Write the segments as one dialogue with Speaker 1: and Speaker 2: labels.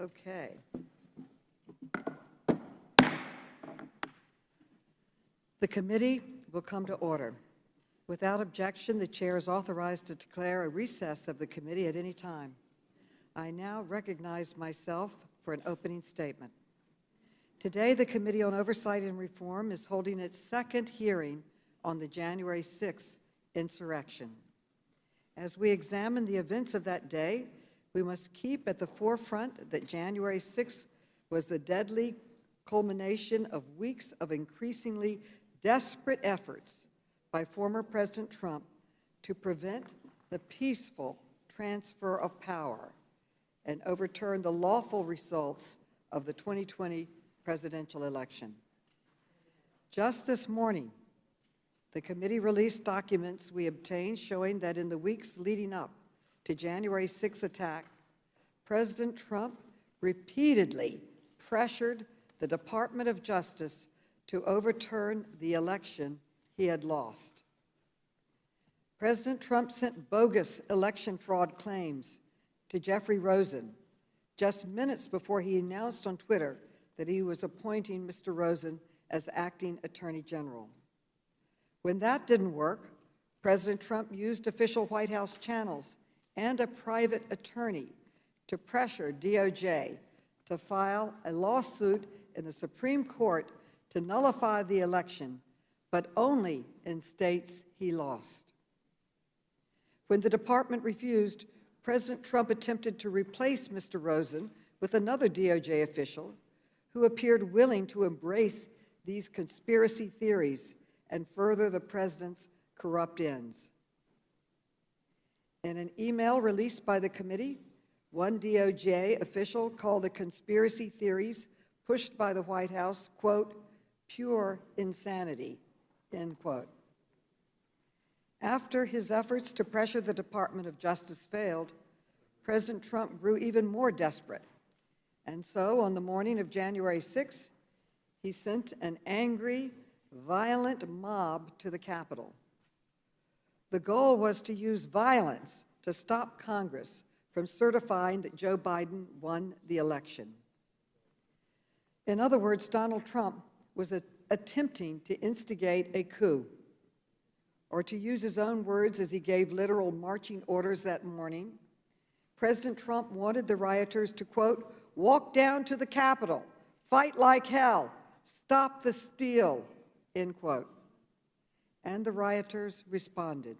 Speaker 1: Okay. The committee will come to order. Without objection, the chair is authorized to declare a recess of the committee at any time. I now recognize myself for an opening statement. Today, the Committee on Oversight and Reform is holding its second hearing on the January 6th insurrection. As we examine the events of that day, we must keep at the forefront that January 6th was the deadly culmination of weeks of increasingly desperate efforts by former President Trump to prevent the peaceful transfer of power and overturn the lawful results of the 2020 presidential election. Just this morning, the committee released documents we obtained showing that in the weeks leading up to January 6th attack, President Trump repeatedly pressured the Department of Justice to overturn the election he had lost. President Trump sent bogus election fraud claims to Jeffrey Rosen just minutes before he announced on Twitter that he was appointing Mr. Rosen as acting Attorney General. When that didn't work, President Trump used official White House channels and a private attorney to pressure DOJ to file a lawsuit in the Supreme Court to nullify the election, but only in states he lost. When the department refused, President Trump attempted to replace Mr. Rosen with another DOJ official who appeared willing to embrace these conspiracy theories and further the president's corrupt ends. In an email released by the committee, one DOJ official called the conspiracy theories pushed by the White House, quote, pure insanity, end quote. After his efforts to pressure the Department of Justice failed, President Trump grew even more desperate. And so, on the morning of January 6th, he sent an angry, violent mob to the Capitol. The goal was to use violence to stop Congress from certifying that Joe Biden won the election. In other words, Donald Trump was attempting to instigate a coup, or to use his own words as he gave literal marching orders that morning, President Trump wanted the rioters to, quote, walk down to the Capitol, fight like hell, stop the steal, end quote. And the rioters responded.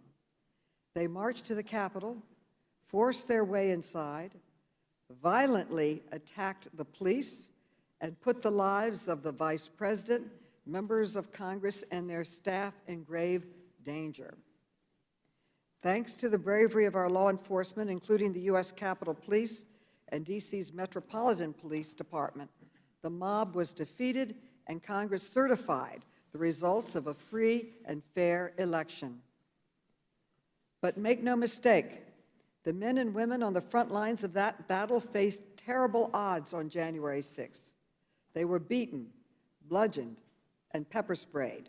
Speaker 1: They marched to the Capitol, forced their way inside, violently attacked the police, and put the lives of the Vice President, members of Congress, and their staff in grave danger. Thanks to the bravery of our law enforcement, including the U.S. Capitol Police and D.C.'s Metropolitan Police Department, the mob was defeated and Congress certified the results of a free and fair election. But make no mistake, the men and women on the front lines of that battle faced terrible odds on January 6th. They were beaten, bludgeoned, and pepper sprayed.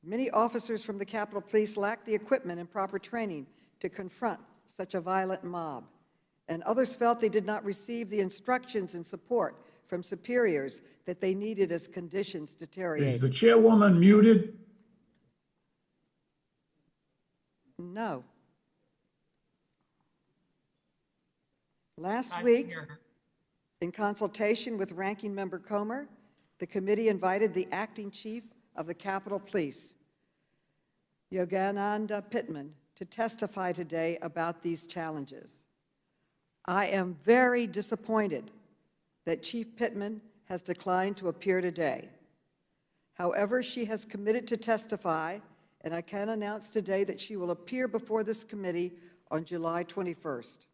Speaker 1: Many officers from the Capitol Police lacked the equipment and proper training to confront such a violent mob, and others felt they did not receive the instructions and support from superiors that they needed as conditions deteriorated.
Speaker 2: Is the chairwoman muted?
Speaker 1: No. Last week, in consultation with Ranking Member Comer, the committee invited the acting chief of the Capitol Police, Yogananda Pittman, to testify today about these challenges. I am very disappointed that Chief Pittman has declined to appear today. However, she has committed to testify, and I can announce today that she will appear before this committee on July 21st.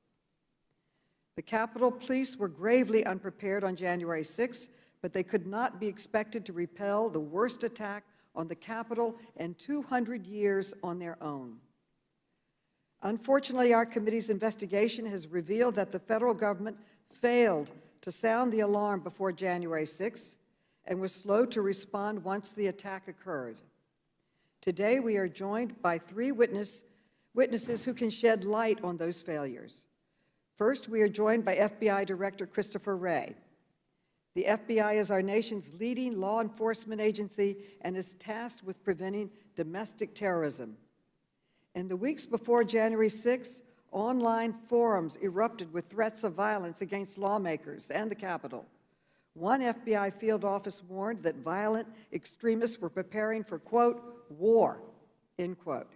Speaker 1: The Capitol Police were gravely unprepared on January 6th, but they could not be expected to repel the worst attack on the Capitol in 200 years on their own. Unfortunately, our committee's investigation has revealed that the federal government failed to sound the alarm before January 6th and was slow to respond once the attack occurred. Today, we are joined by three witnesses who can shed light on those failures. First, we are joined by FBI Director Christopher Wray. The FBI is our nation's leading law enforcement agency and is tasked with preventing domestic terrorism. In the weeks before January 6, online forums erupted with threats of violence against lawmakers and the Capitol. One FBI field office warned that violent extremists were preparing for, quote, war, end quote.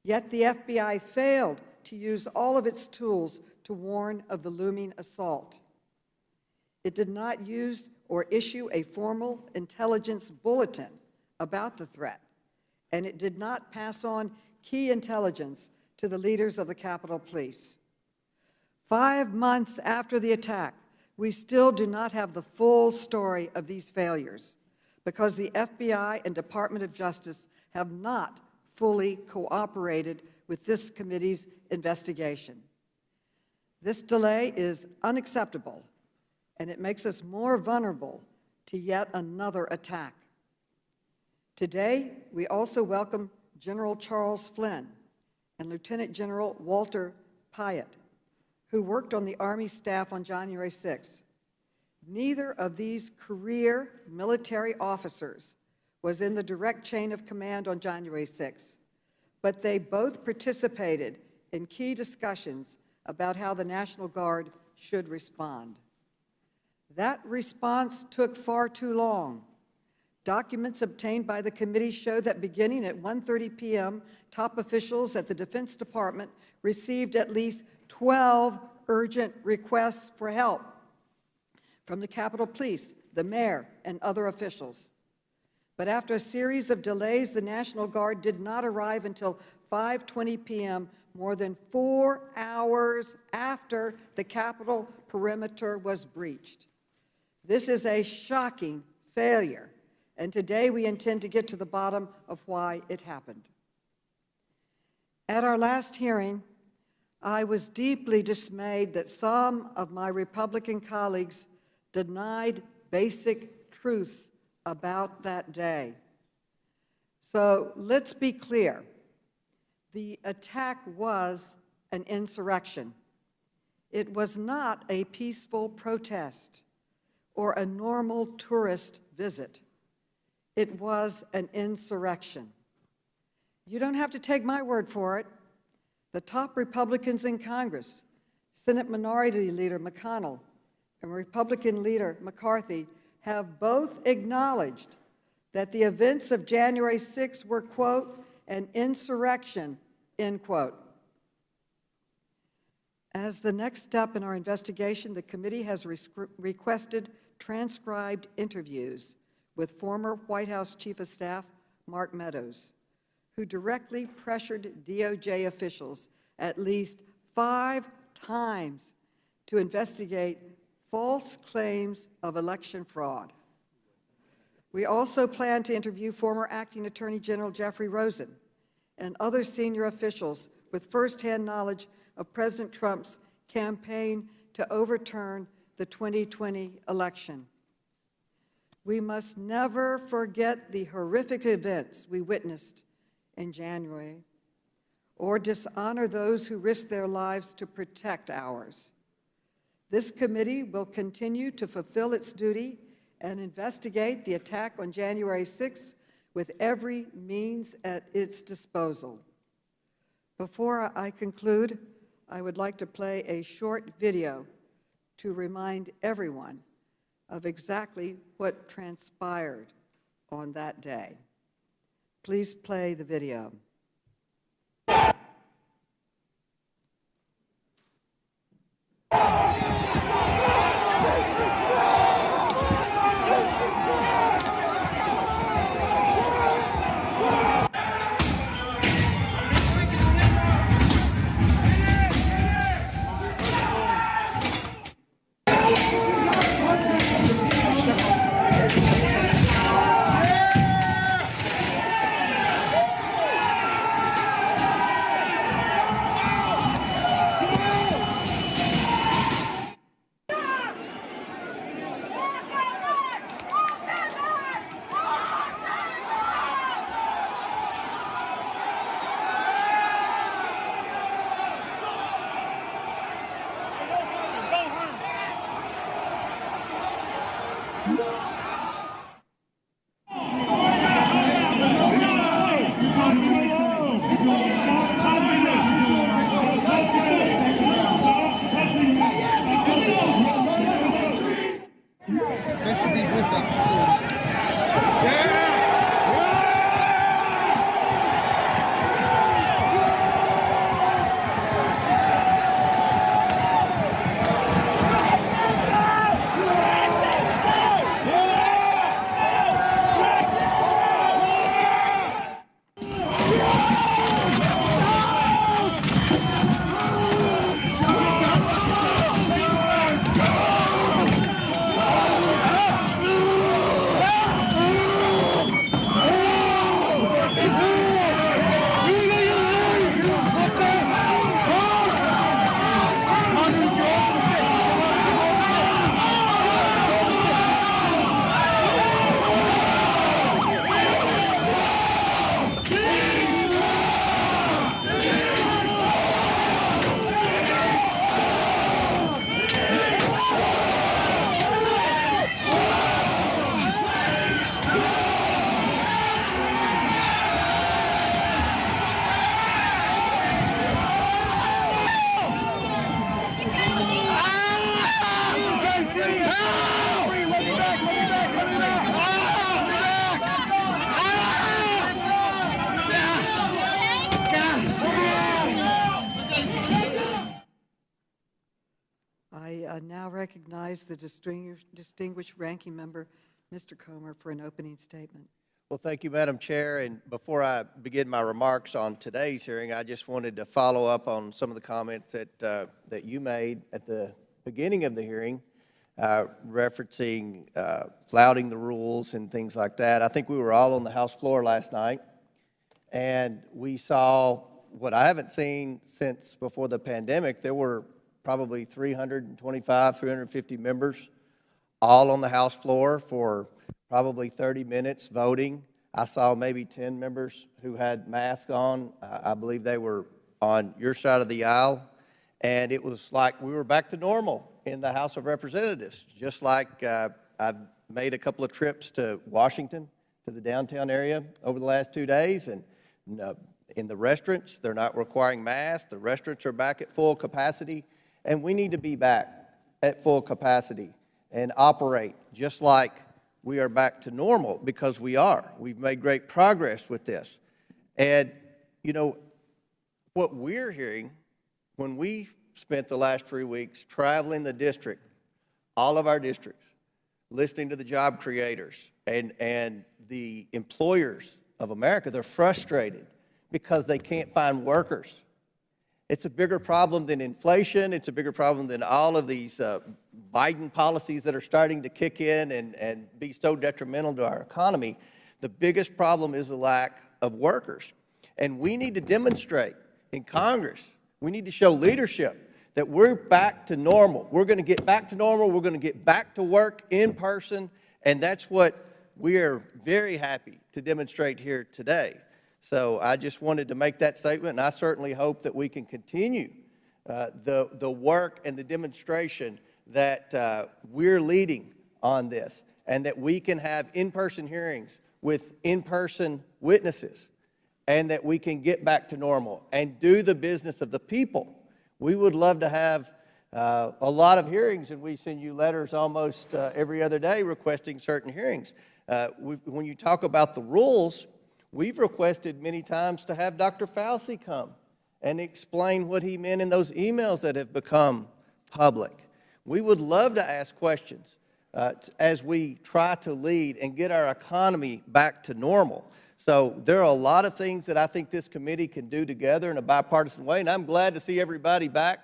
Speaker 1: Yet the FBI failed to use all of its tools to warn of the looming assault. It did not use or issue a formal intelligence bulletin about the threat, and it did not pass on key intelligence to the leaders of the Capitol Police. 5 months after the attack, we still do not have the full story of these failures because the FBI and Department of Justice have not fully cooperated with this committee's investigation. This delay is unacceptable, and it makes us more vulnerable to yet another attack. Today, we also welcome General Charles Flynn and Lieutenant General Walter Pyatt, who worked on the Army staff on January 6. Neither of these career military officers was in the direct chain of command on January 6, but they both participated in key discussions about how the National Guard should respond. That response took far too long. Documents obtained by the committee show that beginning at 1:30 p.m., top officials at the Defense Department received at least 12 urgent requests for help from the Capitol Police, the mayor, and other officials. But after a series of delays, the National Guard did not arrive until 5:20 p.m., more than 4 hours after the Capitol perimeter was breached. This is a shocking failure, and today we intend to get to the bottom of why it happened. At our last hearing, I was deeply dismayed that some of my Republican colleagues denied basic truths about that day. So let's be clear. The attack was an insurrection. It was not a peaceful protest or a normal tourist visit. It was an insurrection. You don't have to take my word for it. The top Republicans in Congress, Senate Minority Leader McConnell and Republican Leader McCarthy, have both acknowledged that the events of January 6 were, quote, an insurrection, end quote. As the next step in our investigation, the committee has requested transcribed interviews with former White House Chief of Staff Mark Meadows, who directly pressured DOJ officials at least 5 times to investigate false claims of election fraud. We also plan to interview former Acting Attorney General Jeffrey Rosen and other senior officials with firsthand knowledge of President Trump's campaign to overturn the 2020 election. We must never forget the horrific events we witnessed in January or dishonor those who risked their lives to protect ours. This committee will continue to fulfill its duty and investigate the attack on January 6th with every means at its disposal. Before I conclude, I would like to play a short video to remind everyone of exactly what transpired on that day. Please play the video. I now recognize the distinguished ranking member, Mr. Comer, for an opening statement.
Speaker 2: Well, thank you, Madam Chair. And before I begin my remarks on today's hearing, I just wanted to follow up on some of the comments that you made at the beginning of the hearing, referencing flouting the rules and things like that. I think we were all on the House floor last night, and we saw what I haven't seen since before the pandemic. There were probably 325, 350 members all on the House floor for probably 30 minutes voting. I saw maybe 10 members who had masks on. I believe they were on your side of the aisle. And it was like we were back to normal in the House of Representatives, just like I've made a couple of trips to Washington, to the downtown area over the last 2 days. And in the restaurants, they're not requiring masks. The restaurants are back at full capacity. And we need to be back at full capacity and operate just like we are back to normal, because we are. We've made great progress with this. And, you know, what we're hearing when we spent the last 3 weeks traveling the district, all of our districts, listening to the job creators and the employers of America, they're frustrated because they can't find workers. It's a bigger problem than inflation. It's a bigger problem than all of these Biden policies that are starting to kick in and be so detrimental to our economy. The biggest problem is the lack of workers. And we need to demonstrate in Congress, we need to show leadership that we're back to normal. We're going to get back to normal. We're going to get back to work in person. And that's what we are very happy to demonstrate here today. So I just wanted to make that statement, and I certainly hope that we can continue the work and the demonstration that we're leading on this, and that we can have in-person hearings with in-person witnesses, and that we can get back to normal and do the business of the people. We would love to have a lot of hearings, and we send you letters almost every other day requesting certain hearings. When you talk about the rules, we've requested many times to have Dr. Fauci come and explain what he meant in those emails that have become public. We would love to ask questions as we try to lead and get our economy back to normal. So there are a lot of things that I think this committee can do together in a bipartisan way, and I'm glad to see everybody back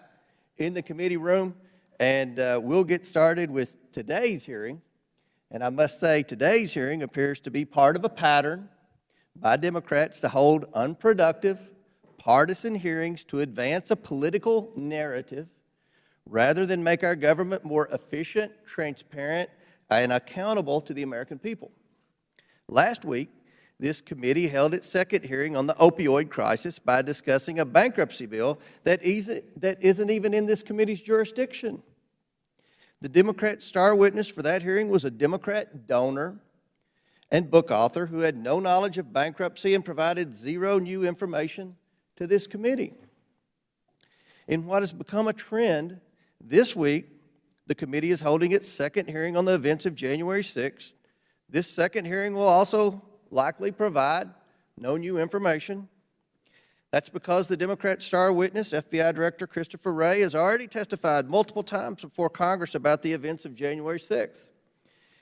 Speaker 2: in the committee room. And we'll get started with today's hearing. And I must say, today's hearing appears to be part of a pattern by Democrats to hold unproductive, partisan hearings to advance a political narrative rather than make our government more efficient, transparent, and accountable to the American people. Last week, this committee held its second hearing on the opioid crisis by discussing a bankruptcy bill that isn't even in this committee's jurisdiction. The Democrat star witness for that hearing was a Democrat donor and book author who had no knowledge of bankruptcy and provided zero new information to this committee. In what has become a trend, this week, the committee is holding its second hearing on the events of January 6th. This second hearing will also likely provide no new information. That's because the Democrat star witness, FBI Director Christopher Wray, has already testified multiple times before Congress about the events of January 6th.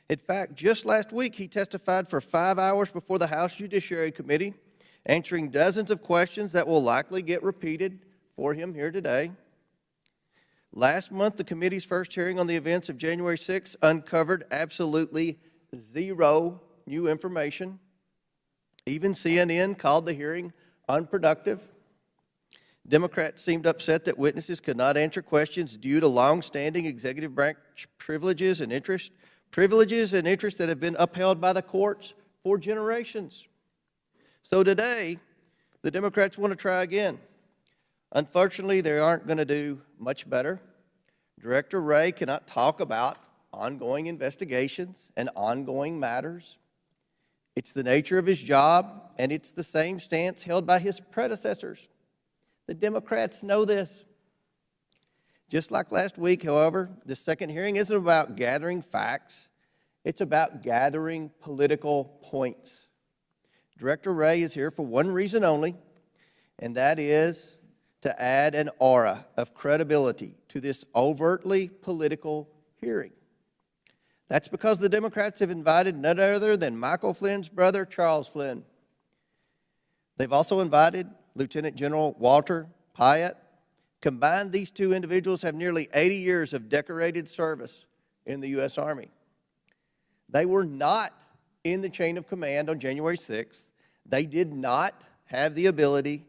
Speaker 2: In fact, just last week, he testified for 5 hours before the House Judiciary Committee, answering dozens of questions that will likely get repeated for him here today. Last month, the committee's first hearing on the events of January 6th uncovered absolutely zero new information. Even CNN called the hearing unproductive. Democrats seemed upset that witnesses could not answer questions due to long-standing executive branch privileges and interests that have been upheld by the courts for generations. So today, the Democrats want to try again. Unfortunately, they aren't going to do much better. Director Wray cannot talk about ongoing investigations and ongoing matters. It's the nature of his job, and it's the same stance held by his predecessors. The Democrats know this. Just like last week, however, the second hearing isn't about gathering facts. It's about gathering political points. Director Wray is here for one reason only, and that is to add an aura of credibility to this overtly political hearing. That's because the Democrats have invited none other than Michael Flynn's brother, Charles Flynn. They've also invited Lieutenant General Walter Pyatt. Combined, these two individuals have nearly 80 years of decorated service in the U.S. Army. They were not in the chain of command on January 6th. They did not have the ability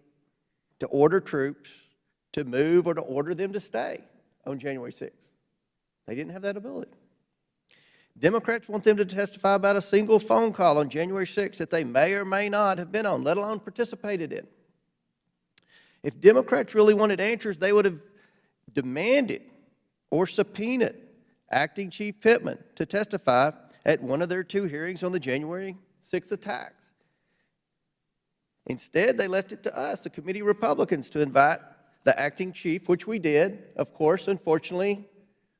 Speaker 2: to order troops to move or to order them to stay on January 6th. They didn't have that ability. Democrats want them to testify about a single phone call on January 6th that they may or may not have been on, let alone participated in. If Democrats really wanted answers, they would have demanded or subpoenaed Acting Chief Pittman to testify at one of their two hearings on the January 6th attacks. Instead, they left it to us, the committee Republicans, to invite the acting chief, which we did. Of course, unfortunately,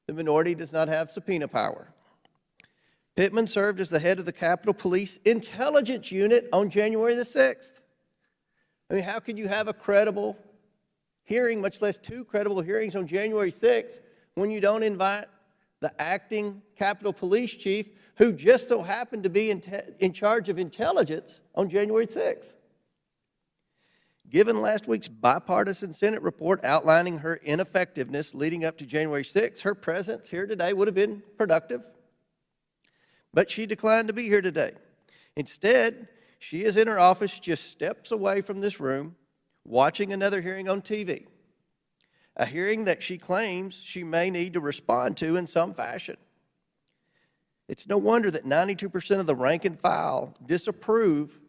Speaker 2: the minority does not have subpoena power. Pittman served as the head of the Capitol Police Intelligence Unit on January the 6th. I mean, how can you have a credible hearing, much less two credible hearings on January 6th, when you don't invite the acting Capitol Police Chief, who just so happened to be in charge of intelligence on January 6th? Given last week's bipartisan Senate report outlining her ineffectiveness leading up to January 6th, her presence here today would have been productive. But she declined to be here today. Instead, she is in her office just steps away from this room, watching another hearing on TV, a hearing that she claims she may need to respond to in some fashion. It's no wonder that 92% of the rank and file disapprove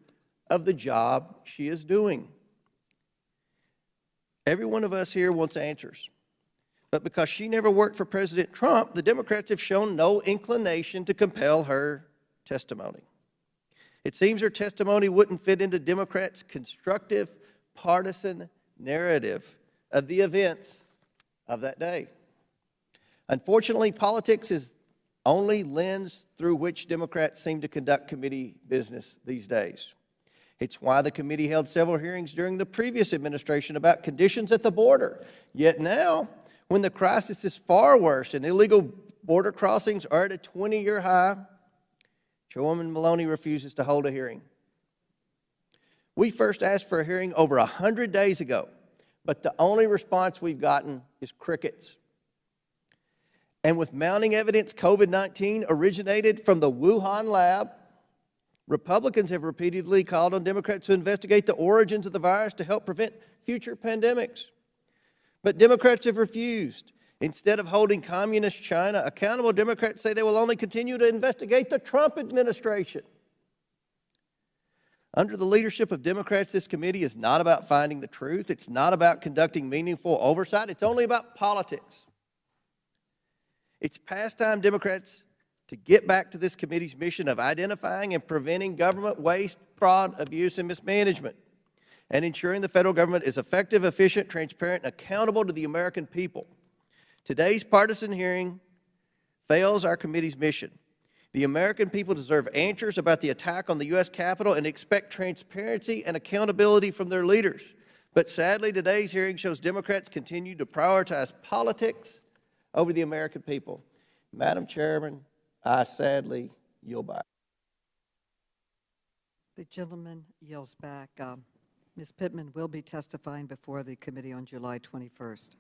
Speaker 2: of the job she is doing. Every one of us here wants answers. But because she never worked for President Trump, the Democrats have shown no inclination to compel her testimony. It seems her testimony wouldn't fit into Democrats' constructive partisan narrative of the events of that day. Unfortunately, politics is only lens through which Democrats seem to conduct committee business these days. It's why the committee held several hearings during the previous administration about conditions at the border. Yet now, when the crisis is far worse and illegal border crossings are at a 20-year high, Chairwoman Maloney refuses to hold a hearing. We first asked for a hearing over 100 days ago, but the only response we've gotten is crickets. And with mounting evidence COVID-19 originated from the Wuhan lab, Republicans have repeatedly called on Democrats to investigate the origins of the virus to help prevent future pandemics. But Democrats have refused. Instead of holding communist China accountable, Democrats say they will only continue to investigate the Trump administration. Under the leadership of Democrats, this committee is not about finding the truth. It's not about conducting meaningful oversight. It's only about politics. It's past time, Democrats, to get back to this committee's mission of identifying and preventing government waste, fraud, abuse, and mismanagement, and ensuring the federal government is effective, efficient, transparent, and accountable to the American people. Today's partisan hearing fails our committee's mission. The American people deserve answers about the attack on the U.S. Capitol and expect transparency and accountability from their leaders. But sadly, today's hearing shows Democrats continue to prioritize politics over the American people. Madam Chairman, I sadly yield back.
Speaker 1: The gentleman yields back. Ms. Pittman will be testifying before the committee on July 21st.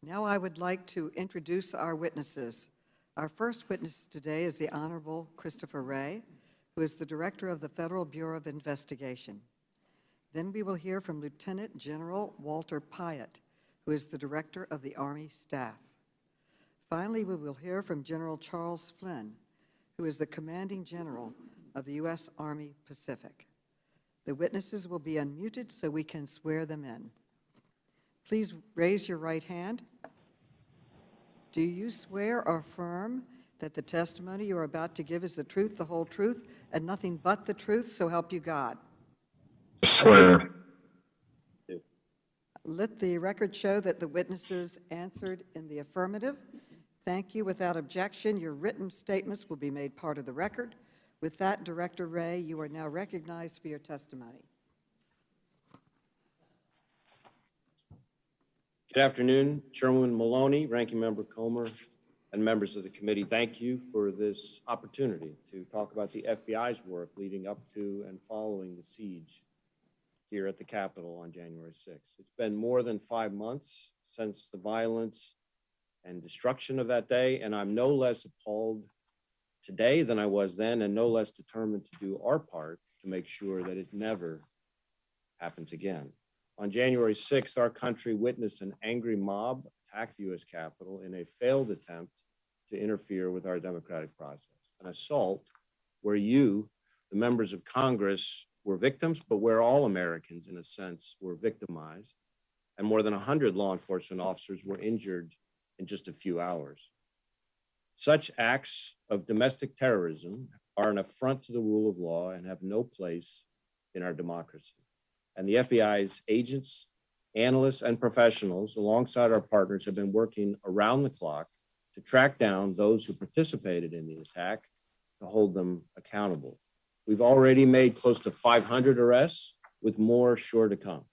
Speaker 1: Now I would like to introduce our witnesses. Our first witness today is the Honorable Christopher Wray, who is the Director of the Federal Bureau of Investigation. Then we will hear from Lieutenant General Walter Pyatt, who is the Director of the Army Staff. Finally, we will hear from General Charles Flynn, who is the Commanding General of the U.S. Army Pacific. The witnesses will be unmuted so we can swear them in. Please raise your right hand. Do you swear or affirm that the testimony you are about to give is the truth, the whole truth, and nothing but the truth, so help you God?
Speaker 3: Swear.
Speaker 1: Let the record show that the witnesses answered in the affirmative. Thank you. Without objection, your written statements will be made part of the record. With that, Director Wray, you are now recognized for your testimony.
Speaker 4: Good afternoon, Chairwoman Maloney, Ranking Member Comer, and members of the committee. Thank you for this opportunity to talk about the FBI's work leading up to and following the siege here at the Capitol on January 6th. It's been more than 5 months since the violence and destruction of that day, and I'm no less appalled today than I was then, and no less determined to do our part to make sure that it never happens again. On January 6th, our country witnessed an angry mob attack the U.S. Capitol in a failed attempt to interfere with our democratic process. An assault where you, the members of Congress, were victims, but where all Americans, in a sense, were victimized, and more than 100 law enforcement officers were injured in just a few hours. Such acts of domestic terrorism are an affront to the rule of law and have no place in our democracy. And the FBI's agents, analysts, and professionals, alongside our partners, have been working around the clock to track down those who participated in the attack, to hold them accountable. We've already made close to 500 arrests, with more sure to come.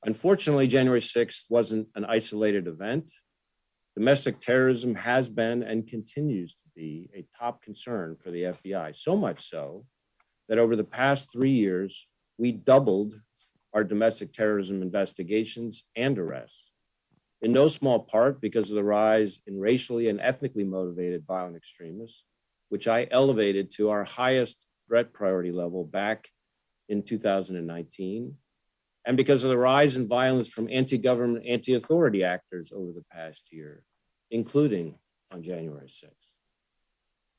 Speaker 4: Unfortunately, January 6th wasn't an isolated event. Domestic terrorism has been and continues to be a top concern for the FBI, so much so that over the past 3 years, we doubled our domestic terrorism investigations and arrests, in no small part because of the rise in racially and ethnically motivated violent extremists, which I elevated to our highest threat priority level back in 2019, and because of the rise in violence from anti-government, anti-authority actors over the past year, including on January 6th.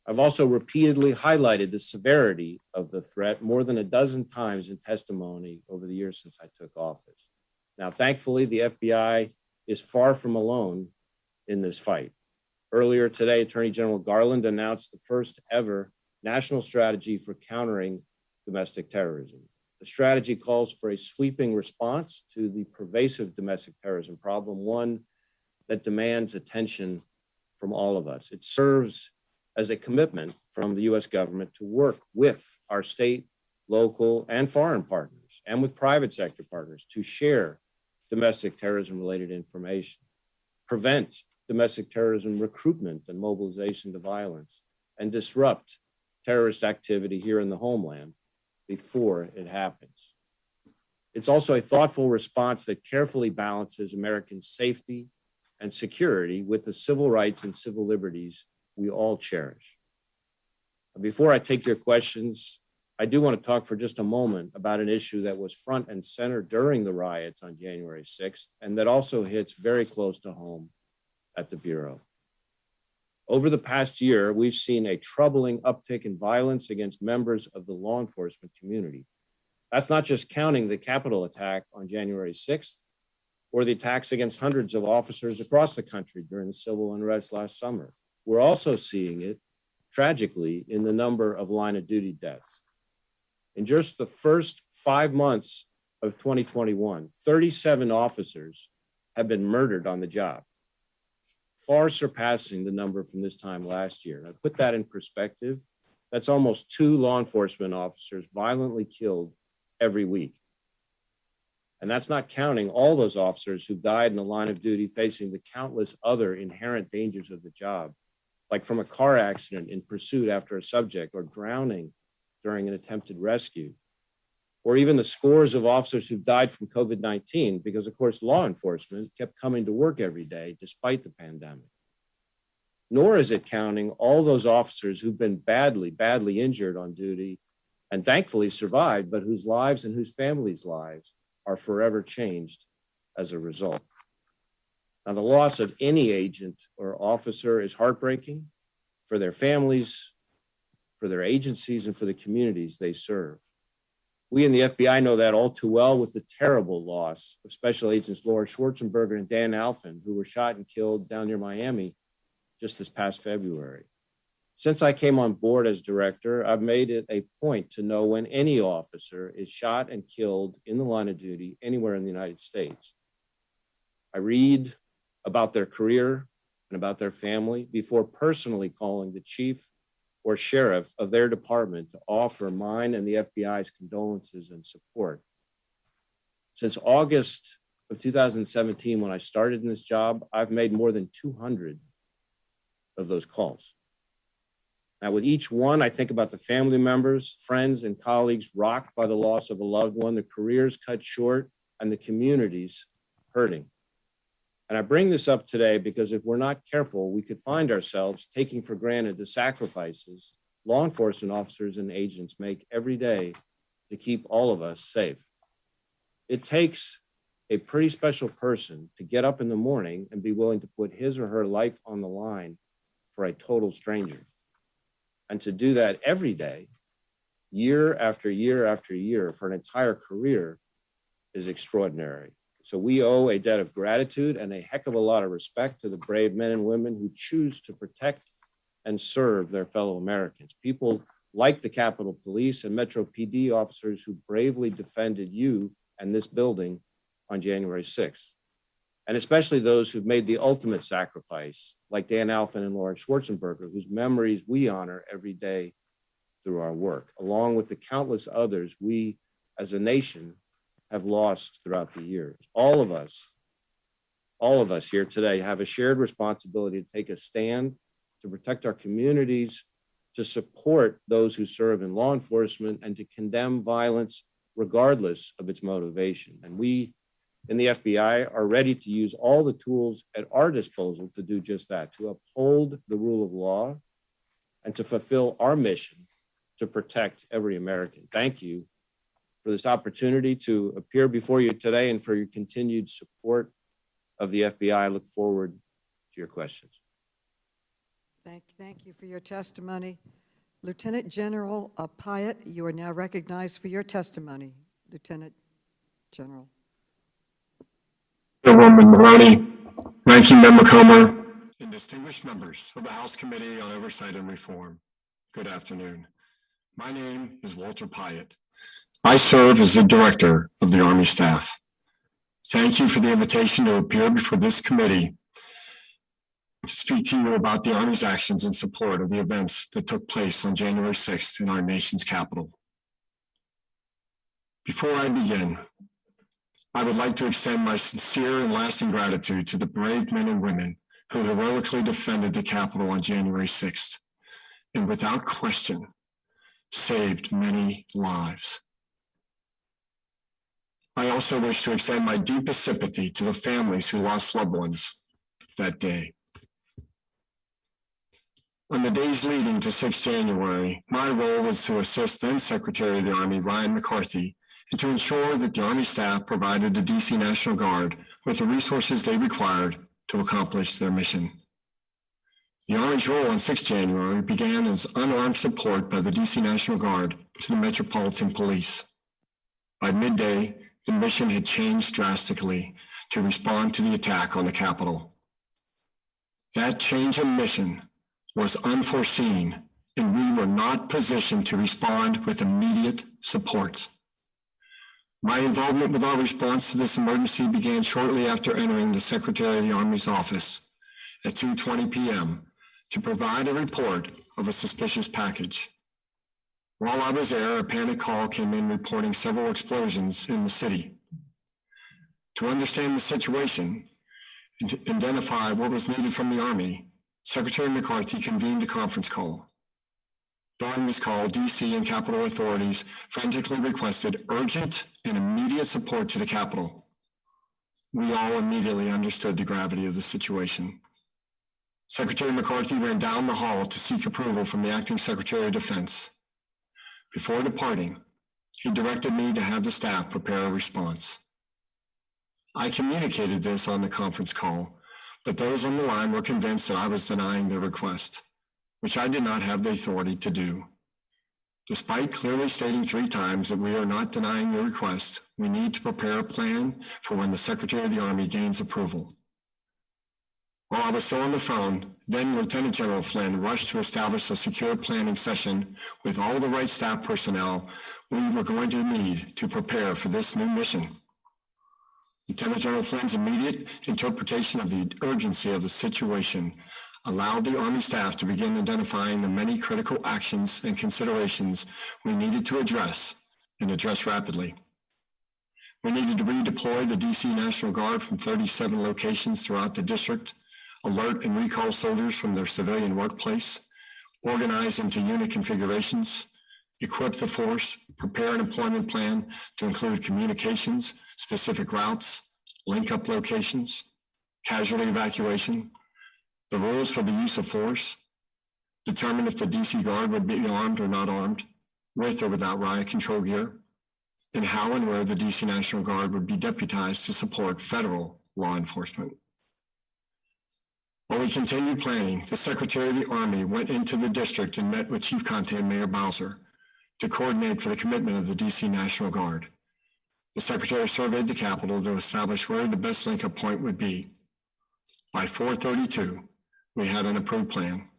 Speaker 4: I've also repeatedly highlighted the severity of the threat more than a dozen times in testimony over the years since I took office. Now, thankfully, the FBI is far from alone in this fight. Earlier today, Attorney General Garland announced the first ever national strategy for countering domestic terrorism. The strategy calls for a sweeping response to the pervasive domestic terrorism problem, one that demands attention from all of us. It serves as a commitment from the U.S. government to work with our state, local, and foreign partners, and with private sector partners to share domestic terrorism-related information, prevent domestic terrorism recruitment and mobilization to violence, and disrupt terrorist activity here in the homeland before it happens. It's also a thoughtful response that carefully balances American safety and security with the civil rights and civil liberties we all cherish. Before I take your questions, I do want to talk for just a moment about an issue that was front and center during the riots on January 6th, and that also hits very close to home at the Bureau. Over the past year, we've seen a troubling uptick in violence against members of the law enforcement community. That's not just counting the Capitol attack on January 6th, or the attacks against hundreds of officers across the country during the civil unrest last summer. We're also seeing it, tragically, in the number of line of duty deaths. In just the first 5 months of 2021, 37 officers have been murdered on the job, far surpassing the number from this time last year. Now, put that in perspective, that's almost 2 law enforcement officers violently killed every week. And that's not counting all those officers who died in the line of duty facing the countless other inherent dangers of the job, like from a car accident in pursuit after a subject, or drowning during an attempted rescue, or even the scores of officers who died from COVID-19 because, of course, law enforcement kept coming to work every day despite the pandemic. Nor is it counting all those officers who've been badly injured on duty and thankfully survived, but whose lives and whose families' lives are forever changed as a result. Now, the loss of any agent or officer is heartbreaking for their families, for their agencies, and for the communities they serve. We in the FBI know that all too well with the terrible loss of Special Agents Laura Schwarzenberger and Dan Alphen, who were shot and killed down near Miami just this past February. Since I came on board as director, I've made it a point to know when any officer is shot and killed in the line of duty anywhere in the United States. I read about their career and about their family before personally calling the chief or sheriff of their department to offer mine and the FBI's condolences and support. Since August of 2017, when I started in this job, I've made more than 200 of those calls. Now, with each one, I think about the family members, friends, and colleagues rocked by the loss of a loved one, the careers cut short, and the communities hurting. And I bring this up today because if we're not careful, we could find ourselves taking for granted the sacrifices law enforcement officers and agents make every day to keep all of us safe. It takes a pretty special person to get up in the morning and be willing to put his or her life on the line for a total stranger. And to do that every day, year after year after year, for an entire career is extraordinary. So we owe a debt of gratitude and a heck of a lot of respect to the brave men and women who choose to protect and serve their fellow Americans. People like the Capitol Police and Metro PD officers who bravely defended you and this building on January 6th. And especially those who've made the ultimate sacrifice, like Dan Alphen and Laura Schwarzenberger, whose memories we honor every day through our work, along with the countless others we as a nation have lost throughout the years. All of us here today have a shared responsibility to take a stand, to protect our communities, to support those who serve in law enforcement, and to condemn violence regardless of its motivation. And we in the FBI are ready to use all the tools at our disposal to do just that, to uphold the rule of law and to fulfill our mission to protect every American. Thank you for this opportunity to appear before you today and for your continued support of the FBI. I look forward to your questions.
Speaker 1: Thank you for your testimony. Lieutenant General Pyatt, you are now recognized for your testimony. Lieutenant General.
Speaker 3: Chairwoman Maroney, Ranking Member Comer, and distinguished members of the House Committee on Oversight and Reform, good afternoon. My name is Walter Pyatt. I serve as the Director of the Army Staff. Thank you for the invitation to appear before this committee to speak to you about the Army's actions in support of the events that took place on January 6th in our nation's capital. Before I begin, I would like to extend my sincere and lasting gratitude to the brave men and women who heroically defended the Capitol on January 6th, and without question, saved many lives. I also wish to extend my deepest sympathy to the families who lost loved ones that day. On the days leading to 6 January, my role was to assist then Secretary of the Army, Ryan McCarthy, and to ensure that the Army staff provided the DC National Guard with the resources they required to accomplish their mission. The Army's role on 6 January began as unarmed support by the DC National Guard to the Metropolitan Police. By midday, the mission had changed drastically to respond to the attack on the Capitol. That change in mission was unforeseen, and we were not positioned to respond with immediate support. My involvement with our response to this emergency began shortly after entering the Secretary of the Army's office at 2:20 p.m. to provide a report of a suspicious package. While I was there, a panic call came in reporting several explosions in the city. To understand the situation and to identify what was needed from the Army, Secretary McCarthy convened a conference call. During this call, DC and Capitol authorities frantically requested urgent and immediate support to the Capitol. We all immediately understood the gravity of the situation. Secretary McCarthy ran down the hall to seek approval from the Acting Secretary of Defense. Before departing, he directed me to have the staff prepare a response. I communicated this on the conference call, but those on the line were convinced that I was denying their request, which I did not have the authority to do. Despite clearly stating 3 times that we are not denying your request, we need to prepare a plan for when the Secretary of the Army gains approval. While I was still on the phone, then Lieutenant General Flynn rushed to establish a secure planning session with all the right staff personnel we were going to need to prepare for this new mission. Lieutenant General Flynn's immediate interpretation of the urgency of the situation allowed the Army staff to begin identifying the many critical actions and considerations we needed to address, and address rapidly. We needed to redeploy the DC National Guard from 37 locations throughout the district, alert and recall soldiers from their civilian workplace, organize into unit configurations, equip the force, prepare an employment plan to include communications, specific routes, link-up locations, casualty evacuation, the rules for the use of force, determine if the DC Guard would be armed or not armed, with or without riot control gear, and how and where the DC National Guard would be deputized to support federal law enforcement. While we continued planning, the Secretary of the Army went into the district and met with Chief Conte and Mayor Bowser to coordinate for the commitment of the DC National Guard. The Secretary surveyed the Capitol to establish where the best link-up point would be. By 4:32, we had an approved plan,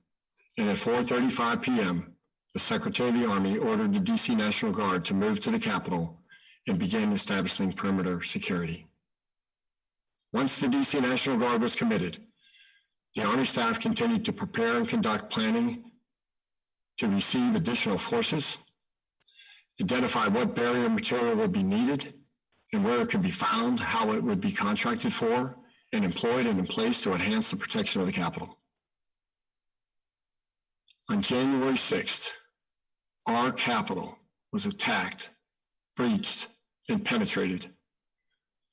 Speaker 3: and at 4:35 p.m., the Secretary of the Army ordered the DC National Guard to move to the Capitol and begin establishing perimeter security. Once the DC National Guard was committed, the Army staff continued to prepare and conduct planning to receive additional forces, identify what barrier material would be needed and where it could be found, how it would be contracted for, and employed and in place to enhance the protection of the Capitol. On January 6th, our Capitol was attacked, breached, and penetrated.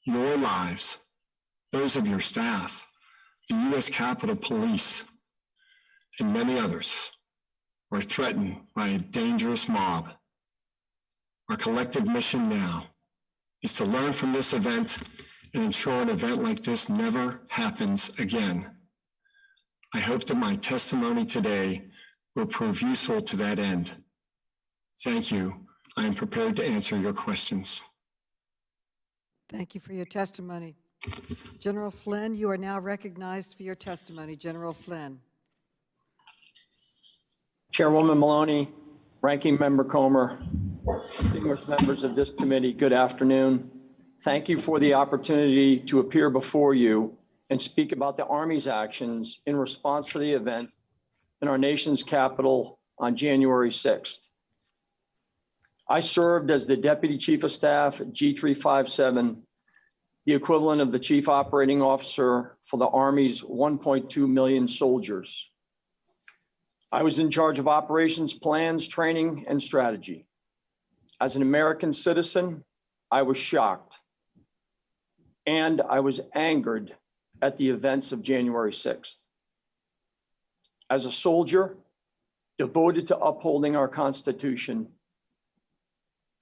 Speaker 3: Your lives, those of your staff, the U.S. Capitol Police, and many others were threatened by a dangerous mob. Our collective mission now is to learn from this event and ensure an event like this never happens again. I hope that my testimony today will prove useful to that end. Thank you. I am prepared to answer your questions.
Speaker 1: Thank you for your testimony. General Flynn, you are now recognized for your testimony. General Flynn.
Speaker 5: Chairwoman Maloney, Ranking Member Comer, distinguished members of this committee, good afternoon. Thank you for the opportunity to appear before you and speak about the Army's actions in response to the event in our nation's capital on January 6th. I served as the Deputy Chief of Staff at G357, the equivalent of the Chief Operating Officer for the Army's 1.2 million soldiers. I was in charge of operations plans, training, and strategy. As an American citizen, I was shocked and I was angered at the events of January 6th. As a soldier devoted to upholding our Constitution,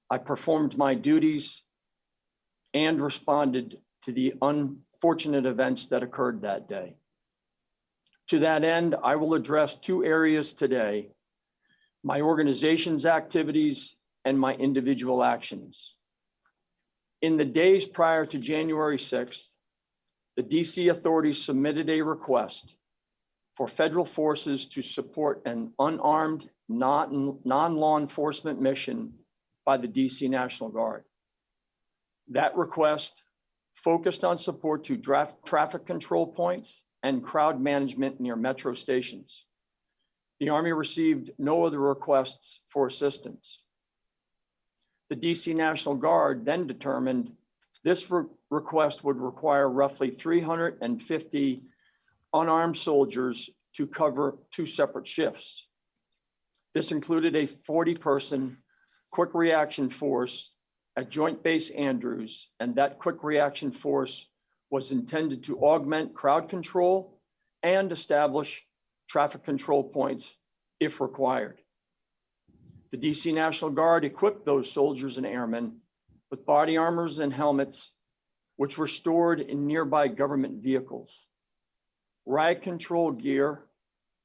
Speaker 5: I performed my duties and responded to the unfortunate events that occurred that day. To that end, I will address two areas today: my organization's activities and my individual actions. In the days prior to January 6th, the DC authorities submitted a request for federal forces to support an unarmed, non-law enforcement mission by the DC National Guard. That request focused on support to traffic control points and crowd management near metro stations. The Army received no other requests for assistance. The DC National Guard then determined this request would require roughly 350 unarmed soldiers to cover 2 separate shifts. This included a 40-person quick reaction force at Joint Base Andrews, and that quick reaction force was intended to augment crowd control and establish traffic control points if required. The DC National Guard equipped those soldiers and airmen with body armors and helmets, which were stored in nearby government vehicles. Riot control gear,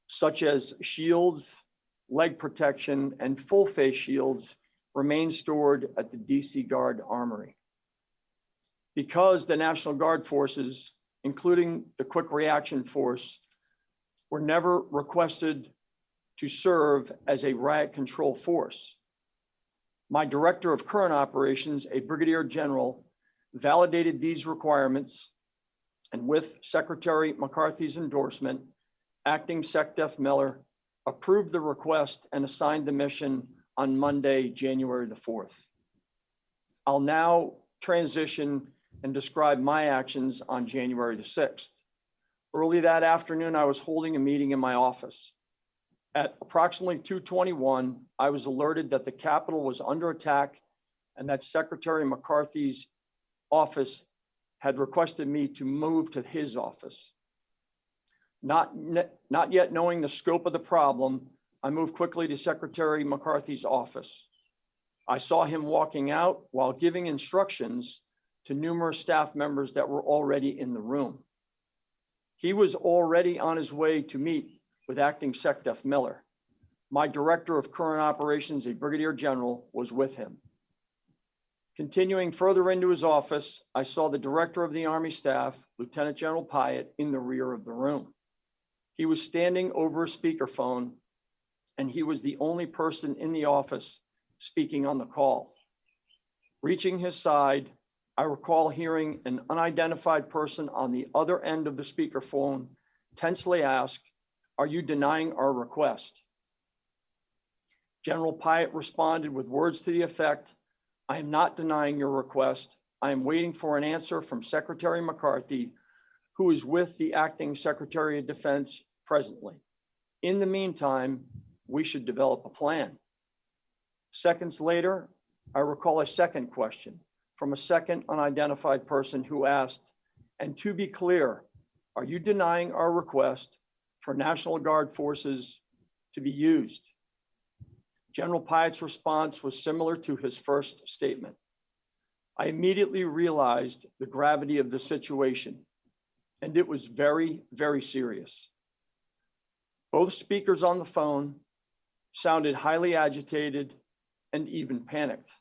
Speaker 5: such as shields, leg protection, and full face shields, remain stored at the DC Guard Armory. Because the National Guard forces, including the Quick Reaction Force, were never requested to serve as a riot control force, my Director of Current Operations, a Brigadier General, validated these requirements, and with Secretary McCarthy's endorsement, Acting SecDef Miller approved the request and assigned the mission on Monday, January the 4th. I'll now transition and describe my actions on January the 6th. Early that afternoon, I was holding a meeting in my office. At approximately 2:21, I was alerted that the Capitol was under attack and that Secretary McCarthy's office had requested me to move to his office. Not yet knowing the scope of the problem, I moved quickly to Secretary McCarthy's office. I saw him walking out while giving instructions to numerous staff members that were already in the room. He was already on his way to meet with Acting SecDef Miller. My Director of Current Operations, a Brigadier General, was with him. Continuing further into his office, I saw the Director of the Army Staff, Lieutenant General Pyatt, in the rear of the room. He was standing over a speakerphone, and he was the only person in the office speaking on the call. Reaching his side, I recall hearing an unidentified person on the other end of the speakerphone tensely ask, "Are you denying our request?" General Pyatt responded with words to the effect, "I am not denying your request. I am waiting for an answer from Secretary McCarthy, who is with the Acting Secretary of Defense presently. In the meantime, we should develop a plan." Seconds later, I recall a second question from a second unidentified person who asked, "And to be clear, are you denying our request for National Guard forces to be used?" General Pyatt's response was similar to his first statement. I immediately realized the gravity of the situation, and it was very, very serious. Both speakers on the phone sounded highly agitated and even panicked.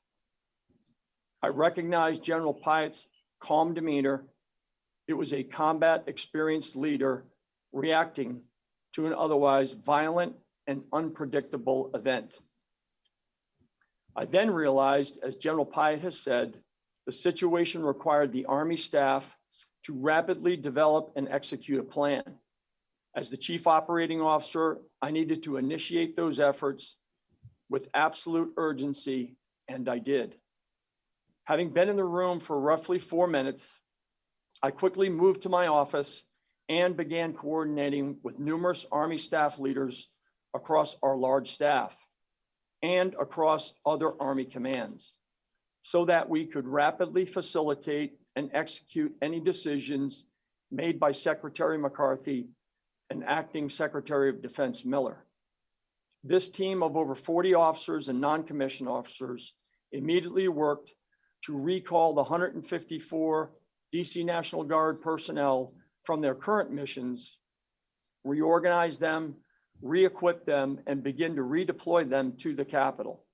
Speaker 5: I recognized General Pyatt's calm demeanor. It was a combat experienced leader reacting to an otherwise violent and unpredictable event. I then realized, as General Pyatt has said, the situation required the Army staff to rapidly develop and execute a plan. As the Chief Operating Officer, I needed to initiate those efforts with absolute urgency, and I did. Having been in the room for roughly 4 minutes, I quickly moved to my office and began coordinating with numerous Army staff leaders across our large staff and across other Army commands, so that we could rapidly facilitate and execute any decisions made by Secretary McCarthy and Acting Secretary of Defense Miller. This team of over 40 officers and non-commissioned officers immediately worked to recall the 154 DC National Guard personnel from their current missions, reorganize them, re-equip them, and begin to redeploy them to the Capitol.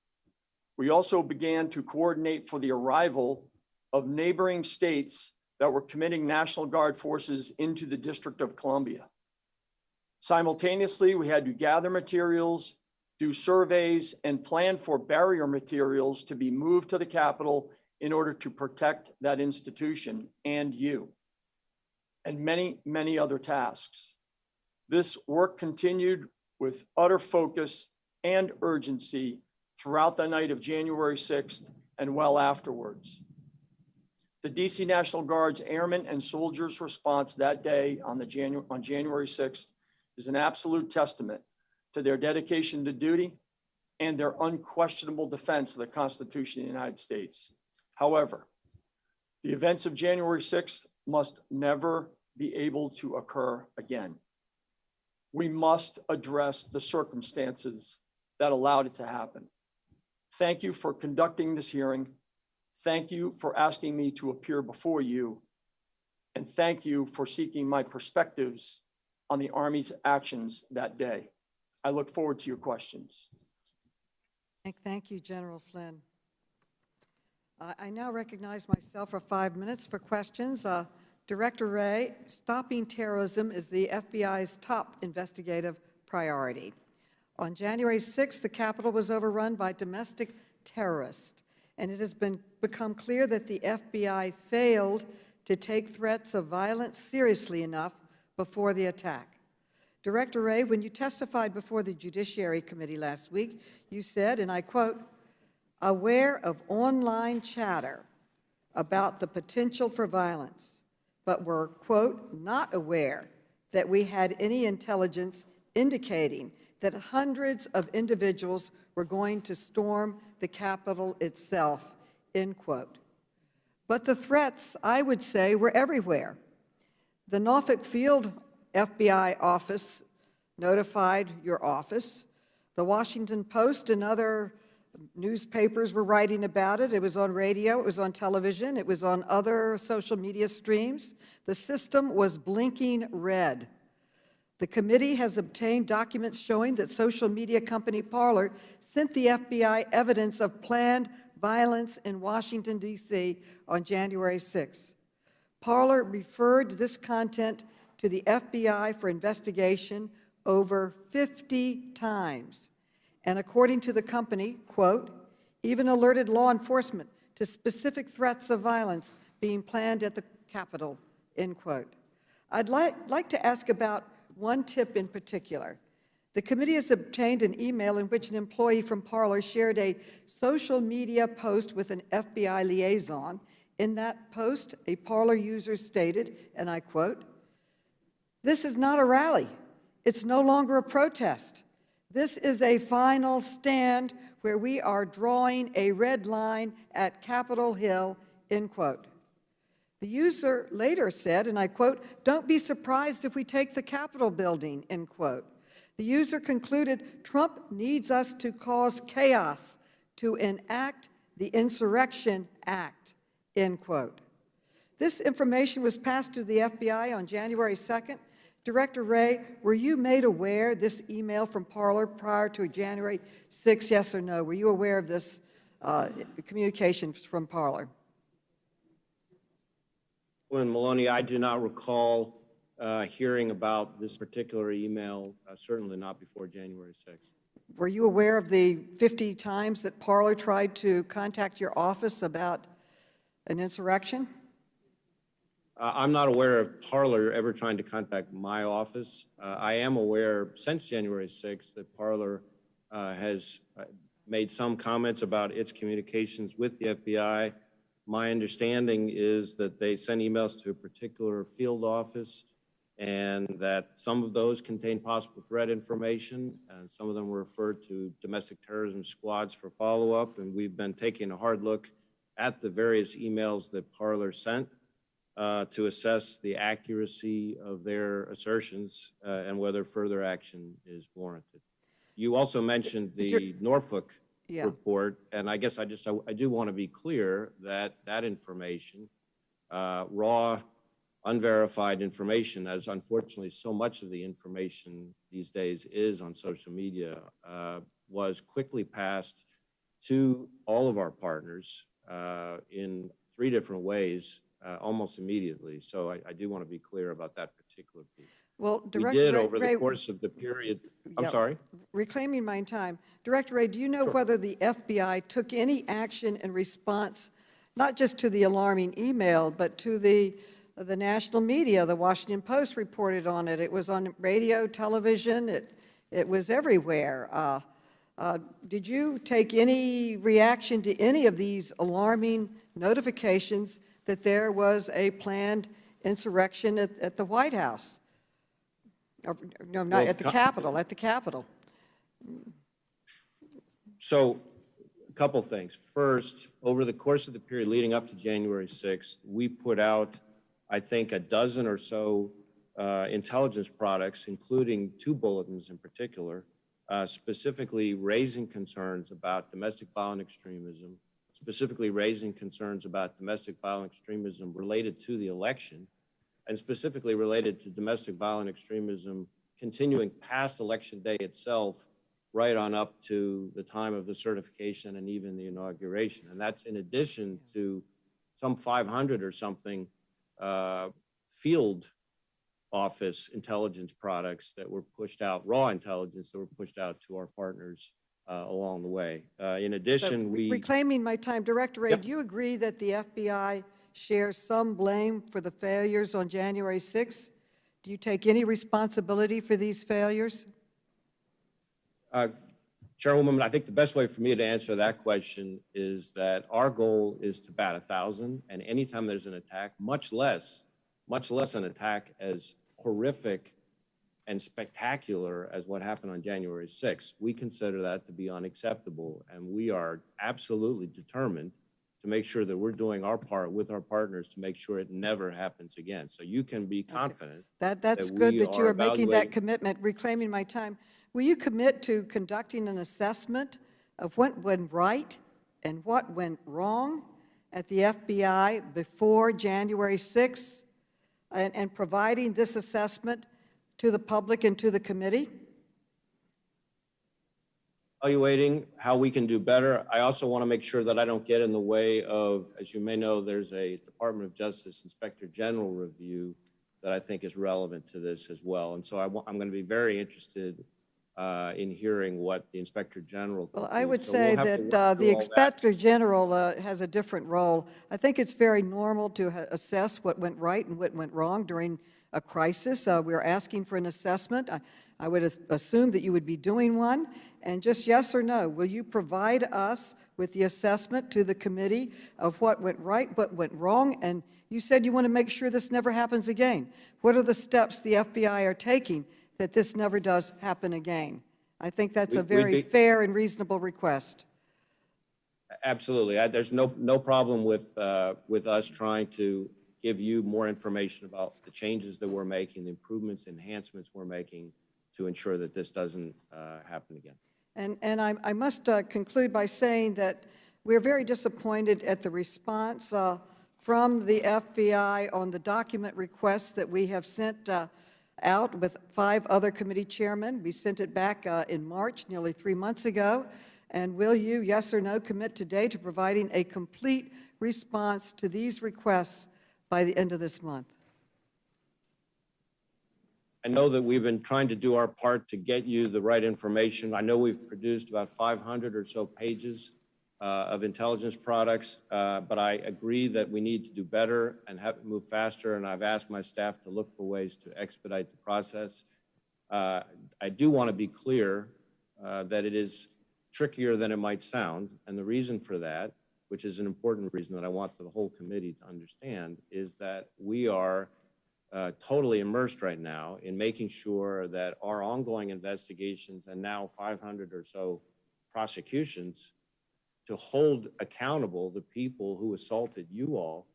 Speaker 5: We also began to coordinate for the arrival of neighboring states that were committing National Guard forces into the District of Columbia. Simultaneously, we had to gather materials, do surveys, and plan for barrier materials to be moved to the Capitol in order to protect that institution and you, and many, many other tasks. This work continued with utter focus and urgency throughout the night of January 6th and well afterwards. The DC National Guard's airmen and soldiers' response that day on January 6th is an absolute testament to their dedication to duty and their unquestionable defense of the Constitution of the United States. However, the events of January 6th must never be able to occur again. We must address the circumstances that allowed it to happen. Thank you for conducting this hearing. Thank you for asking me to appear before you. And thank you for seeking my perspectives on the Army's actions that day. I look forward to your questions.
Speaker 1: Thank you, General Flynn. I now recognize myself for 5 minutes for questions. Director Wray, stopping terrorism is the FBI's top investigative priority. On January 6th, the Capitol was overrun by domestic terrorists, and it has become clear that the FBI failed to take threats of violence seriously enough before the attack. Director Wray, when you testified before the Judiciary Committee last week, you said, and I quote, "Aware of online chatter about the potential for violence, but were, quote, not aware that we had any intelligence indicating that hundreds of individuals were going to storm the Capitol itself," end quote. But the threats, I would say, were everywhere. The Norfolk Field FBI office notified your office. The Washington Post and other newspapers were writing about it. It was on radio, it was on television, it was on other social media streams. The system was blinking red. The committee has obtained documents showing that social media company Parler sent the FBI evidence of planned violence in Washington, D.C. on January 6th. Parler referred this content to the FBI for investigation over 50 times. And according to the company, quote, even alerted law enforcement to specific threats of violence being planned at the Capitol, end quote. I'd like to ask about one tip in particular. The committee has obtained an email in which an employee from Parler shared a social media post with an FBI liaison. In that post, a Parler user stated, and I quote, "This is not a rally. It's no longer a protest. This is a final stand where we are drawing a red line at Capitol Hill," end quote. The user later said, and I quote, "Don't be surprised if we take the Capitol building," end quote. The user concluded, "Trump needs us to cause chaos to enact the Insurrection Act," end quote. This information was passed to the FBI on January 2nd. Director Wray, were you made aware of this email from Parler prior to January 6th, yes or no? Were you aware of this communication from Parler?
Speaker 4: Councilman Maloney, I do not recall hearing about this particular email, certainly not before January 6th.
Speaker 1: Were you aware of the 50 times that Parler tried to contact your office about an insurrection?
Speaker 4: I'm not aware of Parler ever trying to contact my office. I am aware since January 6th that Parler has made some comments about its communications with the FBI. My understanding is that they send emails to a particular field office and that some of those contain possible threat information and some of them were referred to domestic terrorism squads for follow-up. And we've been taking a hard look at the various emails that Parler sent to assess the accuracy of their assertions and whether further action is warranted. You also mentioned the Norfolk report, and I guess I do want to be clear that that information, raw, unverified information, as unfortunately so much of the information these days is on social media, was quickly passed to all of our partners in 3 different ways almost immediately. So I do want to be clear about that particular piece.
Speaker 1: Well,
Speaker 4: We
Speaker 1: Director
Speaker 4: did
Speaker 1: Ray,
Speaker 4: over the course of the period. I'm
Speaker 1: Yeah.
Speaker 4: sorry?
Speaker 1: reclaiming my time. Director Ray, do you know
Speaker 4: Sure.
Speaker 1: whether the FBI took any action in response, not just to the alarming email, but to the national media? The Washington Post reported on it. It was on radio, television. It was everywhere. Did you take any reaction to any of these alarming notifications that there was a planned insurrection at the White House? No, not
Speaker 4: Well,
Speaker 1: at the Capitol, at the Capitol.
Speaker 4: So a couple things. First, over the course of the period leading up to January 6th, we put out, I think, a dozen or so intelligence products, including 2 bulletins in particular, specifically raising concerns about domestic violent extremism, specifically raising concerns about domestic violent extremism related to the election, and specifically related to domestic violent extremism continuing past Election Day itself, right on up to the time of the certification and even the inauguration. And that's in addition to some 500 or something field office intelligence products that were pushed out, raw intelligence that were pushed out to our partners along the way. In addition,
Speaker 1: So,
Speaker 4: we...
Speaker 1: reclaiming my time, Director Ray,
Speaker 4: Yep.
Speaker 1: do you agree that the FBI shares some blame for the failures on January 6th? Do you take any responsibility for these failures?
Speaker 4: Chairwoman, I think the best way for me to answer that question is that our goal is to bat 1,000, and anytime there's an attack, much less an attack as horrific and spectacular as what happened on January 6th. We consider that to be unacceptable, and we are absolutely determined to make sure that we're doing our part with our partners to make sure it never happens again. So you can be confident.
Speaker 1: That's
Speaker 4: that
Speaker 1: good
Speaker 4: we
Speaker 1: that you are making that
Speaker 4: evaluating-
Speaker 1: commitment. Reclaiming my time, will you commit to conducting an assessment of what went right and what went wrong at the FBI before January 6th and providing this assessment to the public and to the committee?
Speaker 4: Evaluating how we can do better. I also want to make sure that I don't get in the way of, as you may know, there's a Department of Justice Inspector General review that I think is relevant to this as well. And so I'm going to be very interested in hearing what the Inspector General.
Speaker 1: Well, I would
Speaker 4: So
Speaker 1: say
Speaker 4: we'll have to
Speaker 1: that
Speaker 4: work through
Speaker 1: the
Speaker 4: all that.
Speaker 1: Inspector General has a different role. I think it's very normal to assess what went right and what went wrong during a crisis. We're asking for an assessment. I would assume that you would be doing one. And just yes or no, will you provide us with the assessment to the committee of what went right, what went wrong? And you said you want to make sure this never happens again. What are the steps the FBI are taking that this never does happen again? I think that's a very fair and reasonable request.
Speaker 4: Absolutely. There's no problem with us trying to give you more information about the changes that we're making, the improvements, enhancements we're making to ensure that this doesn't happen again.
Speaker 1: And I must conclude by saying that we're very disappointed at the response from the FBI on the document requests that we have sent out with 5 other committee chairmen. We sent it back in March, nearly 3 months ago. And will you, yes or no, commit today to providing a complete response to these requests by the end of this month?
Speaker 4: I know that we've been trying to do our part to get you the right information. I know we've produced about 500 or so pages of intelligence products, but I agree that we need to do better and have move faster, and I've asked my staff to look for ways to expedite the process. I do want to be clear that it is trickier than it might sound, and the reason for that, which is an important reason that I want the whole committee to understand, is that we are totally immersed right now in making sure that our ongoing investigations and now 500 or so prosecutions to hold accountable the people who assaulted you all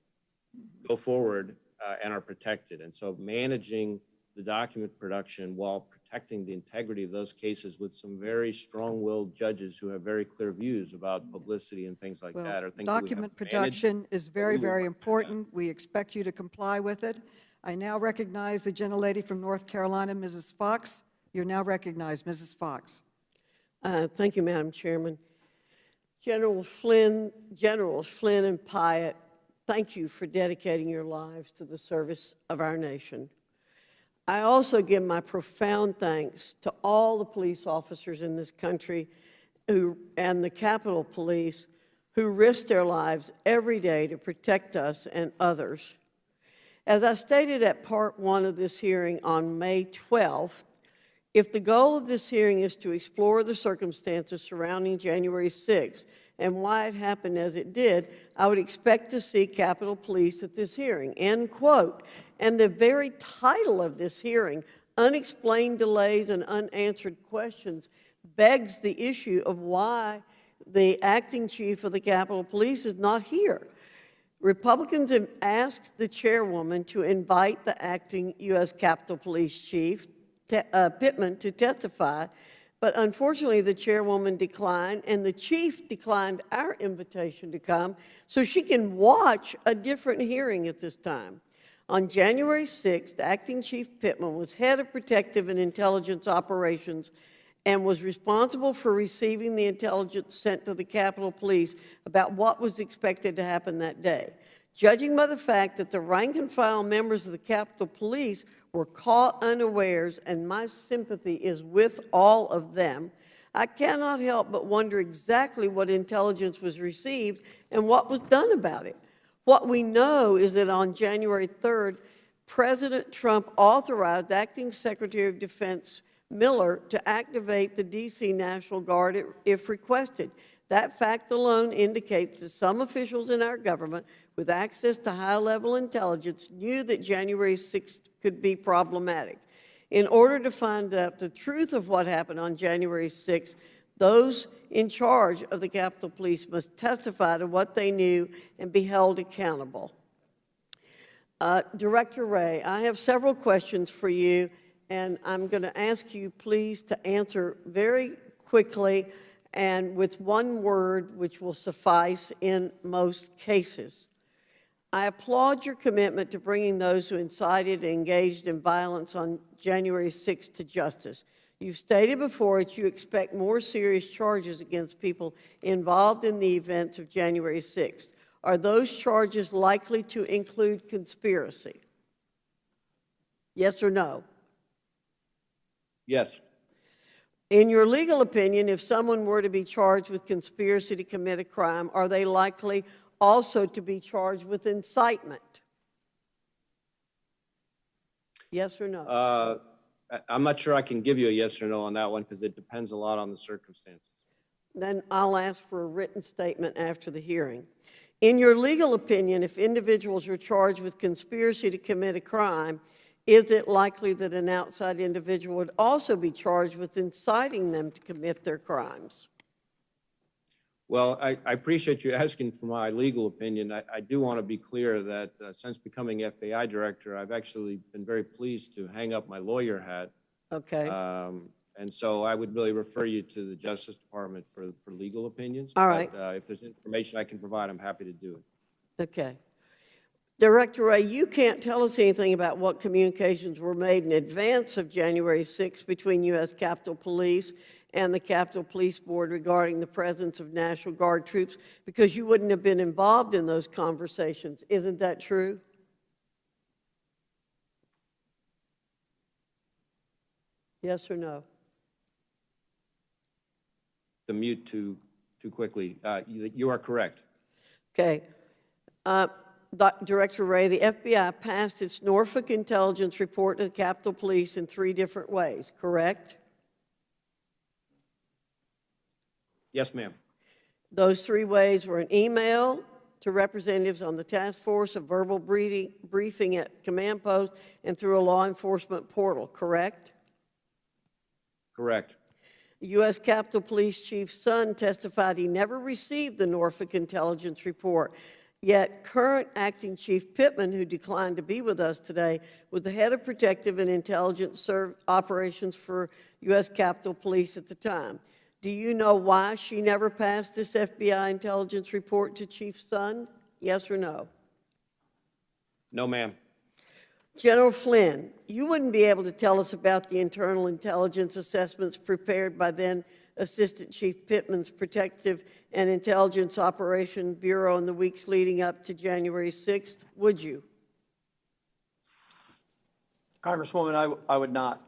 Speaker 4: go forward and are protected. And so managing the document production while protecting the integrity of those cases with some very strong-willed judges who have very clear views about publicity and things like that are things that we have
Speaker 1: document
Speaker 4: to manage.
Speaker 1: production is very, very important. We expect you to comply with it. I now recognize the gentlelady from North Carolina, Mrs. Fox. You're now recognized, Mrs. Fox.
Speaker 6: Thank you, Madam Chairman. Generals Flynn and Pyatt thank you for dedicating your lives to the service of our nation. I also give my profound thanks to all the police officers in this country and the Capitol Police who risk their lives every day to protect us and others. As I stated at part one of this hearing on May 12th, if the goal of this hearing is to explore the circumstances surrounding January 6th and why it happened as it did, I would expect to see Capitol Police at this hearing, end quote. And the very title of this hearing, Unexplained Delays and Unanswered Questions, begs the issue of why the acting chief of the Capitol Police is not here. Republicans have asked the chairwoman to invite the acting U.S. Capitol Police Chief, Pittman, to testify, but unfortunately the chairwoman declined, and the chief declined our invitation to come so she can watch a different hearing at this time. On January 6th, acting Chief Pittman was head of protective and intelligence operations and was responsible for receiving the intelligence sent to the Capitol Police about what was expected to happen that day. Judging by the fact that the rank and file members of the Capitol Police were caught unawares, and my sympathy is with all of them, I cannot help but wonder exactly what intelligence was received and what was done about it. What we know is that on January 3rd, President Trump authorized Acting Secretary of Defense Miller to activate the D.C. National Guard if requested. That fact alone indicates that some officials in our government with access to high-level intelligence knew that January 6th could be problematic. In order to find out the truth of what happened on January 6th, those in charge of the Capitol Police must testify to what they knew and be held accountable. Director Wray, I have several questions for you, and I'm going to ask you please to answer very quickly and with one word, which will suffice in most cases. I applaud your commitment to bringing those who incited and engaged in violence on January 6th to justice. You've stated before that you expect more serious charges against people involved in the events of January 6th. Are those charges likely to include conspiracy? Yes or no?
Speaker 4: Yes.
Speaker 6: In your legal opinion, if someone were to be charged with conspiracy to commit a crime, are they likely also to be charged with incitement? Yes or no?
Speaker 4: I'm not sure I can give you a yes or no on that one because it depends a lot on the circumstances.
Speaker 6: Then I'll ask for a written statement after the hearing. In your legal opinion, if individuals are charged with conspiracy to commit a crime, is it likely that an outside individual would also be charged with inciting them to commit their crimes?
Speaker 4: Well, I appreciate you asking for my legal opinion. I do want to be clear that since becoming FBI director, I've actually been very pleased to hang up my lawyer hat.
Speaker 6: Okay.
Speaker 4: And so I would really refer you to the Justice Department for legal opinions.
Speaker 6: All right.
Speaker 4: But if there's information I can provide, I'm happy to do it.
Speaker 6: Okay. Director Wray, you can't tell us anything about what communications were made in advance of January 6th between U.S. Capitol Police and the Capitol Police Board regarding the presence of National Guard troops because you wouldn't have been involved in those conversations. Isn't that true? Yes or no?
Speaker 4: The mute too quickly. You are correct.
Speaker 6: Okay. Director Wray, the FBI passed its Norfolk intelligence report to the Capitol Police in 3 different ways, correct?
Speaker 4: Yes, ma'am.
Speaker 6: Those 3 ways were an email to representatives on the task force, a verbal briefing at command post, and through a law enforcement portal, correct?
Speaker 4: Correct.
Speaker 6: U.S. Capitol Police Chief Sund testified he never received the Norfolk intelligence report. Yet current Acting Chief Pittman, who declined to be with us today, was the head of protective and intelligence operations for U.S. Capitol Police at the time. Do you know why she never passed this FBI intelligence report to Chief Sund? Yes or no?
Speaker 4: No, ma'am.
Speaker 6: General Flynn, you wouldn't be able to tell us about the internal intelligence assessments prepared by then Assistant Chief Pittman's Protective and Intelligence Operation Bureau in the weeks leading up to January 6th, would you?
Speaker 5: Congresswoman, I would not.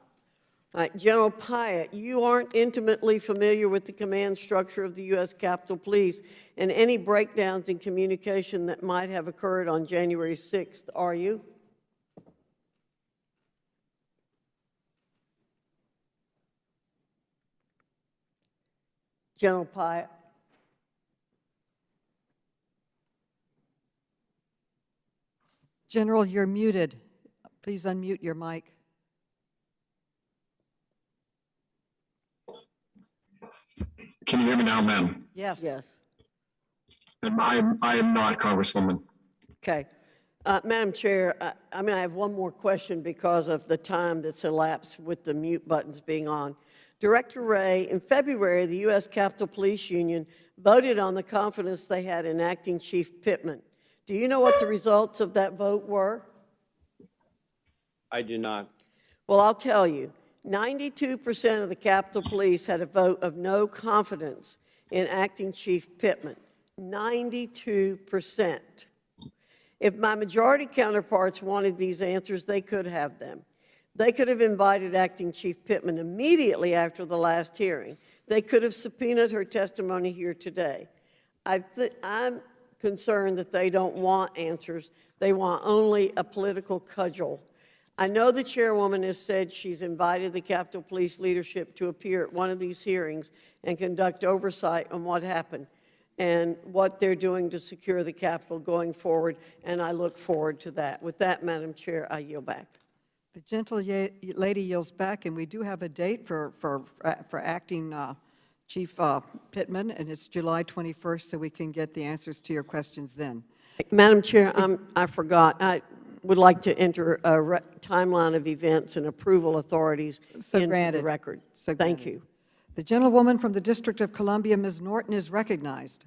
Speaker 6: All right, General Pyatt, you aren't intimately familiar with the command structure of the U.S. Capitol Police and any breakdowns in communication that might have occurred on January 6th, are you? General Pyatt.
Speaker 1: General, you're muted. Please unmute your mic.
Speaker 3: Can you hear me now, ma'am?
Speaker 1: Yes.
Speaker 6: Yes.
Speaker 3: And I am not, Congresswoman.
Speaker 6: Okay. Madam Chair, I have one more question because of the time that's elapsed with the mute buttons being on. Director Wray, in February, the U.S. Capitol Police Union voted on the confidence they had in Acting Chief Pittman. Do you know what the results of that vote were?
Speaker 4: I do not.
Speaker 6: Well, I'll tell you. 92% of the Capitol Police had a vote of no confidence in Acting Chief Pittman. 92%. If my majority counterparts wanted these answers, they could have them. They could have invited Acting Chief Pittman immediately after the last hearing. They could have subpoenaed her testimony here today. I'm concerned that they don't want answers. They want only a political cudgel. I know the chairwoman has said she's invited the Capitol Police leadership to appear at one of these hearings and conduct oversight on what happened and what they're doing to secure the Capitol going forward, and I look forward to that. With that, Madam Chair, I yield back.
Speaker 1: The gentle lady yields back, and we do have a date for Acting Chief Pittman, and it's July 21st, so we can get the answers to your questions then.
Speaker 6: Madam Chair, I forgot. I would like to enter a timeline of events and approval authorities into the record.
Speaker 1: So
Speaker 6: thank you.
Speaker 1: The gentlewoman from the District of Columbia, Ms. Norton, is recognized.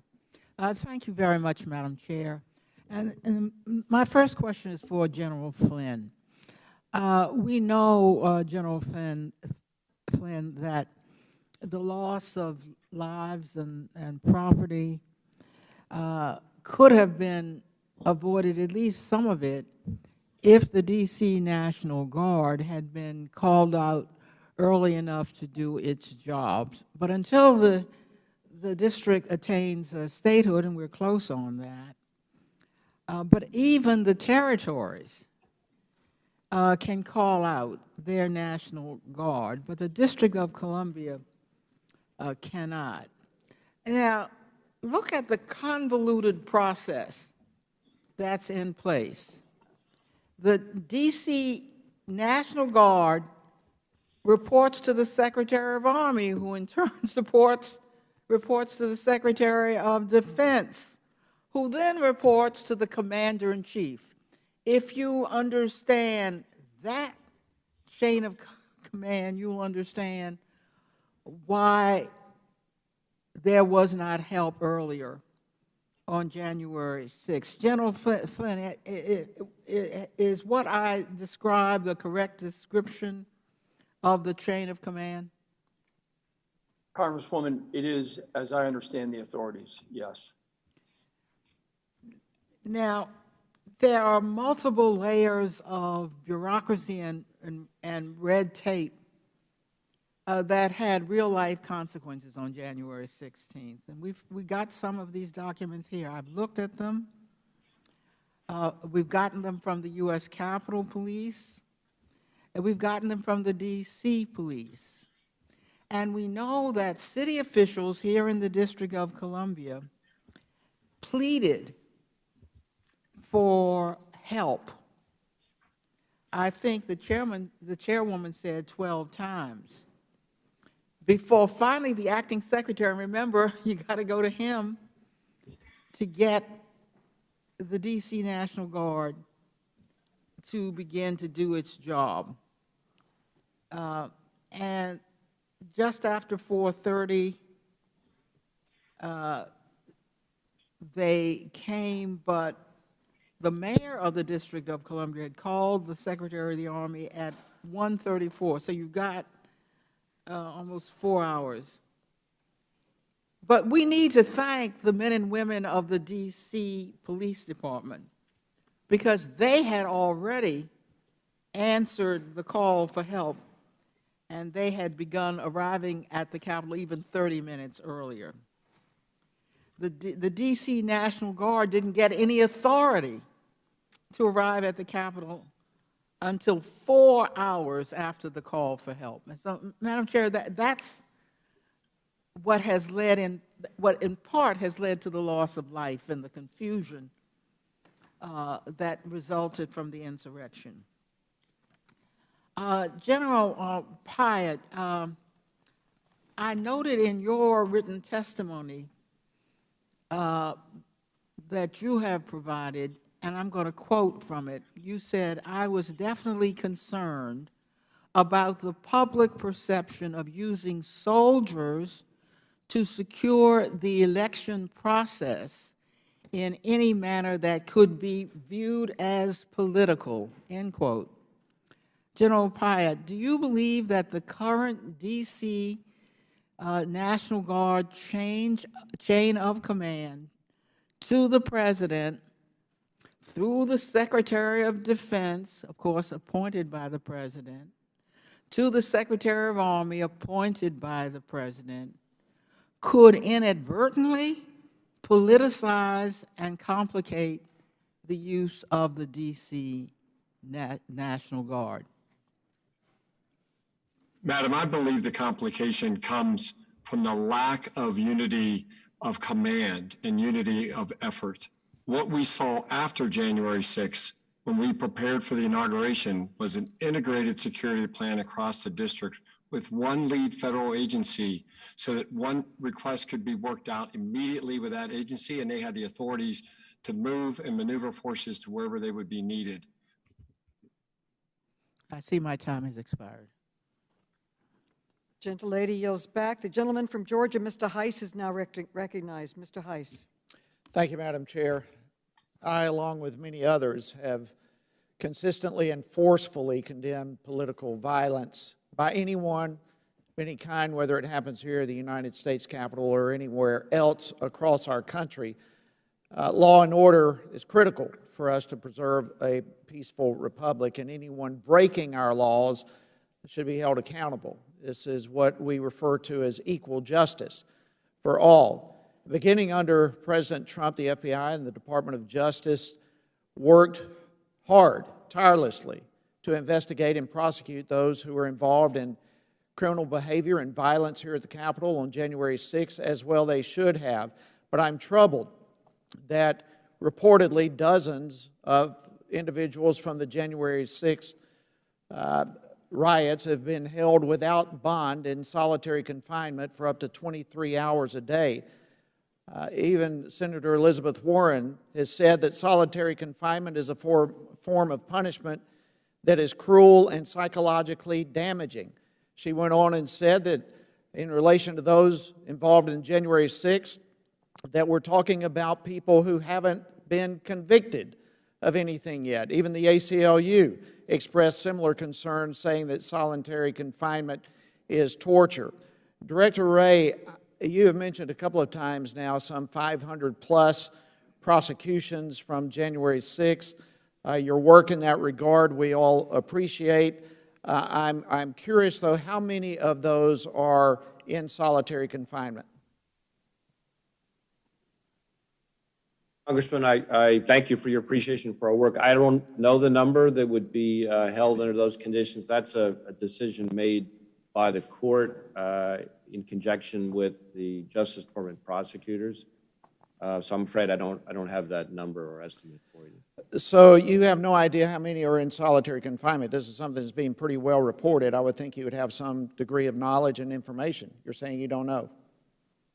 Speaker 7: Thank you very much, Madam Chair. And my first question is for General Flynn. We know, General Flynn, that the loss of lives and property could have been avoided, at least some of it, if the D.C. National Guard had been called out early enough to do its jobs. But until the district attains statehood, and we're close on that, but even the territories can call out their National Guard, but the District of Columbia cannot. Now, look at the convoluted process that's in place. The D.C. National Guard reports to the Secretary of Army, who in turn reports to the Secretary of Defense, who then reports to the Commander-in-Chief. If you understand that chain of command, you'll understand why there was not help earlier on January 6th. General Flynn, is what I described the correct description of the chain of command?
Speaker 5: Congresswoman, it is, as I understand the authorities, yes.
Speaker 7: Now, there are multiple layers of bureaucracy and red tape that had real-life consequences on January 16th. And we got some of these documents here. I've looked at them. We've gotten them from the U.S. Capitol Police, and we've gotten them from the D.C. Police. And we know that city officials here in the District of Columbia pleaded for help. I think the chairwoman said 12 times. Before finally the acting secretary, remember, you got to go to him to get the D.C. National Guard to begin to do its job. And just after 4:30, they came, but the mayor of the District of Columbia had called the Secretary of the Army at 1:34, so you got almost 4 hours. But we need to thank the men and women of the D.C. Police Department, because they had already answered the call for help, and they had begun arriving at the Capitol even 30 minutes earlier. The D.C. National Guard didn't get any authority to arrive at the Capitol until 4 hours after the call for help. And so, Madam Chair, that's what has led what in part has led to the loss of life and the confusion that resulted from the insurrection. General Pyatt, I noted in your written testimony that you have provided, and I'm going to quote from it. You said, "I was definitely concerned about the public perception of using soldiers to secure the election process in any manner that could be viewed as political," end quote. General Pyatt, do you believe that the current D.C. National Guard chain of command to the President, through the Secretary of Defense, of course appointed by the President, to the Secretary of Army appointed by the President, could inadvertently politicize and complicate the use of the D.C. National Guard?
Speaker 3: Madam, I believe the complication comes from the lack of unity of command and unity of effort. What we saw after January 6th, when we prepared for the inauguration, was an integrated security plan across the district with one lead federal agency so that one request could be worked out immediately with that agency, and they had the authorities to move and maneuver forces to wherever they would be needed.
Speaker 7: I see my time has expired.
Speaker 1: Gentlelady yields back. The gentleman from Georgia, Mr. Heiss, is now recognized. Mr. Heiss.
Speaker 8: Thank you, Madam Chair. I, along with many others, have consistently and forcefully condemned political violence by anyone of any kind, whether it happens here at the United States Capitol or anywhere else across our country. Law and order is critical for us to preserve a peaceful republic, and anyone breaking our laws should be held accountable. This is what we refer to as equal justice for all. Beginning under President Trump, the FBI and the Department of Justice worked hard, tirelessly, to investigate and prosecute those who were involved in criminal behavior and violence here at the Capitol on January 6th, as well they should have. But I'm troubled that reportedly dozens of individuals from the January 6th riots have been held without bond in solitary confinement for up to 23 hours a day. Even Senator Elizabeth Warren has said that solitary confinement is a form of punishment that is cruel and psychologically damaging. She went on and said that in relation to those involved in January 6th, that we're talking about people who haven't been convicted of anything yet. Even the ACLU expressed similar concerns, saying that solitary confinement is torture. Director Wray, you have mentioned a couple of times now some 500-plus prosecutions from January 6th. Your work in that regard we all appreciate. I'm curious, though, how many of those are in solitary confinement?
Speaker 4: Congressman, I thank you for your appreciation for our work. I don't know the number that would be held under those conditions. That's a decision made by the court in conjunction with the Justice Department prosecutors. So I'm afraid I don't have that number or estimate for you.
Speaker 8: So you have no idea how many are in solitary confinement. This is something that's being pretty well reported. I would think you would have some degree of knowledge and information. You're saying you don't know.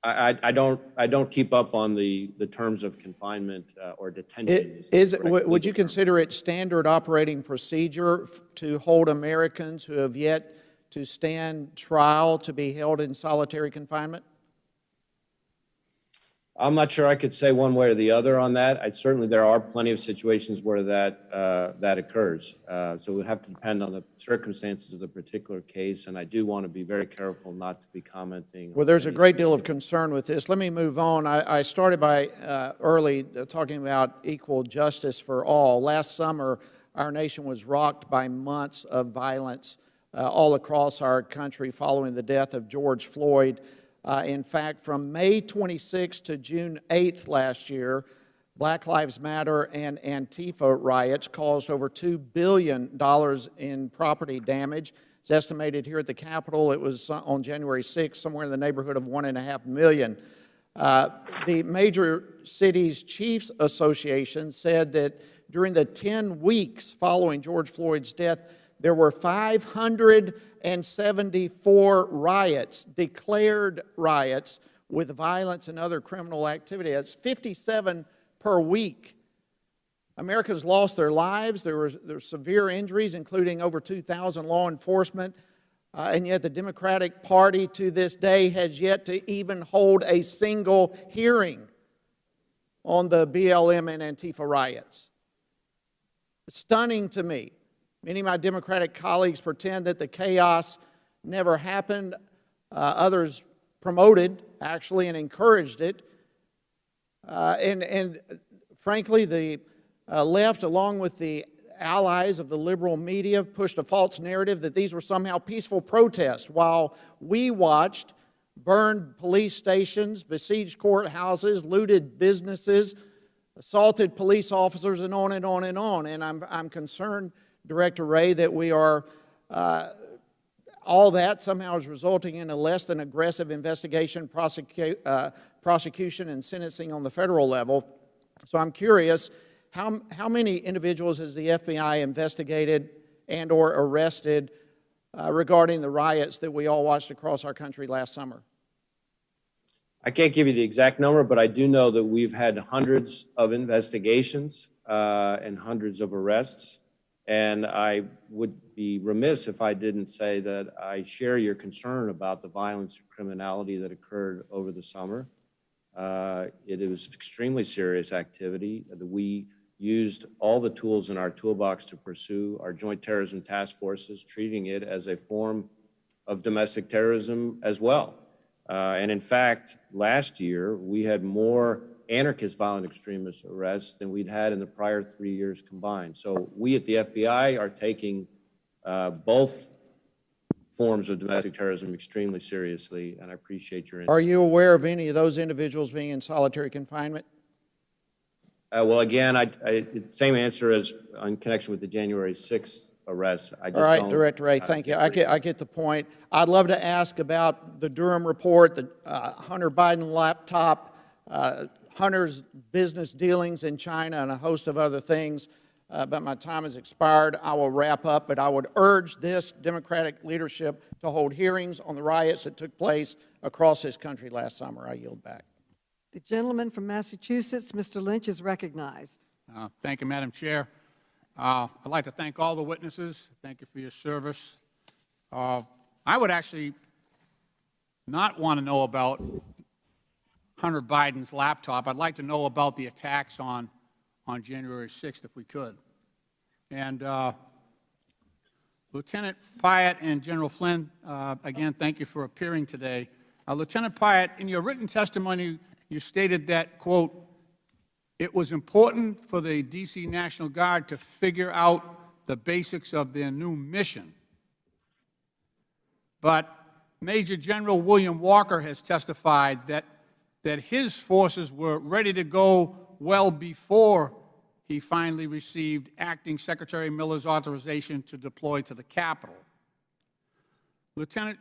Speaker 4: I don't keep up on the terms of confinement or detention.
Speaker 8: Would you consider it standard operating procedure to hold Americans who have yet to stand trial to be held in solitary confinement?
Speaker 4: I'm not sure I could say one way or the other on that. Certainly there are plenty of situations where that occurs. So it would have to depend on the circumstances of the particular case, and I do want to be very careful not to be commenting.
Speaker 8: Well, there's a great deal of concern with this. Let me move on. I started by early talking about equal justice for all. Last summer, our nation was rocked by months of violence all across our country following the death of George Floyd. In fact, from May 26 to June 8th last year, Black Lives Matter and Antifa riots caused over $2 billion in property damage. It's estimated here at the Capitol, it was on January 6th, somewhere in the neighborhood of $1.5 million. The Major Cities Chiefs Association said that during the 10 weeks following George Floyd's death, there were 574 riots, declared riots, with violence and other criminal activity. That's 57 per week. Americans lost their lives. There were severe injuries, including over 2,000 law enforcement. And yet the Democratic Party to this day has yet to even hold a single hearing on the BLM and Antifa riots. It's stunning to me. Many of my Democratic colleagues pretend that the chaos never happened. Others promoted, actually, and encouraged it. And frankly, the left, along with the allies of the liberal media, pushed a false narrative that these were somehow peaceful protests, while we watched burned police stations, besieged courthouses, looted businesses, assaulted police officers, and on and on and on. And I'm concerned, Director Wray, that we are, all that somehow is resulting in a less than aggressive investigation, prosecution, and sentencing on the federal level. So I'm curious, how many individuals has the FBI investigated and or arrested regarding the riots that we all watched across our country last summer?
Speaker 4: I can't give you the exact number, but I do know that we've had hundreds of investigations and hundreds of arrests. And I would be remiss if I didn't say that I share your concern about the violence and criminality that occurred over the summer. It was extremely serious activity. We used all the tools in our toolbox to pursue our joint terrorism task forces, treating it as a form of domestic terrorism as well. And in fact, last year, we had more anarchist violent extremist arrests than we'd had in the prior 3 years combined. So we at the FBI are taking both forms of domestic terrorism extremely seriously, and I appreciate your interest.
Speaker 8: Are you aware of any of those individuals being in solitary confinement?
Speaker 4: Well, again, same answer as in connection with the January 6th arrests. I just
Speaker 8: All right,
Speaker 4: don't,
Speaker 8: Director Wray, thank you. I get the point. I'd love to ask about the Durham report, the Hunter Biden laptop, Hunter's business dealings in China, and a host of other things. But my time has expired. I will wrap up, but I would urge this Democratic leadership to hold hearings on the riots that took place across this country last summer. I yield back.
Speaker 1: The gentleman from Massachusetts, Mr. Lynch, is recognized.
Speaker 9: Thank you, Madam Chair. I'd like to thank all the witnesses. Thank you for your service. I would actually not want to know about Hunter Biden's laptop. I'd like to know about the attacks on January 6th, if we could. And Lieutenant Pyatt and General Flynn, again, thank you for appearing today. Lieutenant Pyatt, in your written testimony, you stated that, quote, it was important for the D.C. National Guard to figure out the basics of their new mission. But Major General William Walker has testified that his forces were ready to go well before he finally received Acting Secretary Miller's authorization to deploy to the Capitol. Lieutenant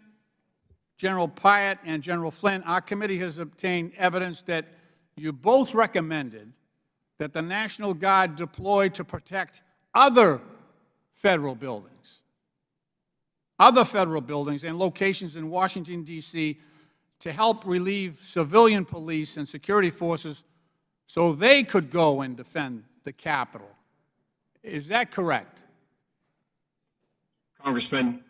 Speaker 9: General Pyatt and General Flynn, our committee has obtained evidence that you both recommended that the National Guard deploy to protect other federal buildings and locations in Washington, D.C. to help relieve civilian police and security forces so they could go and defend the Capitol. Is that correct?
Speaker 3: Congressman,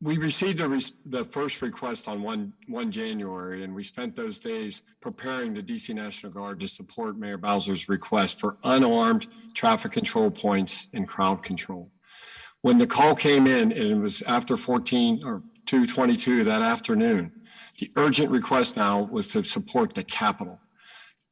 Speaker 3: We received the first request on 1 January, and we spent those days preparing the DC National Guard to support Mayor Bowser's request for unarmed traffic control points and crowd control. When the call came in, and it was after 2:22 that afternoon, the urgent request now was to support the Capitol.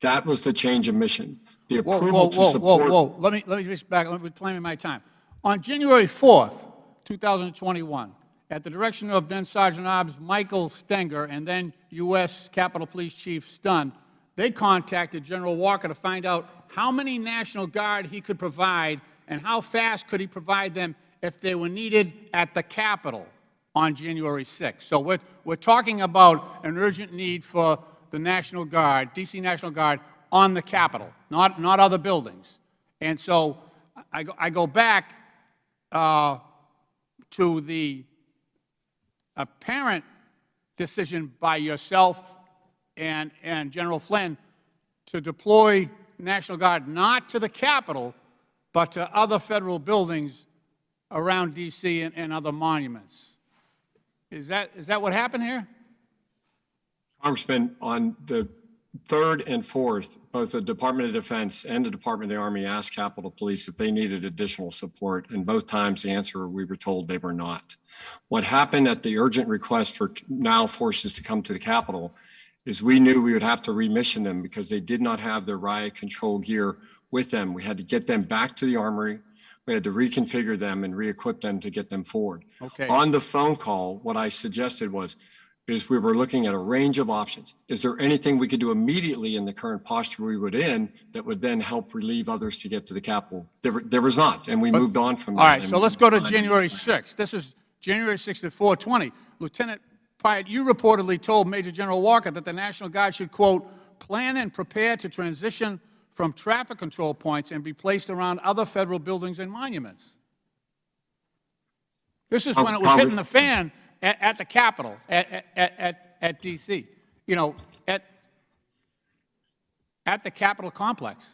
Speaker 3: That was the change of mission. The approval to support.
Speaker 9: Whoa. Let me just back. Let me reclaim my time. On January 4th, 2021, at the direction of then Sergeant Obbs Michael Stenger and then U.S. Capitol Police Chief Stun, they contacted General Walker to find out how many National Guard he could provide and how fast could he provide them if they were needed at the Capitol on January 6th. So we're talking about an urgent need for the National Guard, D.C. National Guard, on the Capitol, not other buildings. And so I go back to the apparent decision by yourself and General Flynn to deploy National Guard not to the Capitol, but to other federal buildings around D.C. and other monuments. Is that what happened here?
Speaker 3: Congressman, on the 3rd and 4th, both the Department of Defense and the Department of the Army asked Capitol Police if they needed additional support, and both times the answer we were told they were not. What happened at the urgent request for now forces to come to the Capitol is we knew we would have to remission them because they did not have their riot control gear with them. We had to get them back to the Armory. We had to reconfigure them and re-equip them to get them forward.
Speaker 9: Okay.
Speaker 3: On the phone call, what I suggested is we were looking at a range of options. Is there anything we could do immediately in the current posture we were in that would then help relieve others to get to the Capitol? There was not, and we moved on from that.
Speaker 9: All right, so let's go to January 6th. This is January 6th at 4:20. Lieutenant Pyatt, you reportedly told Major General Walker that the National Guard should, quote, plan and prepare to transition from traffic control points and be placed around other federal buildings and monuments. This is when it was hitting the fan at the Capitol, at D.C., you know, at the Capitol complex.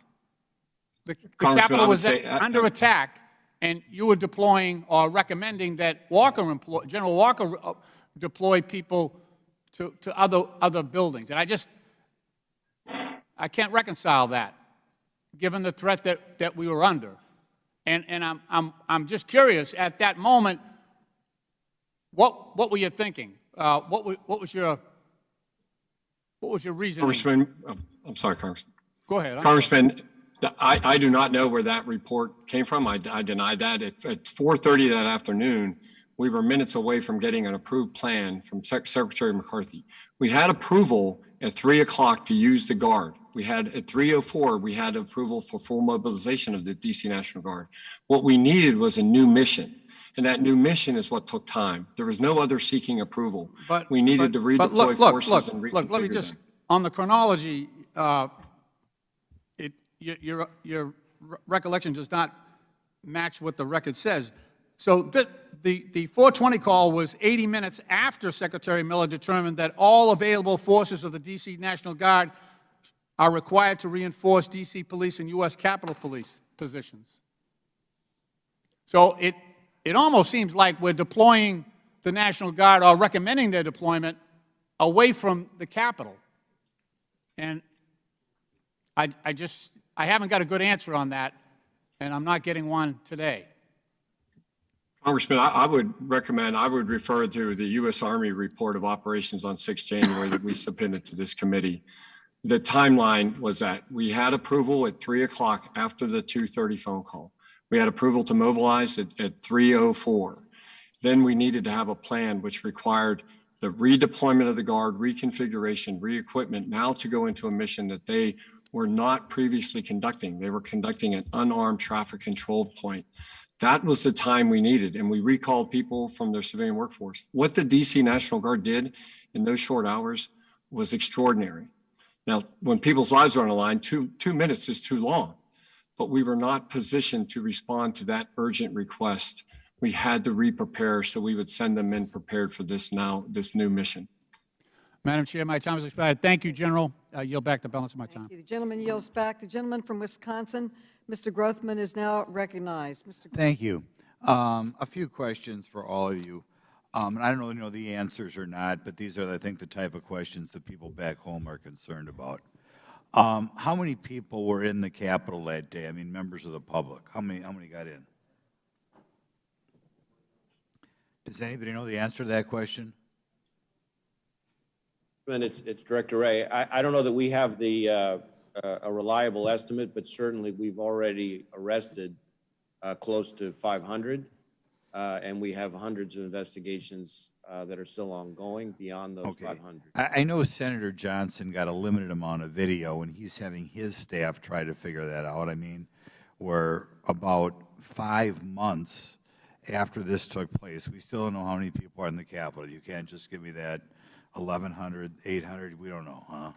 Speaker 9: The Capitol was under attack, and you were deploying or recommending that General Walker deploy people to other buildings. And I can't reconcile that, given the threat that we were under. And I'm just curious, at that moment, what were you thinking? What was your reasoning?
Speaker 3: Congressman, I'm sorry, Congressman.
Speaker 9: Go ahead.
Speaker 3: Congressman, I do not know where that report came from. I denied that. At 4:30 that afternoon, we were minutes away from getting an approved plan from Secretary McCarthy. We had approval at 3 o'clock to use the Guard. We had at 3:04, we had approval for full mobilization of the DC National Guard. What we needed was a new mission. And that new mission is what took time. There was no other seeking approval. We needed to redeploy forces and reconfigure them.
Speaker 9: Let me just, on the chronology, your recollection does not match what the record says. So the 4:20 call was 80 minutes after Secretary Miller determined that all available forces of the D.C. National Guard are required to reinforce D.C. police and U.S. Capitol Police positions. So it almost seems like we're deploying the National Guard or recommending their deployment away from the Capitol. And I haven't got a good answer on that, and I'm not getting one today.
Speaker 3: Congressman, I would refer to the U.S. Army report of operations on 6 January that we submitted to this committee. The timeline was that we had approval at 3 o'clock after the 2:30 phone call. We had approval to mobilize at 3:04. Then we needed to have a plan which required the redeployment of the Guard, reconfiguration, re-equipment, now to go into a mission that they were not previously conducting. They were conducting an unarmed traffic control point. That was the time we needed, and we recalled people from their civilian workforce. What the DC National Guard did in those short hours was extraordinary. Now, when people's lives are on the line, two minutes is too long, but we were not positioned to respond to that urgent request. We had to re-prepare, so we would send them in prepared for this new mission.
Speaker 9: Madam Chair, my time has expired. Thank you, General. I yield back the balance of my time.
Speaker 1: The gentleman yields back. The gentleman from Wisconsin, Mr. Grothman, is now recognized.
Speaker 10: Thank you. A few questions for all of you. And I don't know the answers or not, but these are, I think, the type of questions that people back home are concerned about. How many people were in the Capitol that day? I mean, members of the public. How many got in? Does anybody know the answer to that question?
Speaker 4: And it's Director Wray. I don't know that we have a reliable estimate, but certainly we've already arrested close to 500, and we have hundreds of investigations that are still ongoing beyond those 500.
Speaker 10: I know Senator Johnson got a limited amount of video, and he's having his staff try to figure that out. I mean, we're about 5 months after this took place. We still don't know how many people are in the Capitol. You can't just give me that 1,100, 800, we don't know, huh?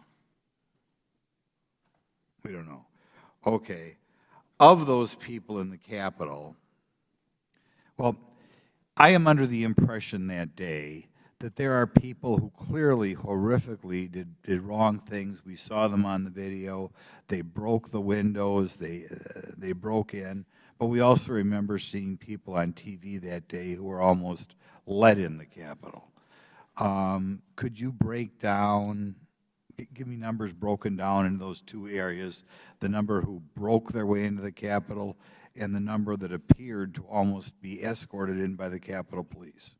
Speaker 10: We don't know. Okay. Of those people in the Capitol, well, I am under the impression that day that there are people who clearly, horrifically did wrong things. We saw them on the video. They broke the windows. They broke in. But we also remember seeing people on TV that day who were almost let in the Capitol. Could you break down, give me numbers broken down in those two areas, the number who broke their way into the Capitol and the number that appeared to almost be escorted in by the Capitol Police?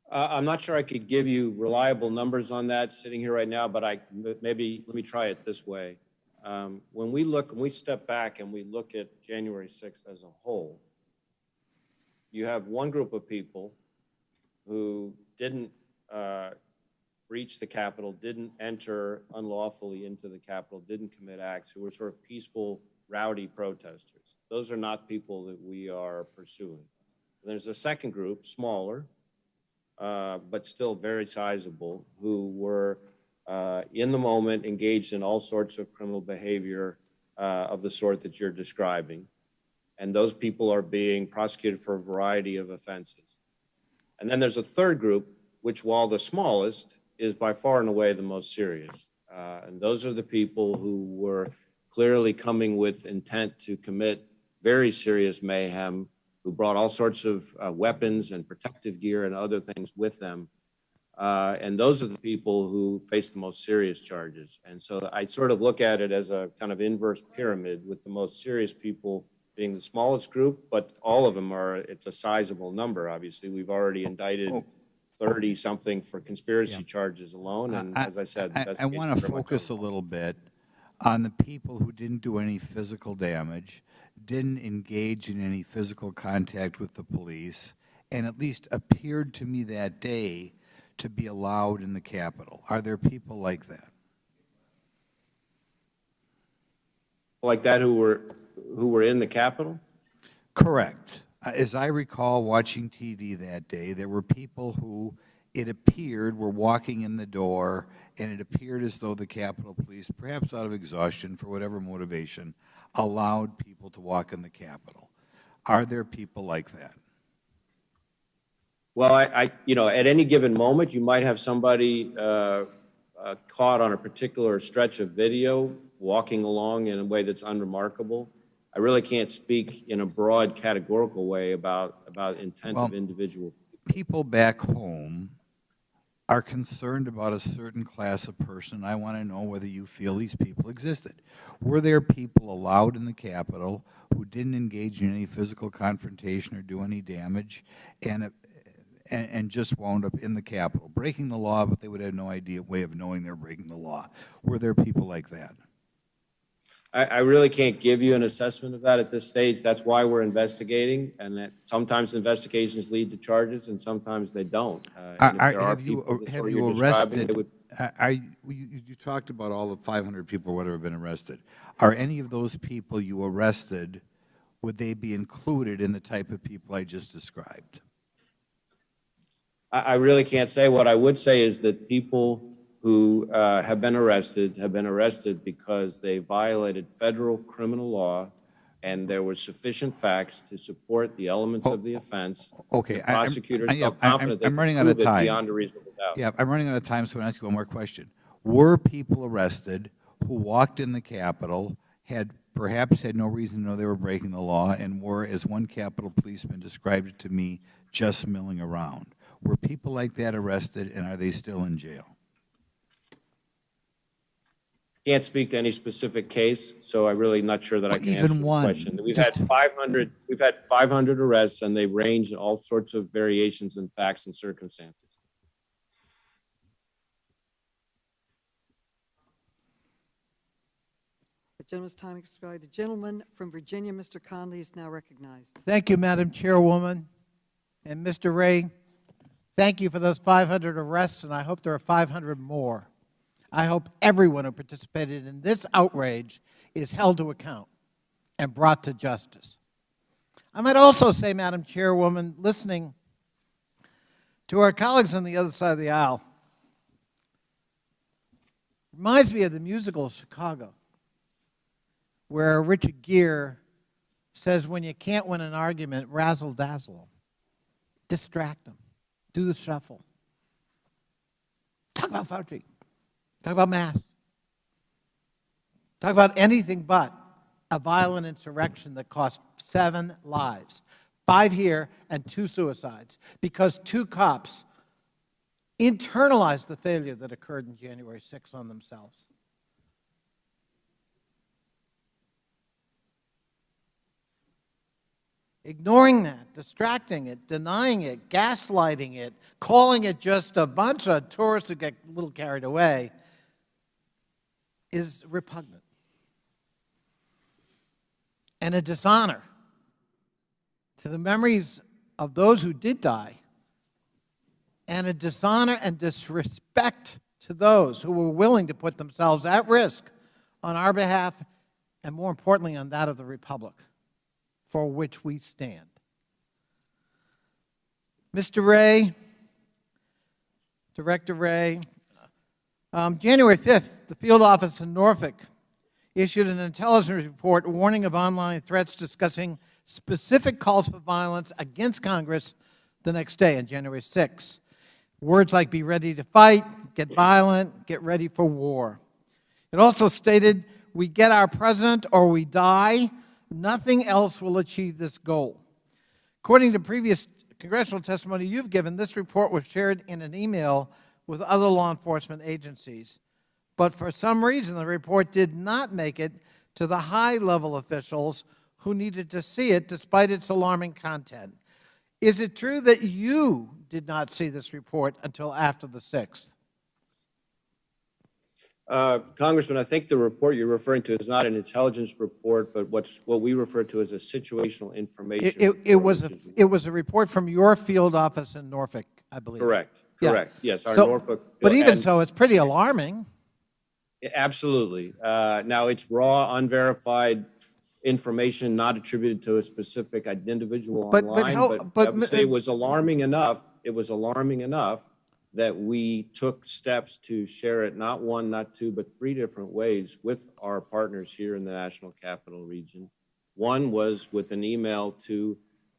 Speaker 4: I'm not sure I could give you reliable numbers on that sitting here right now, but maybe let me try it this way. When we step back and we look at January 6th as a whole, you have one group of people who didn't breach the Capitol, didn't enter unlawfully into the Capitol, didn't commit acts, who were sort of peaceful, rowdy protesters. Those are not people that we are pursuing. There's a second group, smaller, but still very sizable, who were in the moment engaged in all sorts of criminal behavior of the sort that you're describing. And those people are being prosecuted for a variety of offenses. And then there's a third group, which, while the smallest, is by far and away the most serious. And those are the people who were clearly coming with intent to commit very serious mayhem, who brought all sorts of weapons and protective gear and other things with them. And those are the people who face the most serious charges. And so I sort of look at it as a kind of inverse pyramid, with the most serious people being the smallest group, but all of them it's a sizable number. Obviously, we've already indicted 30-something for conspiracy charges alone. And as I said,
Speaker 10: I want to focus a little bit on the people who didn't do any physical damage, didn't engage in any physical contact with the police, and at least appeared to me that day to be allowed in the Capitol. Are there people like that?
Speaker 4: Like that who were in the Capitol?
Speaker 10: Correct. As I recall watching TV that day, there were people who, it appeared, were walking in the door, and it appeared as though the Capitol Police, perhaps out of exhaustion for whatever motivation, allowed people to walk in the Capitol. Are there people like that?
Speaker 4: Well, at any given moment, you might have somebody caught on a particular stretch of video walking along in a way that's unremarkable. I really can't speak in a broad categorical way about intent of individual
Speaker 10: people back home are concerned about a certain class of person. I want to know whether you feel these people existed. Were there people allowed in the Capitol who didn't engage in any physical confrontation or do any damage and just wound up in the Capitol, breaking the law, but they would have no way of knowing they're breaking the law? Were there people like that?
Speaker 4: I really can't give you an assessment of that at this stage. That's why we're investigating, and that sometimes investigations lead to charges and sometimes they don't.
Speaker 10: Have you arrested, you talked about all the 500 people or whatever have been arrested. Are any of those people you arrested, would they be included in the type of people I just described?
Speaker 4: I really can't say. What I would say is that people who have been arrested because they violated federal criminal law, and there were sufficient facts to support the elements of the offense.
Speaker 10: Okay,
Speaker 4: the prosecutors felt confident
Speaker 10: I'm running
Speaker 4: they
Speaker 10: out
Speaker 4: could
Speaker 10: of
Speaker 4: prove it
Speaker 10: time.
Speaker 4: beyond a reasonable doubt.
Speaker 10: Yeah, I'm running out of time, so I'm going to ask you one more question. Were people arrested who walked in the Capitol, perhaps had no reason to know they were breaking the law and were, as one Capitol policeman described it to me, just milling around. Were people like that arrested, and are they still in jail?
Speaker 4: Can't speak to any specific case, so I'm really not sure that I can
Speaker 10: Even
Speaker 4: answer the
Speaker 10: one,
Speaker 4: question. We've
Speaker 10: just-
Speaker 4: had 500 arrests, and they range in all sorts of variations in facts and circumstances.
Speaker 1: The gentleman's time expired. The gentleman from Virginia, Mr. Conley, is now recognized.
Speaker 11: Thank you, Madam Chairwoman. And Mr. Wray, thank you for those 500 arrests, and I hope there are 500 more. I hope everyone who participated in this outrage is held to account and brought to justice. I might also say, Madam Chairwoman, listening to our colleagues on the other side of the aisle, reminds me of the musical Chicago, where Richard Gere says, when you can't win an argument, razzle-dazzle, distract them, do the shuffle. Talk about Fauci. Talk about masks. Talk about anything but a violent insurrection that cost 7 lives, 5 here and 2 suicides, because 2 cops internalized the failure that occurred in January 6th on themselves. Ignoring that, distracting it, denying it, gaslighting it, calling it just a bunch of tourists who get a little carried away is repugnant and a dishonor to the memories of those who did die, and a dishonor and disrespect to those who were willing to put themselves at risk on our behalf, and more importantly, on that of the Republic for which we stand. Mr. Wray, Director Wray, January 5th, the field office in Norfolk issued an intelligence report warning of online threats, discussing specific calls for violence against Congress the next day, on January 6th. Words like be ready to fight, get violent, get ready for war. It also stated, we get our president or we die. Nothing else will achieve this goal. According to previous congressional testimony you've given, this report was shared in an email with other law enforcement agencies. But for some reason, the report did not make it to the high-level officials who needed to see it, despite its alarming content. Is it true that you did not see this report until after the 6th?
Speaker 4: Congressman, I think the report you're referring to is not an intelligence report, but what we refer to as a situational information.
Speaker 11: It was a report from your field office in Norfolk, I believe.
Speaker 4: Correct.
Speaker 11: Yeah.
Speaker 4: Yes, our
Speaker 11: So,
Speaker 4: Norfolk.
Speaker 11: but even so, it's pretty alarming.
Speaker 4: Absolutely. Now, it's raw, unverified information not attributed to a specific individual online, but I would say it was alarming enough. It was alarming enough that we took steps to share it, not 1, not 2, but 3 different ways with our partners here in the National Capital Region. One was with an email to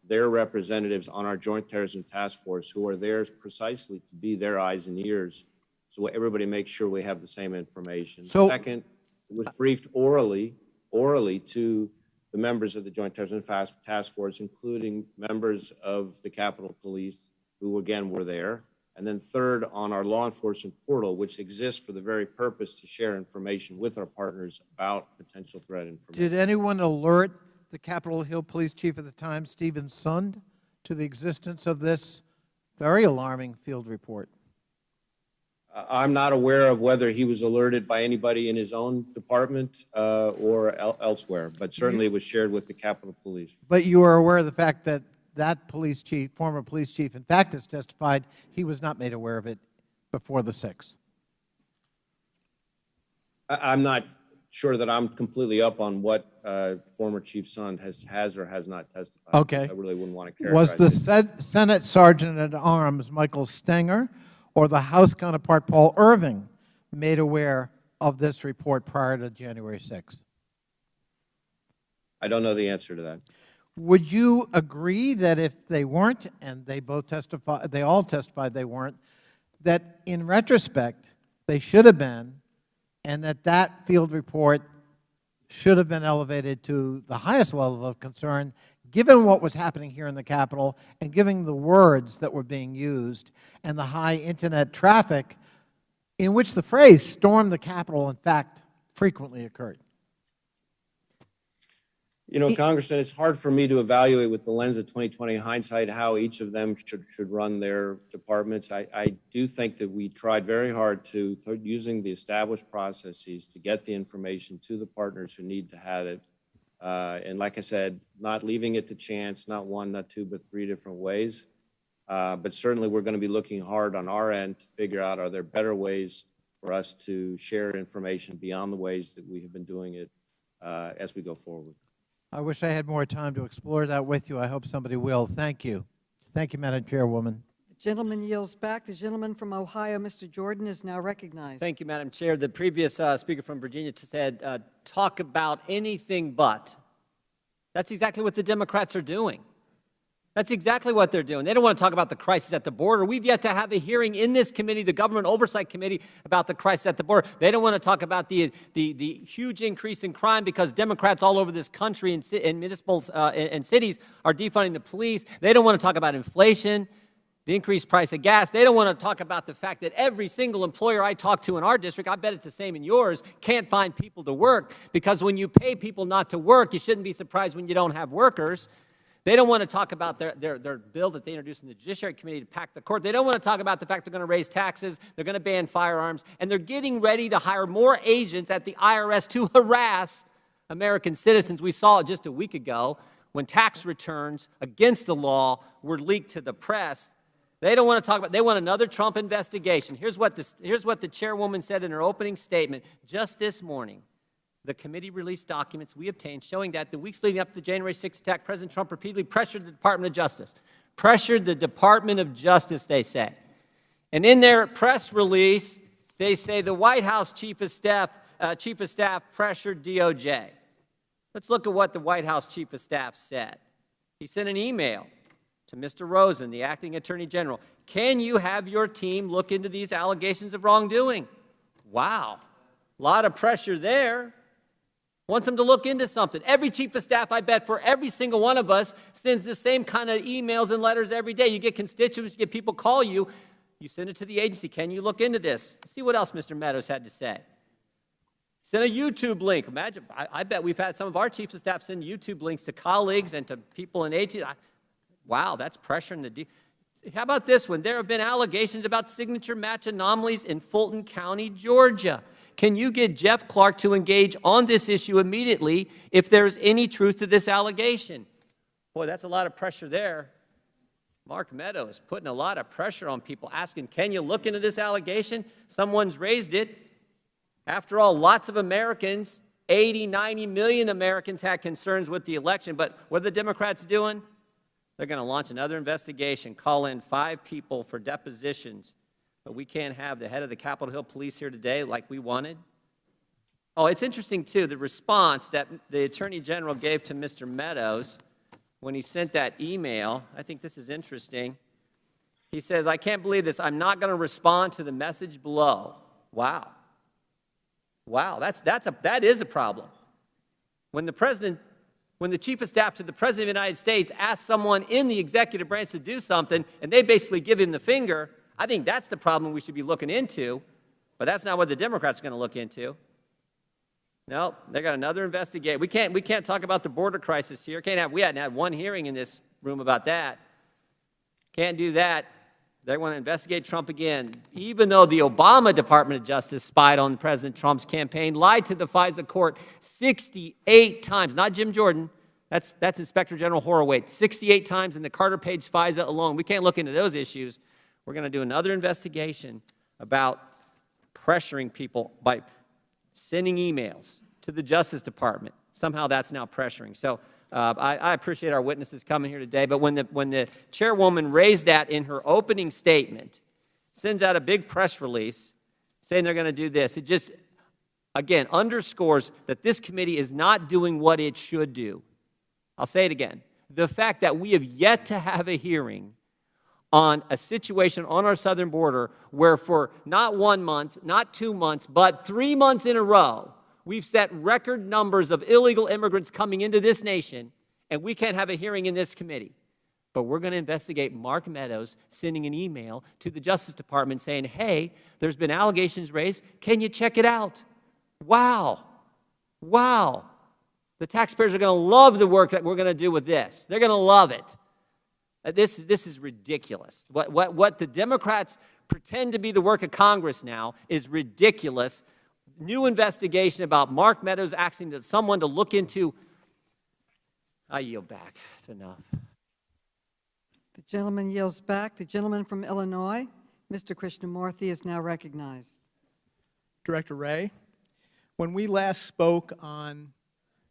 Speaker 4: their representatives on our Joint Terrorism Task Force, who are there precisely to be their eyes and ears, so everybody makes sure we have the same information.
Speaker 11: So,
Speaker 4: second, it was briefed orally to the members of the Joint Terrorism Task Force, including members of the Capitol Police, who again were there. And then third, on our law enforcement portal, which exists for the very purpose to share information with our partners about potential threat information.
Speaker 11: Did anyone alert the Capitol Hill Police Chief at the time, Stephen Sund, to the existence of this very alarming field report?
Speaker 4: I'm not aware of whether he was alerted by anybody in his own department or elsewhere, but certainly it was shared with the Capitol Police.
Speaker 11: But you are aware of the fact that that police chief, former police chief, in fact, has testified he was not made aware of it before the 6th. I'm
Speaker 4: not sure that I'm completely up on what former Chief Sund has or has not testified.
Speaker 11: Okay.
Speaker 4: I really wouldn't want to characterize
Speaker 11: Was the Senate Sergeant at Arms, Michael Stenger, or the House counterpart, Paul Irving, made aware of this report prior to January 6th?
Speaker 4: I don't know the answer to that.
Speaker 11: Would you agree that if they weren't, and they all testified they weren't, that in retrospect they should have been, and that that field report should have been elevated to the highest level of concern, given what was happening here in the Capitol and given the words that were being used and the high Internet traffic in which the phrase "storm the Capitol," in fact, frequently occurred.
Speaker 4: You know, Congressman, it's hard for me to evaluate with the lens of 2020 hindsight how each of them should run their departments. I do think that we tried very hard to using the established processes to get the information to the partners who need to have it. And like I said, not leaving it to chance, not one, not two, but three different ways. But certainly we're going to be looking hard on our end to figure out, are there better ways for us to share information beyond the ways that we have been doing it as we go forward.
Speaker 11: I wish I had more time to explore that with you. I hope somebody will. Thank you. Thank you, Madam Chairwoman.
Speaker 1: The gentleman yields back. The gentleman from Ohio, Mr. Jordan, is now recognized.
Speaker 12: Thank you, Madam Chair. The previous speaker from Virginia said, talk about anything but. That's exactly what the Democrats are doing. That's exactly what they're doing. They don't want to talk about the crisis at the border. We've yet to have a hearing in this committee, the Government Oversight Committee, about the crisis at the border. They don't want to talk about the huge increase in crime because Democrats all over this country and municipals and cities are defunding the police. They don't want to talk about inflation, the increased price of gas. They don't want to talk about the fact that every single employer I talk to in our district, I bet it's the same in yours, can't find people to work, because when you pay people not to work, you shouldn't be surprised when you don't have workers. They don't want to talk about their bill that they introduced in the Judiciary Committee to pack the court. They don't want to talk about the fact they're going to raise taxes, they're going to ban firearms, and they're getting ready to hire more agents at the IRS to harass American citizens. We saw it just a week ago when tax returns against the law were leaked to the press. They don't want to talk about, they want another Trump investigation. Here's what the chairwoman said in her opening statement just this morning. The committee released documents we obtained showing that the weeks leading up to the January 6th attack, President Trump repeatedly pressured the Department of Justice. Pressured the Department of Justice, they say. And in their press release, they say the White House Chief of Staff pressured DOJ. Let's look at what the White House Chief of Staff said. He sent an email to Mr. Rosen, the acting Attorney General. Can you have your team look into these allegations of wrongdoing? Wow, a lot of pressure there. Wants them to look into something. Every chief of staff, I bet, for every single one of us sends the same kind of emails and letters every day. You get constituents, you get people call you. You send it to the agency. Can you look into this? See what else Mr. Meadows had to say. Send a YouTube link. Imagine, I bet we've had some of our chiefs of staff send YouTube links to colleagues and to people in agencies. Wow, that's pressure in the How about this one? There have been allegations about signature match anomalies in Fulton County, Georgia. Can you get Jeff Clark to engage on this issue immediately if there's any truth to this allegation? Boy, that's a lot of pressure there. Mark Meadows putting a lot of pressure on people, asking, can you look into this allegation? Someone's raised it. After all, lots of Americans, 80, 90 million Americans had concerns with the election, but what are the Democrats doing? They're going to launch another investigation, call in 5 people for depositions. But we can't have the head of the Capitol Hill Police here today like we wanted. Oh, it's interesting, too, the response that the Attorney General gave to Mr. Meadows when he sent that email. I think this is interesting. He says, I can't believe this. I'm not going to respond to the message below. Wow. Wow, that is a problem. When the Chief of Staff to the President of the United States asks someone in the executive branch to do something, and they basically give him the finger, I think that's the problem we should be looking into, but that's not what the Democrats are going to look into. No, they got another investigation. We can't talk about the border crisis here. We hadn't had one hearing in this room about that. Can't do that. They want to investigate Trump again, even though the Obama Department of Justice spied on President Trump's campaign, lied to the FISA court 68 times, not Jim Jordan. That's Inspector General Horowitz, 68 times in the Carter Page FISA alone. We can't look into those issues. We're going to do another investigation about pressuring people by sending emails to the Justice Department. Somehow that's now pressuring. So I appreciate our witnesses coming here today, but when the chairwoman raised that in her opening statement, sends out a big press release saying they're going to do this, it just, again, underscores that this committee is not doing what it should do. I'll say it again. The fact that we have yet to have a hearing on a situation on our southern border where for not 1 month, not 2 months, but 3 months in a row, We've set record numbers of illegal immigrants coming into this nation, and we can't have a hearing in this committee. But we're going to investigate Mark Meadows sending an email to the Justice Department saying, hey, there's been allegations raised. Can you check it out? Wow. Wow. The taxpayers are going to love the work that we're going to do with this. They're going to love it. This is ridiculous. What the Democrats pretend to be the work of Congress now is ridiculous. New investigation about Mark Meadows asking someone to look into. I yield back. It's enough.
Speaker 1: The gentleman yields back. The gentleman from Illinois, Mr. Krishnamurthy, is now recognized.
Speaker 13: Director Wray, when we last spoke on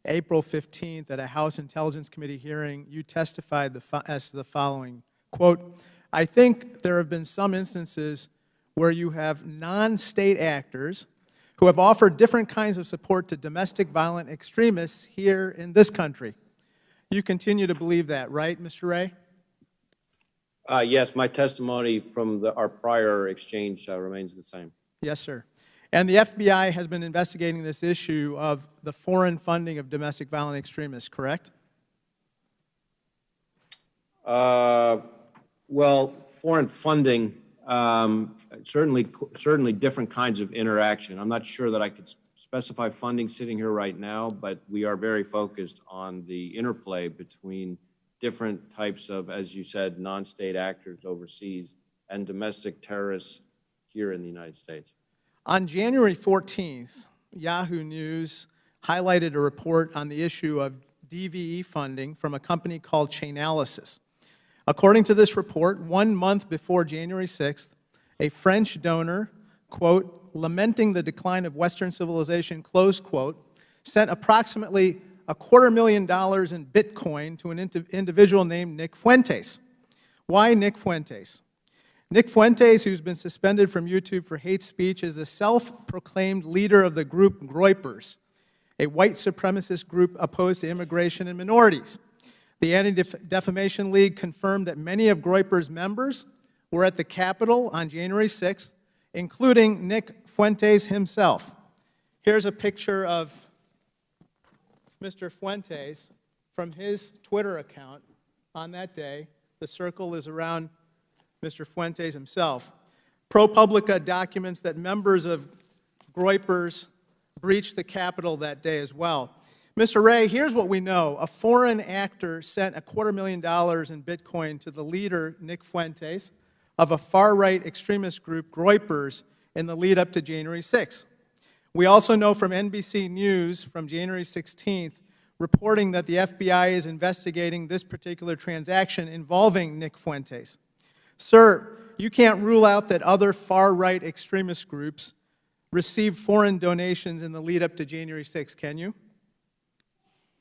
Speaker 13: April 15th at a House Intelligence Committee hearing, you testified as to the following, quote, I think there have been some instances where you have non-state actors who have offered different kinds of support to domestic violent extremists here in this country. You continue to believe that, right, Mr. Wray?
Speaker 4: Yes, my testimony from our prior exchange remains the same.
Speaker 13: Yes, sir. And the FBI has been investigating this issue of the foreign funding of domestic violent extremists, correct?
Speaker 4: Well, foreign funding, certainly different kinds of interaction. I'm not sure that I could specify funding sitting here right now, but we are very focused on the interplay between different types of, as you said, non-state actors overseas and domestic terrorists here in the United States.
Speaker 13: On January 14th, Yahoo News highlighted a report on the issue of DVE funding from a company called Chainalysis. According to this report, 1 month before January 6th, a French donor, quote, lamenting the decline of Western civilization, close quote, sent approximately $250,000 in Bitcoin to an individual named Nick Fuentes. Why Nick Fuentes? Nick Fuentes, who's been suspended from YouTube for hate speech, is the self-proclaimed leader of the group Groypers, a white supremacist group opposed to immigration and minorities. The Anti-Defamation League confirmed that many of Groypers' members were at the Capitol on January 6th, including Nick Fuentes himself. Here's a picture of Mr. Fuentes from his Twitter account on that day. The circle is around Mr. Fuentes himself. ProPublica documents that members of Groypers breached the Capitol that day as well. Mr. Wray, here's what we know. A foreign actor sent $250,000 in Bitcoin to the leader, Nick Fuentes, of a far-right extremist group, Groypers, in the lead up to January 6th. We also know from NBC News from January 16th, reporting that the FBI is investigating this particular transaction involving Nick Fuentes. Sir, you can't rule out that other far-right extremist groups received foreign donations in the lead up to January 6th, can you?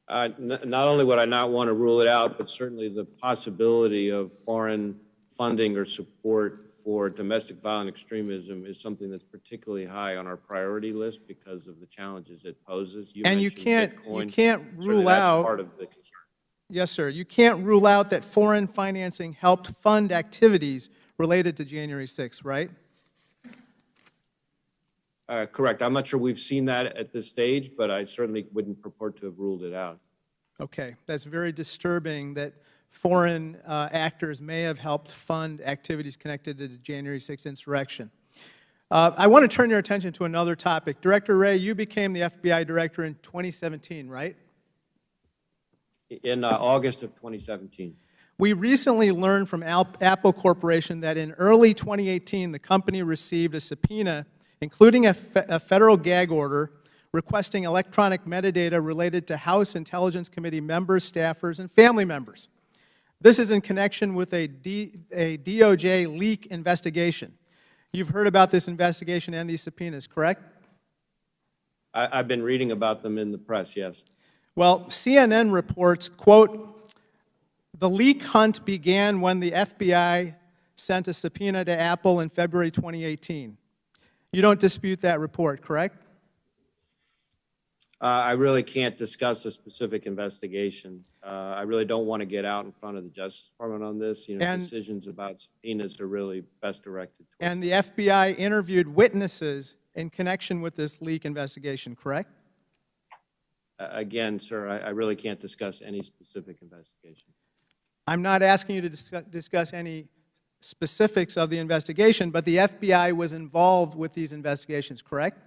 Speaker 4: Not only would I not want to rule it out, but certainly the possibility of foreign funding or support for domestic violent extremism is something that's particularly high on our priority list because of the challenges it poses.
Speaker 13: And you can't rule out
Speaker 4: part of the concern.
Speaker 13: Yes, sir. You can't rule out that foreign financing helped fund activities related to January 6th, right?
Speaker 4: Correct. I'm not sure we've seen that at this stage, but I certainly wouldn't purport to have ruled it out.
Speaker 13: Okay. That's very disturbing that foreign actors may have helped fund activities connected to the January 6th insurrection. I want to turn your attention to another topic. Director Wray, you became the FBI director in 2017, right?
Speaker 4: In August of 2017.
Speaker 13: We recently learned from Apple Corporation that in early 2018, the company received a subpoena, including a federal gag order, requesting electronic metadata related to House Intelligence Committee members, staffers, and family members. This is in connection with a DOJ leak investigation. You've heard about this investigation and these subpoenas, correct?
Speaker 4: I've been reading about them in the press, yes.
Speaker 13: Well, CNN reports, quote, the leak hunt began when the FBI sent a subpoena to Apple in February 2018. You don't dispute that report, correct?
Speaker 4: I really can't discuss a specific investigation. I really don't want to get out in front of the Justice Department on this. You know, decisions about subpoenas are really best directed towards
Speaker 13: And the FBI interviewed witnesses in connection with this leak investigation, correct?
Speaker 4: Again, sir, I really can't discuss any specific investigation.
Speaker 13: I'm not asking you to discuss any specifics of the investigation, but the FBI was involved with these investigations, correct?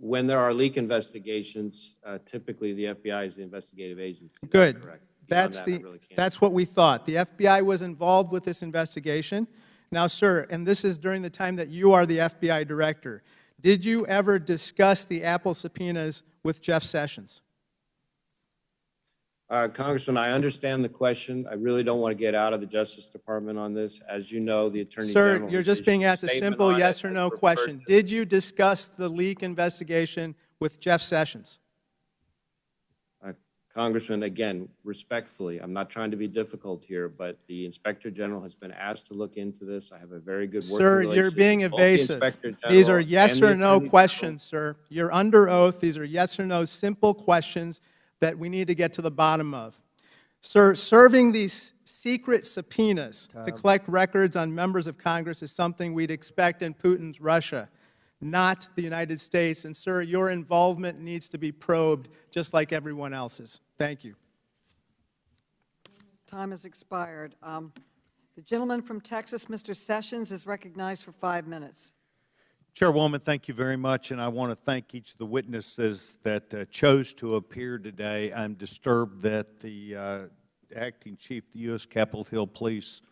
Speaker 4: When there are leak investigations, typically the FBI is the investigative agency.
Speaker 13: Good.
Speaker 4: That's correct.
Speaker 13: That's what we thought. The FBI was involved with this investigation. Now, sir, and this is during the time that you are the FBI director, did you ever discuss the Apple subpoenas with Jeff Sessions?
Speaker 4: Congressman, I understand the question. I really don't want to get out of the Justice Department on this. As you know, the Attorney General...
Speaker 13: Sir, you're just being asked a simple yes or no question. Did you discuss the leak investigation with Jeff Sessions?
Speaker 4: Congressman, again, respectfully, I'm not trying to be difficult here, but the Inspector General has been asked to look into this. I have a very good working relationship.
Speaker 13: Sir, you're being
Speaker 4: with both the
Speaker 13: evasive.
Speaker 4: Inspector General
Speaker 13: These are yes
Speaker 4: and the
Speaker 13: or no
Speaker 4: Attorney
Speaker 13: questions, sir. You're under oath. These are yes or no simple questions that we need to get to the bottom of. Sir, serving these secret subpoenas to collect records on members of Congress is something we'd expect in Putin's Russia, not the United States. And, sir, your involvement needs to be probed just like everyone else's. Thank you.
Speaker 1: Time has expired. The gentleman from Texas, Mr. Sessions, is recognized for 5 minutes.
Speaker 10: Chairwoman, thank you very much, and I want to thank each of the witnesses that chose to appear today. I'm disturbed that the acting chief of the U.S. Capitol Hill Police,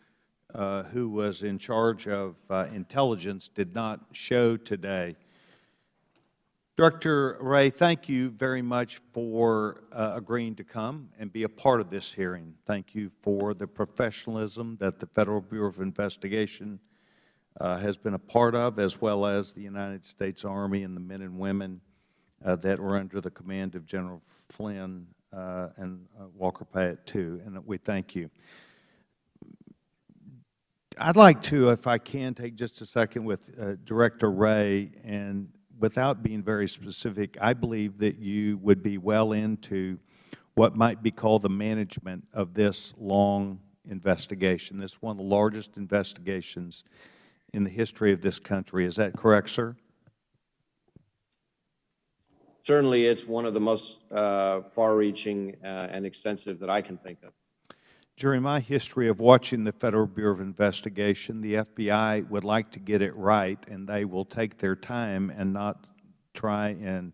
Speaker 10: who was in charge of intelligence, did not show today. Director Wray, thank you very much for agreeing to come and be a part of this hearing. Thank you for the professionalism that the Federal Bureau of Investigation has been a part of, as well as the United States Army and the men and women that were under the command of General Flynn and Walker Pyatt, too, and we thank you. I'd like to, if I can, take just a second with Director Wray, and without being very specific, I believe that you would be well into what might be called the management of this long investigation. This is one of the largest investigations in the history of this country. Is that correct, sir?
Speaker 4: Certainly, it's one of the most far-reaching and extensive that I can think of.
Speaker 10: During my history of watching the Federal Bureau of Investigation, the FBI would like to get it right, and they will take their time and not try and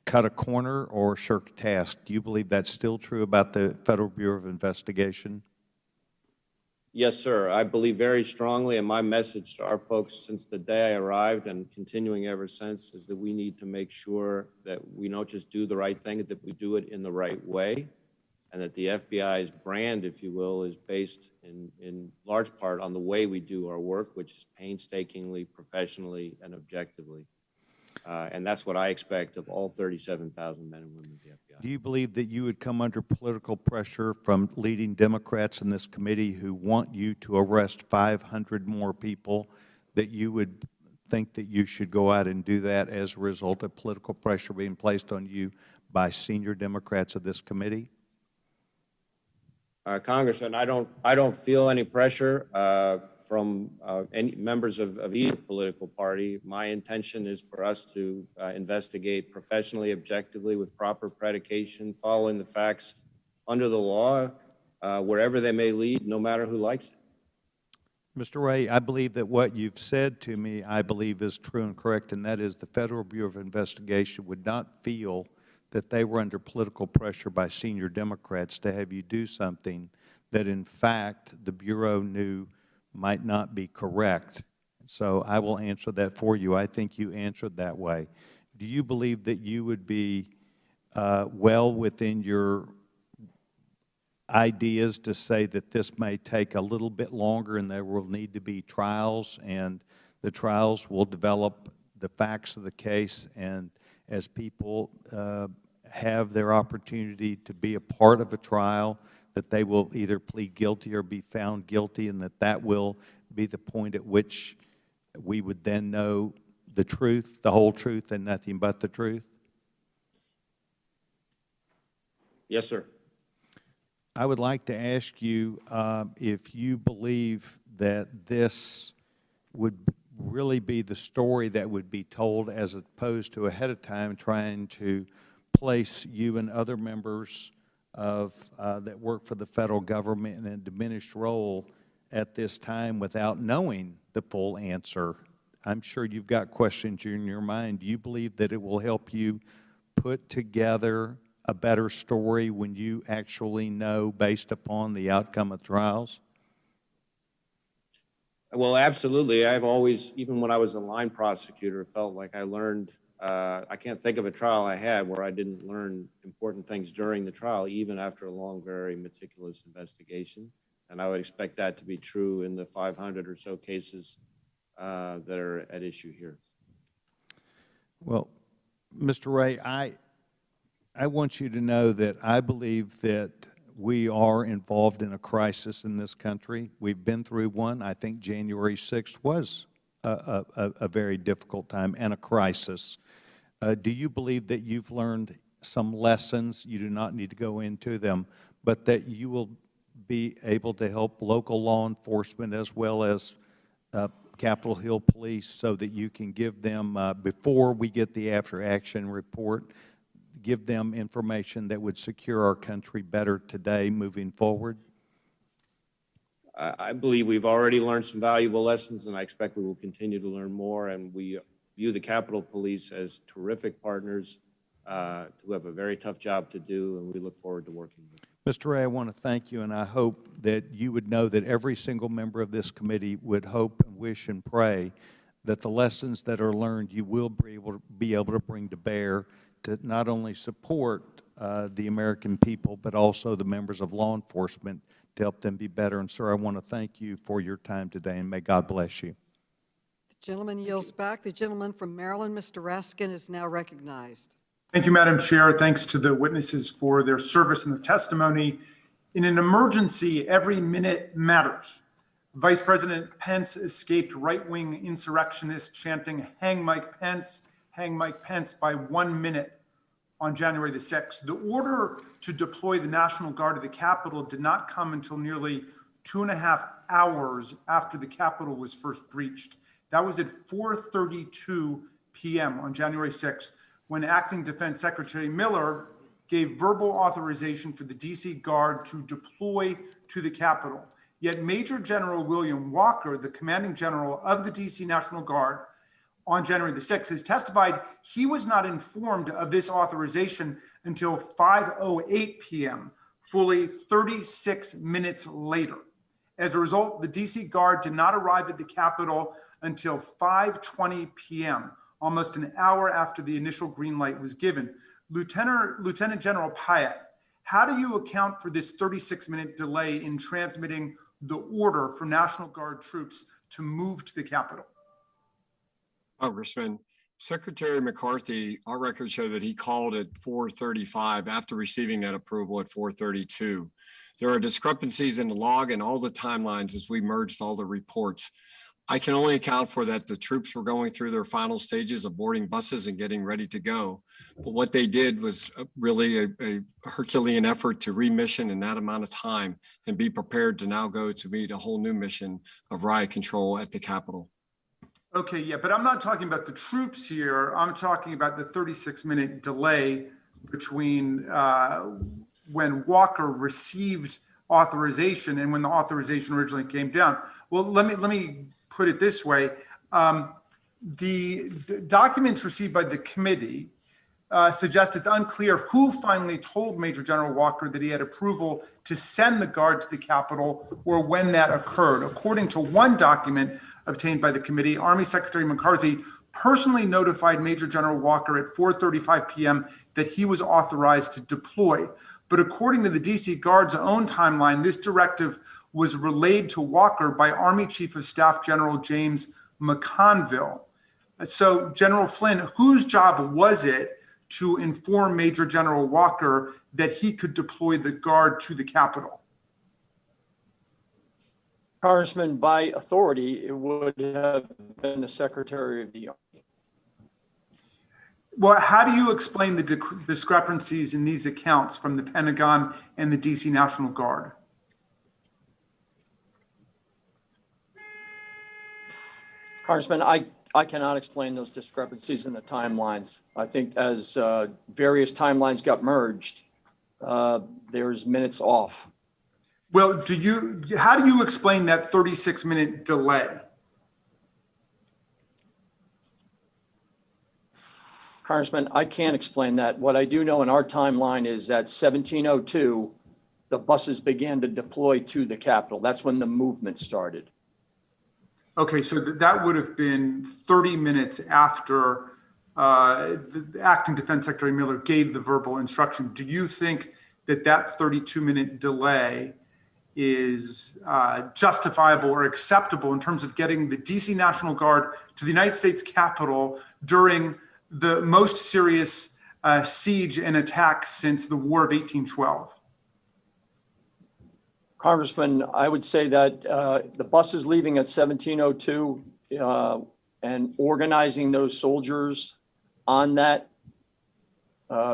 Speaker 10: cut a corner or shirk a task. Do you believe that's still true about the Federal Bureau of Investigation?
Speaker 4: Yes, sir. I believe very strongly, and my message to our folks since the day I arrived and continuing ever since is that we need to make sure that we don't just do the right thing, that we do it in the right way, and that the FBI's brand, if you will, is based in large part on the way we do our work, which is painstakingly, professionally, and objectively. And that's what I expect of all 37,000 men and women of the FBI.
Speaker 10: Do you believe that you would come under political pressure from leading Democrats in this committee who want you to arrest 500 more people, that you would think that you should go out and do that as a result of political pressure being placed on you by senior Democrats of this committee?
Speaker 4: Congressman, I don't feel any pressure from any members of either political party. My intention is for us to investigate professionally, objectively, with proper predication, following the facts under the law, wherever they may lead, no matter who likes it.
Speaker 10: Mr. Wray, I believe that what you've said to me, I believe is true and correct, and that is the Federal Bureau of Investigation would not feel that they were under political pressure by senior Democrats to have you do something that, in fact, the Bureau knew might not be correct. So I will answer that for you. I think you answered that way. Do you believe that you would be well within your ideas to say that this may take a little bit longer and there will need to be trials, and the trials will develop the facts of the case, and as people have their opportunity to be a part of a trial, that they will either plead guilty or be found guilty, and that will be the point at which we would then know the truth, the whole truth, and nothing but the truth?
Speaker 4: Yes, sir.
Speaker 10: I would like to ask you if you believe that this would really be the story that would be told, as opposed to ahead of time trying to place you and other members of that work for the federal government in a diminished role at this time without knowing the full answer. I'm sure you've got questions in your mind. Do you believe that it will help you put together a better story when you actually know based upon the outcome of trials?
Speaker 4: Well, absolutely. I've always, even when I was a line prosecutor, felt like I learned, I can't think of a trial I had where I didn't learn important things during the trial, even after a long, very meticulous investigation. And I would expect that to be true in the 500 or so cases that are at issue here.
Speaker 10: Well, Mr. Wray, I want you to know that I believe that we are involved in a crisis in this country. We've been through one. I think January 6th was a very difficult time and a crisis. Do you believe that you've learned some lessons? You do not need to go into them, but that you will be able to help local law enforcement as well as Capitol Hill Police so that you can give them, before we get the after-action report, give them information that would secure our country better today moving forward?
Speaker 4: I believe we've already learned some valuable lessons, and I expect we will continue to learn more. And we view the Capitol Police as terrific partners who have a very tough job to do, and we look forward to working with them.
Speaker 10: Mr. Wray, I want to thank you, and I hope that you would know that every single member of this committee would hope and wish and pray that the lessons that are learned you will be able to bring to bear to not only support the American people, but also the members of law enforcement to help them be better. And, sir, I want to thank you for your time today, and may God bless you.
Speaker 1: The gentleman yields back. The gentleman from Maryland, Mr. Raskin, is now recognized.
Speaker 14: Thank you, Madam Chair. Thanks to the witnesses for their service and their testimony. In an emergency, every minute matters. Vice President Pence escaped right-wing insurrectionists chanting, "Hang Mike Pence, hang Mike Pence," by 1 minute on January the 6th. The order to deploy the National Guard to the Capitol did not come until nearly 2.5 hours after the Capitol was first breached. That was at 4:32 p.m. on January 6th, when Acting Defense Secretary Miller gave verbal authorization for the D.C. Guard to deploy to the Capitol. Yet Major General William Walker, the commanding general of the D.C. National Guard, on January the 6th, has testified he was not informed of this authorization until 5:08 p.m., fully 36 minutes later. As a result, the D.C. Guard did not arrive at the Capitol until 5:20 p.m., almost an hour after the initial green light was given. Lieutenant General Pyatt, how do you account for this 36-minute delay in transmitting the order for National Guard troops to move to the Capitol?
Speaker 3: Congressman, Secretary McCarthy, our records show that he called at 4:35 after receiving that approval at 4:32. There are discrepancies in the log and all the timelines as we merged all the reports. I can only account for that the troops were going through their final stages of boarding buses and getting ready to go. But what they did was really a Herculean effort to remission in that amount of time and be prepared to now go to meet a whole new mission of riot control at the Capitol.
Speaker 14: Okay, yeah, but I'm not talking about the troops here. I'm talking about the 36-minute delay between when Walker received authorization and when the authorization originally came down. Well, let me put it this way. The documents received by the committee suggest it's unclear who finally told Major General Walker that he had approval to send the Guard to the Capitol or when that occurred. According to one document obtained by the committee, Army Secretary McCarthy personally notified Major General Walker at 4:35 p.m. that he was authorized to deploy. But according to the D.C. Guard's own timeline, this directive was relayed to Walker by Army Chief of Staff General James McConville. So, General Flynn, whose job was it to inform Major General Walker that he could deploy the Guard to the Capitol?
Speaker 5: Congressman, by authority, it would have been the Secretary of the Army.
Speaker 14: Well, how do you explain the discrepancies in these accounts from the Pentagon and the D.C. National Guard?
Speaker 5: Congressman, I cannot explain those discrepancies in the timelines. I think as various timelines got merged, there's minutes off.
Speaker 14: Well, how do you explain that 36-minute delay?
Speaker 5: Congressman, I can't explain that. What I do know in our timeline is that 1702, the buses began to deploy to the Capitol. That's when the movement started.
Speaker 14: Okay, so that would have been 30 minutes after the Acting Defense Secretary Miller gave the verbal instruction. Do you think that 32-minute delay is justifiable or acceptable in terms of getting the DC National Guard to the United States Capitol during the most serious siege and attack since the War of 1812?
Speaker 5: Congressman, I would say that the buses leaving at 1702 and organizing those soldiers on that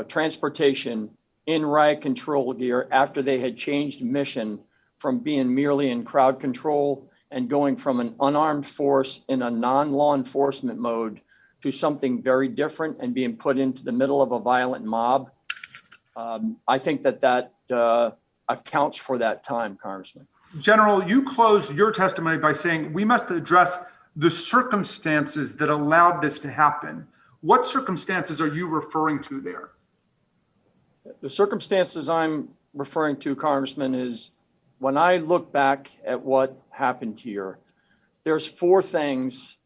Speaker 5: transportation in riot control gear after they had changed mission from being merely in crowd control and going from an unarmed force in a non-law enforcement mode to something very different and being put into the middle of a violent mob. I think that accounts for that time, Congressman.
Speaker 14: General, you closed your testimony by saying we must address the circumstances that allowed this to happen. What circumstances are you referring to there?
Speaker 5: The circumstances I'm referring to, Congressman, is when I look back at what happened here, there's 4 things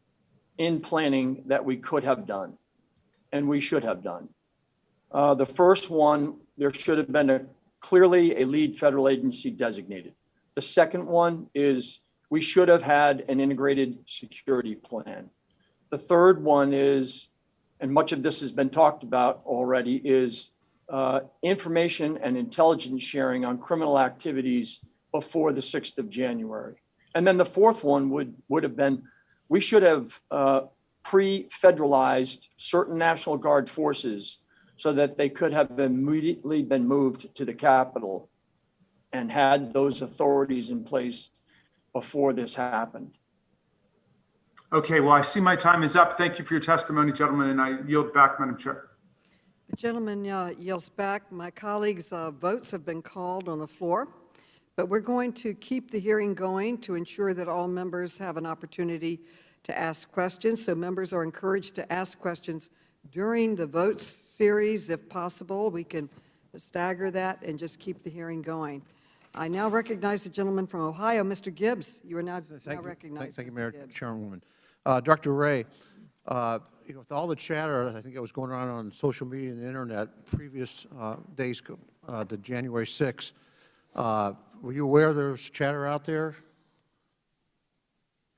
Speaker 5: in planning that we could have done and we should have done. The first one, there should have been clearly a lead federal agency designated. The second one is we should have had an integrated security plan. The third one is, and much of this has been talked about already, is information and intelligence sharing on criminal activities before the 6th of January. And then the fourth one would have been, we should have pre-federalized certain National Guard forces so that they could have immediately been moved to the Capitol and had those authorities in place before this happened.
Speaker 14: Okay, well, I see my time is up. Thank you for your testimony, gentlemen, and I yield back, Madam Chair.
Speaker 1: The gentleman yields back. My colleagues' votes have been called on the floor, but we're going to keep the hearing going to ensure that all members have an opportunity to ask questions. So members are encouraged to ask questions during the votes series, if possible. We can stagger that and just keep the hearing going. I now recognize the gentleman from Ohio, Mr. Gibbs. You are now recognized.
Speaker 15: Thank you, Mayor, Chairwoman. Dr. Wray, with all the chatter, I think that was going on social media and the internet previous days to January 6th, were you aware there was chatter out there,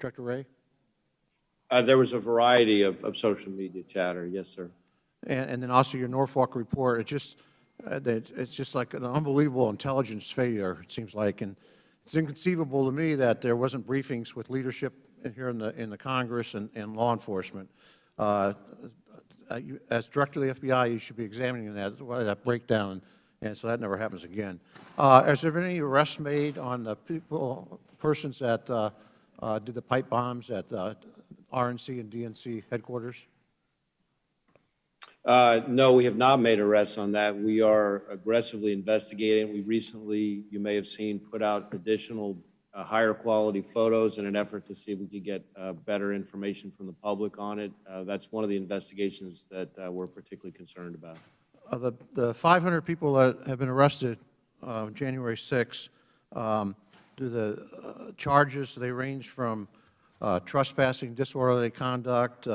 Speaker 15: Dr. Wray?
Speaker 4: There was a variety of social media chatter, yes, sir.
Speaker 15: And then also your Norfolk report, it's just like an unbelievable intelligence failure, it seems like, and it's inconceivable to me that there wasn't briefings with leadership here in the Congress and law enforcement. As Director of the FBI, you should be examining that breakdown, and so that never happens again. Has there been any arrests made on the persons that did the pipe bombs at RNC and DNC headquarters?
Speaker 4: No, we have not made arrests on that. We are aggressively investigating. We recently, you may have seen, put out additional higher quality photos in an effort to see if we could get better information from the public on it. That's one of the investigations that we're particularly concerned about.
Speaker 15: The 500 people that have been arrested January 6th, do the charges, they range from trespassing, disorderly conduct,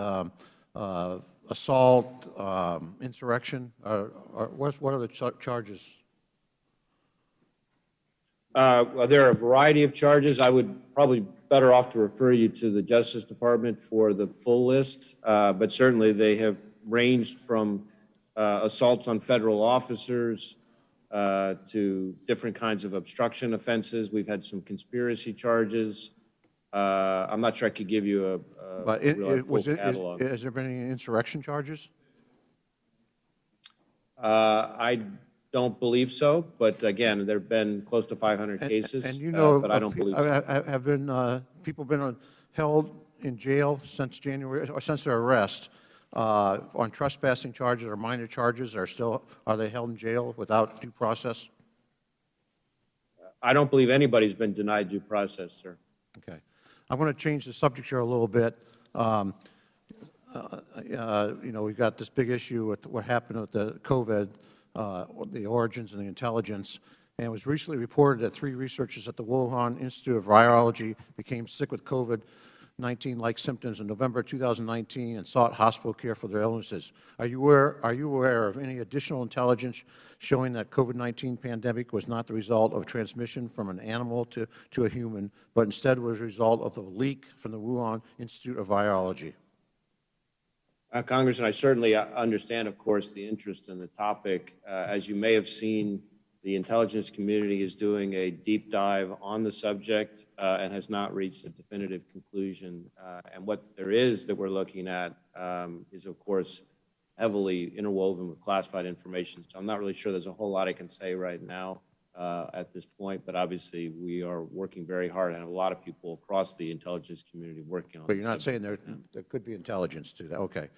Speaker 15: assault, insurrection? What are the charges?
Speaker 4: Well, there are a variety of charges. I would probably better off to refer you to the Justice Department for the full list, but certainly they have ranged from assaults on federal officers to different kinds of obstruction offenses. We've had some conspiracy charges. I'm not sure I could give you a full catalog.
Speaker 15: Has there been any insurrection charges?
Speaker 4: I don't believe so, but again, there have been close to 500 cases,
Speaker 15: and you know,
Speaker 4: but I don't believe so.
Speaker 15: Have been people been held in jail since January, or since their arrest, on trespassing charges or minor charges, are they held in jail without due process?
Speaker 4: I don't believe anybody's been denied due process, sir.
Speaker 15: Okay. I want to change the subject here a little bit. We've got this big issue with what happened with the COVID, the origins and the intelligence. And it was recently reported that 3 researchers at the Wuhan Institute of Virology became sick with COVID-19-like symptoms in November 2019 and sought hospital care for their illnesses. Are you aware of any additional intelligence showing that COVID-19 pandemic was not the result of transmission from an animal to a human, but instead was a result of the leak from the Wuhan Institute of Virology?
Speaker 4: Congressman, I certainly understand, of course, the interest in the topic. As you may have seen, the intelligence community is doing a deep dive on the subject and has not reached a definitive conclusion. And what there is that we're looking at is, of course, heavily interwoven with classified information. So I'm not really sure there's a whole lot I can say right now at this point, but obviously we are working very hard and have a lot of people across the intelligence community working on
Speaker 15: But you're not saying there could be intelligence to that. Okay.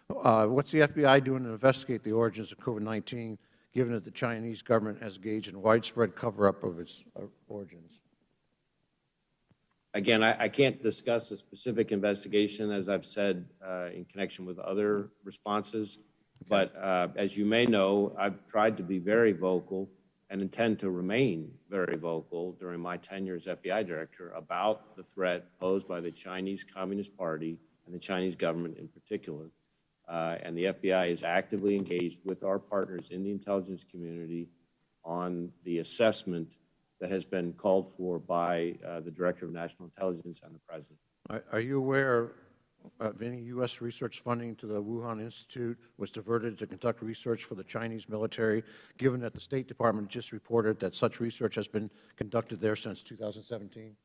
Speaker 15: What's the FBI doing to investigate the origins of COVID-19, given that the Chinese government has engaged in widespread cover-up of its origins?
Speaker 4: Again, I can't discuss a specific investigation, as I've said, in connection with other responses. But as you may know, I've tried to be very vocal and intend to remain very vocal during my tenure as FBI director about the threat posed by the Chinese Communist Party and the Chinese government in particular. And the FBI is actively engaged with our partners in the intelligence community on the assessment that has been called for by the Director of National Intelligence and the President.
Speaker 15: Are you aware of any U.S. research funding to the Wuhan Institute was diverted to conduct research for the Chinese military, given that the State Department just reported that such research has been conducted there since 2017?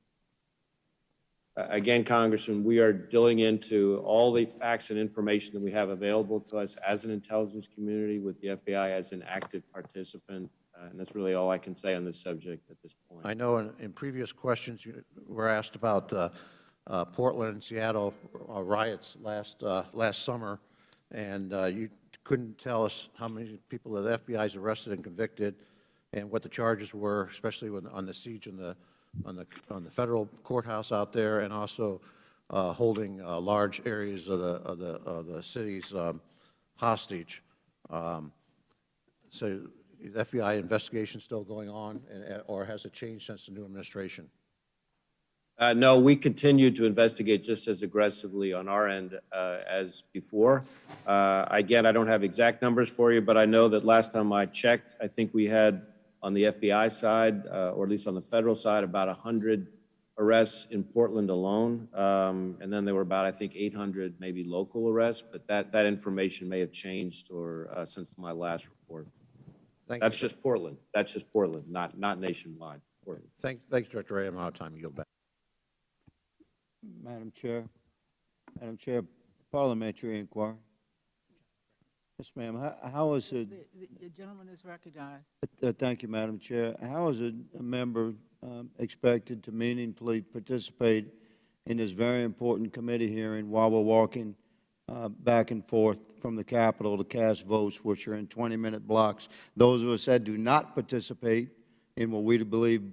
Speaker 4: Again, Congressman, we are drilling into all the facts and information that we have available to us as an intelligence community with the FBI as an active participant, and that's really all I can say on this subject at this point.
Speaker 15: I know in previous questions you were asked about Portland and Seattle riots last summer, and you couldn't tell us how many people the FBI has arrested and convicted and what the charges were, especially on the siege on the federal courthouse out there, and also holding large areas of the cities hostage. So the FBI investigation still going on, or has it changed since the new administration?
Speaker 4: No, we continue to investigate just as aggressively on our end as before. Again, I don't have exact numbers for you, but I know that last time I checked, I think we had on the FBI side, or at least on the federal side, about 100 arrests in Portland alone. And then there were about, I think, 800 maybe local arrests, but that information may have changed or since my last report. That's just Portland. That's just Portland, not nationwide. Portland.
Speaker 15: Thanks, Director Wray. I'm out of time. Yield back.
Speaker 16: Madam Chair, parliamentary inquiry. Yes, ma'am. How is it?
Speaker 7: The gentleman is recognized.
Speaker 16: Thank you, Madam Chair. How is a member expected to meaningfully participate in this very important committee hearing while we're walking back and forth from the Capitol to cast votes, which are in 20-minute blocks? Those of us that do not participate in what we believe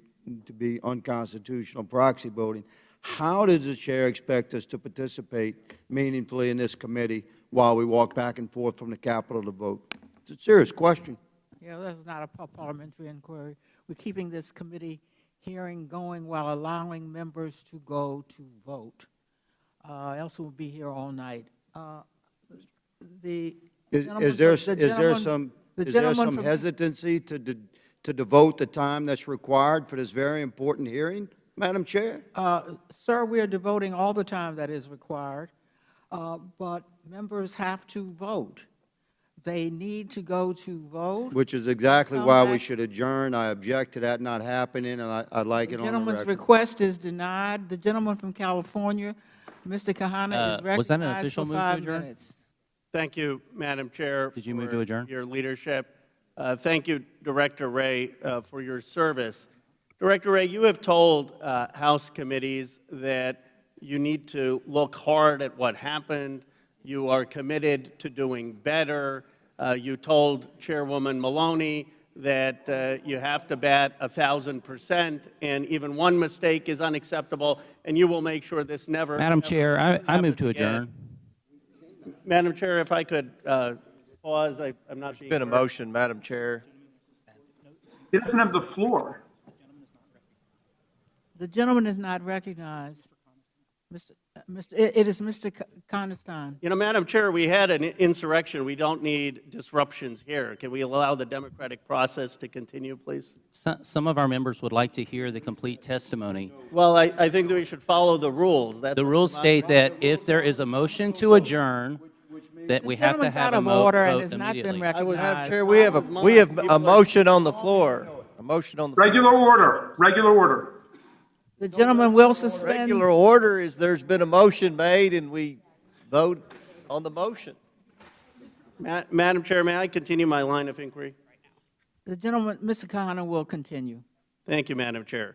Speaker 16: to be unconstitutional proxy voting, how does the Chair expect us to participate meaningfully in this committee while we walk back and forth from the Capitol to vote? It's a serious question.
Speaker 7: Yeah, that's not a parliamentary inquiry. We're keeping this committee hearing going while allowing members to go to vote. Else we'll be here all night.
Speaker 16: Is there some hesitancy to devote the time that's required for this very important hearing, Madam Chair?
Speaker 7: Sir, we are devoting all the time that is required, but members have to vote. They need to go to vote.
Speaker 16: Which is exactly why we should adjourn. I object to that not happening, and I'd like it on the record.
Speaker 7: The gentleman's request is denied. The gentleman from California, Mr. Kahana, is recognized for 5 minutes.
Speaker 17: Thank you, Madam Chair.
Speaker 18: Did you move to adjourn?
Speaker 17: Your leadership. Thank you, Director Wray, for your service. Director Wray, you have told House committees that you need to look hard at what happened. You are committed to doing better. You told Chairwoman Maloney that you have to bat 1,000%, and even one mistake is unacceptable, and you will make sure this never.
Speaker 18: Madam Chair, I move to adjourn.
Speaker 17: Madam Chair, if I could pause, I'm not being
Speaker 2: Been a
Speaker 17: heard.
Speaker 2: motion, Madam Chair.
Speaker 14: He doesn't have the floor.
Speaker 7: The gentleman is not recognized. It is Mr. Conestine.
Speaker 17: You know, Madam Chair, we had an insurrection. We don't need disruptions here. Can we allow the democratic process to continue, please?
Speaker 18: Some of our members would like to hear the complete testimony.
Speaker 17: Well, I think that we should follow the rules.
Speaker 18: The rules state that if there is a motion to adjourn, that we have to have a vote immediately.
Speaker 2: Madam Chair, we have a motion on the floor. A motion on the floor.
Speaker 14: Regular order, regular order.
Speaker 7: The gentleman will suspend.
Speaker 2: Regular order is there's been a motion made and we vote on the motion.
Speaker 17: Madam Chair, may I continue my line of inquiry?
Speaker 7: The gentleman, Mr. Connor, will continue.
Speaker 17: Thank you, Madam Chair.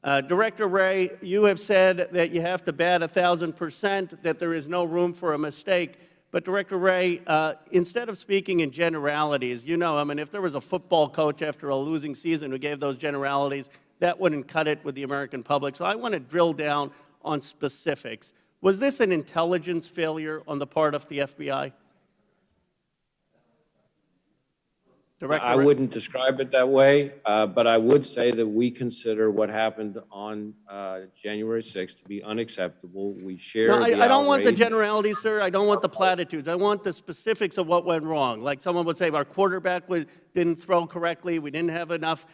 Speaker 17: Director Wray, you have said that you have to bat 1,000%, that there is no room for a mistake. But Director Wray, instead of speaking in generalities, you know, I mean, if there was a football coach after a losing season who gave those generalities, that wouldn't cut it with the American public. So I want to drill down on specifics. Was this an intelligence failure on the part of the FBI? Director
Speaker 4: I wouldn't describe it that way, but I would say that we consider what happened on January 6th to be unacceptable. We share
Speaker 17: No,
Speaker 4: the
Speaker 17: I don't want the
Speaker 4: outrage.
Speaker 17: generalities, sir. I don't want the platitudes. I want the specifics of what went wrong. Like someone would say, our quarterback didn't throw correctly. We didn't have enough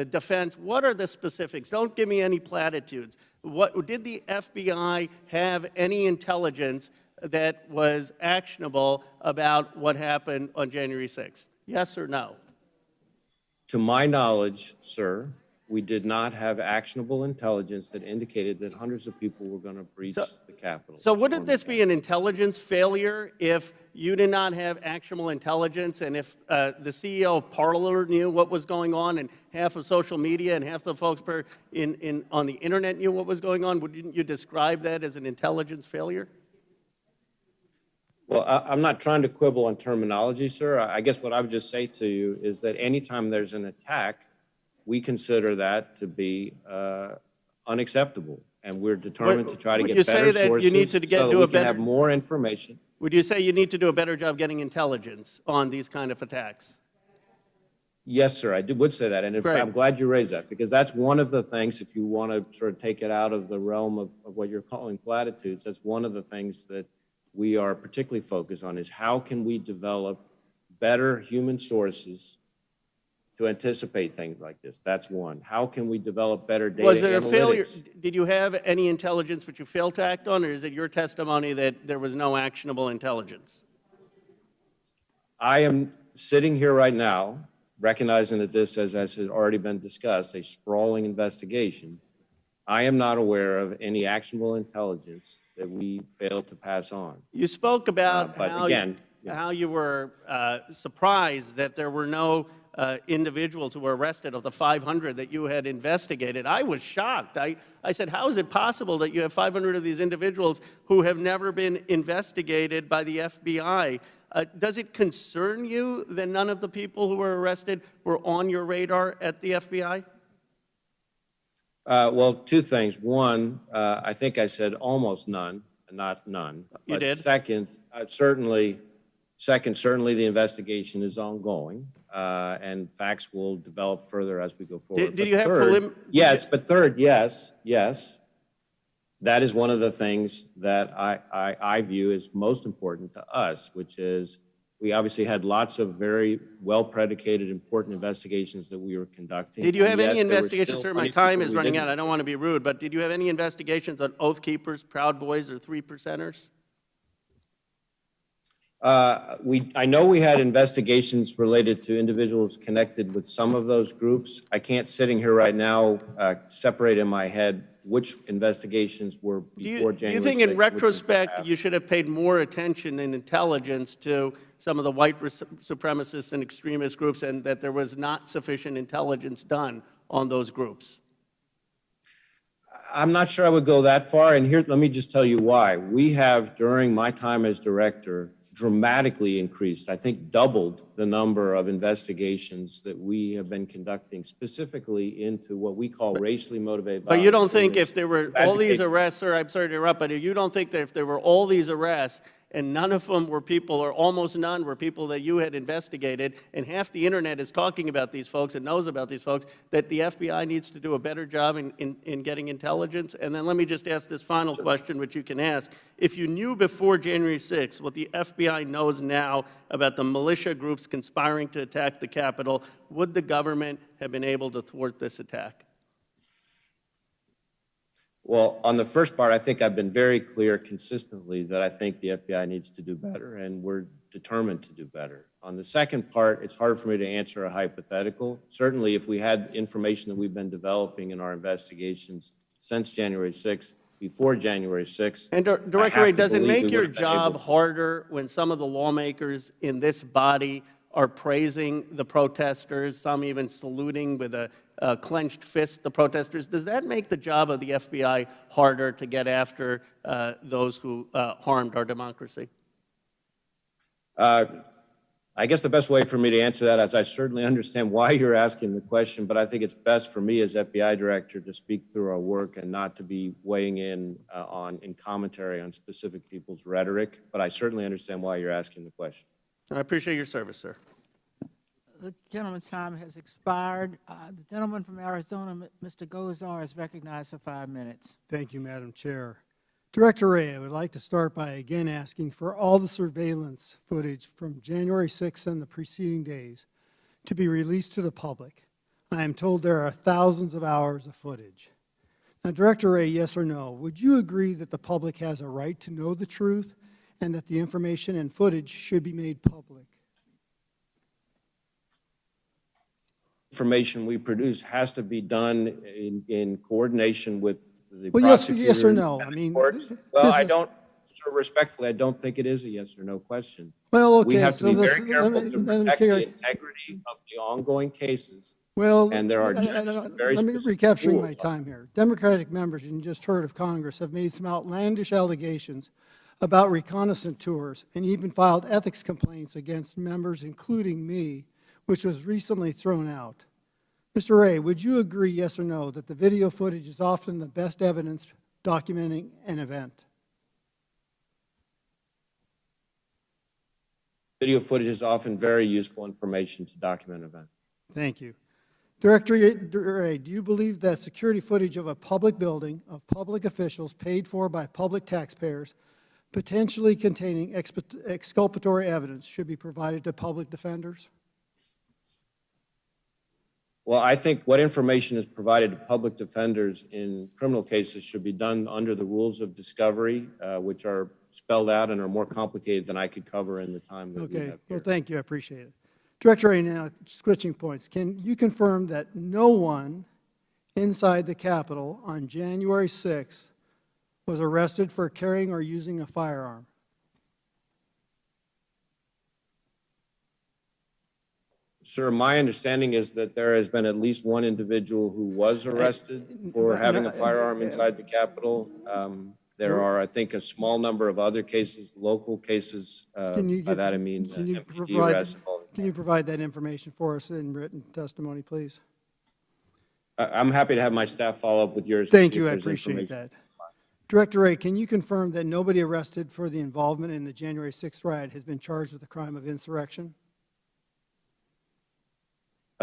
Speaker 17: defense. What are the specifics? Don't give me any platitudes. Did the FBI have any intelligence that was actionable about what happened on January 6th? Yes or no?
Speaker 4: To my knowledge, sir, we did not have actionable intelligence that indicated that hundreds of people were going to breach the Capitol.
Speaker 17: So wouldn't this be an intelligence failure if you did not have actionable intelligence and if the CEO of Parler knew what was going on and half of social media and half the folks on the internet knew what was going on? Wouldn't you describe that as an intelligence failure?
Speaker 4: Well, I'm not trying to quibble on terminology, sir. I guess what I would just say to you is that anytime there's an attack, we consider that to be unacceptable, and we're determined to try to get better sources so that we can have more information.
Speaker 17: Would you say you need to do a better job getting intelligence on these kind of attacks?
Speaker 4: Yes, sir, I would say that, and I'm glad you raised that, because that's one of the things, if you want to sort of take it out of the realm of what you're calling platitudes, that's one of the things that we are particularly focused on is how can we develop better human sources to anticipate things like this? That's one. How can we develop better data analytics?
Speaker 17: Was there a failure? Did you have any intelligence which you failed to act on, or is it your testimony that there was no actionable intelligence?
Speaker 4: I am sitting here right now, recognizing that this, as has already been discussed, a sprawling investigation. I am not aware of any actionable intelligence that we failed to pass on.
Speaker 17: You spoke about
Speaker 4: how
Speaker 17: you were surprised that there were no individuals who were arrested of the 500 that you had investigated. I was shocked. I said, how is it possible that you have 500 of these individuals who have never been investigated by the FBI? Does it concern you that none of the people who were arrested were on your radar at the FBI?
Speaker 4: Well, two things. One, I think I said almost none, not none.
Speaker 17: You did?
Speaker 4: Second, certainly the investigation is ongoing, and facts will develop further as we go forward.
Speaker 17: Did you have
Speaker 4: Yes, but third, yes. That is one of the things that I view as most important to us, which is we obviously had lots of very well-predicated, important investigations that we were conducting.
Speaker 17: Did you have any investigations, sir? My time is running out. I don't want to be rude, but did you have any investigations on Oath Keepers, Proud Boys, or 3%ers?
Speaker 4: I know we had investigations related to individuals connected with some of those groups. I can't, sitting here right now, separate in my head which investigations were before January 6th.
Speaker 17: Do you think in retrospect you should have paid more attention and intelligence to some of the white supremacists and extremist groups, and that there was not sufficient intelligence done on those groups?
Speaker 4: I'm not sure I would go that far, and here, let me just tell you why. We have, during my time as director, dramatically increased, I think doubled the number of investigations that we have been conducting specifically into what we call racially motivated violence.
Speaker 17: But you don't think if there were all these arrests, sir, I'm sorry to interrupt, but you don't think that if there were all these arrests and none of them were people, or almost none were people that you had investigated, and half the internet is talking about these folks and knows about these folks, that the FBI needs to do a better job in getting intelligence? And then let me just ask this final question, which you can ask. If you knew before January 6th what the FBI knows now about the militia groups conspiring to attack the Capitol, would the government have been able to thwart this attack?
Speaker 4: Well, on the first part, I think I've been very clear consistently that I think the FBI needs to do better, and we're determined to do better. On the second part, it's hard for me to answer a hypothetical. Certainly, if we had information that we've been developing in our investigations since January 6th, before January 6th.
Speaker 17: And Director Wray, does it make your job harder when some of the lawmakers in this body are praising the protesters, some even saluting with a clenched fist the protesters? Does that make the job of the FBI harder to get after those who harmed our democracy?
Speaker 4: I guess the best way for me to answer that is I certainly understand why you're asking the question, but I think it's best for me as FBI director to speak through our work and not to be weighing in commentary on specific people's rhetoric. But I certainly understand why you're asking the question.
Speaker 17: I appreciate your service, sir.
Speaker 7: The gentleman's time has expired. The gentleman from Arizona, Mr. Gozar, is recognized for 5 minutes.
Speaker 19: Thank you, Madam Chair. Director Wray, I would like to start by again asking for all the surveillance footage from January 6th and the preceding days to be released to the public. I am told there are thousands of hours of footage. Now, Director Wray, yes or no, would you agree that the public has a right to know the truth and that the information and footage should be made public?
Speaker 4: Information we produce has to be done in coordination with the
Speaker 19: well,
Speaker 4: prosecutor.
Speaker 19: Yes or no? I mean,
Speaker 4: well, I don't, sir, respectfully, I don't think it is a yes or no question.
Speaker 19: Well, okay.
Speaker 4: We have to
Speaker 19: so
Speaker 4: be very careful to protect the integrity of the ongoing cases.
Speaker 19: Well,
Speaker 4: and there are very
Speaker 19: let me recapturing my time here. Democratic members, you just heard of Congress, have made some outlandish allegations about reconnaissance tours and even filed ethics complaints against members, including me, which was recently thrown out. Mr. Wray, would you agree, yes or no, that the video footage is often the best evidence documenting an event?
Speaker 4: Video footage is often very useful information to document an event.
Speaker 19: Thank you. Director Wray, do you believe that security footage of a public building, of public officials paid for by public taxpayers, potentially containing exculpatory evidence, should be provided to public defenders?
Speaker 4: Well, I think what information is provided to public defenders in criminal cases should be done under the rules of discovery, which are spelled out and are more complicated than I could cover in the time that we have here.
Speaker 19: Well, thank you. I appreciate it. Director Wray, now switching points. Can you confirm that no one inside the Capitol on January 6th was arrested for carrying or using a firearm?
Speaker 4: Sir, my understanding is that there has been at least one individual who was arrested for having a firearm inside the Capitol. There are, I think, a small number of other cases, local cases. By that I mean MPD arrests.
Speaker 19: Can you provide that information for us in written testimony, please?
Speaker 4: I'm happy to have my staff follow up with yours.
Speaker 19: Thank you. I appreciate that. Director Wray, can you confirm that nobody arrested for the involvement in the January 6th riot has been charged with the crime of insurrection?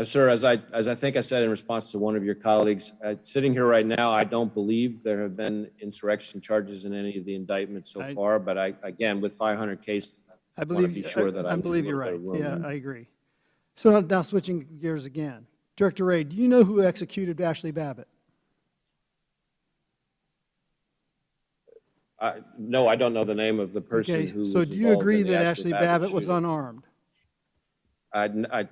Speaker 4: Sir, as I think I said in response to one of your colleagues, sitting here right now, I don't believe there have been insurrection charges in any of the indictments so far. But again, with 500 cases, I want to be sure that I
Speaker 19: believe you're right. Yeah, I agree. So now switching gears again. Director Wray, do you know who executed Ashley Babbitt?
Speaker 4: No, I don't know the name of the person who was involved.
Speaker 19: So do you agree that Ashley Babbitt was unarmed?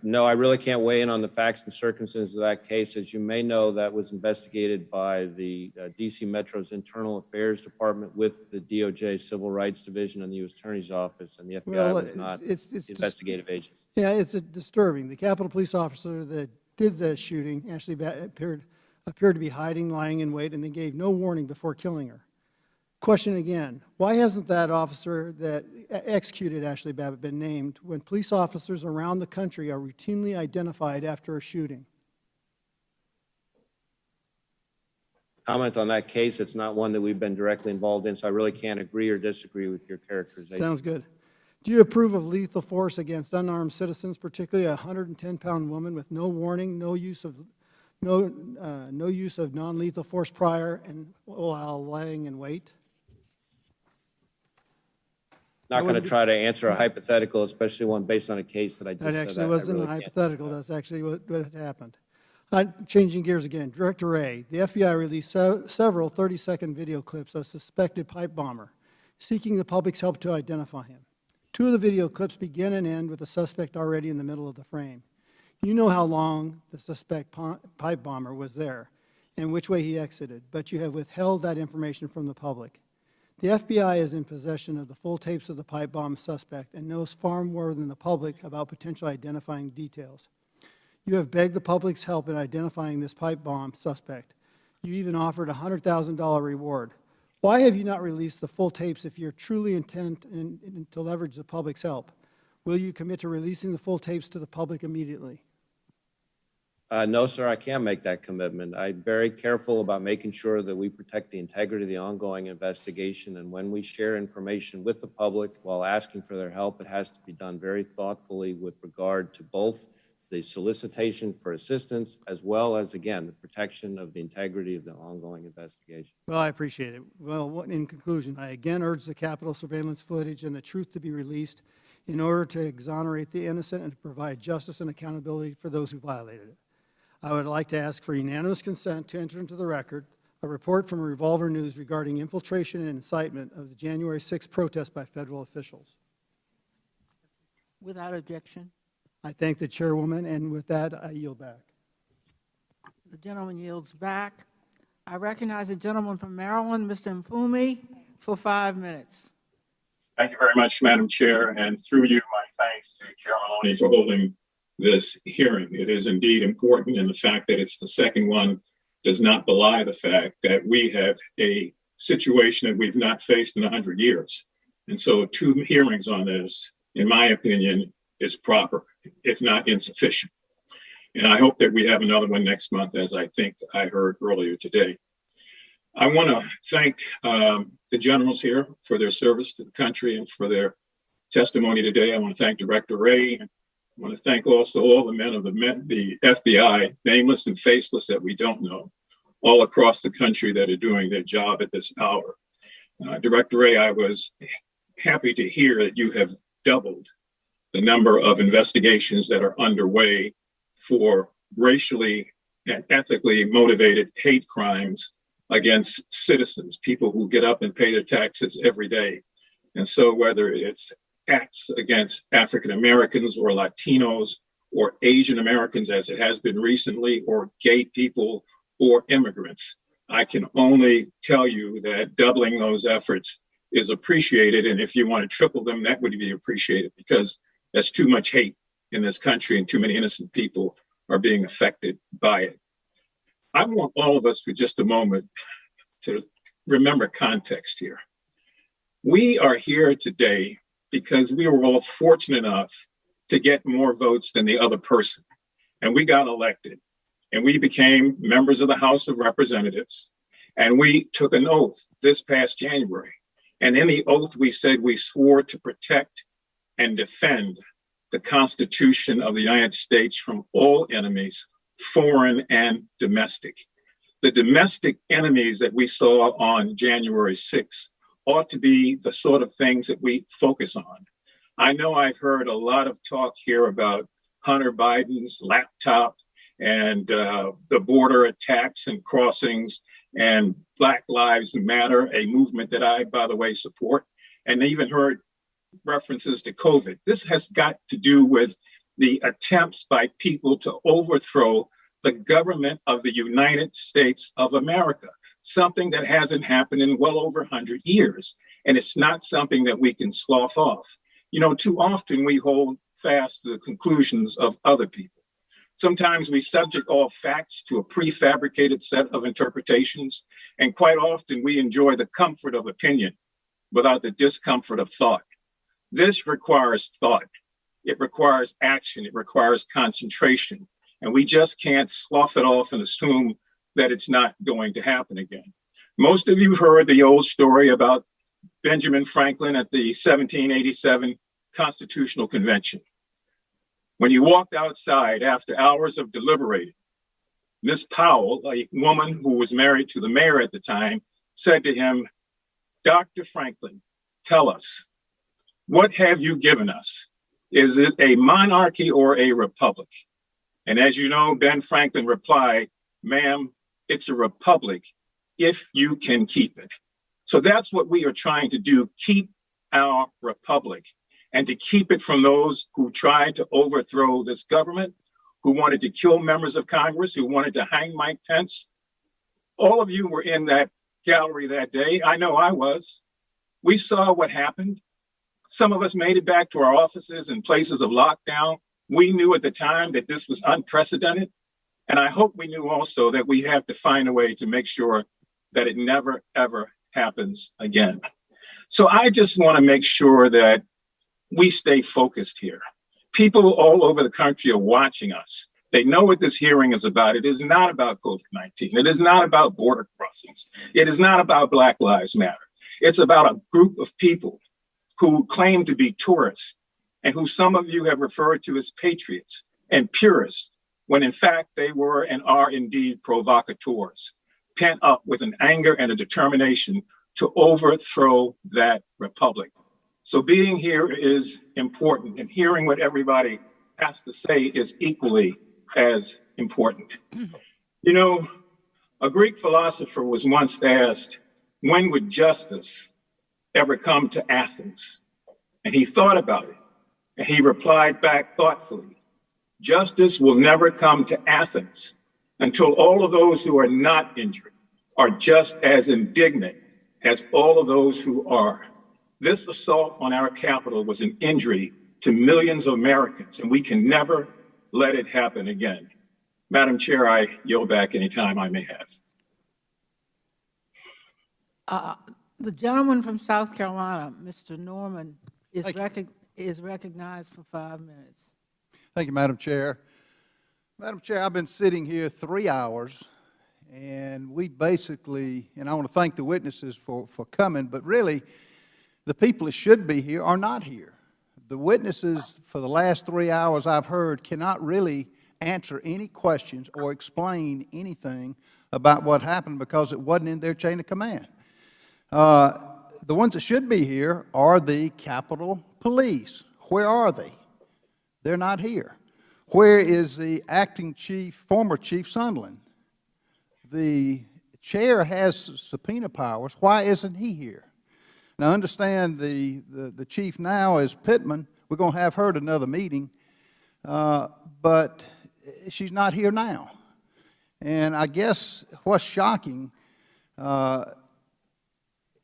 Speaker 4: No, I really can't weigh in on the facts and circumstances of that case. As you may know, that was investigated by the D.C. Metro's Internal Affairs Department with the DOJ Civil Rights Division and the U.S. Attorney's Office, and the FBI was not the investigative agency.
Speaker 19: Yeah, it's disturbing. The Capitol police officer that did the shooting, Ashley Babbitt, appeared appeared to be hiding, lying in wait, and then gave no warning before killing her. Question again, why hasn't that officer that executed Ashley Babbitt been named when police officers around the country are routinely identified after a shooting?
Speaker 4: Comment on that case. It's not one that we've been directly involved in, so I really can't agree or disagree with your characterization.
Speaker 19: Sounds good. Do you approve of lethal force against unarmed citizens, particularly a 110-pound woman with no warning, no use of non-lethal force prior and while lying in wait?
Speaker 4: Not going to try to answer a hypothetical, especially one based on a case that I just
Speaker 19: That
Speaker 4: said.
Speaker 19: actually wasn't a hypothetical. That's actually what had happened. Changing gears again, Director Wray, the FBI released several 30-second video clips of a suspected pipe bomber, seeking the public's help to identify him. 2 of the video clips begin and end with the suspect already in the middle of the frame. You know how long the suspect pipe bomber was there and which way he exited, but you have withheld that information from the public. The FBI is in possession of the full tapes of the pipe bomb suspect and knows far more than the public about potential identifying details. You have begged the public's help in identifying this pipe bomb suspect. You even offered a $100,000 reward. Why have you not released the full tapes if you're truly intent to leverage the public's help? Will you commit to releasing the full tapes to the public immediately?
Speaker 4: No, sir, I can't make that commitment. I'm very careful about making sure that we protect the integrity of the ongoing investigation. And when we share information with the public while asking for their help, it has to be done very thoughtfully with regard to both the solicitation for assistance as well as, again, the protection of the integrity of the ongoing investigation.
Speaker 19: Well, I appreciate it. Well, in conclusion, I again urge the Capitol surveillance footage and the truth to be released in order to exonerate the innocent and to provide justice and accountability for those who violated it. I would like to ask for unanimous consent to enter into the record a report from Revolver News regarding infiltration and incitement of the January 6th protest by federal officials.
Speaker 7: Without objection.
Speaker 19: I thank the chairwoman, and with that, I yield back.
Speaker 7: The gentleman yields back. I recognize the gentleman from Maryland, Mr. Mfumi, for 5 minutes.
Speaker 20: Thank you very much, Madam Chair, and through you, my thanks to Chair Maloney for holding this hearing. It is indeed important, and the fact that it's the second one does not belie the fact that we have a situation that we've not faced in 100 years. And so 2 hearings on this, in my opinion, is proper, if not insufficient. And I hope that we have another one next month, as I think I heard earlier today. I want to thank the generals here for their service to the country and for their testimony today. I want to thank Director Wray. I want to thank also all the men of the FBI, nameless and faceless that we don't know, all across the country that are doing their job at this hour. Director Wray, I was happy to hear that you have doubled the number of investigations that are underway for racially and ethically motivated hate crimes against citizens, people who get up and pay their taxes every day. And so whether it's acts against African Americans or Latinos or Asian Americans, as it has been recently, or gay people or immigrants, I can only tell you that doubling those efforts is appreciated. And if you want to triple them, that would be appreciated, because there's too much hate in this country and too many innocent people are being affected by it. I want all of us for just a moment to remember context here. We are here today because we were all fortunate enough to get more votes than the other person. And we got elected. And we became members of the House of Representatives. And we took an oath this past January. And in the oath, we said we swore to protect and defend the Constitution of the United States from all enemies, foreign and domestic. The domestic enemies that we saw on January 6th ought to be the sort of things that we focus on. I know I've heard a lot of talk here about Hunter Biden's laptop and the border attacks and crossings and Black Lives Matter, a movement that I, by the way, support, and even heard references to COVID. This has got to do with the attempts by people to overthrow the government of the United States of America, something that hasn't happened in well over 100 years. And it's not something that we can slough off. You know, too often we hold fast to the conclusions of other people. Sometimes we subject all facts to a prefabricated set of interpretations, and quite often we enjoy the comfort of opinion without the discomfort of thought. This requires thought. It requires action. It requires concentration. And we just can't slough it off and assume that it's not going to happen again. Most of you heard the old story about Benjamin Franklin at the 1787 Constitutional Convention. When he walked outside after hours of deliberating, Miss Powell, a woman who was married to the mayor at the time, said to him, "Dr. Franklin, tell us, what have you given us? Is it a monarchy or a republic?" And as you know, Ben Franklin replied, "Ma'am, it's a republic if you can keep it." So that's what we are trying to do, keep our republic, and to keep it from those who tried to overthrow this government, who wanted to kill members of Congress, who wanted to hang Mike Pence. All of you were in that gallery that day. I know I was. We saw what happened. Some of us made it back to our offices in places of lockdown. We knew at the time that this was unprecedented. And I hope we knew also that we have to find a way to make sure that it never, ever happens again. So I just want to make sure that we stay focused here. People all over the country are watching us. They know what this hearing is about. It is not about COVID-19. It is not about border crossings. It is not about Black Lives Matter. It's about a group of people who claim to be tourists and who some of you have referred to as patriots and purists, when in fact they were and are indeed provocateurs, pent up with an anger and a determination to overthrow that republic. So being here is important, and hearing what everybody has to say is equally as important. You know, a Greek philosopher was once asked, when would justice ever come to Athens? And he thought about it, and he replied back thoughtfully, justice will never come to Athens until all of those who are not injured are just as indignant as all of those who are. This assault on our Capitol was an injury to millions of Americans, and we can never let it happen again. Madam Chair, I yield back any time I may have.
Speaker 7: The gentleman from South Carolina, Mr. Norman, is recognized for 5 minutes.
Speaker 21: Thank you, Madam Chair. Madam Chair, I've been sitting here 3 hours, and we basically, and I want to thank the witnesses for coming, but really, the people that should be here are not here. The witnesses for the last 3 hours I've heard cannot really answer any questions or explain anything about what happened because it wasn't in their chain of command. The ones that should be here are the Capitol Police. Where are they? They're not here. Where is the acting chief, former Chief Sondland? The chair has subpoena powers. Why isn't he here? Now, understand the chief now is Pittman. We're going to have her at another meeting, but she's not here now. And I guess what's shocking,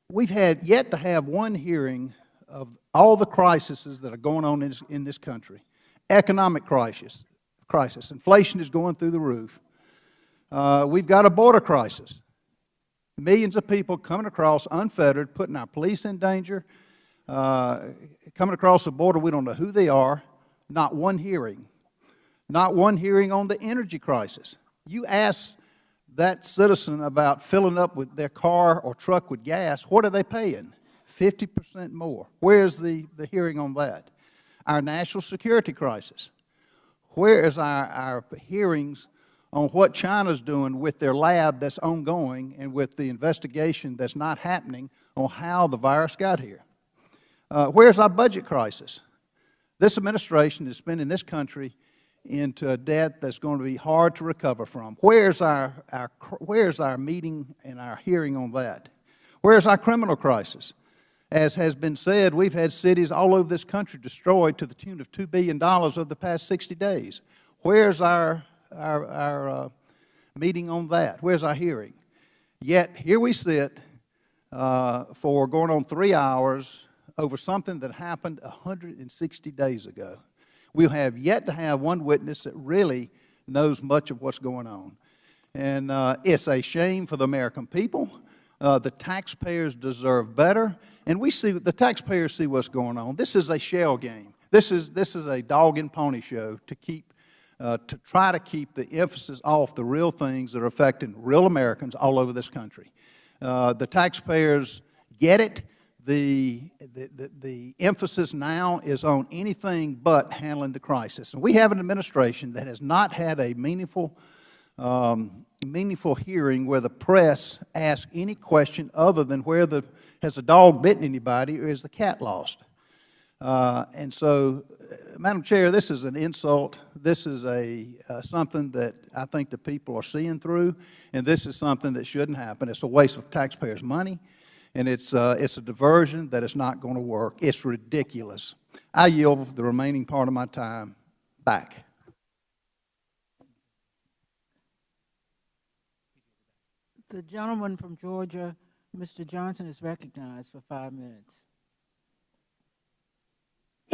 Speaker 21: we've had yet to have one hearing of all the crises that are going on in this country. Economic crisis. Inflation is going through the roof. We've got a border crisis. Millions of people coming across unfettered, putting our police in danger, coming across the border. We don't know who they are. Not one hearing. Not one hearing on the energy crisis. You ask that citizen about filling up with their car or truck with gas, what are they paying? 50% more. Where's the hearing on that? Our national security crisis. Where is our hearings on what China's doing with their lab that's ongoing and with the investigation that's not happening on how the virus got here? Where's our budget crisis? This administration is spending this country into a debt that's going to be hard to recover from. Where's our meeting and our hearing on that? Where's our criminal crisis? As has been said, we've had cities all over this country destroyed to the tune of $2 billion over the past 60 days. Where's our meeting on that? Where's our hearing? Yet here we sit for going on 3 hours over something that happened 160 days ago. We'll have yet to have one witness that really knows much of what's going on. And it's a shame for the American people. The taxpayers deserve better, and the taxpayers see what's going on. This is a shell game. This is a dog and pony show to try to keep the emphasis off the real things that are affecting real Americans all over this country. The taxpayers get it. The emphasis now is on anything but handling the crisis. And we have an administration that has not had a meaningful hearing where the press asks any question other than has the dog bitten anybody or is the cat lost? And so, Madam Chair, this is an insult. This is something that I think the people are seeing through, and this is something that shouldn't happen. It's a waste of taxpayers' money, and it's a diversion that is not going to work. It's ridiculous. I yield the remaining part of my time back.
Speaker 7: The gentleman from Georgia, Mr. Johnson, is recognized for 5 minutes.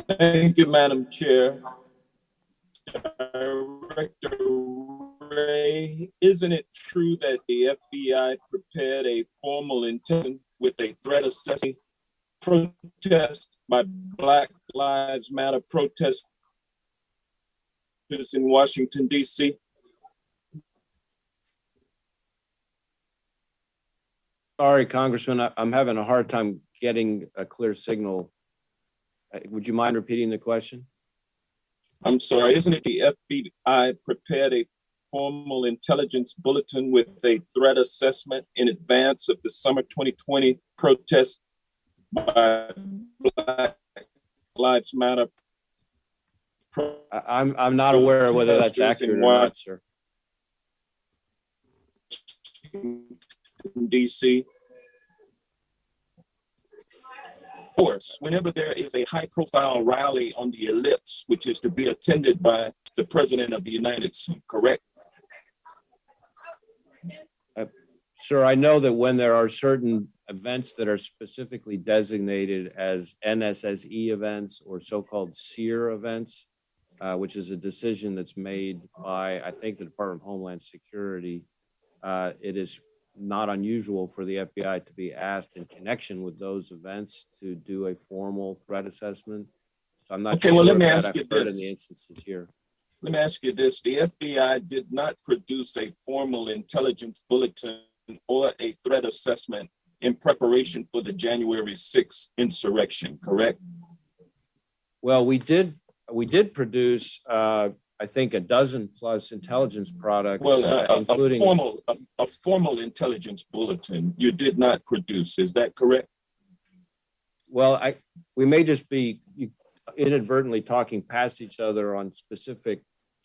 Speaker 6: Thank you, Madam Chair. Director Wray, isn't it true that the FBI prepared a formal intent with a threat assessment protest by Black Lives Matter protesters in Washington, D.C.?
Speaker 4: Sorry, Congressman, I'm having a hard time getting a clear signal. Would you mind repeating the question?
Speaker 6: I'm sorry, isn't it the FBI prepared a formal intelligence bulletin with a threat assessment in advance of the summer 2020 protest by Black Lives Matter?
Speaker 4: I'm not aware of whether that's accurate or not, sir.
Speaker 6: DC. Of course, whenever there is a high-profile rally on the ellipse, which is to be attended by the President of the United States, correct?
Speaker 4: Sir, I know that when there are certain events that are specifically designated as NSSE events or so-called SEER events, which is a decision that's made by, I think, the Department of Homeland Security, it is not unusual for the FBI to be asked in connection with those events to do a formal threat assessment. So I'm not sure
Speaker 6: well, let me
Speaker 4: that
Speaker 6: ask you
Speaker 4: I've heard
Speaker 6: this.
Speaker 4: in the instances here.
Speaker 6: Let me ask you this. The FBI did not produce a formal intelligence bulletin or a threat assessment in preparation for the January 6th insurrection, correct?
Speaker 4: Well, we did produce, I think, a dozen plus intelligence products, including
Speaker 6: a formal intelligence bulletin you did not produce. Is that correct?
Speaker 4: Well, we may just be inadvertently talking past each other on specific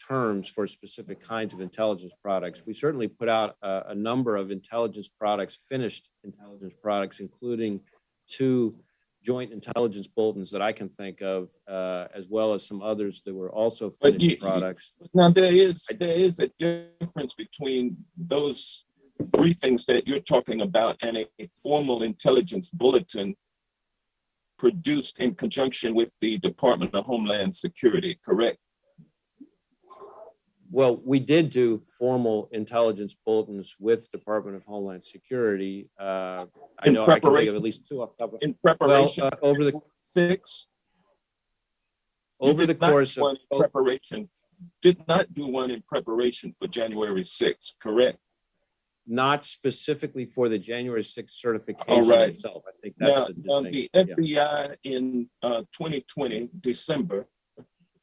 Speaker 4: terms for specific kinds of intelligence products. We certainly put out a number of intelligence products, finished intelligence products, including 2 joint intelligence bulletins that I can think of, as well as some others that were also finished products.
Speaker 6: Now, there is a difference between those briefings that you're talking about and a formal intelligence bulletin produced in conjunction with the Department of Homeland Security, correct?
Speaker 4: Well, we did do formal intelligence bulletins with Department of Homeland Security. I know I can think of at least 2 off the top of.
Speaker 6: In preparation,
Speaker 4: well, over the
Speaker 6: 6.
Speaker 4: Over the course of
Speaker 6: preparation, did not do one in preparation for January 6th, correct?
Speaker 4: Not specifically for the January 6th certification itself. I think that's the distinction.
Speaker 6: The FBI in 2020, December,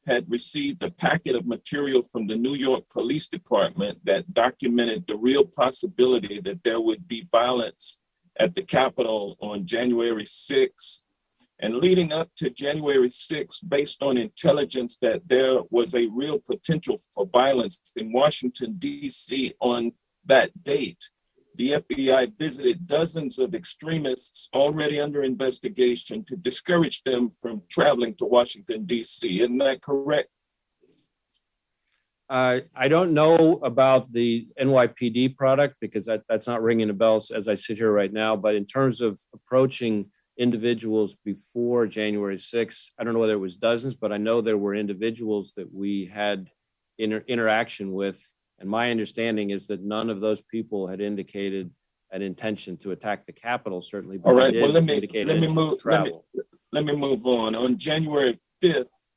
Speaker 6: had received a packet of material from the New York Police Department that documented the real possibility that there would be violence at the Capitol on January 6th. And leading up to January 6th, based on intelligence that there was a real potential for violence in Washington, D.C. on that date, the FBI visited dozens of extremists already under investigation to discourage them from traveling to Washington, D.C. Isn't that correct?
Speaker 4: I don't know about the NYPD product because that's not ringing a bell as I sit here right now. But in terms of approaching individuals before January 6th, I don't know whether it was dozens, but I know there were individuals that we had interaction with. And my understanding is that none of those people had indicated an intention to attack the Capitol, certainly, but
Speaker 6: All right,
Speaker 4: they
Speaker 6: well,
Speaker 4: did indicate an intent to travel.
Speaker 6: Let me move on. On January 5th,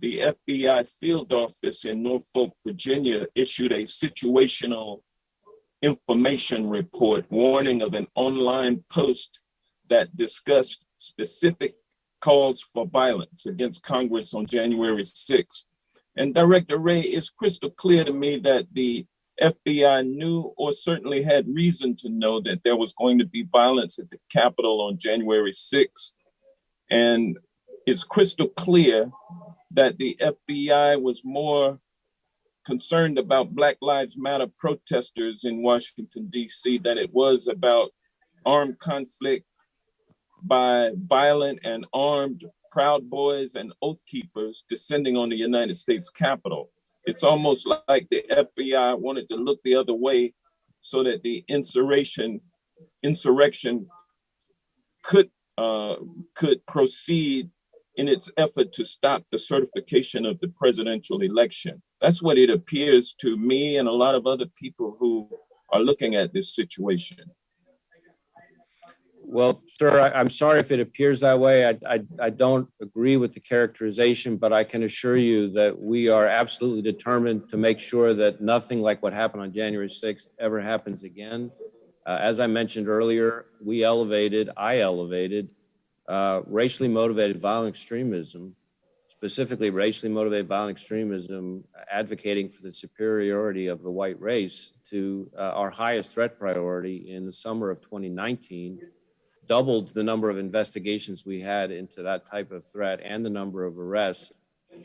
Speaker 6: the FBI field office in Norfolk, Virginia issued a situational information report warning of an online post that discussed specific calls for violence against Congress on January 6th. And Director Wray, it's crystal clear to me that the FBI knew or certainly had reason to know that there was going to be violence at the Capitol on January 6th. And it's crystal clear that the FBI was more concerned about Black Lives Matter protesters in Washington, D.C. than it was about armed conflict by violent and armed Proud Boys and Oath Keepers descending on the United States Capitol. It's almost like the FBI wanted to look the other way so that the insurrection could proceed in its effort to stop the certification of the presidential election. That's what it appears to me and a lot of other people who are looking at this situation.
Speaker 4: Well, sir, I'm sorry if it appears that way. I don't agree with the characterization, but I can assure you that we are absolutely determined to make sure that nothing like what happened on January 6th ever happens again. As I mentioned earlier, I elevated racially motivated violent extremism, specifically racially motivated violent extremism, advocating for the superiority of the white race to our highest threat priority in the summer of 2019, doubled the number of investigations we had into that type of threat and the number of arrests.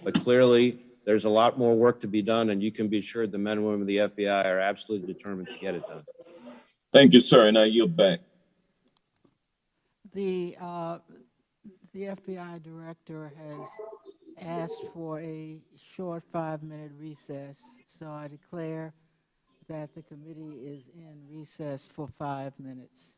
Speaker 4: But clearly, there's a lot more work to be done, and you can be assured the men and women of the FBI are absolutely determined to get it done.
Speaker 6: Thank you, sir, and I yield back.
Speaker 7: The FBI director has asked for a short 5-minute recess, so I declare that the committee is in recess for 5 minutes.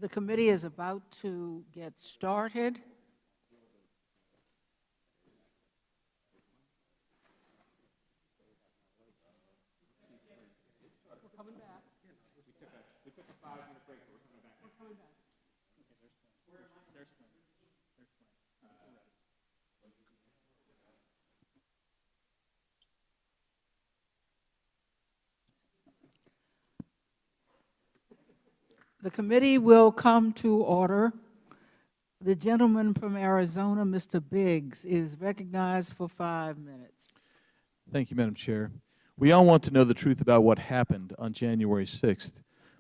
Speaker 7: The committee is about to get started. The committee will come to order. The gentleman from Arizona, Mr. Biggs, is recognized for 5 minutes.
Speaker 8: Thank you, Madam Chair. We all want to know the truth about what happened on January 6th,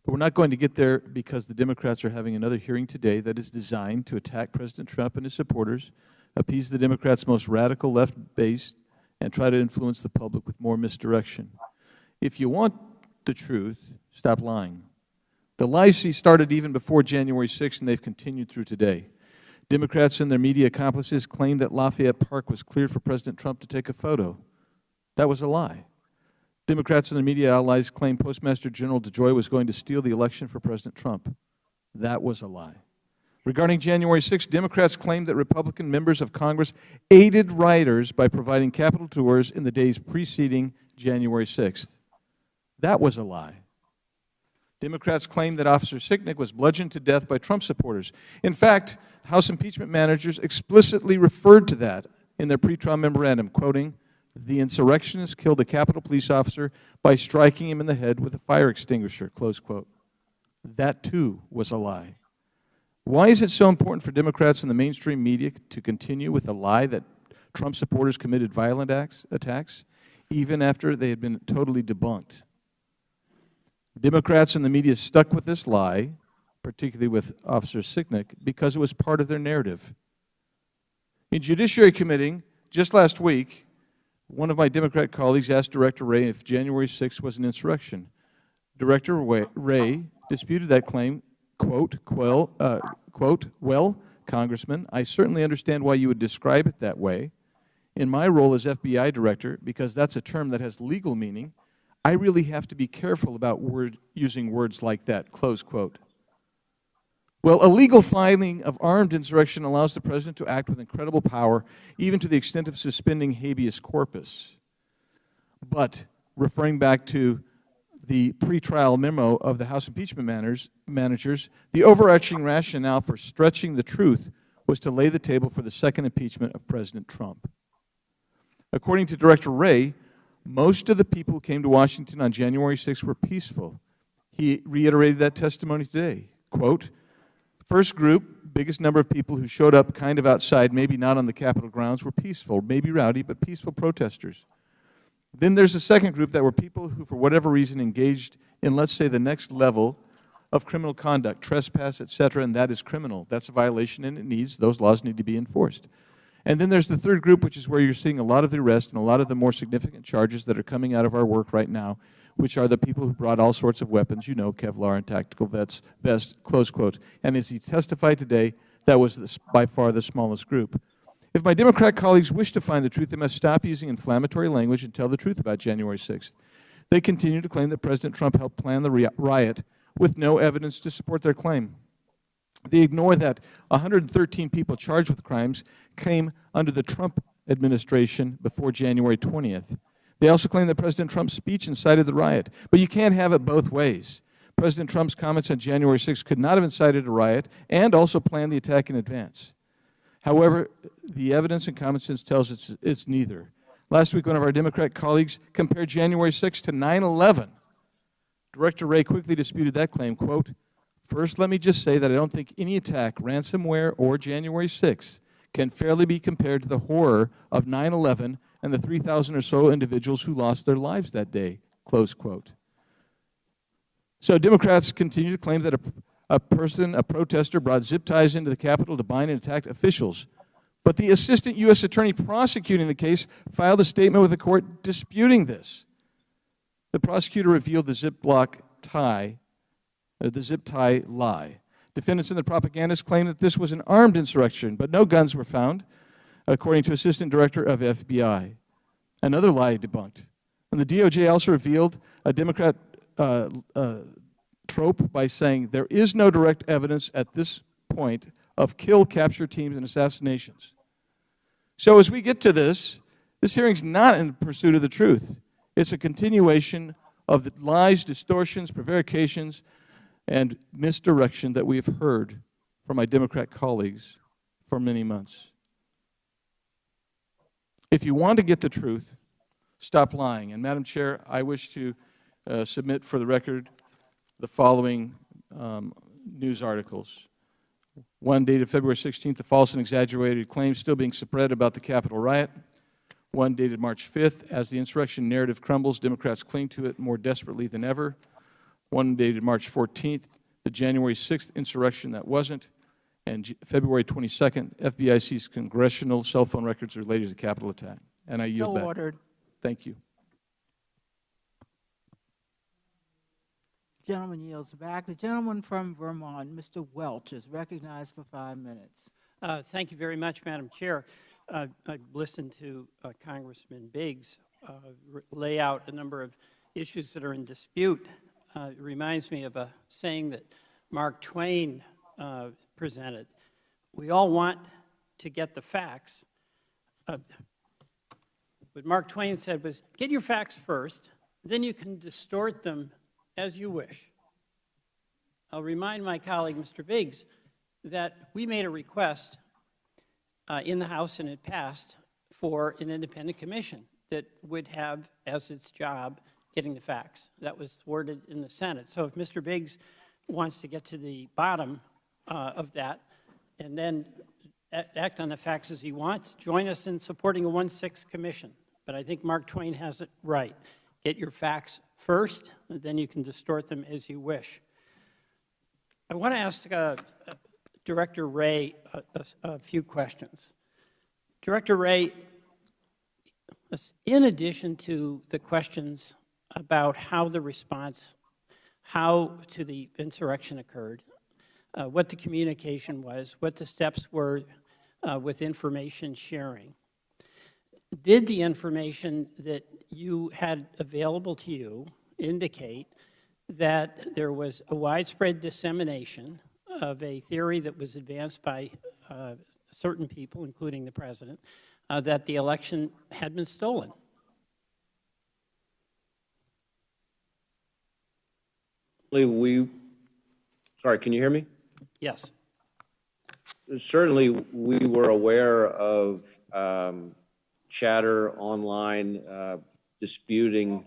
Speaker 8: but we're not going to get there because the Democrats are having another hearing today that is designed to attack President Trump and his supporters, appease the Democrats' most radical left base, and try to influence the public with more misdirection. If you want the truth, stop lying. The lies started even before January 6th, and they've continued through today. Democrats and their media accomplices claimed that Lafayette Park was cleared for President Trump to take a photo. That was a lie. Democrats and their media allies claimed Postmaster General DeJoy was going to steal the election for President Trump. That was a lie. Regarding January 6th, Democrats claimed that Republican members of Congress aided rioters by providing Capitol tours in the days preceding January 6th. That was a lie. Democrats claimed that Officer Sicknick was bludgeoned to death by Trump supporters. In fact, House impeachment managers explicitly referred to that in their pretrial memorandum, quoting, "The insurrectionists killed a Capitol police officer by striking him in the head with a fire extinguisher," close quote. That, too, was a lie. Why is it so important for Democrats and the mainstream media to continue with the lie that Trump supporters committed violent attacks, even after they had been totally debunked? Democrats and the media stuck with this lie, particularly with Officer Sicknick, because it was part of their narrative. In Judiciary Committee, just last week, one of my Democrat colleagues asked Director Wray if January 6th was an insurrection. Director Wray disputed that claim, quote, "Well, Congressman, I certainly understand why you would describe it that way. In my role as FBI director, because that's a term that has legal meaning, I really have to be careful about using words like that," close quote. Well, a legal filing of armed insurrection allows the President to act with incredible power, even to the extent of suspending habeas corpus. But, referring back to the pretrial memo of the House impeachment managers, the overarching rationale for stretching the truth was to lay the table for the second impeachment of President Trump. According to Director Wray, most of the people who came to Washington on January 6th were peaceful. He reiterated that testimony today. Quote, "First group, biggest number of people who showed up kind of outside, maybe not on the Capitol grounds, were peaceful, maybe rowdy, but peaceful protesters. Then there's a second group that were people who, for whatever reason, engaged in, let's say, the next level of criminal conduct, trespass, etc., and that is criminal. That's a violation, and those laws need to be enforced. And then there's the third group, which is where you're seeing a lot of the arrests and a lot of the more significant charges that are coming out of our work right now, which are the people who brought all sorts of weapons, you know, Kevlar and tactical vests, close quote. And as he testified today, that was by far the smallest group. If my Democrat colleagues wish to find the truth, they must stop using inflammatory language and tell the truth about January 6th. They continue to claim that President Trump helped plan the riot with no evidence to support their claim. They ignore that 113 people charged with crimes came under the Trump administration before January 20th. They also claim that President Trump's speech incited the riot. But you can't have it both ways. President Trump's comments on January 6th could not have incited a riot and also planned the attack in advance. However, the evidence and common sense tells us it's neither. Last week, one of our Democrat colleagues compared January 6th to 9/11. Director Wray quickly disputed that claim, quote, "First, let me just say that I don't think any attack, ransomware, or January 6th can fairly be compared to the horror of 9/11 and the 3,000 or so individuals who lost their lives that day," close quote. So Democrats continue to claim that a protester, brought zip ties into the Capitol to bind and attack officials. But the assistant U.S. attorney prosecuting the case filed a statement with the court disputing this. The prosecutor revealed the zip tie lie. Defendants and the propagandists claim that this was an armed insurrection, but no guns were found, according to Assistant Director of FBI. Another lie debunked. And the DOJ also revealed a Democrat trope by saying there is no direct evidence at this point of kill, capture teams, and assassinations. So as we get to this hearing's not in pursuit of the truth. It's a continuation of the lies, distortions, prevarications, and misdirection that we have heard from my Democrat colleagues for many months. If you want to get the truth, stop lying. And Madam Chair, I wish to submit for the record the following news articles. One dated February 16th, the false and exaggerated claims still being spread about the Capitol riot. One dated March 5th, as the insurrection narrative crumbles, Democrats cling to it more desperately than ever. One dated March 14th, the January 6th insurrection that wasn't. And February 22nd, FBI seized congressional cell phone records related to the Capitol attack. And I yield back.
Speaker 7: So ordered.
Speaker 8: Thank you.
Speaker 7: Gentleman yields back. The gentleman from Vermont, Mr. Welch, is recognized for 5 minutes.
Speaker 9: Thank you very much, Madam Chair. I listened to Congressman Biggs lay out a number of issues that are in dispute. It reminds me of a saying that Mark Twain presented. We all want to get the facts. What Mark Twain said was, get your facts first, then you can distort them as you wish. I'll remind my colleague, Mr. Biggs, that we made a request in the House, and it passed, for an independent commission that would have as its job getting the facts. That was thwarted in the Senate. So if Mr. Biggs wants to get to the bottom of that and then act on the facts as he wants, join us in supporting a 1/6 commission. But I think Mark Twain has it right. Get your facts first, and then you can distort them as you wish. I want to ask Director Wray a few questions. Director Wray, in addition to the questions about how the response, how to the insurrection occurred, what the communication was, what the steps were with information sharing, did the information that you had available to you indicate that there was a widespread dissemination of a theory that was advanced by certain people, including the President, that the election had been stolen?
Speaker 4: Sorry, can you hear me?
Speaker 9: Yes.
Speaker 4: Certainly, we were aware of chatter online disputing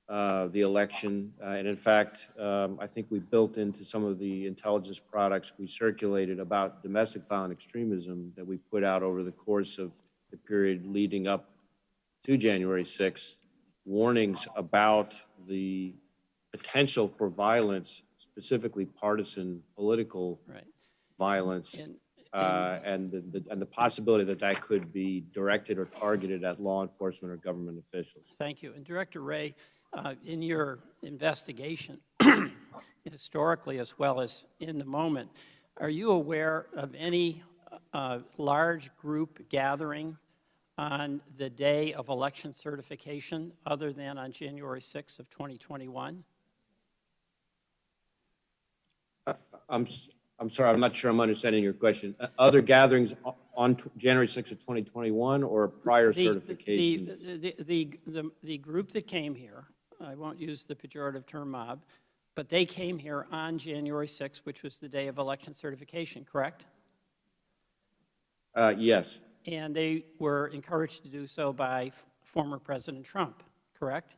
Speaker 4: the election. And in fact, I think we built into some of the intelligence products we circulated about domestic violent extremism that we put out over the course of the period leading up to January 6th, warnings about the potential for violence, specifically partisan political violence, and the possibility that that could be directed or targeted at law enforcement or government officials.
Speaker 9: Thank you. And Director Wray, in your investigation, historically as well as in the moment, are you aware of any large group gathering on the day of election certification other than on January 6th of 2021?
Speaker 4: I'm sorry, I'm not sure I'm understanding your question. Other gatherings on January 6th of 2021 or prior certifications?
Speaker 9: The group that came here, I won't use the pejorative term mob, but they came here on January 6th, which was the day of election certification, correct?
Speaker 4: Yes.
Speaker 9: And they were encouraged to do so by former President Trump, correct?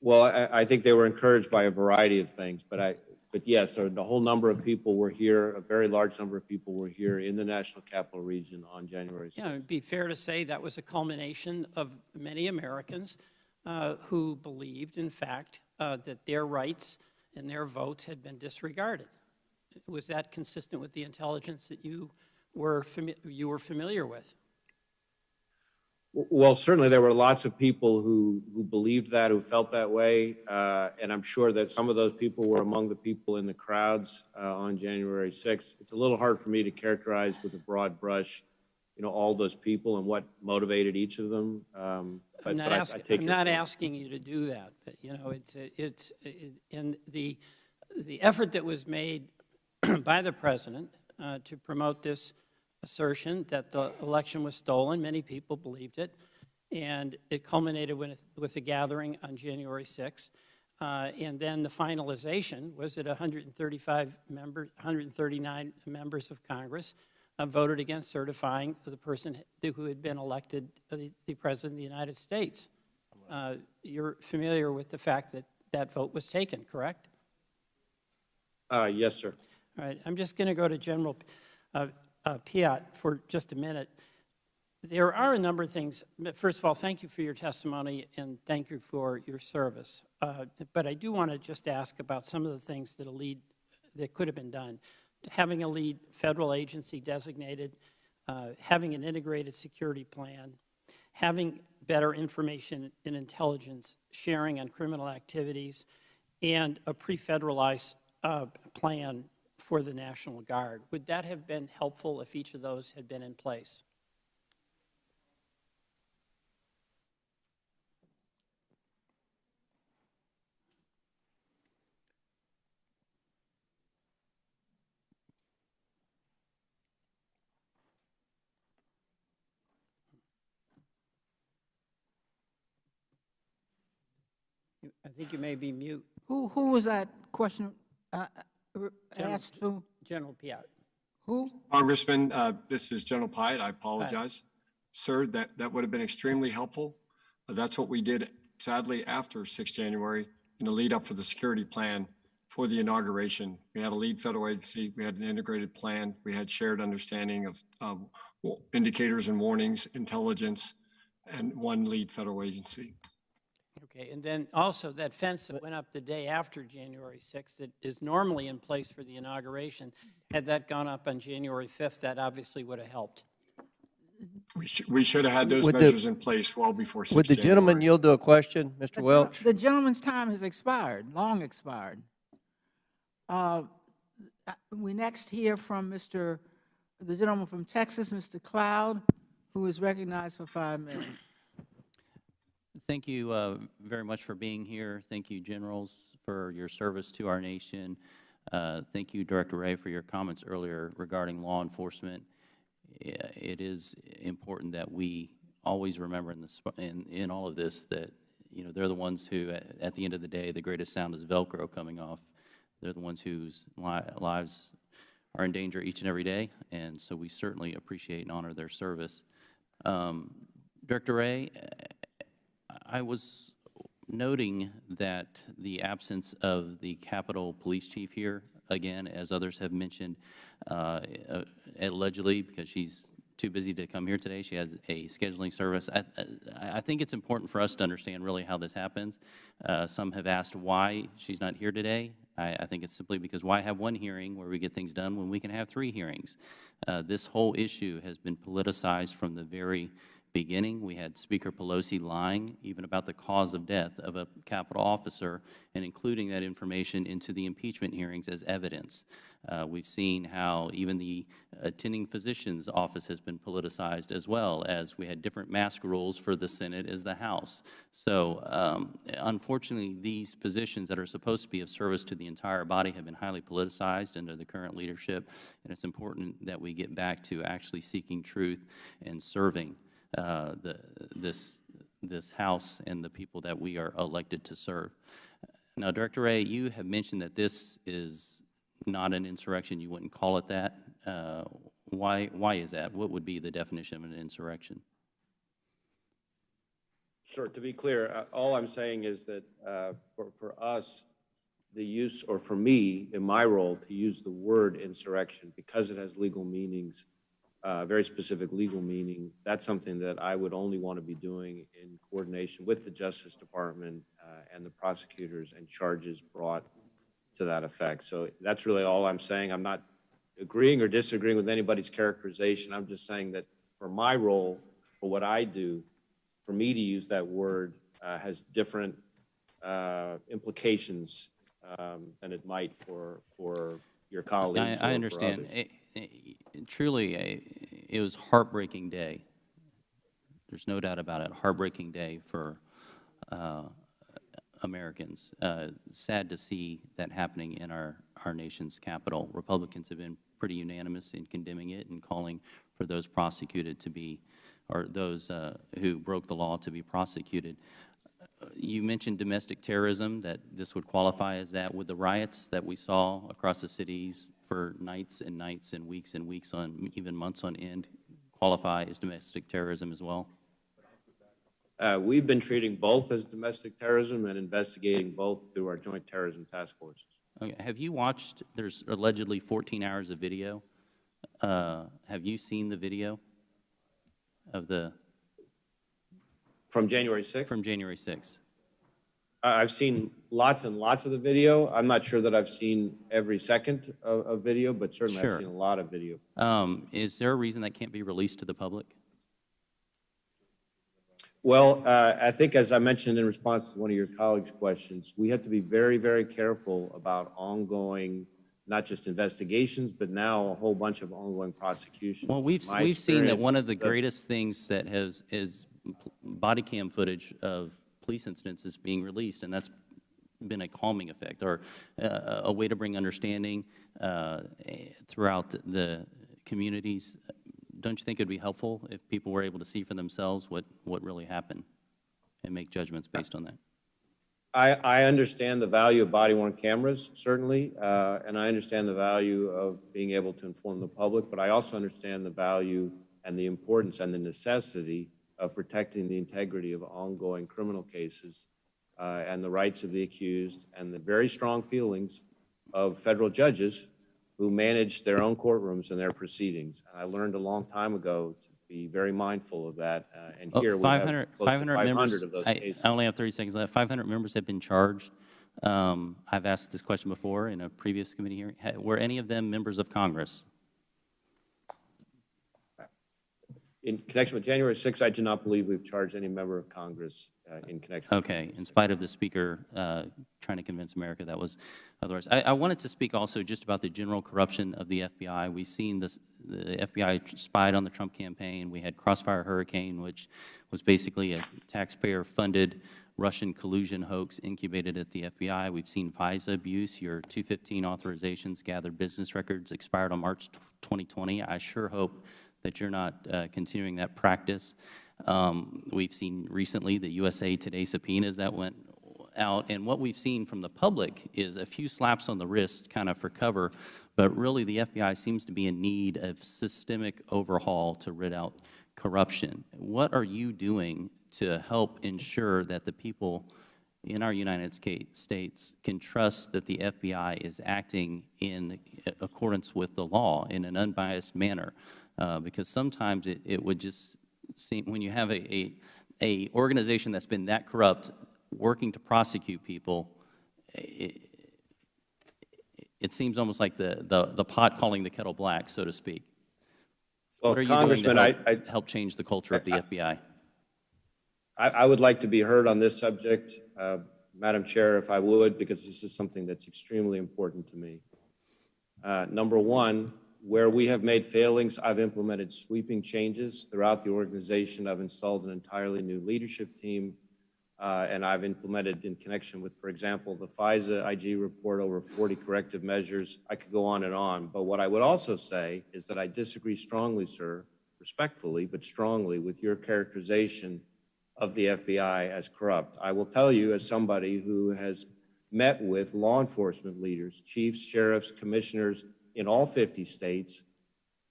Speaker 4: Well, I think they were encouraged by a variety of things, but yes, a whole number of people were here, a very large number of people were here in the National Capital Region on January 6th.
Speaker 9: Yeah, it would be fair to say that was a culmination of many Americans who believed, in fact, that their rights and their votes had been disregarded. Was that consistent with the intelligence that you were familiar with?
Speaker 4: Well, certainly there were lots of people who believed that, who felt that way, and I'm sure that some of those people were among the people in the crowds on January 6th. It's a little hard for me to characterize with a broad brush, all those people and what motivated each of them.
Speaker 9: I'm
Speaker 4: but
Speaker 9: not,
Speaker 4: I take
Speaker 9: I'm
Speaker 4: your
Speaker 9: not
Speaker 4: point.
Speaker 9: asking you to do that, but, you know, in the effort that was made by the president to promote this assertion that the election was stolen, many people believed it, and it culminated with the gathering on January 6th. And then the finalization was that 139 members of Congress voted against certifying the person who had been elected the President of the United States. You're familiar with the fact that that vote was taken, correct?
Speaker 4: Yes, sir.
Speaker 9: All right, I'm just going to go to General Piat for just a minute. There are a number of things. First of all, thank you for your testimony and thank you for your service. But I do want to just ask about some of the things that could have been done. Having a lead federal agency designated, having an integrated security plan, having better information and intelligence sharing on criminal activities, and a pre-federalized plan for the National Guard. Would that have been helpful if each of those had been in place? I think you may be mute.
Speaker 7: Who was that question asked to?
Speaker 9: General Piat.
Speaker 7: Who?
Speaker 3: Congressman, this is General Pyatt. I apologize. Sir, that would have been extremely helpful. That's what we did, sadly, after 6 January in the lead up for the security plan for the inauguration. We had a lead federal agency. We had an integrated plan. We had shared understanding of indicators and warnings, intelligence, and one lead federal agency.
Speaker 9: Okay, and then also that fence that went up the day after January 6th that is normally in place for the inauguration, had that gone up on January 5th, that obviously would have helped.
Speaker 3: We should have had those measures in place well before 6
Speaker 2: Would the
Speaker 3: January.
Speaker 2: gentleman yield to a question, Mr. Welch?
Speaker 7: The gentleman's time has expired, long expired. We next hear from the gentleman from Texas, Mr. Cloud, who is recognized for 5 minutes.
Speaker 18: Thank you very much for being here. Thank you, generals, for your service to our nation. Thank you, Director Wray, for your comments earlier regarding law enforcement. It is important that we always remember in all of this that, you know, they're the ones who, at the end of the day, the greatest sound is Velcro coming off. They're the ones whose lives are in danger each and every day, and so we certainly appreciate and honor their service. Director Wray, I was noting that the absence of the Capitol Police Chief here, again, as others have mentioned, allegedly because she's too busy to come here today. She has a scheduling service. I think it's important for us to understand really how this happens. Some have asked why she's not here today. I think it's simply because why have one hearing where we get things done when we can have 3 hearings? This whole issue has been politicized from the very beginning. We had Speaker Pelosi lying even about the cause of death of a Capitol officer and including that information into the impeachment hearings as evidence. We've seen how even the attending physician's office has been politicized, as well as we had different mask rules for the Senate as the House. So unfortunately, these positions that are supposed to be of service to the entire body have been highly politicized under the current leadership, and it's important that we get back to actually seeking truth and serving this House and the people that we are elected to serve. Now, Director Wray, you have mentioned that this is not an insurrection. You wouldn't call it that. Why is that? What would be the definition of an insurrection?
Speaker 4: Sure. To be clear, all I'm saying is that for us, the use, or for me, in my role, to use the word insurrection because it has legal meanings, very specific legal meaning, that's something that I would only want to be doing in coordination with the Justice Department and the prosecutors and charges brought to that effect. So that's really all I'm saying. I'm not agreeing or disagreeing with anybody's characterization. I'm just saying that for my role, for what I do, for me to use that word has different implications than it might for your colleagues.
Speaker 18: I understand. Truly, it was a heartbreaking day. there's no doubt about it, heartbreaking day for Americans. Sad to see that happening in our nation's capital. Republicans have been pretty unanimous in condemning it and calling for those prosecuted to be, or those who broke the law to be prosecuted. You mentioned domestic terrorism, that this would qualify as that. Would the riots that we saw across the cities for nights and nights and weeks on, even months on end, qualify as domestic terrorism as well?
Speaker 4: We've been treating both as domestic terrorism and investigating both through our joint terrorism task forces.
Speaker 18: Okay. Have you watched, there's allegedly 14 hours of video. Have you seen the video of the?
Speaker 4: From January 6th?
Speaker 18: From January 6th.
Speaker 4: I've seen lots and lots of the video. I'm not sure that I've seen every second of video, but certainly
Speaker 18: Sure.
Speaker 4: I've seen a lot of video.
Speaker 18: Is there a reason that can't be released to the public?
Speaker 4: Well, I think as I mentioned in response to one of your colleagues' questions, we have to be very, very careful about ongoing, not just investigations, but now a whole bunch of ongoing prosecutions.
Speaker 18: Well, we've seen that one of the greatest things that is body cam footage of police incidents is being released, and that's been a calming effect, or a way to bring understanding throughout the communities. Don't you think it would be helpful if people were able to see for themselves what really happened and make judgments based on that?
Speaker 4: I understand the value of body-worn cameras, certainly, and I understand the value of being able to inform the public, but I also understand the value and the importance and the necessity of protecting the integrity of ongoing criminal cases and the rights of the accused and the very strong feelings of federal judges who manage their own courtrooms and their proceedings. I learned a long time ago to be very mindful of that, and here we have close to 500 of those cases.
Speaker 18: I only have 30 seconds left. 500 members have been charged. I've asked this question before in a previous committee hearing. Were any of them members of Congress?
Speaker 4: In connection with January 6th, I do not believe we've charged any member of Congress in connection with
Speaker 18: Okay, in spite of the Speaker trying to convince America that was otherwise. I wanted to speak also just about the general corruption of the FBI. We've seen this, the FBI spied on the Trump campaign. We had Crossfire Hurricane, which was basically a taxpayer-funded Russian collusion hoax incubated at the FBI. We've seen FISA abuse. Your 215 authorizations, gathered business records, expired on March 2020. I sure hope that you're not continuing that practice. We've seen recently the USA Today subpoenas that went out, and what we've seen from the public is a few slaps on the wrist kind of for cover, but really the FBI seems to be in need of systemic overhaul to rid out corruption. What are you doing to help ensure that the people in our United States can trust that the FBI is acting in accordance with the law in an unbiased manner? Because sometimes it would just seem, when you have a organization that's been that corrupt working to prosecute people, it seems almost like the pot calling the kettle black, so to speak.
Speaker 4: Well,
Speaker 18: what are you
Speaker 4: Congressman,
Speaker 18: doing to help change the culture of the FBI?
Speaker 4: I would like to be heard on this subject, Madam Chair, if I would, because this is something that's extremely important to me. Number one, where we have made failings, I've implemented sweeping changes throughout the organization. I've installed an entirely new leadership team, and I've implemented in connection with, for example, the FISA IG report, over 40 corrective measures. I could go on, but what I would also say is that I disagree strongly, sir, respectfully, but strongly, with your characterization of the FBI as corrupt. I will tell you, as somebody who has met with law enforcement leaders, chiefs, sheriffs, commissioners in all 50 states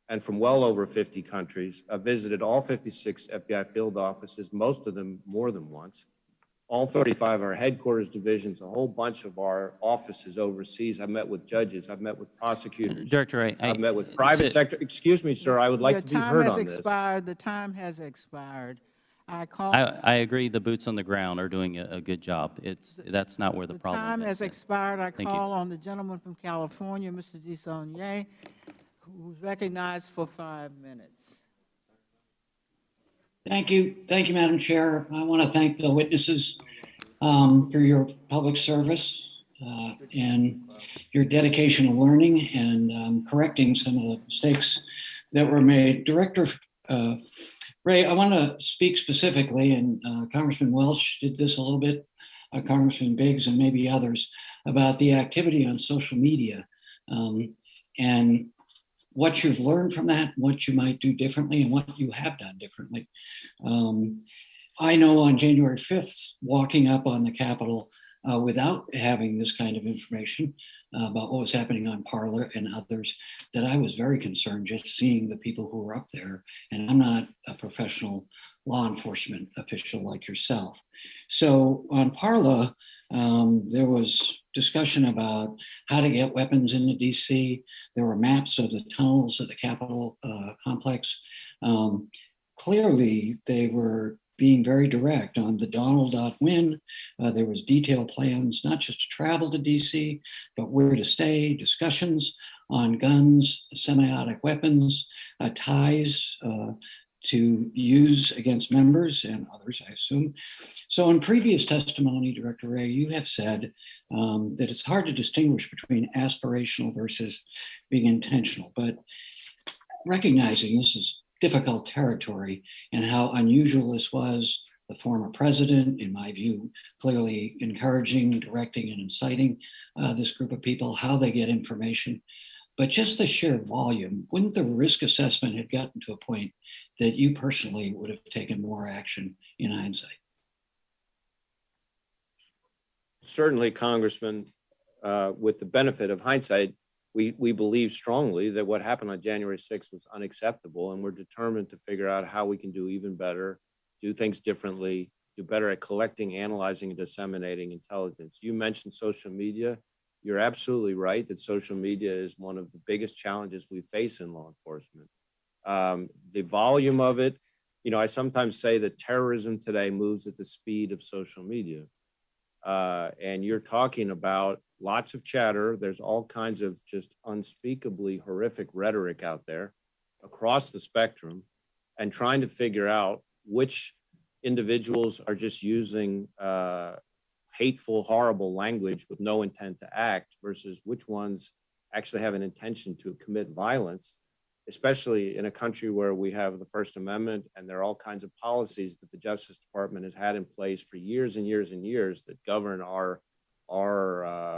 Speaker 4: and from well over 50 countries. I've visited all 56 FBI field offices, most of them more than once, all 35 of our headquarters divisions, a whole bunch of our offices overseas. I've met with judges, I've met with prosecutors.
Speaker 18: Director Wray,
Speaker 4: I've met with private sector. Excuse me, sir, I would like to be heard on this.
Speaker 7: The time has expired.
Speaker 18: I agree the boots on the ground are doing a good job. That's not where the problem is.
Speaker 7: Time has expired. I
Speaker 18: Thank
Speaker 7: call
Speaker 18: you.
Speaker 7: on the gentleman from California, Mr. DeSaulnier, who's recognized for 5 minutes.
Speaker 11: Thank you, Madam Chair. I want to thank the witnesses for your public service and your dedication to learning and correcting some of the mistakes that were made. Director Ray, I want to speak specifically, and Congressman Welch did this a little bit, Congressman Biggs, and maybe others, about the activity on social media and what you've learned from that, what you might do differently, and what you have done differently. I know on January 5th, walking up on the Capitol without having this kind of information about what was happening on Parler and others, that I was very concerned just seeing the people who were up there. And I'm not a professional law enforcement official like yourself. So on Parler, there was discussion about how to get weapons into DC. There were maps of the tunnels of the Capitol complex. Clearly, they were being very direct on the Donald.win. There was detailed plans, not just to travel to DC, but where to stay, discussions on guns, semi-automatic weapons, ties to use against members and others, I assume. So in previous testimony, Director Wray, you have said that it's hard to distinguish between aspirational versus being intentional, but recognizing this is difficult territory and how unusual this was, the former president, in my view, clearly encouraging, directing, and inciting this group of people, how they get information. But just the sheer volume, wouldn't the risk assessment have gotten to a point that you personally would have taken more action in hindsight?
Speaker 4: Certainly, Congressman, with the benefit of hindsight, we believe strongly that what happened on January 6th was unacceptable, and we're determined to figure out how we can do even better, do things differently, do better at collecting, analyzing, and disseminating intelligence. You mentioned social media. You're absolutely right that social media is one of the biggest challenges we face in law enforcement. The volume of it, I sometimes say that terrorism today moves at the speed of social media. And you're talking about lots of chatter. There's all kinds of just unspeakably horrific rhetoric out there across the spectrum, and trying to figure out which individuals are just using hateful, horrible language with no intent to act versus which ones actually have an intention to commit violence, especially in a country where we have the First Amendment and there are all kinds of policies that the Justice Department has had in place for years and years and years that govern our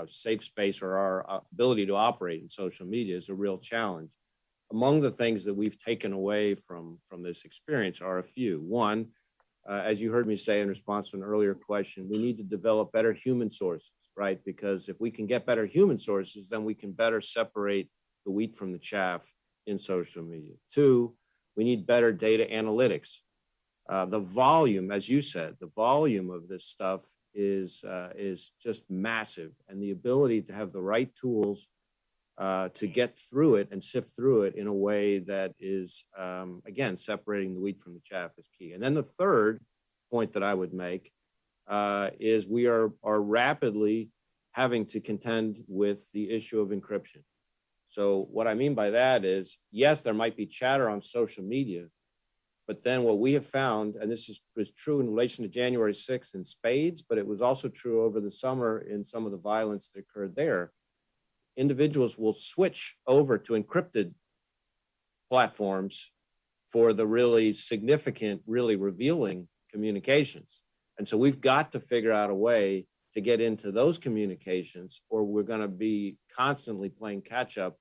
Speaker 4: safe space or our ability to operate in social media is a real challenge. Among the things that we've taken away from this experience are a few. One, as you heard me say in response to an earlier question, we need to develop better human sources, right? Because if we can get better human sources, then we can better separate the wheat from the chaff in social media. Two, we need better data analytics. The volume, as you said, the volume of this stuff is just massive, and the ability to have the right tools to get through it and sift through it in a way that is, again, separating the wheat from the chaff is key. And then the third point that I would make is we are rapidly having to contend with the issue of encryption. So what I mean by that is, yes, there might be chatter on social media, but then what we have found, and this was true in relation to January 6th in spades, but it was also true over the summer in some of the violence that occurred there, individuals will switch over to encrypted platforms for the really significant, really revealing communications. And so we've got to figure out a way to get into those communications, or we're going to be constantly playing catch up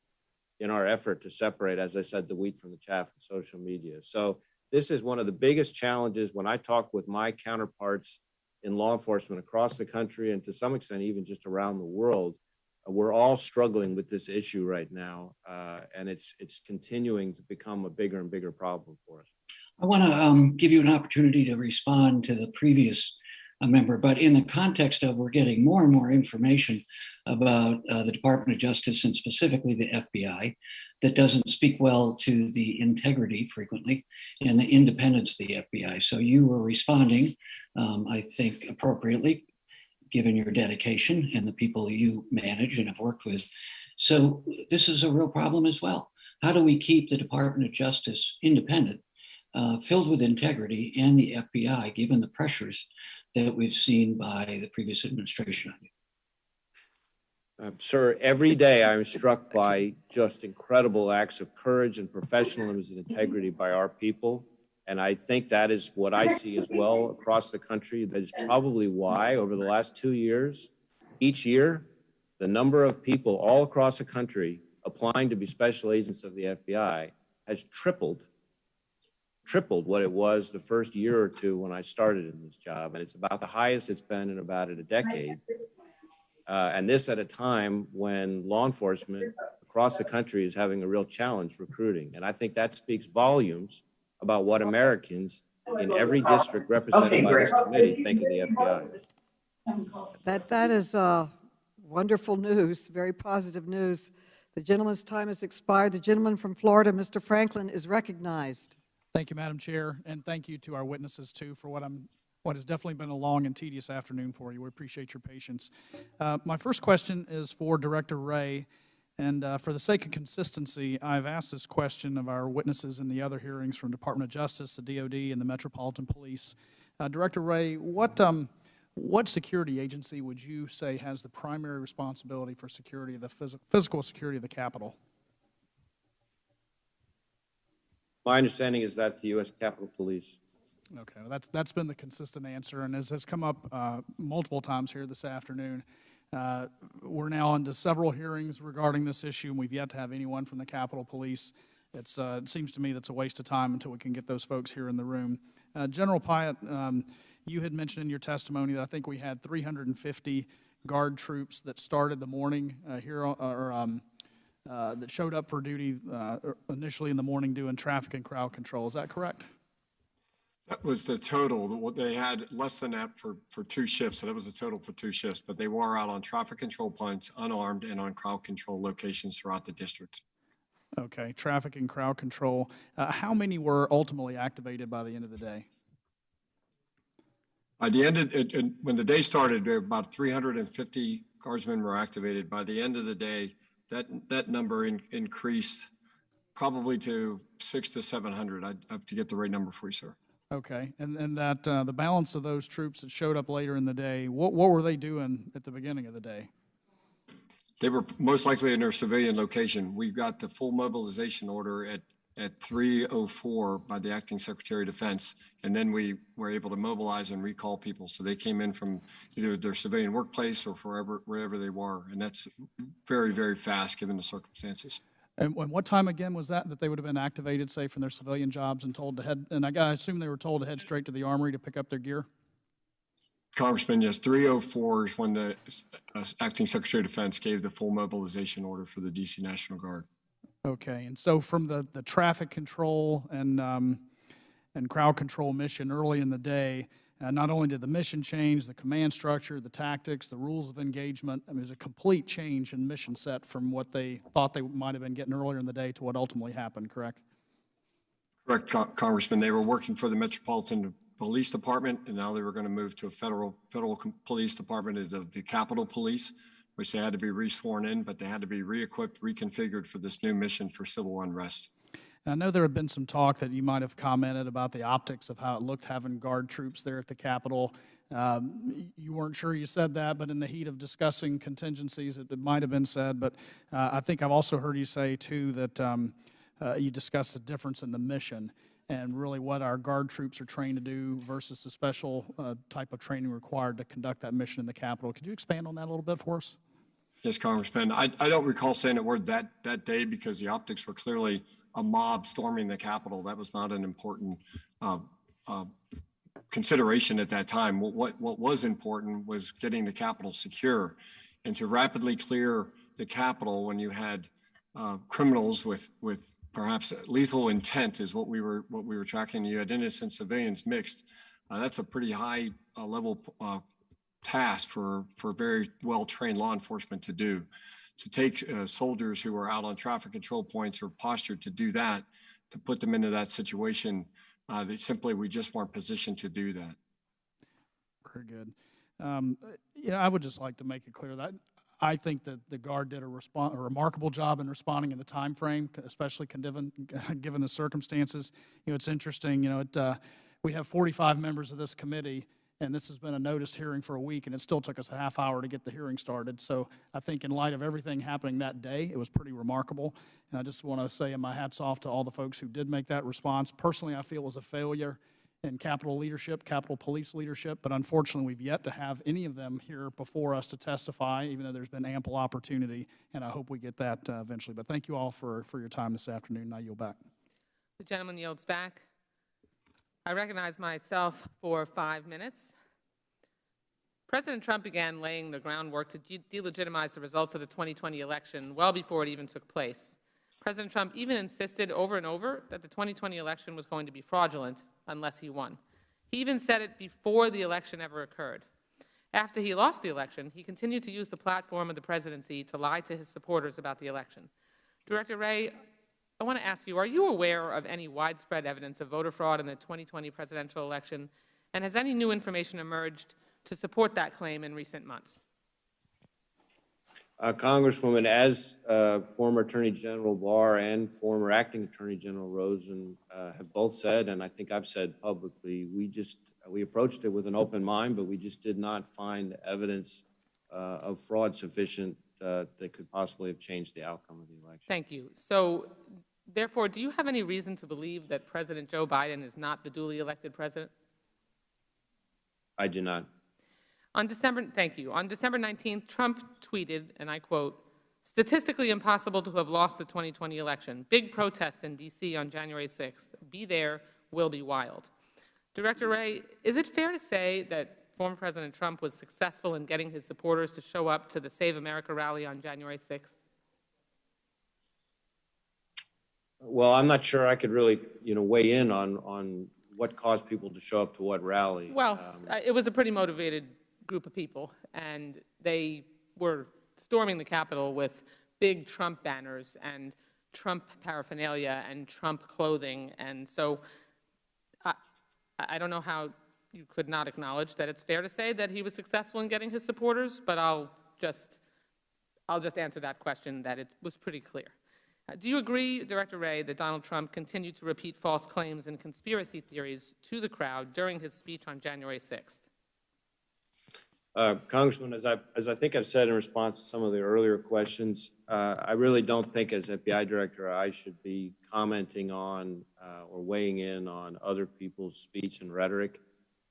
Speaker 4: in our effort to separate, as I said, the wheat from the chaff in social media. So this is one of the biggest challenges when I talk with my counterparts in law enforcement across the country, and to some extent, even just around the world. We're all struggling with this issue right now, and it's continuing to become a bigger and bigger problem for us.
Speaker 11: I want to give you an opportunity to respond to the previous member, but in the context of we're getting more and more information about the Department of Justice and specifically the FBI that doesn't speak well to the integrity frequently and the independence of the FBI. So you were responding, I think, appropriately, given your dedication and the people you manage and have worked with. So this is a real problem as well. How do we keep the Department of Justice independent, filled with integrity, and the FBI, given the pressures that we've seen by the previous administration on you?
Speaker 4: Sir, every day I'm struck by just incredible acts of courage and professionalism and integrity by our people. And I think that is what I see as well across the country. That is probably why over the last 2 years, each year, the number of people all across the country applying to be special agents of the FBI has tripled what it was the first year or two when I started in this job. And it's about the highest it's been in about a decade. And this at a time when law enforcement across the country is having a real challenge recruiting. And I think that speaks volumes about what Americans in every district represented by this committee think of the FBI.
Speaker 1: That is wonderful news, very positive news. The gentleman's time has expired. The gentleman from Florida, Mr. Franklin, is recognized.
Speaker 12: Thank you, Madam Chair, and thank you to our witnesses, too, for what has definitely been a long and tedious afternoon for you. We appreciate your patience. My first question is for Director Wray, and for the sake of consistency, I've asked this question of our witnesses in the other hearings from Department of Justice, the DOD, and the Metropolitan Police. Director Wray, what security agency would you say has the primary responsibility for security of the physical security of the Capitol?
Speaker 4: My understanding is that's the U.S. Capitol Police.
Speaker 12: Okay, well, that's been the consistent answer, and as has come up multiple times here this afternoon, we're now into several hearings regarding this issue, and we've yet to have anyone from the Capitol Police. It seems to me that's a waste of time until we can get those folks here in the room. General Pyatt, you had mentioned in your testimony that I think we had 350 Guard troops that started the morning that showed up for duty initially in the morning doing traffic and crowd control. Is that correct?
Speaker 3: That was the total. They had less than that for 2 shifts, so that was the total for 2 shifts. But they were out on traffic control points, unarmed, and on crowd control locations throughout the district.
Speaker 12: Okay, traffic and crowd control. How many were ultimately activated by the end of the day?
Speaker 3: By the end of when the day started, about 350 guardsmen were activated. By the end of the day, that number increased probably to 600 to 700. I have to get the right number for you, sir.
Speaker 12: Okay, and that the balance of those troops that showed up later in the day, what were they doing at the beginning of the day?
Speaker 3: They were most likely in their civilian location. We got the full mobilization order at 3:04 by the acting Secretary of Defense, and then we were able to mobilize and recall people. So they came in from either their civilian workplace or wherever they were, and that's very, very fast given the circumstances.
Speaker 12: And what time again was that they would have been activated, say, from their civilian jobs and told to head, and I assume they were told to head straight to the Armory to pick up their gear?
Speaker 3: Congressman, yes, 3:04 is when the acting Secretary of Defense gave the full mobilization order for the D.C. National Guard.
Speaker 12: Okay, and so from the traffic control and crowd control mission early in the day, not only did the mission change, the command structure, the tactics, the rules of engagement, I mean, there's a complete change in mission set from what they thought they might have been getting earlier in the day to what ultimately happened, correct?
Speaker 3: Correct, Congressman. They were working for the Metropolitan Police Department, and now they were going to move to a federal police department of the Capitol Police, which they had to be re-sworn in, but they had to be re-equipped, reconfigured for this new mission for civil unrest.
Speaker 12: I know there had been some talk that you might have commented about the optics of how it looked having Guard troops there at the Capitol. You weren't sure you said that, but in the heat of discussing contingencies, it might have been said. But I think I've also heard you say, too, that you discussed the difference in the mission and really what our Guard troops are trained to do versus the special type of training required to conduct that mission in the Capitol. Could you expand on that a little bit for us?
Speaker 3: Yes, Congressman. I don't recall saying a word that day because the optics were clearly a mob storming the Capitol. That was not an important consideration at that time. What was important was getting the Capitol secure, and to rapidly clear the Capitol when you had criminals with perhaps lethal intent is what we were tracking. You had innocent civilians mixed. That's a pretty high level task for very well-trained law enforcement to do. To take soldiers who are out on traffic control points or postured to do that, to put them into that situation, we just weren't positioned to do that.
Speaker 12: Very good. I would just like to make it clear that I think that the Guard did a remarkable job in responding in the time frame, especially given the circumstances. It's interesting. We have 45 members of this committee, and this has been a noticed hearing for a week, and it still took us a half hour to get the hearing started. So I think in light of everything happening that day, it was pretty remarkable. And I just want to say my hat's off to all the folks who did make that response. Personally, I feel it was a failure in Capitol leadership, Capitol Police leadership, but unfortunately we've yet to have any of them here before us to testify, even though there's been ample opportunity, and I hope we get that eventually. But thank you all for your time this afternoon. I yield back.
Speaker 13: The gentleman yields back. I recognize myself for 5 minutes. President Trump began laying the groundwork to delegitimize the results of the 2020 election well before it even took place. President Trump even insisted over and over that the 2020 election was going to be fraudulent unless he won. He even said it before the election ever occurred. After he lost the election, he continued to use the platform of the presidency to lie to his supporters about the election. Director Wray, I want to ask you, are you aware of any widespread evidence of voter fraud in the 2020 presidential election, and has any new information emerged to support that claim in recent months?
Speaker 4: Congresswoman, as former Attorney General Barr and former Acting Attorney General Rosen have both said, and I think I've said publicly, we approached it with an open mind, but we just did not find evidence of fraud sufficient that could possibly have changed the outcome of the election.
Speaker 13: Thank you. So, therefore, do you have any reason to believe that President Joe Biden is not the duly elected president?
Speaker 4: I do not.
Speaker 13: Thank you. On December 19th, Trump tweeted, and I quote, "Statistically impossible to have lost the 2020 election. Big protest in D.C. on January 6th. Be there, will be wild." Director Wray, is it fair to say that former President Trump was successful in getting his supporters to show up to the Save America rally on January 6th?
Speaker 4: Well, I'm not sure I could really, weigh in on what caused people to show up to what rally.
Speaker 13: Well, it was a pretty motivated group of people, and they were storming the Capitol with big Trump banners and Trump paraphernalia and Trump clothing. And so I don't know how you could not acknowledge that it's fair to say that he was successful in getting his supporters, but I'll just answer that question that it was pretty clear. Do you agree, Director Wray, that Donald Trump continued to repeat false claims and conspiracy theories to the crowd during his speech on January 6th?
Speaker 4: Congressman, as I think I've said in response to some of the earlier questions, I really don't think as FBI Director I should be commenting on or weighing in on other people's speech and rhetoric.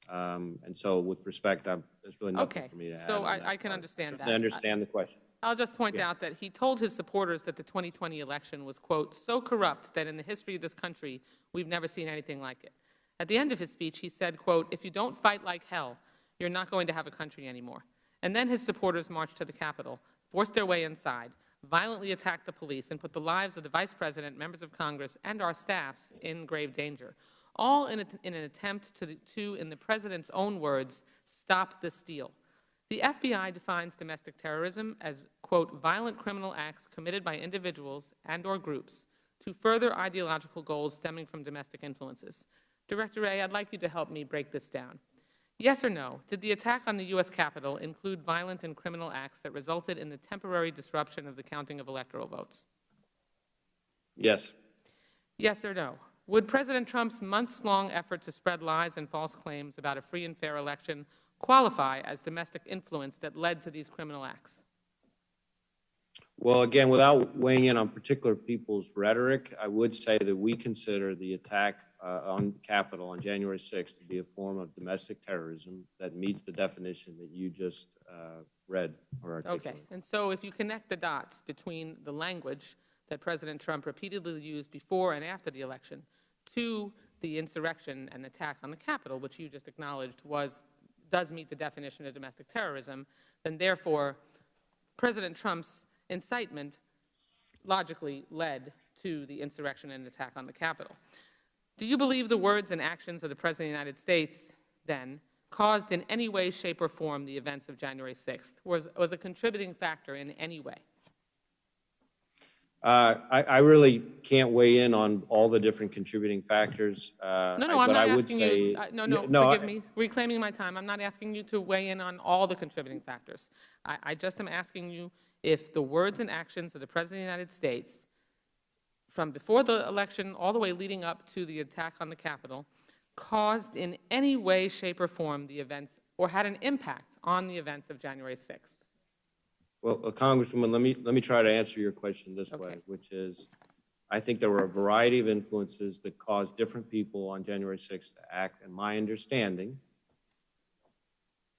Speaker 4: And so with respect, there's really nothing for me to add.
Speaker 13: So I can understand that.
Speaker 4: I understand the question.
Speaker 13: I'll just point out that he told his supporters that the 2020 election was, quote, "so corrupt that in the history of this country, we've never seen anything like it." At the end of his speech, he said, quote, "if you don't fight like hell, you're not going to have a country anymore." And then his supporters marched to the Capitol, forced their way inside, violently attacked the police, and put the lives of the Vice President, members of Congress, and our staffs in grave danger, all in an attempt to, in the President's own words, stop the steal. The FBI defines domestic terrorism as, quote, "violent criminal acts committed by individuals and or groups to further ideological goals stemming from domestic influences." Director Wray, I'd like you to help me break this down. Yes or no, did the attack on the U.S. Capitol include violent and criminal acts that resulted in the temporary disruption of the counting of electoral votes?
Speaker 4: Yes.
Speaker 13: Yes or no, would President Trump's months-long effort to spread lies and false claims about a free and fair election qualify as domestic influence that led to these criminal acts?
Speaker 4: Well, again, without weighing in on particular people's rhetoric, I would say that we consider the attack on the Capitol on January 6th to be a form of domestic terrorism that meets the definition that you just read or articulated.
Speaker 13: Okay, and so if you connect the dots between the language that President Trump repeatedly used before and after the election to the insurrection and attack on the Capitol, which you just acknowledged does meet the definition of domestic terrorism, then therefore President Trump's incitement logically led to the insurrection and attack on the Capitol. Do you believe the words and actions of the President of the United States, then, caused in any way, shape, or form the events of January 6th, was a contributing factor in any way?
Speaker 4: I really can't weigh in on all the different contributing factors.
Speaker 13: I'm not asking you. Forgive me, reclaiming my time. I'm not asking you to weigh in on all the contributing factors. I just am asking you if the words and actions of the President of the United States, from before the election all the way leading up to the attack on the Capitol, caused in any way, shape, or form the events or had an impact on the events of January 6th?
Speaker 4: Well, Congresswoman, let me try to answer your question this way, which is, I think there were a variety of influences that caused different people on January 6th to act, and my understanding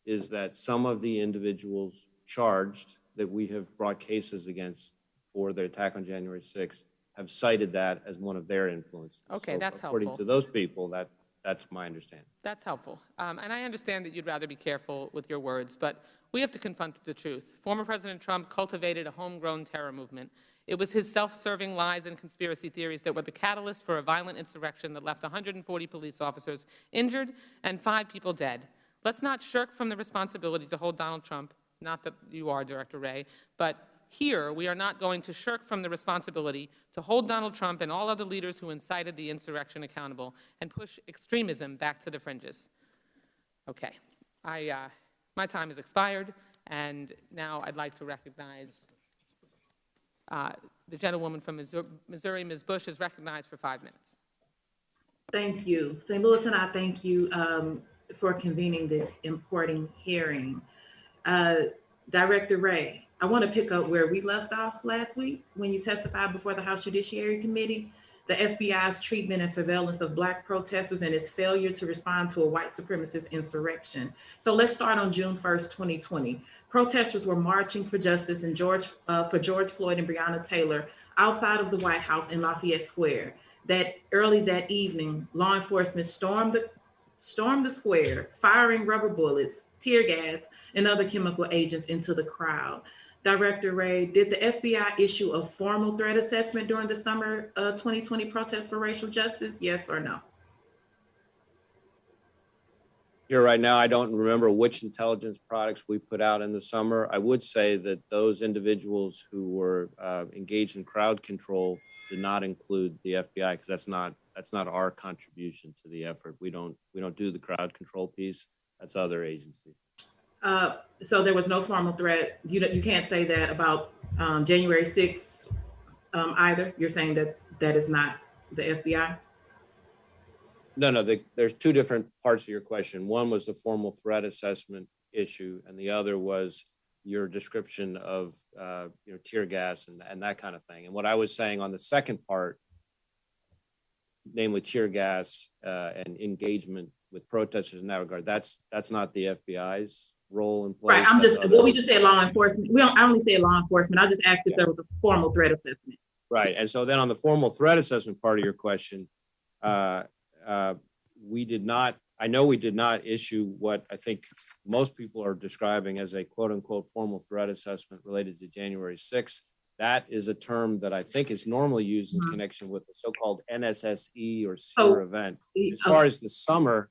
Speaker 4: is that some of the individuals charged that we have brought cases against for the attack on January 6th have cited that as one of their influences.
Speaker 13: Okay,
Speaker 4: so
Speaker 13: that's
Speaker 4: according
Speaker 13: helpful.
Speaker 4: to those people, that's my understanding.
Speaker 13: That's helpful. And I understand that you'd rather be careful with your words, but we have to confront the truth. Former President Trump cultivated a homegrown terror movement. It was his self-serving lies and conspiracy theories that were the catalyst for a violent insurrection that left 140 police officers injured and 5 people dead. Let's not shirk from the responsibility to hold Donald Trump, not that you are, Director Wray, but here we are not going to shirk from the responsibility to hold Donald Trump and all other leaders who incited the insurrection accountable and push extremism back to the fringes. Okay, my time has expired, and now I'd like to recognize the gentlewoman from Missouri, Ms. Bush, is recognized for 5 minutes.
Speaker 10: Thank you. St. Louis and I thank you for convening this important hearing. Director Wray, I want to pick up where we left off last week when you testified before the House Judiciary Committee, the FBI's treatment and surveillance of Black protesters and its failure to respond to a white supremacist insurrection. So let's start on June 1st, 2020. Protesters were marching for justice and for George Floyd and Breonna Taylor outside of the White House in Lafayette Square. Early that evening, law enforcement stormed the square, firing rubber bullets, tear gas, and other chemical agents into the crowd. Director Wray, did the FBI issue a formal threat assessment during the summer 2020 protests for racial justice? Yes or no?
Speaker 4: Here right now, I don't remember which intelligence products we put out in the summer. I would say that those individuals who were engaged in crowd control did not include the FBI, because that's not our contribution to the effort. We don't do the crowd control piece. That's other agencies.
Speaker 10: So there was no formal threat. You can't say that about January 6th either. You're saying that is not the FBI?
Speaker 4: No, there's 2 different parts of your question. One was the formal threat assessment issue, and the other was your description of tear gas and that kind of thing. And what I was saying on the second part, namely tear gas and engagement with protesters in that regard, that's not the FBI's role in place.
Speaker 10: Right, we just said law enforcement. I only said law enforcement. I just asked if there was a formal threat assessment.
Speaker 4: Right, and so then on the formal threat assessment part of your question, we did not issue what I think most people are describing as a quote unquote formal threat assessment related to January 6th. That is a term that I think is normally used in connection with the so-called NSSE or SEER event. As far as the summer,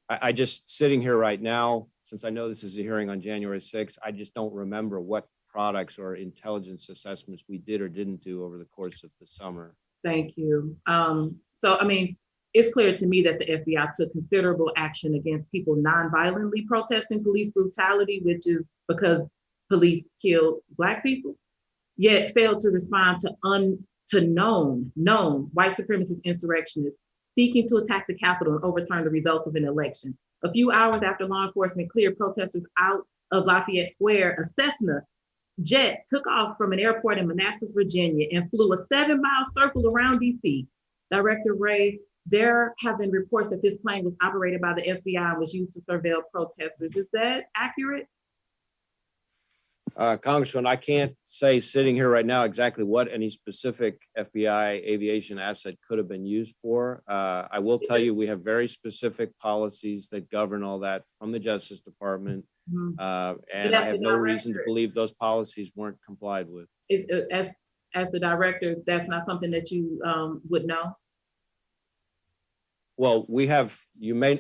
Speaker 4: I just sitting here right now, since I know this is a hearing on January 6th, I just don't remember what products or intelligence assessments we did or didn't do over the course of the summer.
Speaker 10: Thank you. It's clear to me that the FBI took considerable action against people non-violently protesting police brutality, which is because police killed Black people, yet failed to respond to known white supremacist insurrectionists seeking to attack the Capitol and overturn the results of an election. A few hours after law enforcement cleared protesters out of Lafayette Square, a Cessna jet took off from an airport in Manassas, Virginia, and flew a 7-mile circle around DC. Director Wray, there have been reports that this plane was operated by the FBI and was used to surveil protesters. Is that accurate?
Speaker 4: Congressman, I can't say sitting here right now exactly what any specific FBI aviation asset could have been used for. I will tell you we have very specific policies that govern all that from the Justice Department. And I have no reason to believe those policies weren't complied with.
Speaker 10: As the director, that's not something that you would know?
Speaker 4: Well, we have,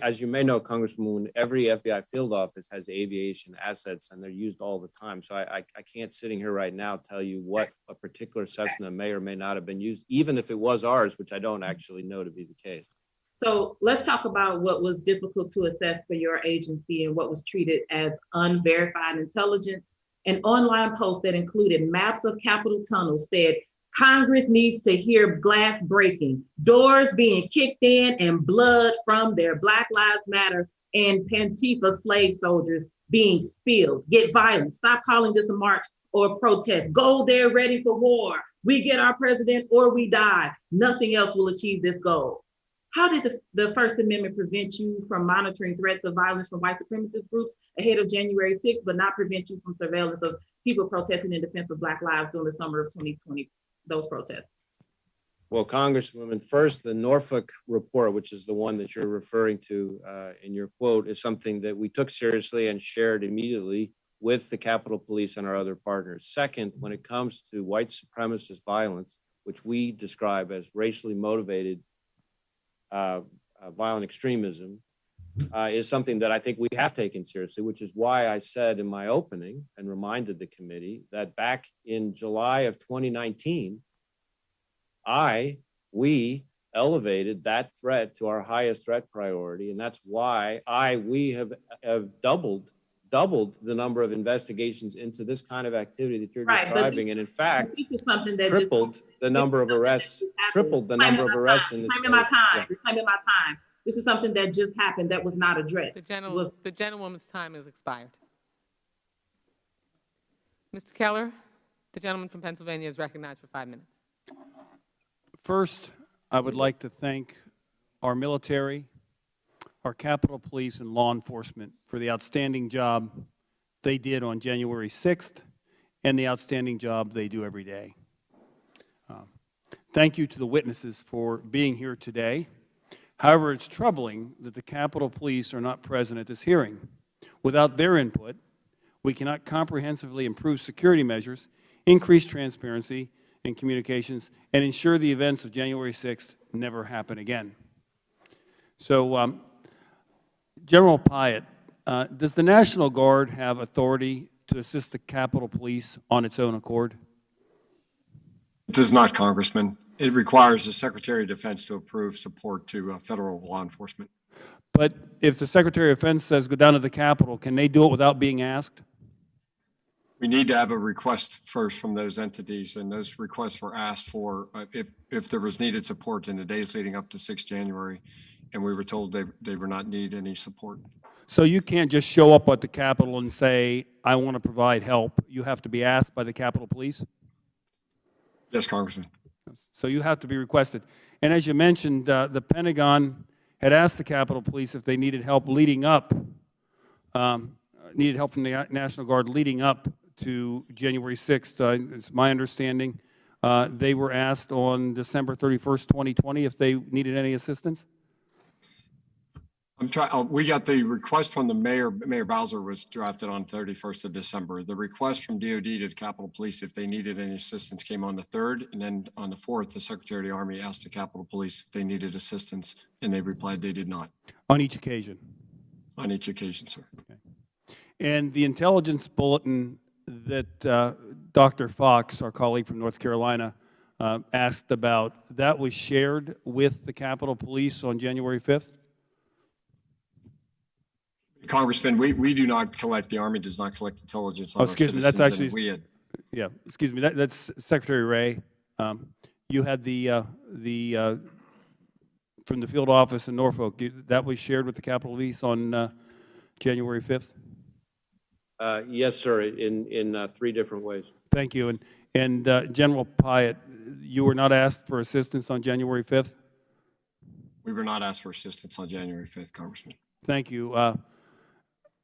Speaker 4: as you may know, Congresswoman, every FBI field office has aviation assets and they're used all the time. So I can't sitting here right now tell you what a particular Cessna may or may not have been used, even if it was ours, which I don't actually know to be the case.
Speaker 10: So let's talk about what was difficult to assess for your agency and what was treated as unverified intelligence. An online post that included maps of Capitol tunnels said Congress needs to hear glass breaking, doors being kicked in, and blood from their Black Lives Matter and Antifa slave soldiers being spilled. Get violent. Stop calling this a march or a protest. Go there ready for war. We get our president or we die. Nothing else will achieve this goal. How did the First Amendment prevent you from monitoring threats of violence from white supremacist groups ahead of January 6th, but not prevent you from surveillance of people protesting in defense of Black lives during the summer of 2020, those protests?
Speaker 4: Well, Congresswoman, first, the Norfolk report, which is the one that you're referring to in your quote, is something that we took seriously and shared immediately with the Capitol Police and our other partners. Second, when it comes to white supremacist violence, which we describe as racially motivated violent extremism, is something that I think we have taken seriously, which is why I said in my opening and reminded the committee that back in July of 2019, we elevated that threat to our highest threat priority. And that's why we have doubled the number of investigations into this kind of activity that you're describing. And in fact, tripled the number of arrests in this case.
Speaker 10: Reclaiming my time. This is something that just happened that was not addressed.
Speaker 13: The gentlewoman's time has expired. Mr. Keller, the gentleman from Pennsylvania is recognized for 5 minutes.
Speaker 5: First, I would like to thank our military, our Capitol Police, and law enforcement for the outstanding job they did on January 6th and the outstanding job they do every day. Thank you to the witnesses for being here today. However, it's troubling that the Capitol Police are not present at this hearing. Without their input, we cannot comprehensively improve security measures, increase transparency in communications, and ensure the events of January 6th never happen again. So, General Pyatt, does the National Guard have authority to assist the Capitol Police on its own accord?
Speaker 3: It does not, Congressman. It requires the Secretary of Defense to approve support to federal law enforcement.
Speaker 5: But if the Secretary of Defense says go down to the Capitol, can they do it without being asked?
Speaker 3: We need to have a request first from those entities, and those requests were asked for if there was needed support in the days leading up to 6 January, and we were told they were not need any support.
Speaker 5: So you can't just show up at the Capitol and say, I want to provide help. You have to be asked by the Capitol Police?
Speaker 3: Yes, Congressman.
Speaker 5: So you have to be requested. And as you mentioned, the Pentagon had asked the Capitol Police if they needed help leading up, needed help from the National Guard leading up to January 6th. It's my understanding they were asked on December 31st, 2020 if they needed any assistance?
Speaker 3: We got the request from the Mayor Bowser was drafted on 31st of December. The request from DOD to the Capitol Police if they needed any assistance came on the 3rd, and then on the 4th, the Secretary of the Army asked the Capitol Police if they needed assistance, and they replied they did not.
Speaker 5: On each occasion?
Speaker 3: On each occasion, sir.
Speaker 5: Okay. And the intelligence bulletin that Dr. Fox, our colleague from North Carolina, asked about, that was shared with the Capitol Police on January 5th?
Speaker 3: Congressman, we do not collect, the Army does not collect intelligence on our citizens.
Speaker 5: That's actually,
Speaker 3: we had.
Speaker 5: Yeah, excuse me, that's Secretary Wray. You had the from the field office in Norfolk, that was shared with the Capitol Police on January 5th?
Speaker 4: Yes, sir, in 3 different ways.
Speaker 5: Thank you. And General Pyatt, you were not asked for assistance on January 5th?
Speaker 3: We were not asked for assistance on January 5th, Congressman.
Speaker 5: Thank you.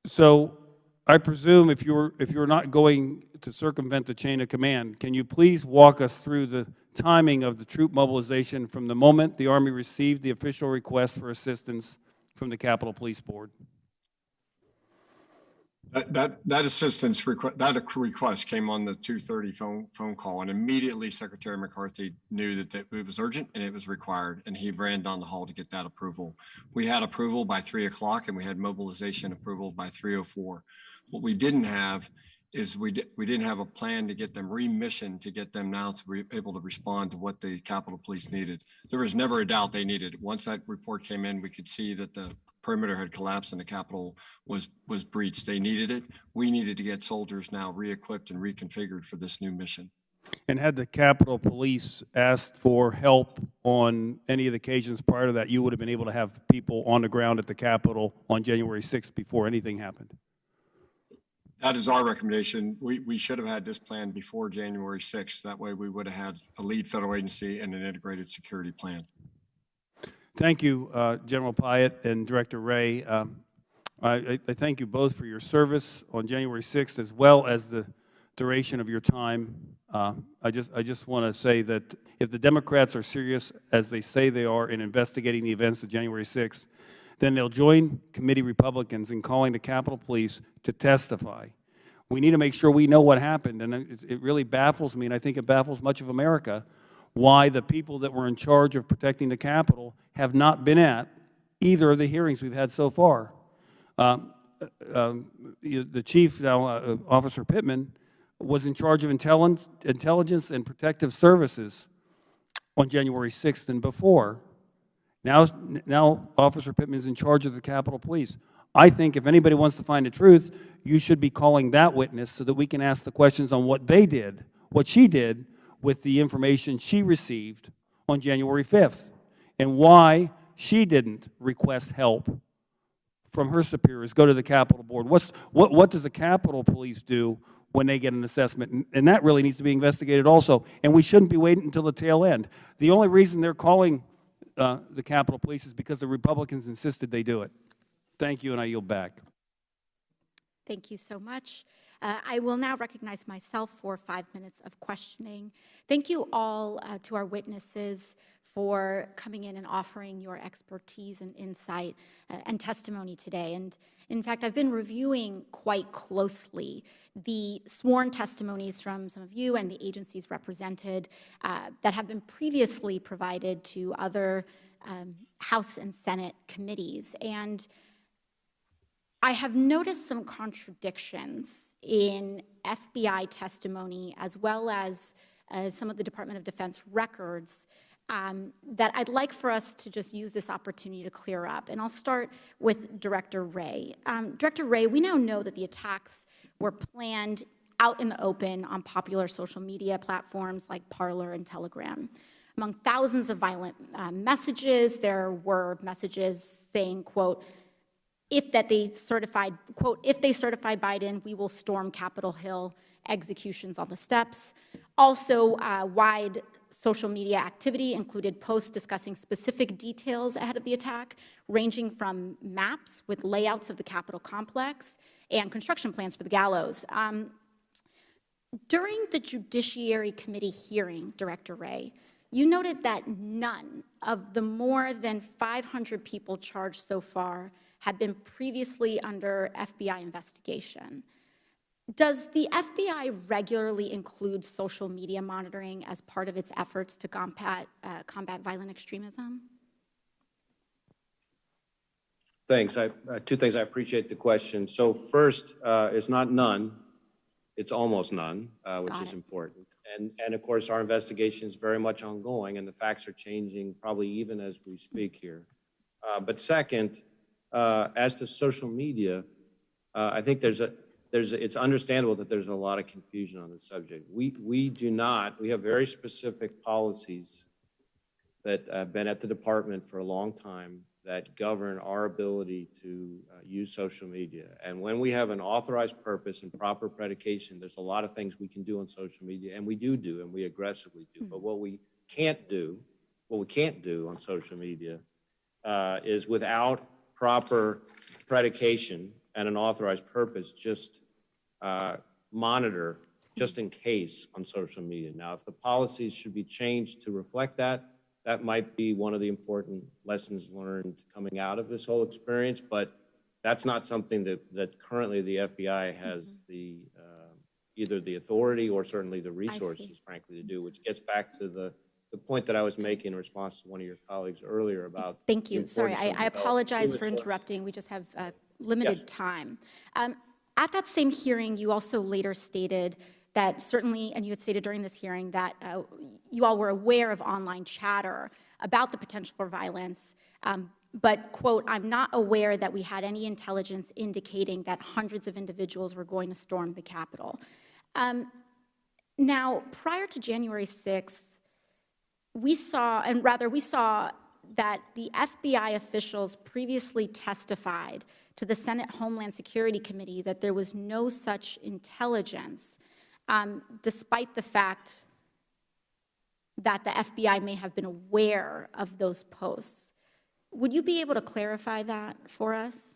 Speaker 5: So I presume if you're not going to circumvent the chain of command, can you please walk us through the timing of the troop mobilization from the moment the Army received the official request for assistance from the Capitol Police Board?
Speaker 3: That assistance request came on the 2:30 phone call, and immediately Secretary McCarthy knew that it was urgent and it was required, and he ran down the hall to get that approval. We had approval by 3 o'clock, and we had mobilization approval by 3:04. What we didn't have is we didn't have a plan to get them remissioned to get them now to be able to respond to what the Capitol Police needed. There was never a doubt they needed it. Once that report came in, we could see that the perimeter had collapsed and the Capitol was breached. They needed it. We needed to get soldiers now re-equipped and reconfigured for this new mission.
Speaker 5: And had the Capitol Police asked for help on any of the occasions prior to that, you would have been able to have people on the ground at the Capitol on January 6th before anything happened?
Speaker 3: That is our recommendation. We should have had this plan before January 6th. That way we would have had a lead federal agency and an integrated security plan.
Speaker 5: Thank you, General Pyatt and Director Wray. I thank you both for your service on January 6th as well as the duration of your time. I just want to say that if the Democrats are serious, as they say they are, in investigating the events of January 6th, then they'll join committee Republicans in calling the Capitol Police to testify. We need to make sure we know what happened, and it really baffles me, and I think it baffles much of America, why the people that were in charge of protecting the Capitol have not been at either of the hearings we've had so far. The chief, now Officer Pittman, was in charge of intelligence and protective services on January 6th and before. Now Officer Pittman is in charge of the Capitol Police. I think if anybody wants to find the truth, you should be calling that witness so that we can ask the questions on what they did, what she did with the information she received on January 5th, and why she didn't request help from her superiors, go to the Capitol Board. What does the Capitol Police do when they get an assessment? And that really needs to be investigated also, and we shouldn't be waiting until the tail end. The only reason they're calling the Capitol Police is because the Republicans insisted they do it. Thank you, and I yield back.
Speaker 15: Thank you so much. I will now recognize myself for 5 minutes of questioning. Thank you all to our witnesses for coming in and offering your expertise and insight and testimony today. And in fact, I've been reviewing quite closely the sworn testimonies from some of you and the agencies represented that have been previously provided to other House and Senate committees. And I have noticed some contradictions in FBI testimony as well as some of the Department of Defense records that I'd like for us to just use this opportunity to clear up. And I'll start with Director Wray. Director Wray, we now know that the attacks were planned out in the open on popular social media platforms like Parler and Telegram. Among thousands of violent messages, there were messages saying, quote, if they certify Biden, we will storm Capitol Hill, executions on the steps. Also, wide social media activity included posts discussing specific details ahead of the attack, ranging from maps with layouts of the Capitol complex and construction plans for the gallows. During the Judiciary Committee hearing, Director Wray, you noted that none of the more than 500 people charged so far had been previously under FBI investigation. Does the FBI regularly include social media monitoring as part of its efforts to combat violent extremism?
Speaker 4: Thanks. Two things. I appreciate the question. So first, it's not none. It's almost none, which is important. And of course, our investigation is very much ongoing, and the facts are changing probably even as we speak here. But second, as to social media, I think it's understandable that there's a lot of confusion on the subject. We have very specific policies that have been at the department for a long time that govern our ability to use social media. And when we have an authorized purpose and proper predication, there's a lot of things we can do on social media, and we do, and we aggressively do. But what we can't do on social media is without proper predication and an authorized purpose, just monitor just in case on social media. Now, if the policies should be changed to reflect that, that might be one of the important lessons learned coming out of this whole experience, but that's not something that currently the FBI has the either the authority or certainly the resources, frankly, to do, which gets back to the point that I was making in response to one of your colleagues earlier about.
Speaker 15: Thank you. Sorry, I apologize for interrupting. We just have limited time. At that same hearing, you also later stated that certainly, and you had stated during this hearing that you all were aware of online chatter about the potential for violence, but, quote, I'm not aware that we had any intelligence indicating that hundreds of individuals were going to storm the Capitol. Now, prior to January 6th, we saw that the FBI officials previously testified to the Senate Homeland Security Committee that there was no such intelligence, despite the fact that the FBI may have been aware of those posts. Would you be able to clarify that for us?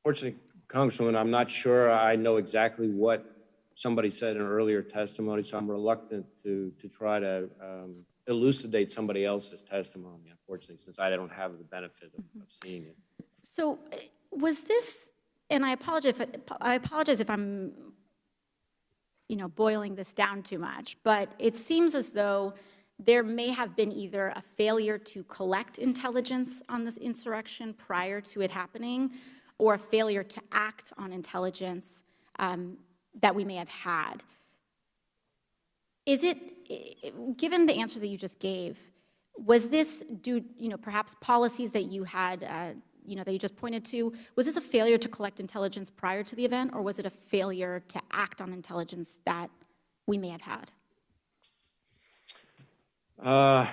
Speaker 4: Fortunately, Congresswoman, I'm not sure I know exactly what somebody said in an earlier testimony, so I'm reluctant to try to elucidate somebody else's testimony, unfortunately, since I don't have the benefit of seeing it.
Speaker 15: So was this, and I apologize if I'm, boiling this down too much, but it seems as though there may have been either a failure to collect intelligence on this insurrection prior to it happening, or a failure to act on intelligence that we may have had. Is it, given the answer that you just gave, was this due, perhaps policies that you had, that you just pointed to, was this a failure to collect intelligence prior to the event, or was it a failure to act on intelligence that we may have had?
Speaker 4: I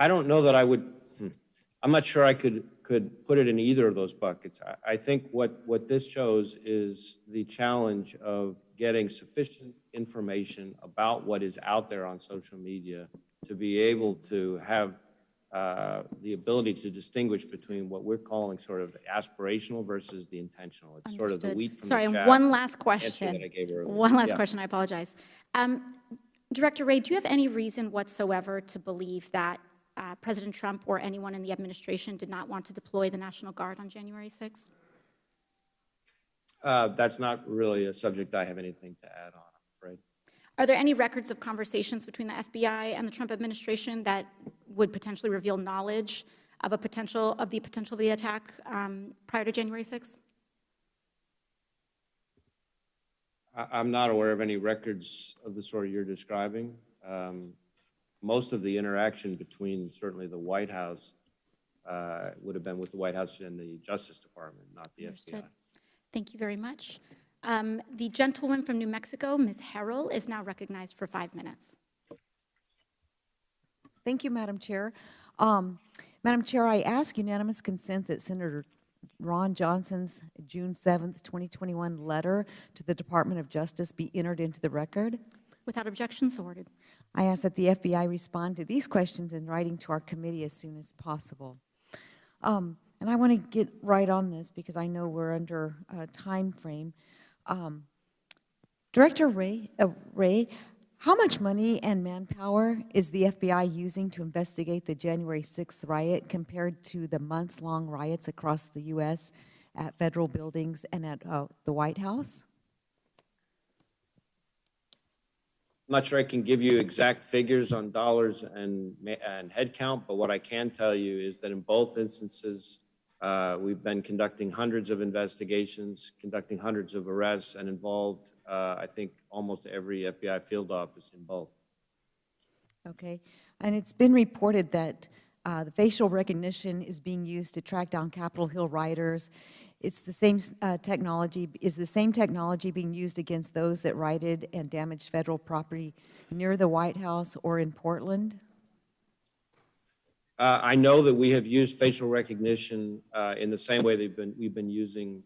Speaker 4: don't know that I would, I'm not sure I could put it in either of those buckets. I think what this shows is the challenge of getting sufficient information about what is out there on social media to be able to have the ability to distinguish between what we're calling sort of aspirational versus the intentional. It's sort of the wheat from the chaff.
Speaker 15: Sorry, one last question.
Speaker 4: That I gave earlier.
Speaker 15: One last
Speaker 4: Yeah.
Speaker 15: question, I apologize. Director Wray, do you have any reason whatsoever to believe that President Trump or anyone in the administration did not want to deploy the National Guard on January 6th?
Speaker 4: That's not really a subject I have anything to add on, I'm afraid.
Speaker 15: Are there any records of conversations between the FBI and the Trump administration that would potentially reveal knowledge of the potential of the attack prior to January 6th?
Speaker 4: I'm not aware of any records of the sort you're describing. Most of the interaction between certainly the White House would have been with the White House and the Justice Department, not the FBI.
Speaker 15: Thank you very much. The gentlewoman from New Mexico, Ms. Harrell, is now recognized for 5 minutes.
Speaker 16: Thank you, Madam Chair. Madam Chair, I ask unanimous consent that Senator Ron Johnson's June 7th, 2021 letter to the Department of Justice be entered into the record.
Speaker 15: Without objection, so ordered.
Speaker 16: I ask that the FBI respond to these questions in writing to our committee as soon as possible. And I want to get right on this because I know we're under a time frame. Director Wray, how much money and manpower is the FBI using to investigate the January 6th riot compared to the months-long riots across the U.S. at federal buildings and at the White House?
Speaker 4: I'm not sure I can give you exact figures on dollars and head count, but what I can tell you is that in both instances, we've been conducting hundreds of investigations, conducting hundreds of arrests, and involved, I think, almost every FBI field office in both.
Speaker 16: Okay. And it's been reported that the facial recognition is being used to track down Capitol Hill rioters. It's the same technology. Is the same technology being used against those that rioted and damaged federal property near the White House or in Portland?
Speaker 4: I know that we have used facial recognition in the same way we've been using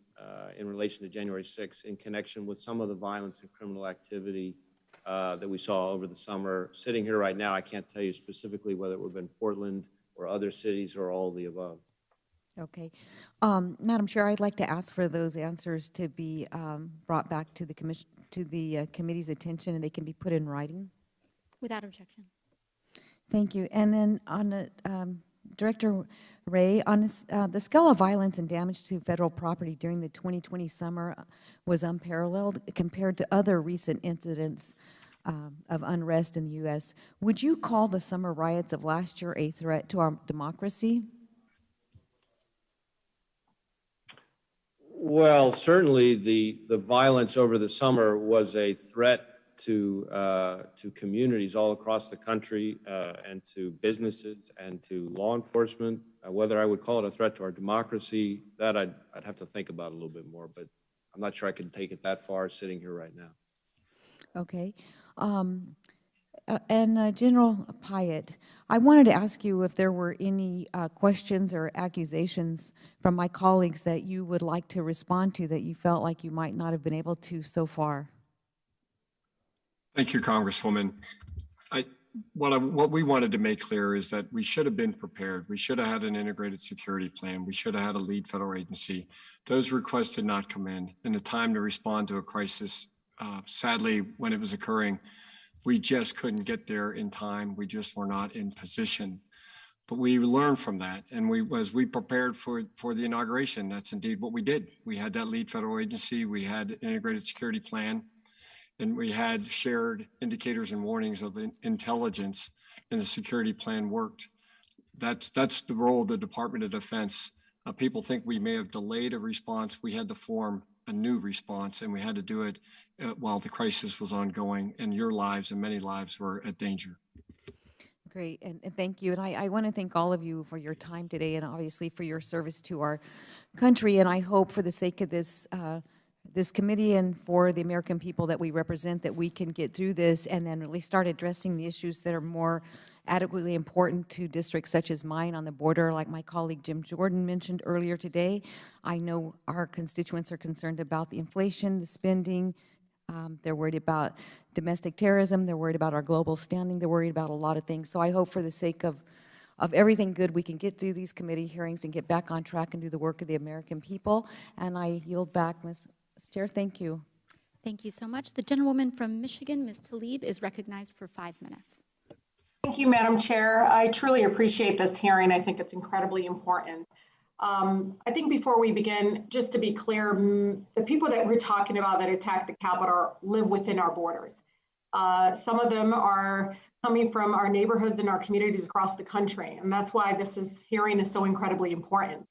Speaker 4: in relation to January 6th in connection with some of the violence and criminal activity that we saw over the summer. Sitting here right now, I can't tell you specifically whether it would have been Portland or other cities or all of the above.
Speaker 16: Okay. Madam Chair, I'd like to ask for those answers to be brought back to the committee's attention, and they can be put in writing.
Speaker 15: Without objection.
Speaker 16: Thank you. And then on the, Director Wray, on the scale of violence and damage to federal property during the 2020 summer was unparalleled compared to other recent incidents of unrest in the U.S. Would you call the summer riots of last year a threat to our democracy?
Speaker 4: Well, certainly the violence over the summer was a threat to communities all across the country and to businesses and to law enforcement. Whether I would call it a threat to our democracy, that I'd have to think about a little bit more, but I'm not sure I can take it that far sitting here right now.
Speaker 16: Okay. General Pyatt, I wanted to ask you if there were any questions or accusations from my colleagues that you would like to respond to that you felt like you might not have been able to so far.
Speaker 3: Thank you, Congresswoman. What we wanted to make clear is that we should have been prepared. We should have had an integrated security plan. We should have had a lead federal agency. Those requests did not come in. And the time to respond to a crisis, sadly, when it was occurring, we just couldn't get there in time. We just were not in position. But we learned from that. And as we prepared for the inauguration, that's indeed what we did. We had that lead federal agency. We had an integrated security plan. And we had shared indicators and warnings of intelligence, and the security plan worked. That's the role of the Department of Defense. People think we may have delayed a response. We had to form a new response, and we had to do it while the crisis was ongoing, and your lives and many lives were at danger.
Speaker 16: Great, and thank you. And I want to thank all of you for your time today, and obviously for your service to our country. And I hope, for the sake of this committee and for the American people that we represent, that we can get through this and then really start addressing the issues that are more adequately important to districts such as mine on the border, like my colleague Jim Jordan mentioned earlier today. I know our constituents are concerned about the inflation, the spending. They're worried about domestic terrorism. They're worried about our global standing. They're worried about a lot of things. So I hope, for the sake of everything good, we can get through these committee hearings and get back on track and do the work of the American people. And I yield back, Ms. Chair. Thank you.
Speaker 15: Thank you so much. The gentlewoman from Michigan, Ms. Tlaib, is recognized for 5 minutes.
Speaker 14: Thank you, Madam Chair. I truly appreciate this hearing. I think it's incredibly important. I think before we begin, just to be clear, the people that we're talking about that attacked the Capitol live within our borders. Some of them are coming from our neighborhoods and our communities across the country, and that's why this hearing is so incredibly important.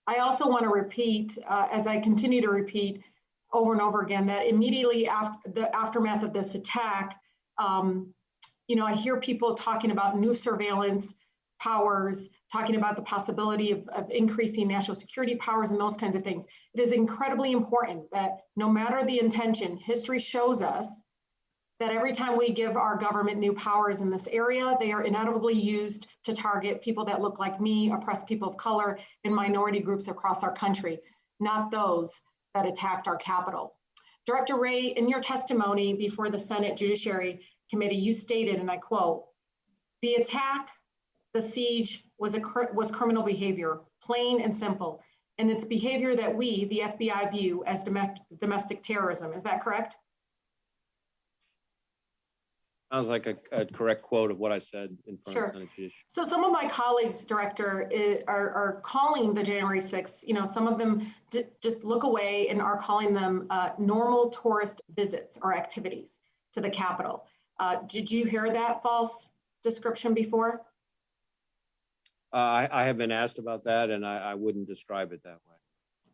Speaker 14: I also want to repeat, as I continue to repeat over and over again, that immediately after the aftermath of this attack, I hear people talking about new surveillance powers, talking about the possibility of increasing national security powers and those kinds of things. It is incredibly important that no matter the intention, history shows us that every time we give our government new powers in this area, they are inevitably used to target people that look like me, oppressed people of color, and minority groups across our country, not those that attacked our Capitol. Director Wray, in your testimony before the Senate Judiciary Committee, you stated, and I quote, "The attack, the siege was criminal behavior, plain and simple, and it's behavior that we, the FBI, view as domestic terrorism." Is that correct?
Speaker 4: Sounds like a correct quote of what I said in front of the Senate Judiciary.
Speaker 14: So some of my colleagues, Director, are calling the January 6th, some of them just look away and are calling them normal tourist visits or activities to the Capitol. Did you hear that false description before?
Speaker 4: I have been asked about that, and I wouldn't describe it that way.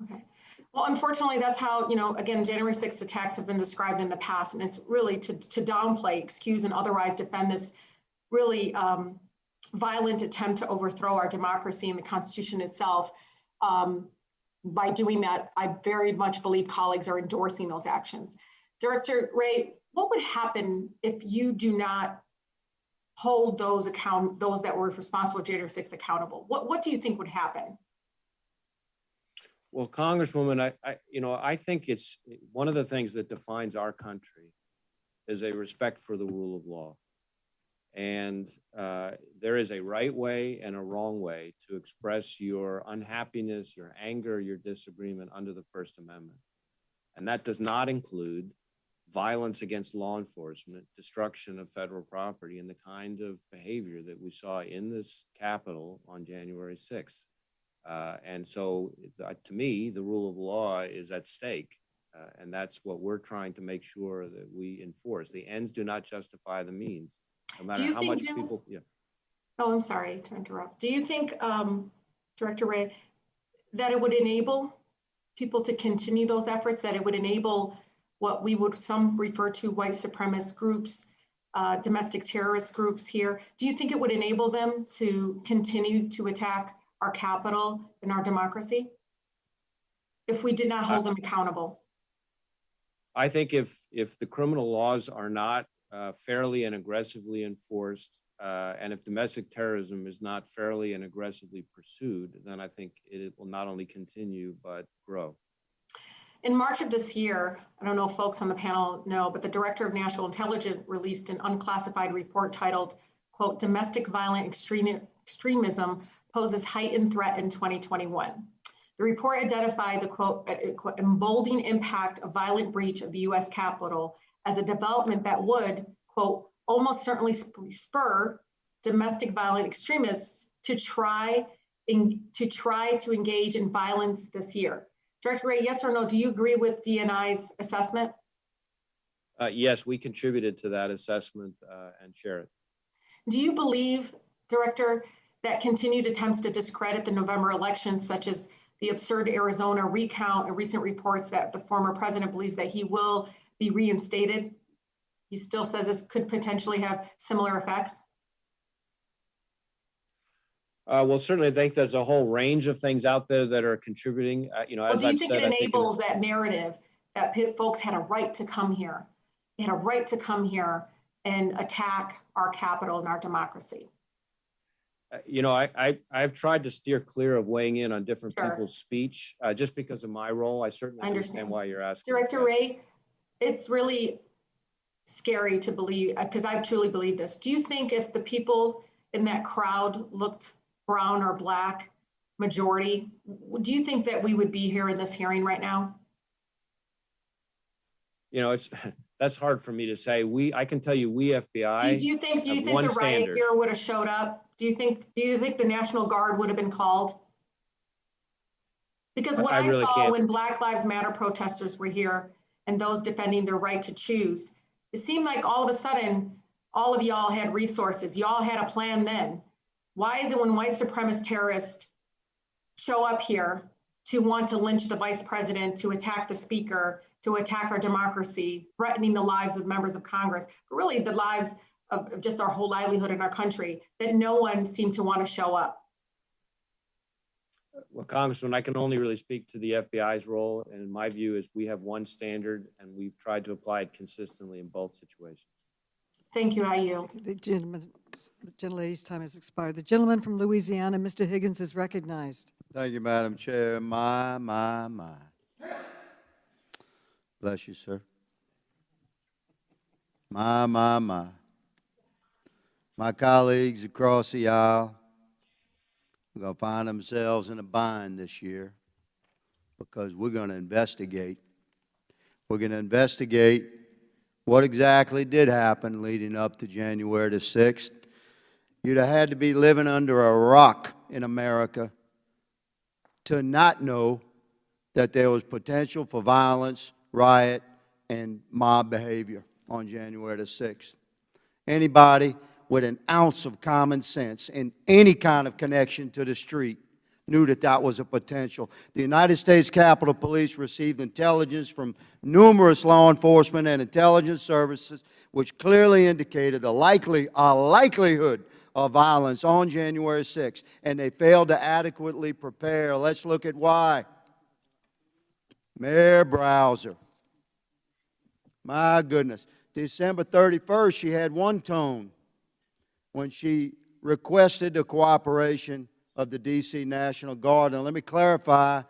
Speaker 14: Okay. Well, unfortunately, that's how, again, January 6th attacks have been described in the past, and it's really to downplay, excuse, and otherwise defend this really violent attempt to overthrow our democracy and the Constitution itself. By doing that, I very much believe colleagues are endorsing those actions. Director Wray, what would happen if you do not hold those that were responsible for January 6th accountable? What do you think would happen?
Speaker 4: Well, Congresswoman, I think it's one of the things that defines our country is a respect for the rule of law. And there is a right way and a wrong way to express your unhappiness, your anger, your disagreement under the First Amendment. And that does not include violence against law enforcement, destruction of federal property, and the kind of behavior that we saw in this Capitol on January 6th. And so, to me, the rule of law is at stake, and that's what we're trying to make sure that we enforce. The ends do not justify the means, no matter how much people. Yeah.
Speaker 14: Oh, I'm sorry to interrupt. Do you think, Director Wray, that it would enable people to continue those efforts, that it would enable what we would some refer to white supremacist groups, domestic terrorist groups here? Do you think it would enable them to continue to attack our Capitol and our democracy if we did not hold them accountable?
Speaker 4: I think if the criminal laws are not fairly and aggressively enforced, and if domestic terrorism is not fairly and aggressively pursued, then I think it will not only continue but grow.
Speaker 14: In March of this year, I don't know if folks on the panel know, but the Director of National Intelligence released an unclassified report titled, quote, "Domestic Violent Extremism Poses Heightened Threat in 2021." The report identified the, quote, emboldening impact of violent breach of the U.S. Capitol as a development that would, quote, almost certainly spur domestic violent extremists to try to engage in violence this year. Director Wray, yes or no, do you agree with DNI's assessment?
Speaker 4: Yes, we contributed to that assessment and share it.
Speaker 14: Do you believe, Director, that continued attempts to discredit the November elections, such as the absurd Arizona recount and recent reports that the former president believes that he will be reinstated, he still says this could potentially have similar effects?
Speaker 4: Well, certainly I think there's a whole range of things out there that are contributing.
Speaker 14: Well, do you think it enables that narrative that folks had a right to come here? They had a right to come here and attack our Capitol and our democracy.
Speaker 4: I've tried to steer clear of weighing in on different people's speech just because of my role. I certainly understand why you're asking.
Speaker 14: Director Wray, it's really scary to believe, because I truly believe this. Do you think if the people in that crowd looked brown or black majority, do you think that we would be here in this hearing right now?
Speaker 4: That's hard for me to say. I can tell you, we FBI.
Speaker 14: Do you think the riot gear would have showed up? Do you think the National Guard would have been called? Because what I really saw when Black Lives Matter protesters were here and those defending their right to choose, it seemed like all of a sudden, all of y'all had resources. Y'all had a plan then. Why is it when white supremacist terrorists show up here to want to lynch the vice president, to attack the speaker, to attack our democracy, threatening the lives of members of Congress, but really the lives of just our whole livelihood in our country, that no one seemed to want to show up?
Speaker 4: Well, Congressman, I can only really speak to the FBI's role, and my view is we have one standard and we've tried to apply it consistently in both situations.
Speaker 14: Thank you. I yield.
Speaker 1: The gentlelady's time has expired. The gentleman from Louisiana, Mr. Higgins, is recognized.
Speaker 17: Thank you, Madam Chair. My. Bless you, sir. My. My colleagues across the aisle are going to find themselves in a bind this year because we're going to investigate. We're going to investigate what exactly did happen leading up to January the 6th. You'd have had to be living under a rock in America to not know that there was potential for violence, riot, and mob behavior on January the 6th. Anybody with an ounce of common sense and any kind of connection to the street knew that that was a potential. The United States Capitol Police received intelligence from numerous law enforcement and intelligence services which clearly indicated a likelihood of violence on January 6th, and they failed to adequately prepare. Let's look at why. Mayor Browser. My goodness. December 31st, she had one tone when she requested the cooperation of the D.C. National Guard. And let me clarify,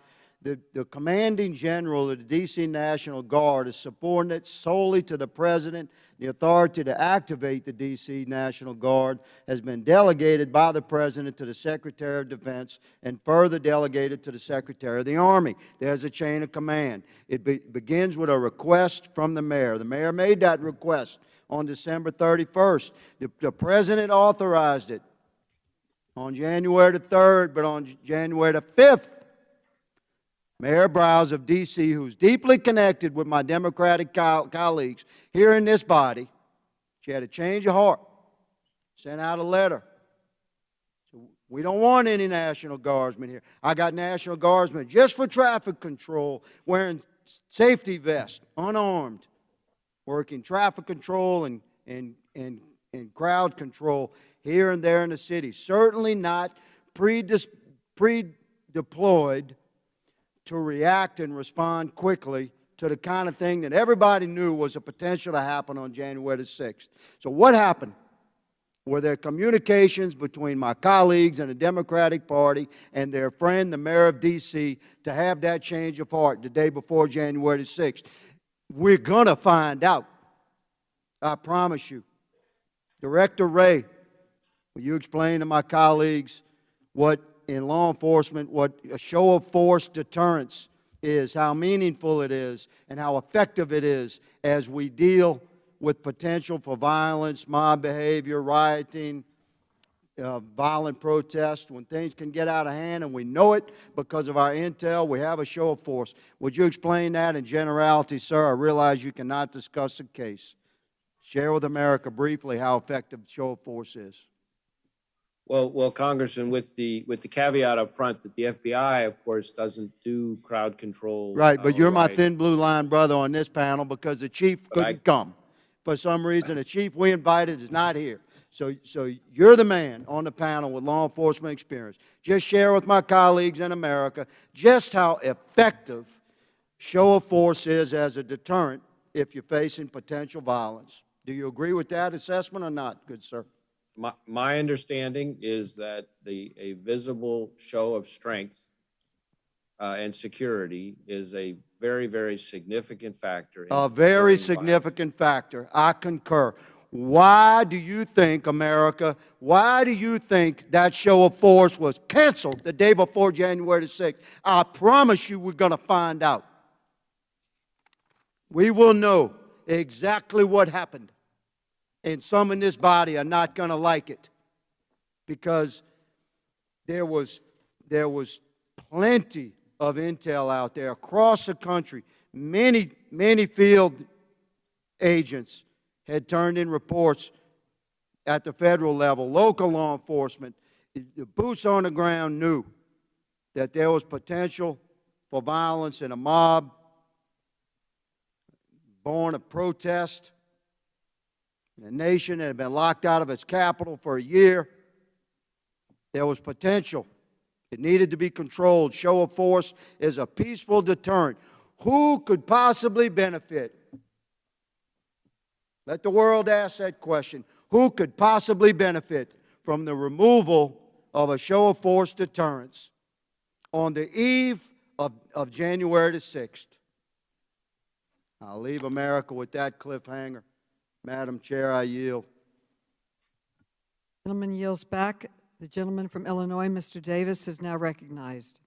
Speaker 17: the commanding general of the D.C. National Guard is subordinate solely to the President. The authority to activate the D.C. National Guard has been delegated by the President to the Secretary of Defense and further delegated to the Secretary of the Army. There's a chain of command. It begins with a request from the mayor. The mayor made that request on December 31st. The President authorized it on January the 3rd, but on January the 5th, Mayor Browse of D.C., who's deeply connected with my Democratic colleagues here in this body, she had a change of heart, sent out a letter. So we don't want any National Guardsmen here. I got National Guardsmen just for traffic control, wearing safety vests, unarmed, working traffic control and crowd control here and there in the city. Certainly not pre-deployed to react and respond quickly to the kind of thing that everybody knew was a potential to happen on January the 6th. So what happened? Were there communications between my colleagues in the Democratic Party and their friend, the mayor of D.C., to have that change of heart the day before January the 6th? We're going to find out. I promise you. Director Wray, will you explain to my colleagues what, in law enforcement, what a show of force deterrence is, how meaningful it is, and how effective it is as we deal with potential for violence, mob behavior, rioting, violent protest, when things can get out of hand, and we know it because of our intel, we have a show of force. Would you explain that in generality, sir? I realize you cannot discuss the case. Share with America briefly how effective show of force is.
Speaker 4: Well, Congressman, with the caveat up front that the FBI, of course, doesn't do crowd control.
Speaker 17: Right, but you're my
Speaker 4: rioting.
Speaker 17: thin blue line brother on this panel because the chief couldn't come. For some reason, the chief we invited is not here. So you're the man on the panel with law enforcement experience. Just share with my colleagues in America just how effective show of force is as a deterrent if you're facing potential violence. Do you agree with that assessment or not, good sir?
Speaker 4: My understanding is that a visible show of strength and security is a very, very significant factor.
Speaker 17: A very significant factor. I concur. Why do you think, America, why do you think that show of force was canceled the day before January the 6th? I promise you we're going to find out. We will know exactly what happened. And some in this body are not going to like it because there was plenty of intel out there across the country. Many field agents had turned in reports at the federal level, local law enforcement. The boots on the ground knew that there was potential for violence in a mob born of protest in a nation that had been locked out of its capital for a year. There was potential. It needed to be controlled. Show of force is a peaceful deterrent. Who could possibly benefit? Let the world ask that question. Who could possibly benefit from the removal of a show of force deterrence on the eve of January the 6th? I'll leave America with that cliffhanger. Madam Chair, I yield.
Speaker 1: The gentleman yields back. The gentleman from Illinois, Mr. Davis, is now recognized.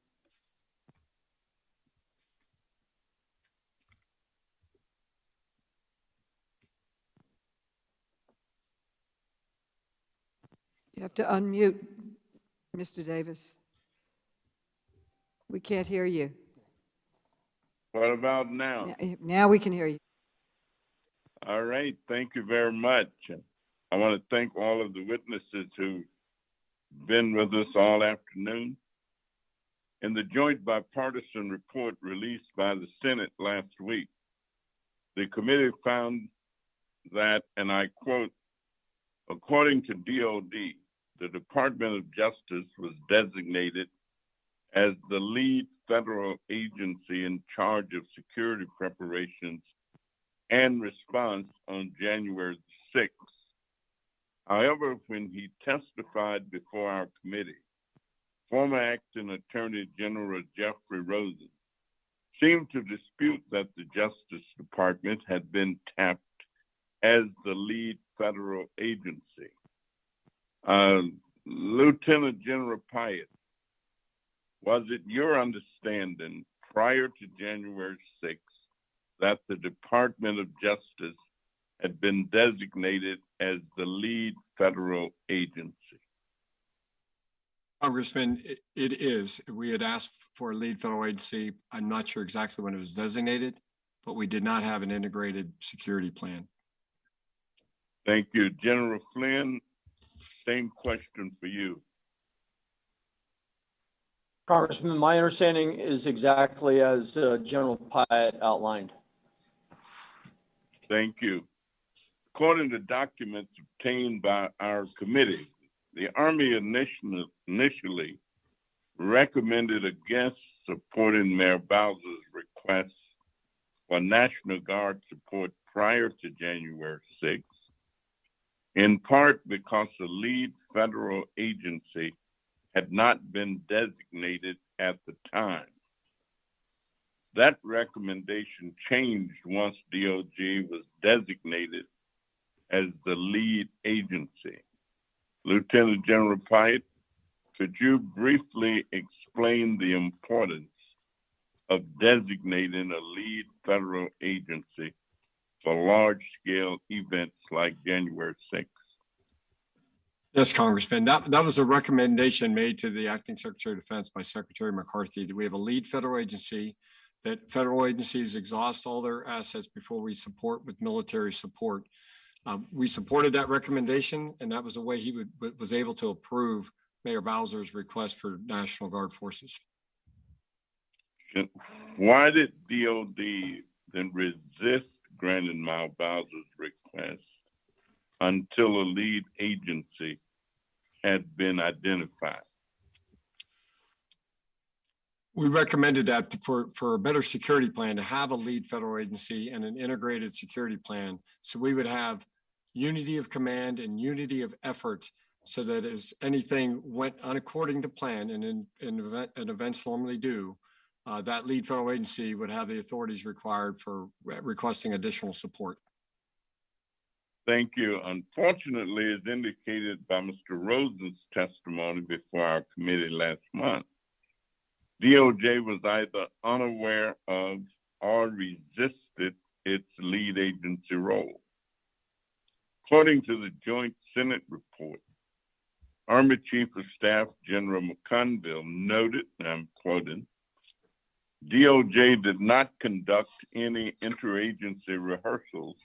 Speaker 1: You have to unmute, Mr. Davis. We can't hear you.
Speaker 19: What about now?
Speaker 1: Now we can hear you.
Speaker 19: All right. Thank you very much. I want to thank all of the witnesses who've been with us all afternoon. In the joint bipartisan report released by the Senate last week, the committee found that, and I quote, according to DOD, the Department of Justice was designated as the lead federal agency in charge of security preparations and response on January 6th. However, when he testified before our committee, former acting Attorney General Jeffrey Rosen seemed to dispute that the Justice Department had been tapped as the lead federal agency. Lieutenant General Pyatt, was it your understanding prior to January 6th that the Department of Justice had been designated as the lead federal agency?
Speaker 3: Congressman, it is. We had asked for a lead federal agency. I'm not sure exactly when it was designated, but we did not have an integrated security plan.
Speaker 19: Thank you. General Flynn, same question for you.
Speaker 22: Congressman, my understanding is exactly as General Pyatt outlined.
Speaker 19: Thank you. According to documents obtained by our committee, the Army initially recommended against supporting Mayor Bowser's request for National Guard support prior to January 6th, in part because the lead federal agency had not been designated at the time. That recommendation changed once DOJ was designated as the lead agency. Lieutenant General Pyatt, could you briefly explain the importance of designating a lead federal agency for large-scale events like January 6th?
Speaker 3: Yes, Congressman. That was a recommendation made to the Acting Secretary of Defense by Secretary McCarthy, that we have a lead federal agency, that federal agencies exhaust all their assets before we support with military support. We supported that recommendation, and that was the way he was able to approve Mayor Bowser's request for National Guard forces.
Speaker 19: Why did DOD then resist granting Mayor Bowser's request until a lead agency had been identified?
Speaker 3: We recommended that for a better security plan, to have a lead federal agency and an integrated security plan, so we would have unity of command and unity of effort, so that as anything went unaccording to plan, and events normally do, that lead federal agency would have the authorities required for requesting additional support.
Speaker 19: Thank you. Unfortunately, as indicated by Mr. Rosen's testimony before our committee last month, DOJ was either unaware of or resisted its lead agency role. According to the Joint Senate report, Army Chief of Staff General McConville noted, and I'm quoting, DOJ did not conduct any interagency rehearsals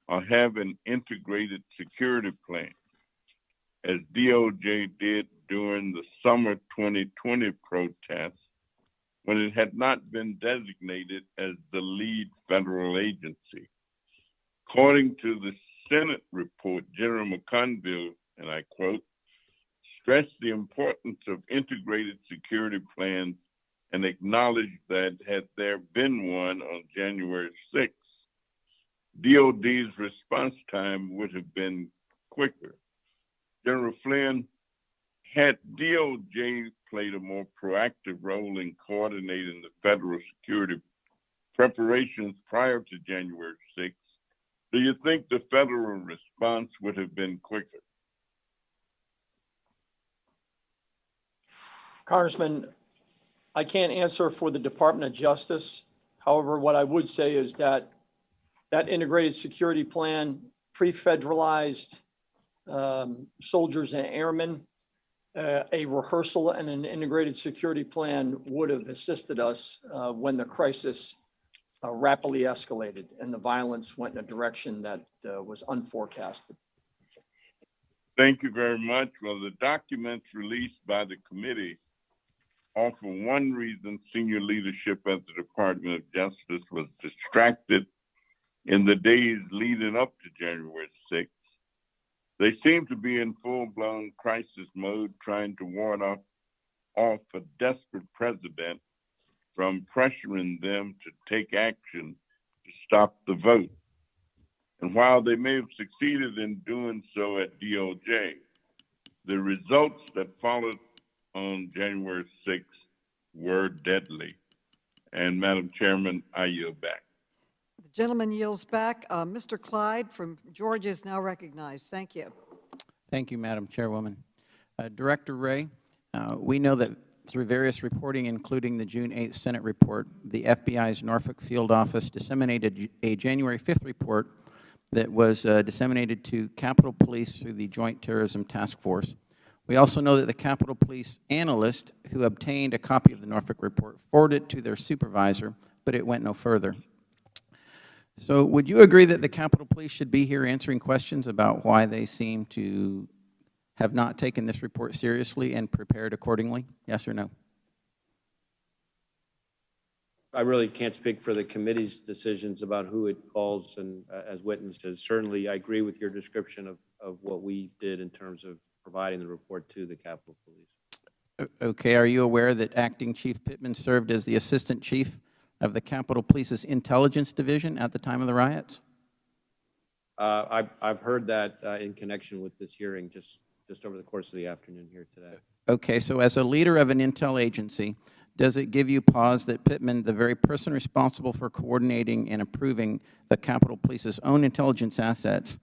Speaker 19: or have an integrated security plan, as DOJ did during the summer 2020 protests, when it had not been designated as the lead federal agency. According to the Senate report, General McConville, and I quote, stressed the importance of integrated security plans and acknowledged that had there been one on January 6th, DOD's response time would have been quicker. General Flynn, had DOJ played a more proactive role in coordinating the federal security preparations prior to January 6th, do you think the federal response would have been quicker?
Speaker 22: Congressman, I can't answer for the Department of Justice. However, what I would say is that that integrated security plan, pre-federalized soldiers and airmen, a rehearsal and an integrated security plan would have assisted us when the crisis rapidly escalated and the violence went in a direction that was unforecasted.
Speaker 19: Thank you very much. Well, the documents released by the committee offer one reason senior leadership at the Department of Justice was distracted in the days leading up to January 6th. They seem to be in full-blown crisis mode, trying to ward off a desperate president from pressuring them to take action to stop the vote. And while they may have succeeded in doing so at DOJ, the results that followed on January 6th were deadly. And Madam Chairman, I yield back.
Speaker 1: The gentleman yields back. Mr. Clyde from Georgia is now recognized. Thank you.
Speaker 20: Thank you, Madam Chairwoman. Director Wray, we know that through various reporting, including the June 8th Senate report, the FBI's Norfolk Field Office disseminated a January 5th report that was disseminated to Capitol Police through the Joint Terrorism Task Force. We also know that the Capitol Police analyst who obtained a copy of the Norfolk report forwarded it to their supervisor, but it went no further. So would you agree that the Capitol Police should be here answering questions about why they seem to have not taken this report seriously and prepared accordingly? Yes or no?
Speaker 4: I really can't speak for the committee's decisions about who it calls and as witnesses. Certainly, I agree with your description of what we did in terms of providing the report to the Capitol Police.
Speaker 20: Okay. Are you aware that Acting Chief Pittman served as the Assistant Chief of the Capitol Police's Intelligence Division at the time of the riots?
Speaker 4: I've heard that in connection with this hearing just over the course of the afternoon here today.
Speaker 20: Okay, so as a leader of an intel agency, does it give you pause that Pittman, the very person responsible for coordinating and approving the Capitol Police's own intelligence assets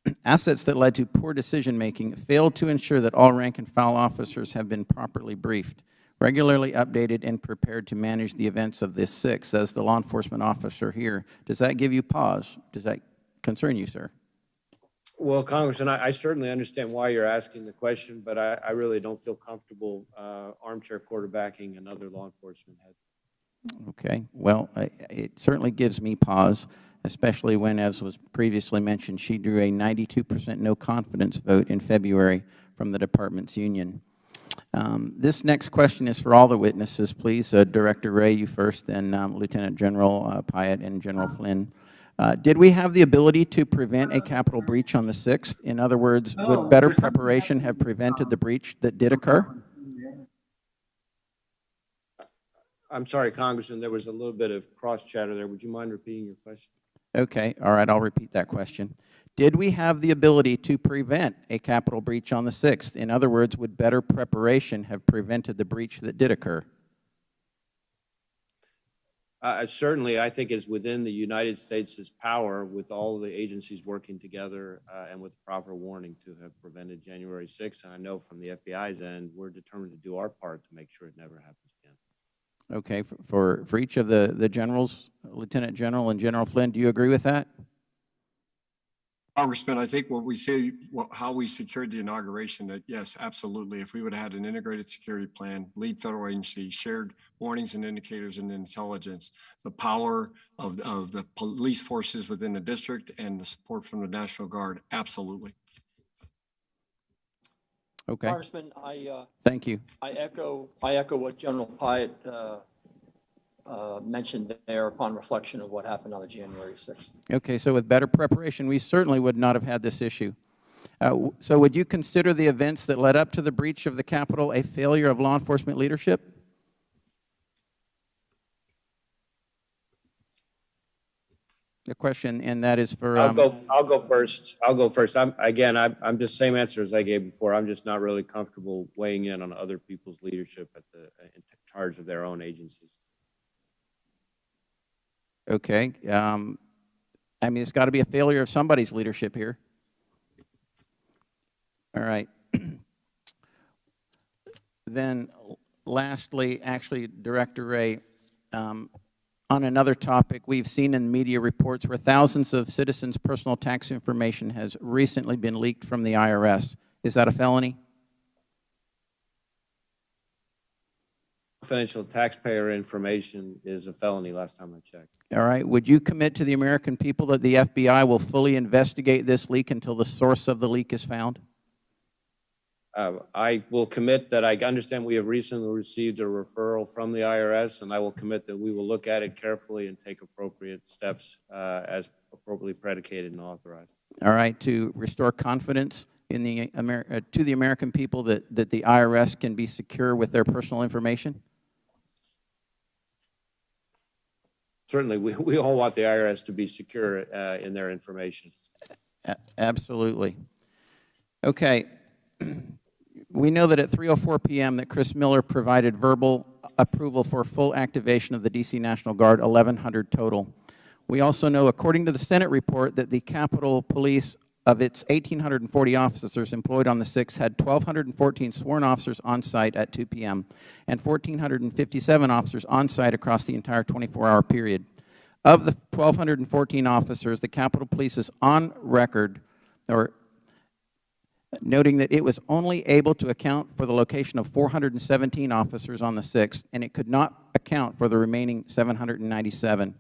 Speaker 20: that led to poor decision-making, failed to ensure that all rank-and-file officers have been properly briefed, regularly updated, and prepared to manage the events of this 6th as the law enforcement officer here? Does that give you pause? Does that concern you, sir?
Speaker 4: Well, Congressman, I certainly understand why you're asking the question, but I really don't feel comfortable armchair quarterbacking another law enforcement head.
Speaker 20: Okay. Well, it certainly gives me pause, especially when, as was previously mentioned, she drew a 92% no confidence vote in February from the department's union. This next question is for all the witnesses, please. Director Wray, you first, then Lieutenant General Pyatt and General Flynn. Did we have the ability to prevent a Capitol breach on the 6th? In other words, would better preparation have prevented the breach that did occur?
Speaker 4: I'm sorry, Congressman, there was a little bit of cross chatter there. Would you mind repeating your question?
Speaker 20: Okay, all right, I'll repeat that question. Did we have the ability to prevent a Capitol breach on the 6th? In other words, would better preparation have prevented the breach that did occur?
Speaker 4: Certainly, I think it's within the United States' power, with all of the agencies working together and with proper warning, to have prevented January 6th. And I know from the FBI's end, we're determined to do our part to make sure it never happens again.
Speaker 20: Okay, for each of the generals, Lieutenant General and General Flynn, do you agree with that?
Speaker 3: Congressman, I think what we say, how we secured the inauguration, that yes, absolutely. If we would have had an integrated security plan, lead federal agency, shared warnings and indicators and intelligence, the power of the police forces within the district and the support from the National Guard, absolutely.
Speaker 20: Okay.
Speaker 22: Congressman,
Speaker 20: thank you.
Speaker 22: I echo what General Pyatt mentioned there upon reflection of what happened on the January 6th.
Speaker 20: Okay, so with better preparation, we certainly would not have had this issue. So would you consider the events that led up to the breach of the Capitol a failure of law enforcement leadership? The question, and that is for...
Speaker 4: I'll go first. I'm just same answer as I gave before. I'm just not really comfortable weighing in on other people's leadership in charge of their own agencies.
Speaker 20: Okay. I mean, it's got to be a failure of somebody's leadership here. All right. Then lastly, actually, Director Wray, on another topic, we've seen in media reports where thousands of citizens' personal tax information has recently been leaked from the IRS. Is that a felony?
Speaker 4: Confidential taxpayer information is a felony last time I checked.
Speaker 20: All right. Would you commit to the American people that the FBI will fully investigate this leak until the source of the leak is found?
Speaker 4: I will commit that I understand we have recently received a referral from the IRS, and I will commit that we will look at it carefully and take appropriate steps as appropriately predicated and authorized.
Speaker 20: All right. To restore confidence in the to the American people that the IRS can be secure with their personal information?
Speaker 4: Certainly, we all want the IRS to be secure in their information.
Speaker 20: Absolutely. Okay. We know that at 3:04 p.m. that Chris Miller provided verbal approval for full activation of the D.C. National Guard, 1,100 total. We also know, according to the Senate report, that the Capitol Police, of its 1,840 officers employed on the 6th, had 1,214 sworn officers on site at 2 p.m. and 1,457 officers on site across the entire 24-hour period. Of the 1,214 officers, the Capitol Police is on record, or noting that it was only able to account for the location of 417 officers on the 6th, and it could not account for the remaining 797.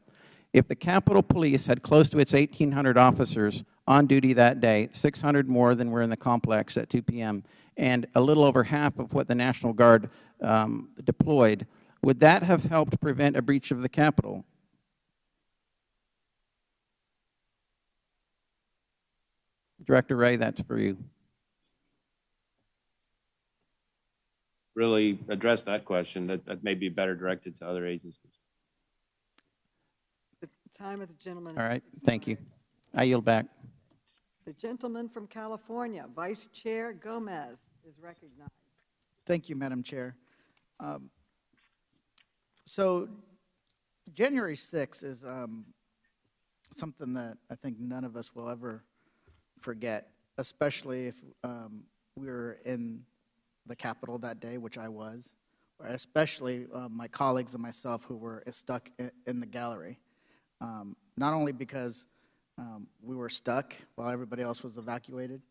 Speaker 20: If the Capitol Police had close to its 1,800 officers on duty that day, 600 more than were in the complex at 2 p.m., and a little over half of what the National Guard deployed, would that have helped prevent a breach of the Capitol? Director Wray, that's for you.
Speaker 4: Really address that question. That may be better directed to other agencies.
Speaker 1: time with the gentleman.
Speaker 20: All right, thank you. I yield back.
Speaker 1: The gentleman from California, Vice Chair Gomez, is recognized.
Speaker 6: Thank you, Madam Chair. So January 6th is something that I think none of us will ever forget, especially if we were in the Capitol that day, which I was, or especially my colleagues and myself who were stuck in the gallery. Not only because we were stuck while everybody else was evacuated,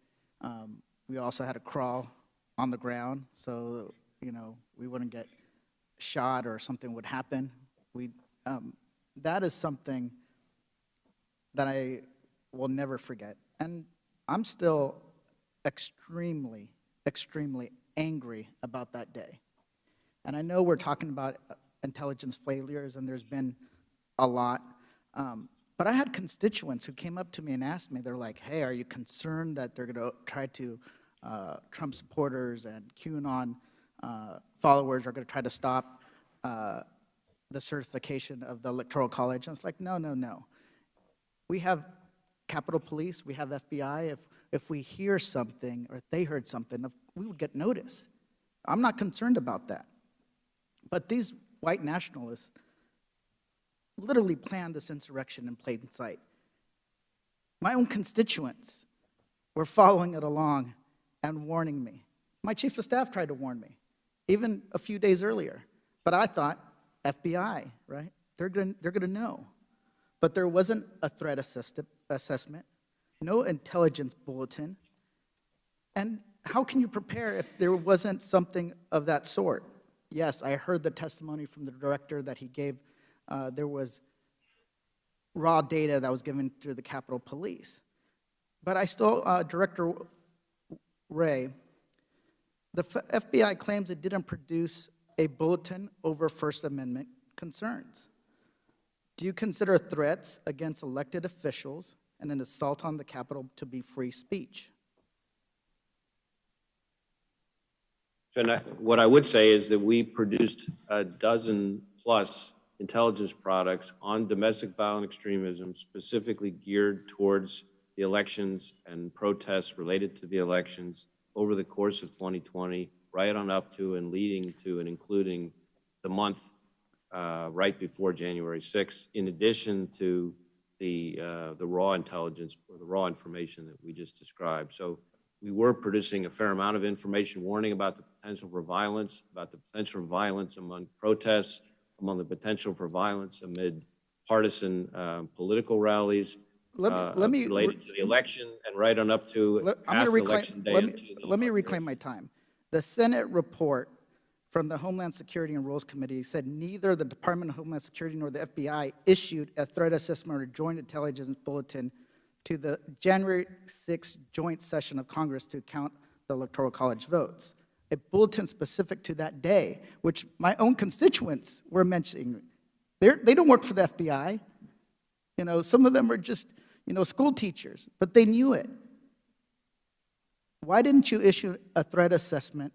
Speaker 6: we also had to crawl on the ground so, you know, we wouldn't get shot or something would happen. That is something that I will never forget. And I'm still extremely, extremely angry about that day. And I know we're talking about intelligence failures, and there's been a lot. But I had constituents who came up to me and asked me, they're like, hey, are you concerned that they're going to try to, Trump supporters and QAnon followers are going to try to stop the certification of the Electoral College? And it's like, no, no, no. We have Capitol Police, we have FBI. If we hear something or if they heard something, we would get notice. I'm not concerned about that. But these white nationalists literally planned this insurrection in plain sight. My own constituents were following it along and warning me. My chief of staff tried to warn me, even a few days earlier. But I thought, FBI, right? They're gonna know. But there wasn't a threat assessment, no intelligence bulletin. And how can you prepare if there wasn't something of that sort? Yes, I heard the testimony from the director that he gave. There was raw data that was given to the Capitol Police. But I still, Director Wray, the FBI claims it didn't produce a bulletin over First Amendment concerns. Do you consider threats against elected officials and an assault on the Capitol to be free speech?
Speaker 4: So what I would say is that we produced a dozen plus intelligence products on domestic violent extremism, specifically geared towards the elections and protests related to the elections over the course of 2020, right on up to and leading to and including the month right before January 6th, in addition to the raw intelligence or the raw information that we just described. So we were producing a fair amount of information, warning about the potential for violence, about the potential for violence among protests, among the potential for violence amid partisan political rallies related to the election and right on up to past election day.
Speaker 6: Let me reclaim my time. The Senate report from the Homeland Security and Rules Committee said neither the Department of Homeland Security nor the FBI issued a threat assessment or joint intelligence bulletin to the January 6th joint session of Congress to count the Electoral College votes. A bulletin specific to that day, which my own constituents were mentioning. They don't work for the FBI. You know, some of them are just, you know, school teachers, but they knew it. Why didn't you issue a threat assessment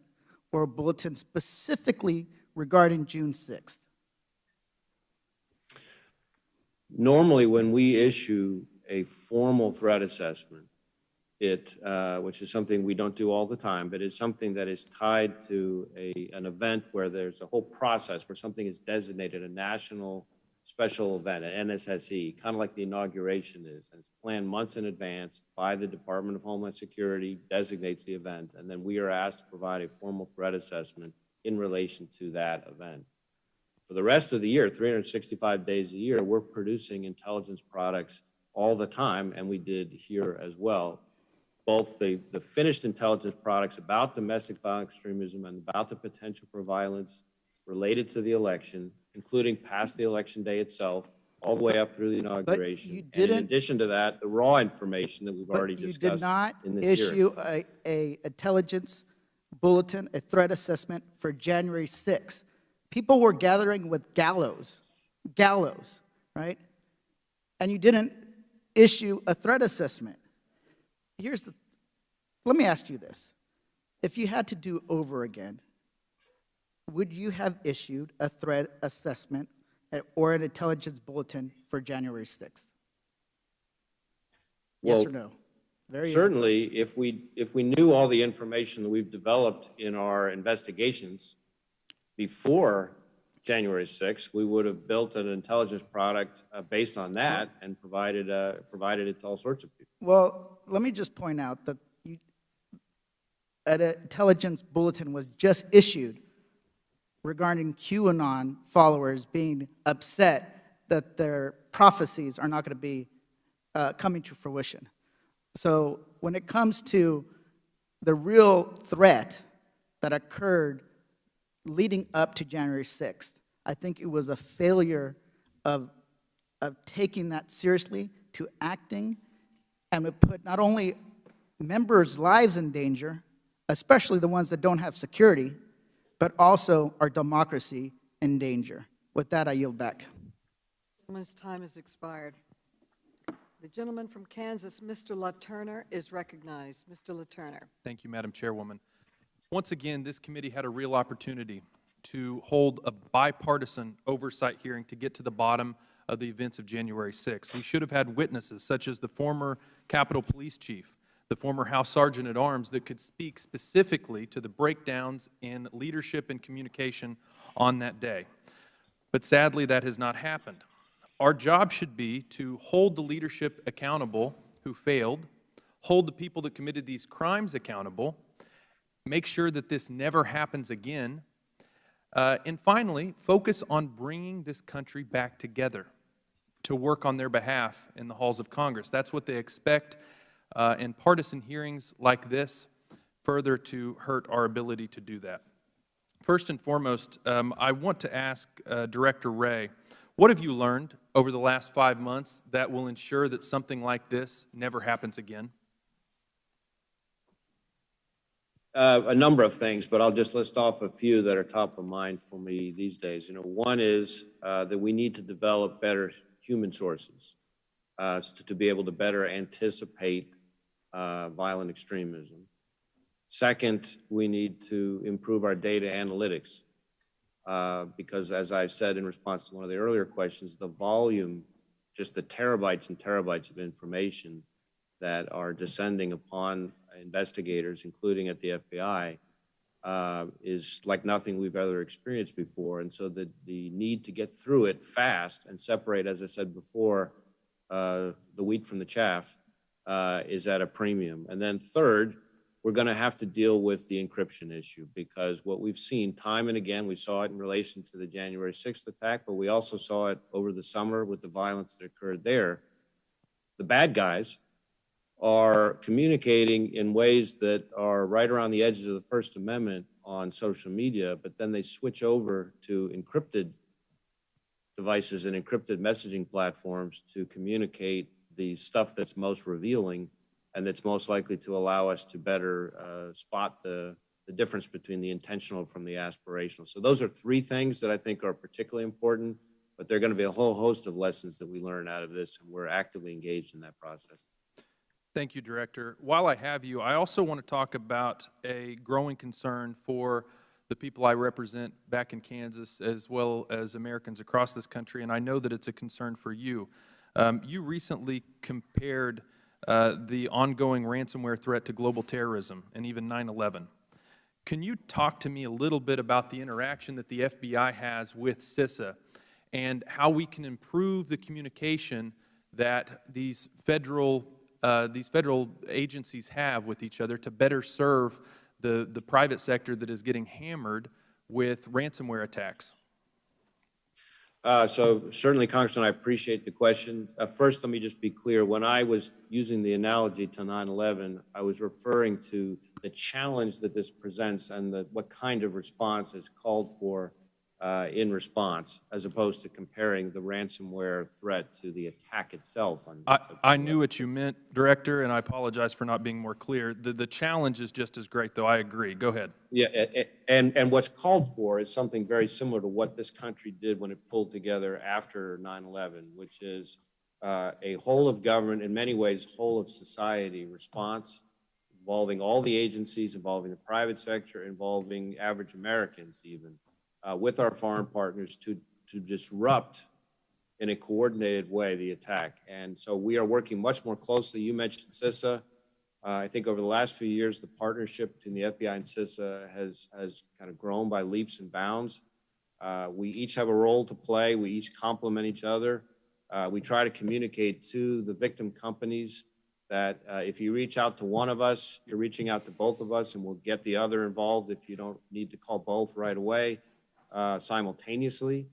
Speaker 6: or a bulletin specifically regarding June 6th?
Speaker 4: Normally, when we issue a formal threat assessment, which is something we don't do all the time, but it's something that is tied to an event where there's a whole process where something is designated a national special event, an NSSE, kind of like the inauguration is, and it's planned months in advance by the Department of Homeland Security, designates the event, and then we are asked to provide a formal threat assessment in relation to that event. For the rest of the year, 365 days a year, we're producing intelligence products all the time, and we did here as well. Both the finished intelligence products about domestic violent extremism and about the potential for violence related to the election, including past the election day itself, all the way up through the inauguration. And in addition to that, the raw information that we've already discussed in this hearing.
Speaker 6: You did not issue a intelligence bulletin, a threat assessment for January 6th. People were gathering with gallows, right? And you didn't issue a threat assessment. Let me ask you this. If you had to do over again, would you have issued a threat assessment or an intelligence bulletin for January 6th? Yes
Speaker 4: Well,
Speaker 6: or no? Very easy
Speaker 4: certainly, if we knew all the information that we've developed in our investigations before January 6th, we would have built an intelligence product based on that and provided it to all sorts of people.
Speaker 6: Well, let me just point out that an intelligence bulletin was just issued regarding QAnon followers being upset that their prophecies are not going to be coming to fruition. So when it comes to the real threat that occurred leading up to January 6th, I think it was a failure of taking that seriously, to acting, and it put not only members' lives in danger, especially the ones that don't have security, but also our democracy in danger. With that, I yield back.
Speaker 1: The gentleman's time has expired. The gentleman from Kansas, Mr. LaTurner, is recognized. Mr. LaTurner.
Speaker 8: Thank you, Madam Chairwoman. Once again, this committee had a real opportunity to hold a bipartisan oversight hearing to get to the bottom of the events of January 6th. We should have had witnesses such as the former Capitol Police Chief, the former House Sergeant at Arms, that could speak specifically to the breakdowns in leadership and communication on that day. But sadly, that has not happened. Our job should be to hold the leadership accountable who failed, hold the people that committed these crimes accountable, make sure that this never happens again, and finally, focus on bringing this country back together to work on their behalf in the halls of Congress. That's what they expect, and partisan hearings like this further to hurt our ability to do that. First and foremost, I want to ask Director Wray, what have you learned over the last 5 months that will ensure that something like this never happens again?
Speaker 4: A number of things, but I'll just list off a few that are top of mind for me these days. One is that we need to develop better human sources to be able to better anticipate violent extremism. Second, we need to improve our data analytics because, as I've said in response to one of the earlier questions, the volume, just the terabytes and terabytes of information that are descending upon investigators, including at the FBI, is like nothing we've ever experienced before. And so the need to get through it fast and separate, as I said before, the wheat from the chaff is at a premium. And then third, we're going to have to deal with the encryption issue because what we've seen time and again, we saw it in relation to the January 6th attack, but we also saw it over the summer with the violence that occurred there. The bad guys are communicating in ways that are right around the edges of the First Amendment on social media, but then they switch over to encrypted devices and encrypted messaging platforms to communicate the stuff that's most revealing and that's most likely to allow us to better spot the difference between the intentional from the aspirational. So those are three things that I think are particularly important, but there are going to be a whole host of lessons that we learn out of this, and we're actively engaged in that process.
Speaker 8: Thank you, Director. While I have you, I also want to talk about a growing concern for the people I represent back in Kansas as well as Americans across this country, and I know that it's a concern for you. You recently compared the ongoing ransomware threat to global terrorism and even 9/11. Can you talk to me a little bit about the interaction that the FBI has with CISA and how we can improve the communication that these federal agencies have with each other to better serve the private sector that is getting hammered with ransomware attacks?
Speaker 4: So certainly, Congressman, I appreciate the question. First, let me just be clear. When I was using the analogy to 9/11, I was referring to the challenge that this presents and what kind of response is called for in response, as opposed to comparing the ransomware threat to the attack itself.
Speaker 8: I knew what you meant, Director, and I apologize for not being more clear. The challenge is just as great, though. I agree. Go ahead.
Speaker 4: Yeah, and what's called for is something very similar to what this country did when it pulled together after 9/11, which is a whole of government, in many ways, whole of society response involving all the agencies, involving the private sector, involving average Americans even, with our foreign partners to to disrupt in a coordinated way the attack. And so we are working much more closely. You mentioned CISA. I think over the last few years, the partnership between the FBI and CISA has kind of grown by leaps and bounds. We each have a role to play. We each complement each other. We try to communicate to the victim companies that if you reach out to one of us, you're reaching out to both of us, and we'll get the other involved if you don't need to call both right away simultaneously.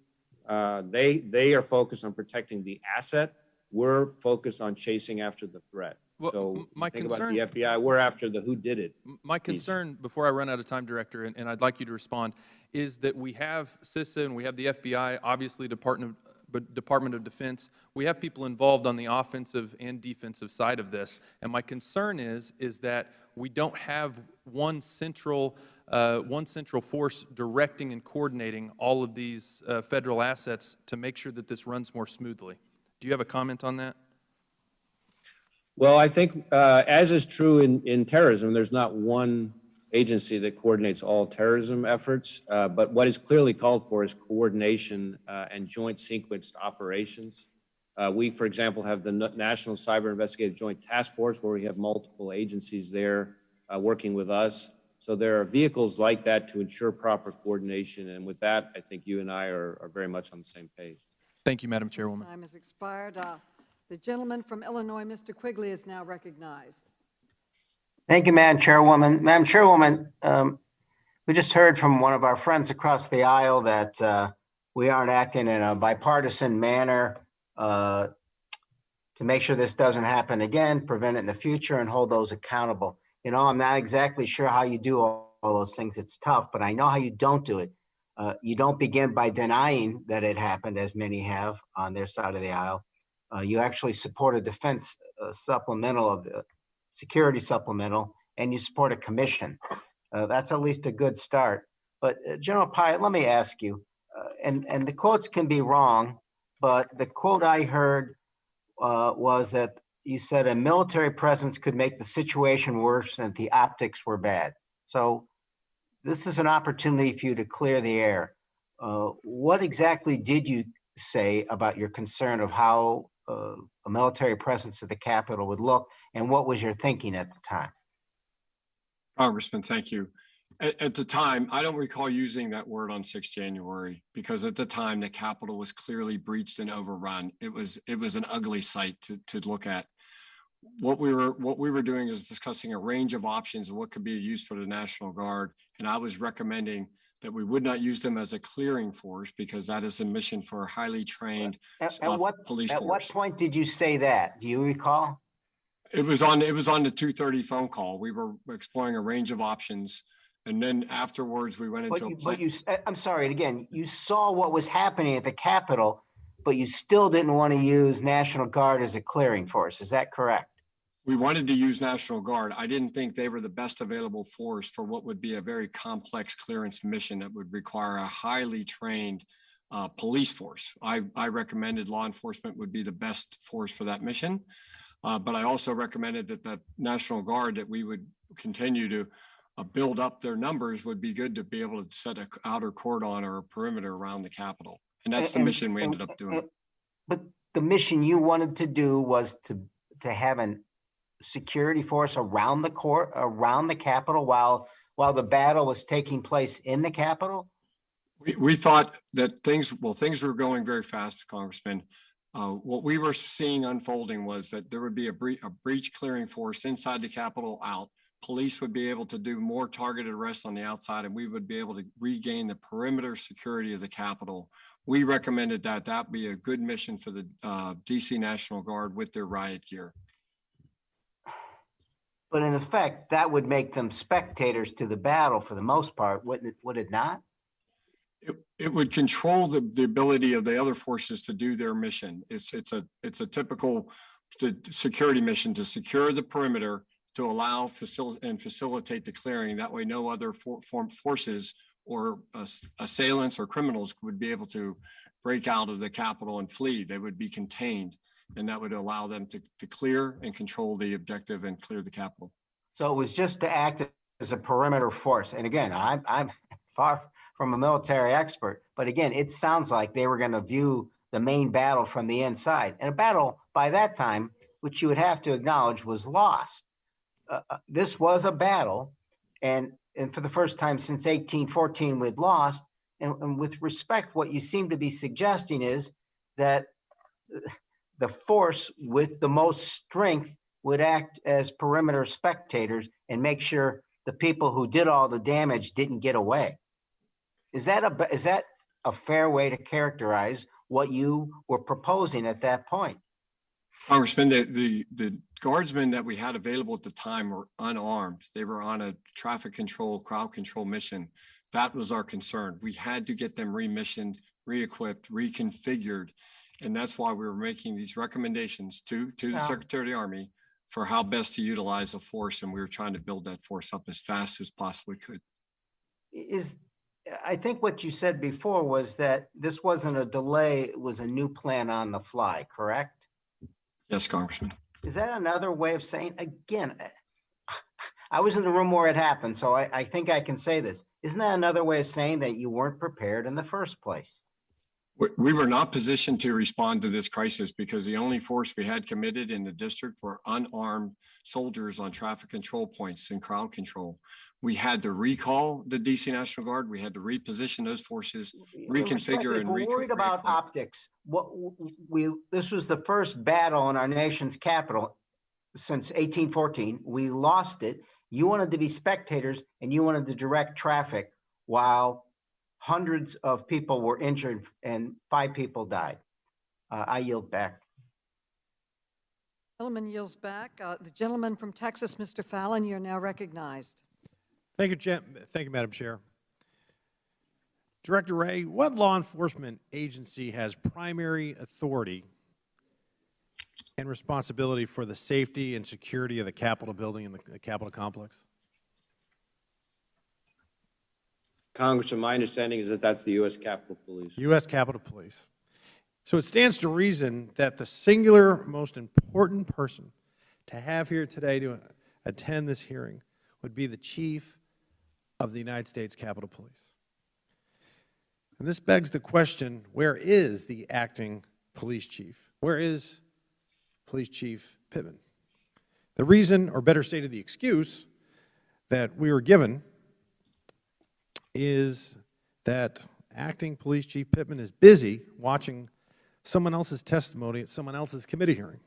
Speaker 4: They are focused on protecting the asset. We're focused on chasing after the threat.
Speaker 8: Well,
Speaker 4: so
Speaker 8: my
Speaker 4: think
Speaker 8: concern,
Speaker 4: about the FBI, we're after the who did it.
Speaker 8: My concern, before I run out of time, Director, and I'd like you to respond, is that we have CISA and we have the FBI, obviously Department of Defense. We have people involved on the offensive and defensive side of this. And my concern is that we don't have one central force directing and coordinating all of these federal assets to make sure that this runs more smoothly. Do you have a comment on that?
Speaker 4: Well, I think as is true in terrorism, there's not one agency that coordinates all terrorism efforts, but what is clearly called for is coordination and joint sequenced operations. We, for example, have the National Cyber Investigative Joint Task Force, where we have multiple agencies there working with us. So there are vehicles like that to ensure proper coordination, and with that, I think you and I are very much on the same page.
Speaker 8: Thank you, Madam Chairwoman.
Speaker 1: Time has expired. The gentleman from Illinois, Mr. Quigley, is now recognized.
Speaker 9: Thank you, Madam Chairwoman. Madam Chairwoman, we just heard from one of our friends across the aisle that we aren't acting in a bipartisan manner to make sure this doesn't happen again, prevent it in the future, and hold those accountable. You know, I'm not exactly sure how you do all those things. It's tough, but I know how you don't do it. You don't begin by denying that it happened, as many have on their side of the aisle. You actually support a defense supplemental of the security supplemental, and you support a commission. That's at least a good start. But General Pyatt, let me ask you, and the quotes can be wrong, but the quote I heard was that you said a military presence could make the situation worse and the optics were bad. So this is an opportunity for you to clear the air. What exactly did you say about your concern of how a military presence at the Capitol would look, and what was your thinking at the time?
Speaker 3: Congressman, thank you. At the time, I don't recall using that word on 6 January because at the time the Capitol was clearly breached and overrun. It was an ugly sight to look at. What we were doing is discussing a range of options of what could be used for the National Guard, and I was recommending that we would not use them as a clearing force because that is a mission for a highly trained police force.
Speaker 9: At what point did you say that? Do you recall?
Speaker 3: It was on the 2:30 phone call. We were exploring a range of options, and then afterwards we went into
Speaker 9: I'm sorry, again, you saw what was happening at the Capitol, but you still didn't want to use National Guard as a clearing force. Is that correct?
Speaker 3: We wanted to use National Guard. I didn't think they were the best available force for what would be a very complex clearance mission that would require a highly trained police force. I recommended law enforcement would be the best force for that mission. But I also recommended that the National Guard, that we would continue to build up their numbers, would be good to be able to set an outer cordon or a perimeter around the Capitol. And that's the mission we ended up doing.
Speaker 9: But the mission you wanted to do was to have a security force around the Capitol while the battle was taking place in the Capitol?
Speaker 3: We thought that things were going very fast, Congressman. What we were seeing unfolding was that there would be a breach clearing force inside the Capitol out. Police would be able to do more targeted arrests on the outside, and we would be able to regain the perimeter security of the Capitol. We recommended that be a good mission for the DC National Guard with their riot gear.
Speaker 9: But in effect, that would make them spectators to the battle for the most part, would it not?
Speaker 3: It would control the ability of the other forces to do their mission. It's a typical security mission to secure the perimeter, to allow and facilitate the clearing. That way, no other forces or assailants or criminals would be able to break out of the Capitol and flee. They would be contained, and that would allow them to clear and control the objective and clear the Capitol.
Speaker 9: So it was just to act as a perimeter force. And again, I'm far from a military expert. But again, it sounds like they were going to view the main battle from the inside. And a battle by that time, which you would have to acknowledge was lost. This was a battle. And for the first time since 1814, we'd lost. And with respect, what you seem to be suggesting is that the force with the most strength would act as perimeter spectators and make sure the people who did all the damage didn't get away. Is that a fair way to characterize what you were proposing at that point?
Speaker 3: Congressman, the guardsmen that we had available at the time were unarmed. They were on a traffic control, crowd control mission. That was our concern. We had to get them remissioned, re-equipped, reconfigured. And that's why we were making these recommendations to the Secretary of the Army for how best to utilize the force. And we were trying to build that force up as fast as possibly could.
Speaker 9: I think what you said before was that this wasn't a delay, it was a new plan on the fly, correct?
Speaker 3: Yes, Congressman.
Speaker 9: Is that another way of saying, again, I was in the room where it happened, so I think I can say this. Isn't that another way of saying that you weren't prepared in the first place?
Speaker 3: We were not positioned to respond to this crisis because the only force we had committed in the district were unarmed soldiers on traffic control points and crowd control. We had to recall the DC National Guard. We had to reposition those forces, reconfigure and
Speaker 9: we're worried about optics. This was the first battle in our nation's capital since 1814. We lost it. You wanted to be spectators and you wanted to direct traffic while hundreds of people were injured and 5 people died. I yield back.
Speaker 1: Gentleman yields back. The gentleman from Texas, Mr. Fallon, you're now recognized.
Speaker 2: Thank you, Madam Chair. Director Wray, what law enforcement agency has primary authority and responsibility for the safety and security of the Capitol building and the Capitol complex?
Speaker 4: Congressman, my understanding is that that's the U.S. Capitol Police.
Speaker 2: U.S. Capitol Police. So it stands to reason that the singular most important person to have here today to attend this hearing would be the Chief of the United States Capitol Police. And this begs the question, where is the acting police chief? Where is Police Chief Pittman? The reason, or better stated, the excuse that we were given is that acting Police Chief Pittman is busy watching someone else's testimony at someone else's committee hearing.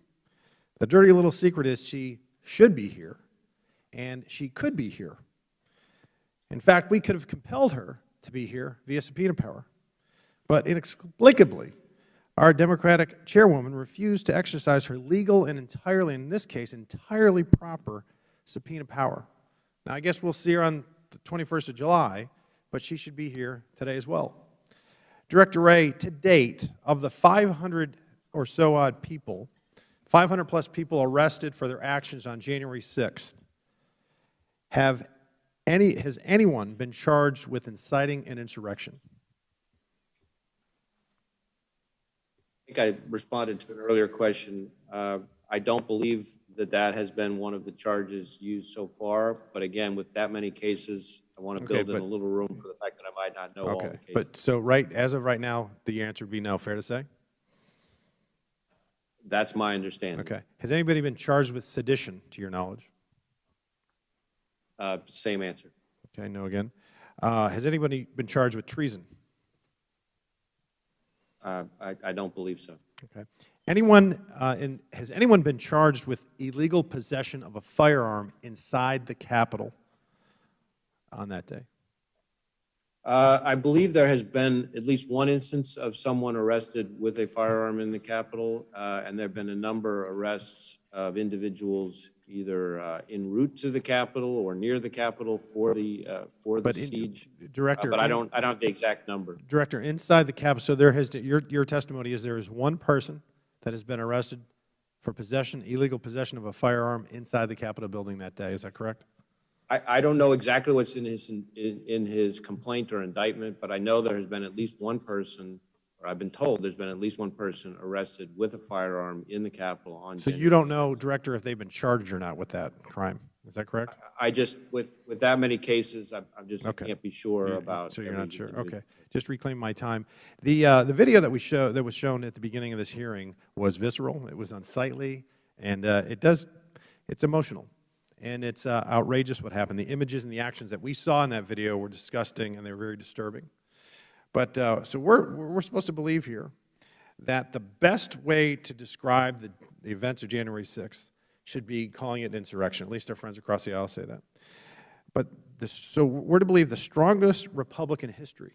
Speaker 2: The dirty little secret is she should be here, and she could be here. In fact, we could have compelled her to be here via subpoena power, but inexplicably, our Democratic chairwoman refused to exercise her legal and entirely, in this case, entirely proper subpoena power. Now, I guess we'll see her on the 21st of July, but she should be here today as well. Director Wray, to date, of the 500 or so odd people, 500 plus people arrested for their actions on January 6th, has anyone been charged with inciting an insurrection?
Speaker 4: I think I responded to an earlier question. I don't believe that that has been one of the charges used so far. But again, with that many cases, I want to build in a little room for the fact that I might not know all the cases.
Speaker 2: But so as of right now, the answer would be no, fair to say?
Speaker 4: That's my understanding.
Speaker 2: Okay. Has anybody been charged with sedition, to your knowledge?
Speaker 4: Same answer.
Speaker 2: Okay, no again. Has anybody been charged with treason?
Speaker 4: I don't believe so.
Speaker 2: Okay. Has anyone been charged with illegal possession of a firearm inside the Capitol on that day?
Speaker 4: I believe there has been at least one instance of someone arrested with a firearm in the Capitol, and there have been a number of arrests of individuals either en route to the Capitol or near the Capitol for the siege.
Speaker 2: Director,
Speaker 4: but I don't have the exact number.
Speaker 2: Director, inside the Capitol, so there has your testimony is there is one person that has been arrested for illegal possession of a firearm inside the Capitol building that day. Is that correct?
Speaker 4: I don't know exactly what's in his complaint or indictment, but I know there has been at least one person, or I've been told there's been at least one person arrested with a firearm in the Capitol on January.
Speaker 2: So you don't know, Director, if they've been charged or not with that crime? Is that correct?
Speaker 4: I just, with that many cases, I can't be sure about.
Speaker 2: So you're not sure,
Speaker 4: individual.
Speaker 2: okay. Just reclaim my time. The video that was shown at the beginning of this hearing was visceral, it was unsightly, and it's emotional. And it's outrageous what happened. The images and the actions that we saw in that video were disgusting and they were very disturbing. But so we're supposed to believe here that the best way to describe the events of January 6th should be calling it insurrection. At least our friends across the aisle say that. But so we're to believe the strongest republic in history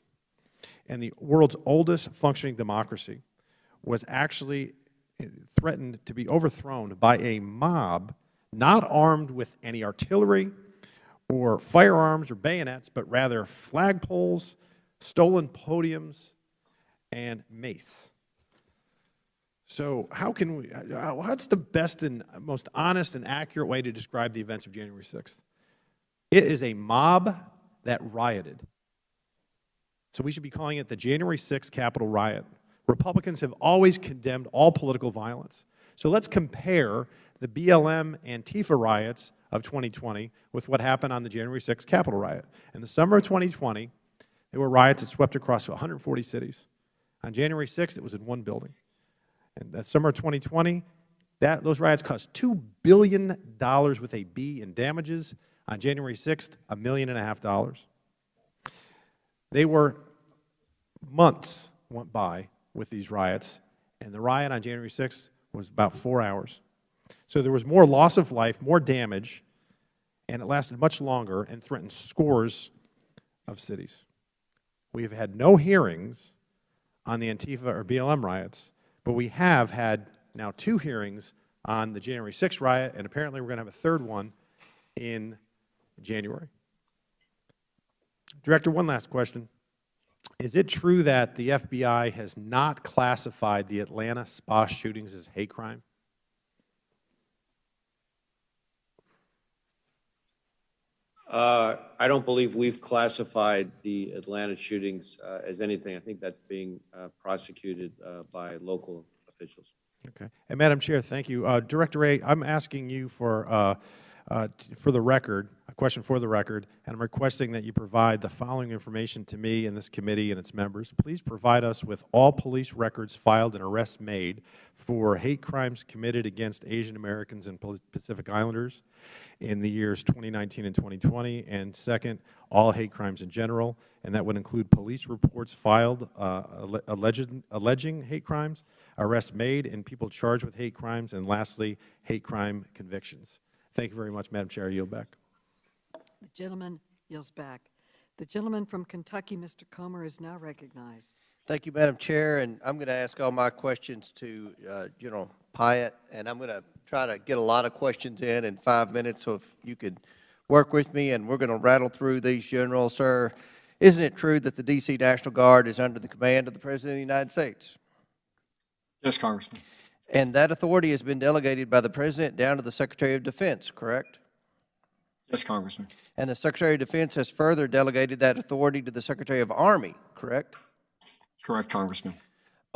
Speaker 2: and the world's oldest functioning democracy was actually threatened to be overthrown by a mob not armed with any artillery or firearms or bayonets, but rather flagpoles, stolen podiums, and mace. So how can we, what's the best and most honest and accurate way to describe the events of January 6th? It is a mob that rioted. So we should be calling it the January 6th Capitol riot. Republicans have always condemned all political violence. So let's compare the BLM Antifa riots of 2020 with what happened on the January 6th Capitol riot. In the summer of 2020, there were riots that swept across 140 cities. On January 6th, it was in one building. And that summer of 2020, those riots cost $2 billion with a B in damages. On January 6th, $1.5 million. They were months went by with these riots, and the riot on January 6th was about 4 hours. So there was more loss of life, more damage, and it lasted much longer and threatened scores of cities. We have had no hearings on the Antifa or BLM riots, but we have had now 2 hearings on the January 6th riot, and apparently we're going to have a third one in January. Director, one last question. Is it true that the FBI has not classified the Atlanta spa shootings as hate crime?
Speaker 4: I don't believe we've classified the Atlanta shootings as anything. I think that's being prosecuted by local officials.
Speaker 2: Okay. And Madam Chair, thank you. Director Wray, I'm asking you for the record, a question for the record, and I'm requesting that you provide the following information to me and this committee and its members. Please provide us with all police records filed and arrests made for hate crimes committed against Asian Americans and Pacific Islanders in the years 2019 and 2020, and second, all hate crimes in general, and that would include police reports filed alleging hate crimes, arrests made, and people charged with hate crimes, and lastly, hate crime convictions. Thank you very much, Madam Chair. I yield back.
Speaker 1: The gentleman yields back. The gentleman from Kentucky, Mr. Comer, is now recognized.
Speaker 18: Thank you, Madam Chair, and I'm going to ask all my questions to General Pyatt, and I'm going to try to get a lot of questions in 5 minutes, so if you could work with me, and we're going to rattle through these, General. Sir, isn't it true that the D.C. National Guard is under the command of the President of the United States?
Speaker 3: Yes, Congressman.
Speaker 18: And that authority has been delegated by the President down to the Secretary of Defense, correct?
Speaker 3: Yes, Congressman.
Speaker 18: And the Secretary of Defense has further delegated that authority to the Secretary of Army, correct?
Speaker 3: Correct, Congressman.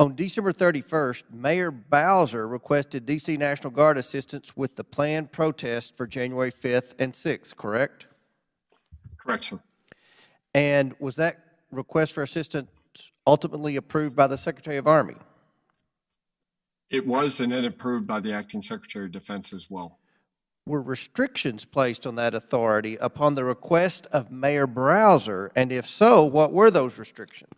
Speaker 18: On December 31st, Mayor Bowser requested D.C. National Guard assistance with the planned protest for January 5th and 6th, correct?
Speaker 3: Correct, sir.
Speaker 18: And was that request for assistance ultimately approved by the Secretary of Army?
Speaker 3: It was, and then approved by the Acting Secretary of Defense as well.
Speaker 18: Were restrictions placed on that authority upon the request of Mayor Bowser, and if so, what were those restrictions?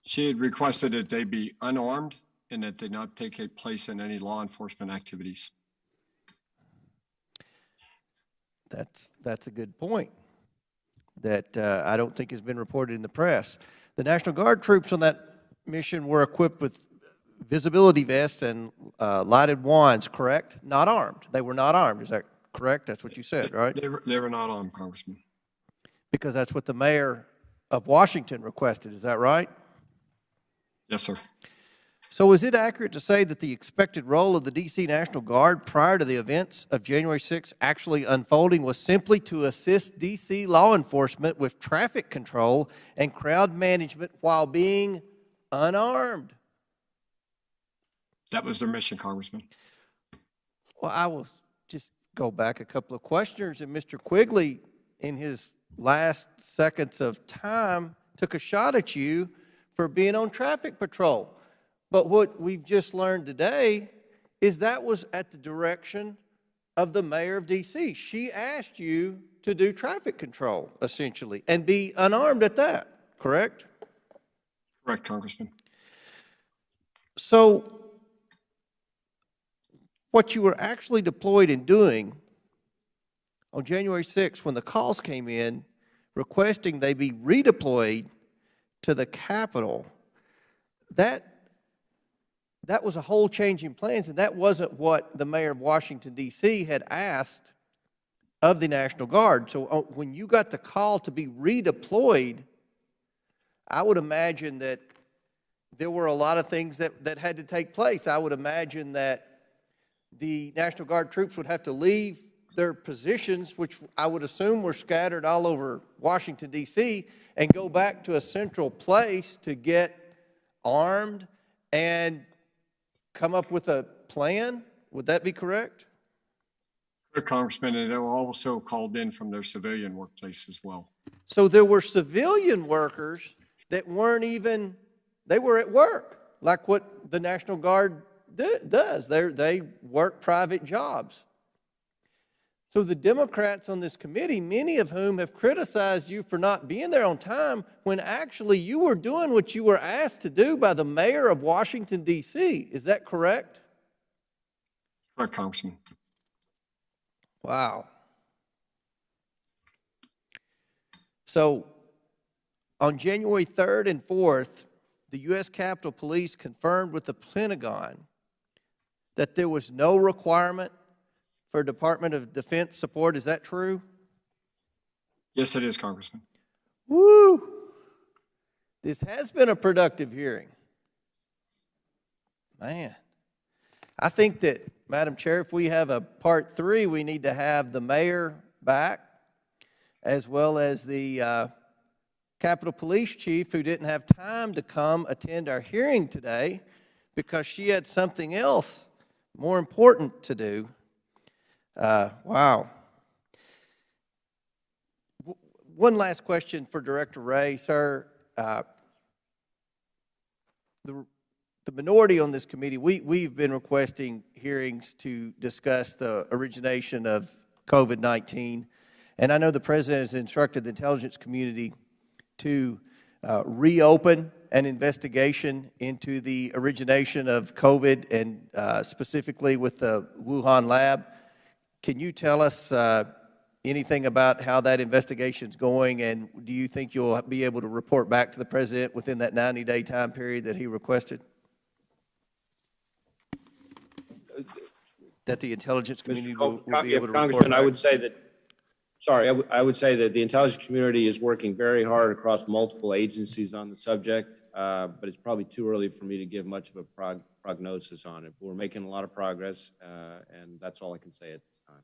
Speaker 3: She had requested that they be unarmed and that they not take place in any law enforcement activities.
Speaker 18: That's a good point that I don't think has been reported in the press. The National Guard troops on that mission were equipped with visibility vests and lighted wands, correct? Not armed. They were not armed. Is that correct? That's what you said, right?
Speaker 3: They were not armed, Congressman.
Speaker 18: Because that's what the mayor of Washington requested. Is that right?
Speaker 3: Yes, sir.
Speaker 18: So is it accurate to say that the expected role of the D.C. National Guard prior to the events of January 6th actually unfolding was simply to assist D.C. law enforcement with traffic control and crowd management while being unarmed?
Speaker 3: That was their mission, Congressman.
Speaker 18: Well, I will just go back a couple of questioners, and Mr. Quigley, in his last seconds of time, took a shot at you for being on traffic patrol. But what we've just learned today is that was at the direction of the mayor of D.C. She asked you to do traffic control, essentially, and be unarmed at that, correct?
Speaker 3: Correct, Congressman.
Speaker 18: So what you were actually deployed in doing on January 6th, when the calls came in requesting they be redeployed to the Capitol, that was a whole change in plans, and that wasn't what the mayor of Washington, D.C. had asked of the National Guard. So when you got the call to be redeployed, I would imagine that there were a lot of things that had to take place. I would imagine that the National Guard troops would have to leave their positions, which I would assume were scattered all over Washington, D.C., and go back to a central place to get armed and come up with a plan. Would that be correct?
Speaker 3: Correct, Congressman, and they were also called in from their civilian workplace as well.
Speaker 18: So there were civilian workers that weren't even, they were at work, like what the National Guard does. They work private jobs. So the Democrats on this committee, many of whom have criticized you for not being there on time, when actually you were doing what you were asked to do by the mayor of Washington, D.C. Is that correct?
Speaker 3: Correct, Congressman.
Speaker 18: Wow. So on January 3rd and 4th, the U.S. Capitol Police confirmed with the Pentagon that there was no requirement for Department of Defense support. Is that true?
Speaker 3: Yes, it is, Congressman.
Speaker 18: Woo! This has been a productive hearing. Man, I think that, Madam Chair, if we have a part 3, we need to have the mayor back, as well as the Capitol Police Chief, who didn't have time to come attend our hearing today because she had something else more important to do. Wow. One last question for Director Wray. Sir, the minority on this committee, we've been requesting hearings to discuss the origination of COVID-19, and I know the President has instructed the intelligence community to reopen an investigation into the origination of COVID, and specifically with the Wuhan lab. Can you tell us anything about how that investigation's going, and do you think you'll be able to report back to the President within that 90-day time period that he requested? That the intelligence community will be able to report back?
Speaker 4: I would say that, sorry, I would say that the intelligence community is working very hard across multiple agencies on the subject, but it's probably too early for me to give much of a prognosis on it. We're making a lot of progress, and that's all I can say at this time.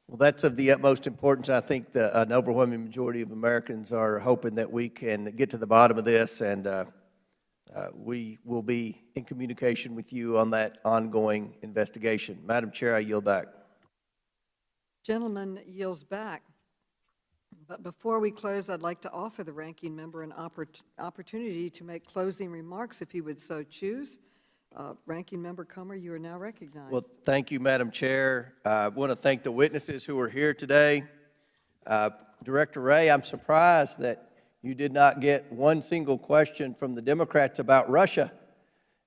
Speaker 18: Well, that's of the utmost importance. I think an overwhelming majority of Americans are hoping that we can get to the bottom of this, and we will be in communication with you on that ongoing investigation. Madam Chair, I yield back.
Speaker 1: Gentleman yields back. But before we close, I'd like to offer the ranking member an opportunity to make closing remarks if he would so choose. Ranking Member Comer, you are now recognized.
Speaker 18: Well, thank you, Madam Chair. I want to thank the witnesses who are here today. Director Wray, I'm surprised that you did not get one single question from the Democrats about Russia.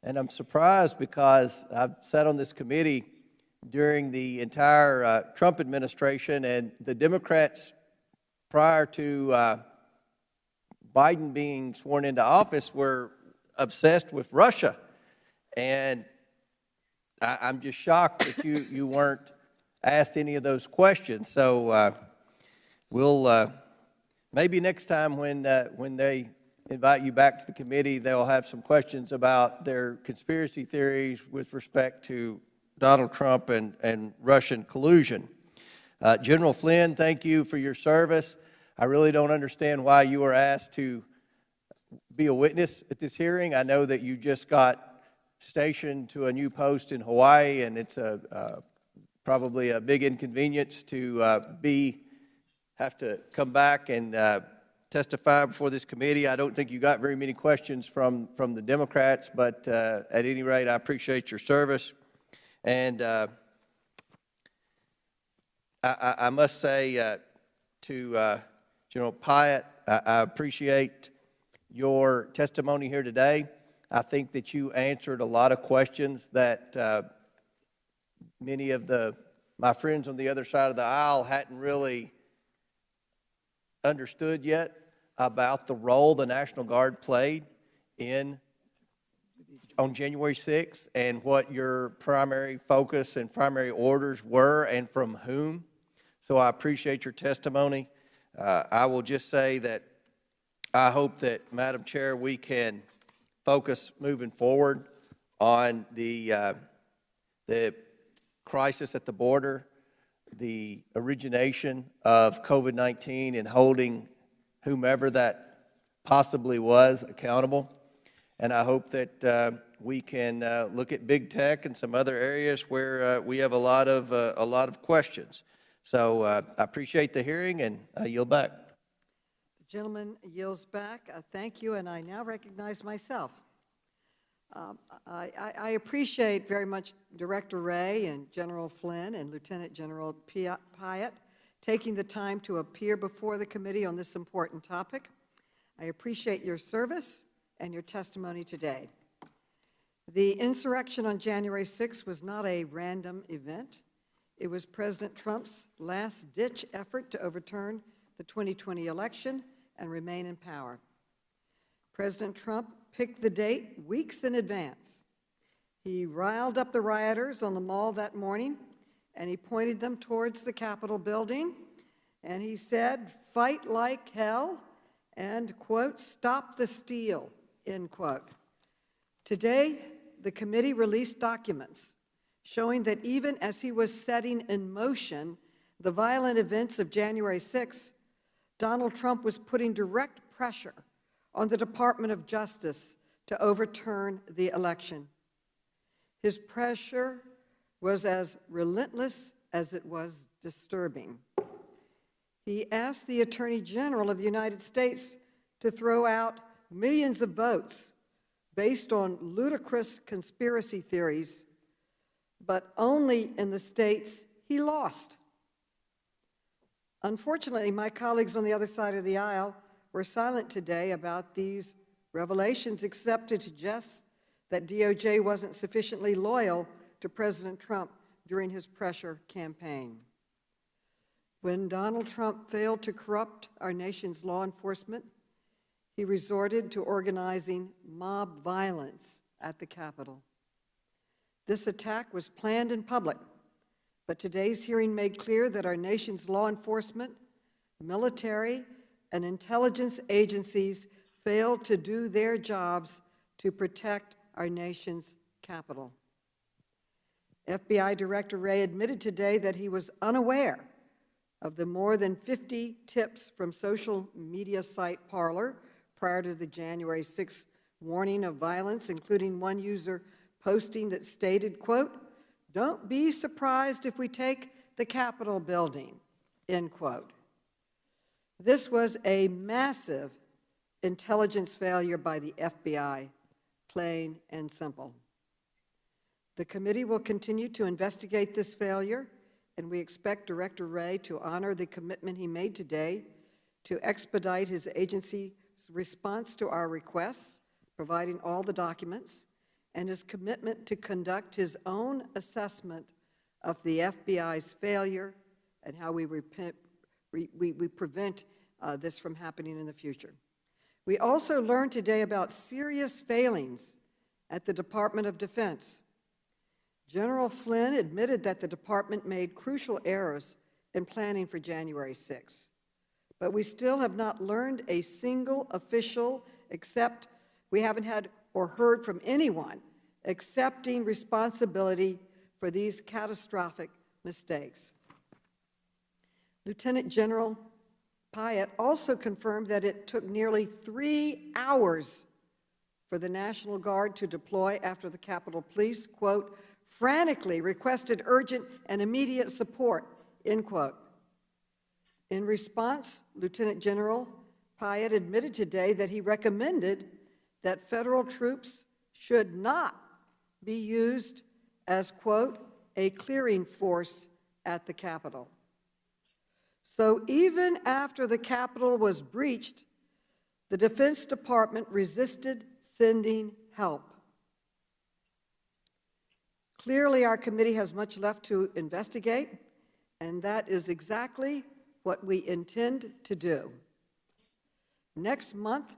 Speaker 18: And I'm surprised because I've sat on this committee during the entire Trump administration, and the Democrats prior to Biden being sworn into office were obsessed with Russia. And I'm just shocked that you weren't asked any of those questions. So we'll maybe next time when they invite you back to the committee, they'll have some questions about their conspiracy theories with respect to Donald Trump and Russian collusion. General Flynn, thank you for your service. I really don't understand why you were asked to be a witness at this hearing. I know that you just got stationed to a new post in Hawaii, and it's a probably a big inconvenience to have to come back and testify before this committee. I don't think you got very many questions from the Democrats, but at any rate, I appreciate your service. And I must say to General Pyatt, I appreciate your testimony here today. I think that you answered a lot of questions that many of my friends on the other side of the aisle hadn't really understood yet about the role the National Guard played on January 6th and what your primary focus and primary orders were and from whom. So I appreciate your testimony. I will just say that I hope that, Madam Chair, we can focus moving forward on the crisis at the border, the origination of COVID-19, and holding whomever that possibly was accountable. And I hope that we can look at big tech and some other areas where we have a lot of questions. So I appreciate the hearing, and I yield back.
Speaker 1: The gentleman yields back. Thank you, and I now recognize myself. I appreciate very much Director Wray and General Flynn and Lieutenant General Pyatt taking the time to appear before the committee on this important topic. I appreciate your service and your testimony today. The insurrection on January 6th was not a random event. It was President Trump's last-ditch effort to overturn the 2020 election and remain in power. President Trump picked the date weeks in advance. He riled up the rioters on the Mall that morning, and he pointed them towards the Capitol building, and he said, "Fight like hell," and, quote, "stop the steal," end quote. Today, the committee released documents showing that even as he was setting in motion the violent events of January 6th, Donald Trump was putting direct pressure on the Department of Justice to overturn the election. His pressure was as relentless as it was disturbing. He asked the Attorney General of the United States to throw out millions of votes based on ludicrous conspiracy theories, but only in the states he lost. Unfortunately, my colleagues on the other side of the aisle were silent today about these revelations, except to suggest that DOJ wasn't sufficiently loyal to President Trump during his pressure campaign. When Donald Trump failed to corrupt our nation's law enforcement, he resorted to organizing mob violence at the Capitol. This attack was planned in public, but today's hearing made clear that our nation's law enforcement, military, and intelligence agencies failed to do their jobs to protect our nation's Capitol. FBI Director Wray admitted today that he was unaware of the more than 50 tips from social media site Parler prior to the January 6th warning of violence, including one user posting that stated, quote, "Don't be surprised if we take the Capitol building," end quote. This was a massive intelligence failure by the FBI, plain and simple. The committee will continue to investigate this failure, and we expect Director Wray to honor the commitment he made today to expedite his agency's response to our requests, providing all the documents, and his commitment to conduct his own assessment of the FBI's failure and how we prevent this from happening in the future. We also learned today about serious failings at the Department of Defense. General Flynn admitted that the department made crucial errors in planning for January 6th, but we still have not learned a single official, except we haven't had or heard from anyone accepting responsibility for these catastrophic mistakes. Lieutenant General Pyatt also confirmed that it took nearly 3 hours for the National Guard to deploy after the Capitol Police, quote, frantically requested urgent and immediate support, end quote. In response, Lieutenant General Pyatt admitted today that he recommended that federal troops should not be used as, quote, a clearing force at the Capitol. So even after the Capitol was breached, the Defense Department resisted sending help. Clearly, our committee has much left to investigate, and that is exactly what we intend to do. Next month,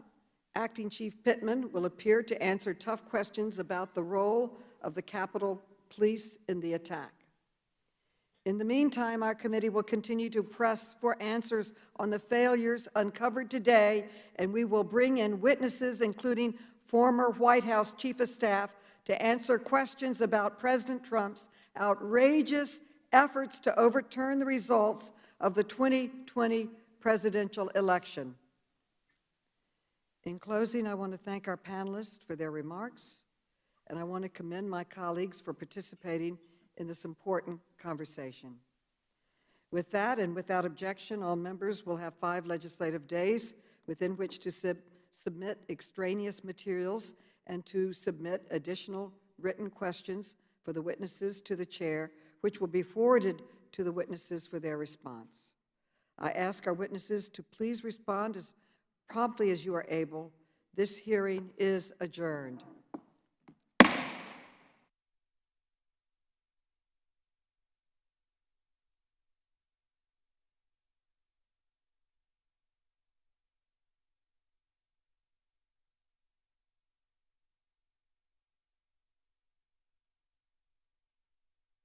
Speaker 1: Acting Chief Pittman will appear to answer tough questions about the role of the Capitol Police in the attack. In the meantime, our committee will continue to press for answers on the failures uncovered today, and we will bring in witnesses, including former White House Chief of Staff, to answer questions about President Trump's outrageous efforts to overturn the results of the 2020 presidential election. In closing, I want to thank our panelists for their remarks, and I want to commend my colleagues for participating in this important conversation. With that, and without objection, all members will have 5 legislative days within which to submit extraneous materials and to submit additional written questions for the witnesses to the chair, which will be forwarded to the witnesses for their response. I ask our witnesses to please respond as promptly as you are able. This hearing is adjourned.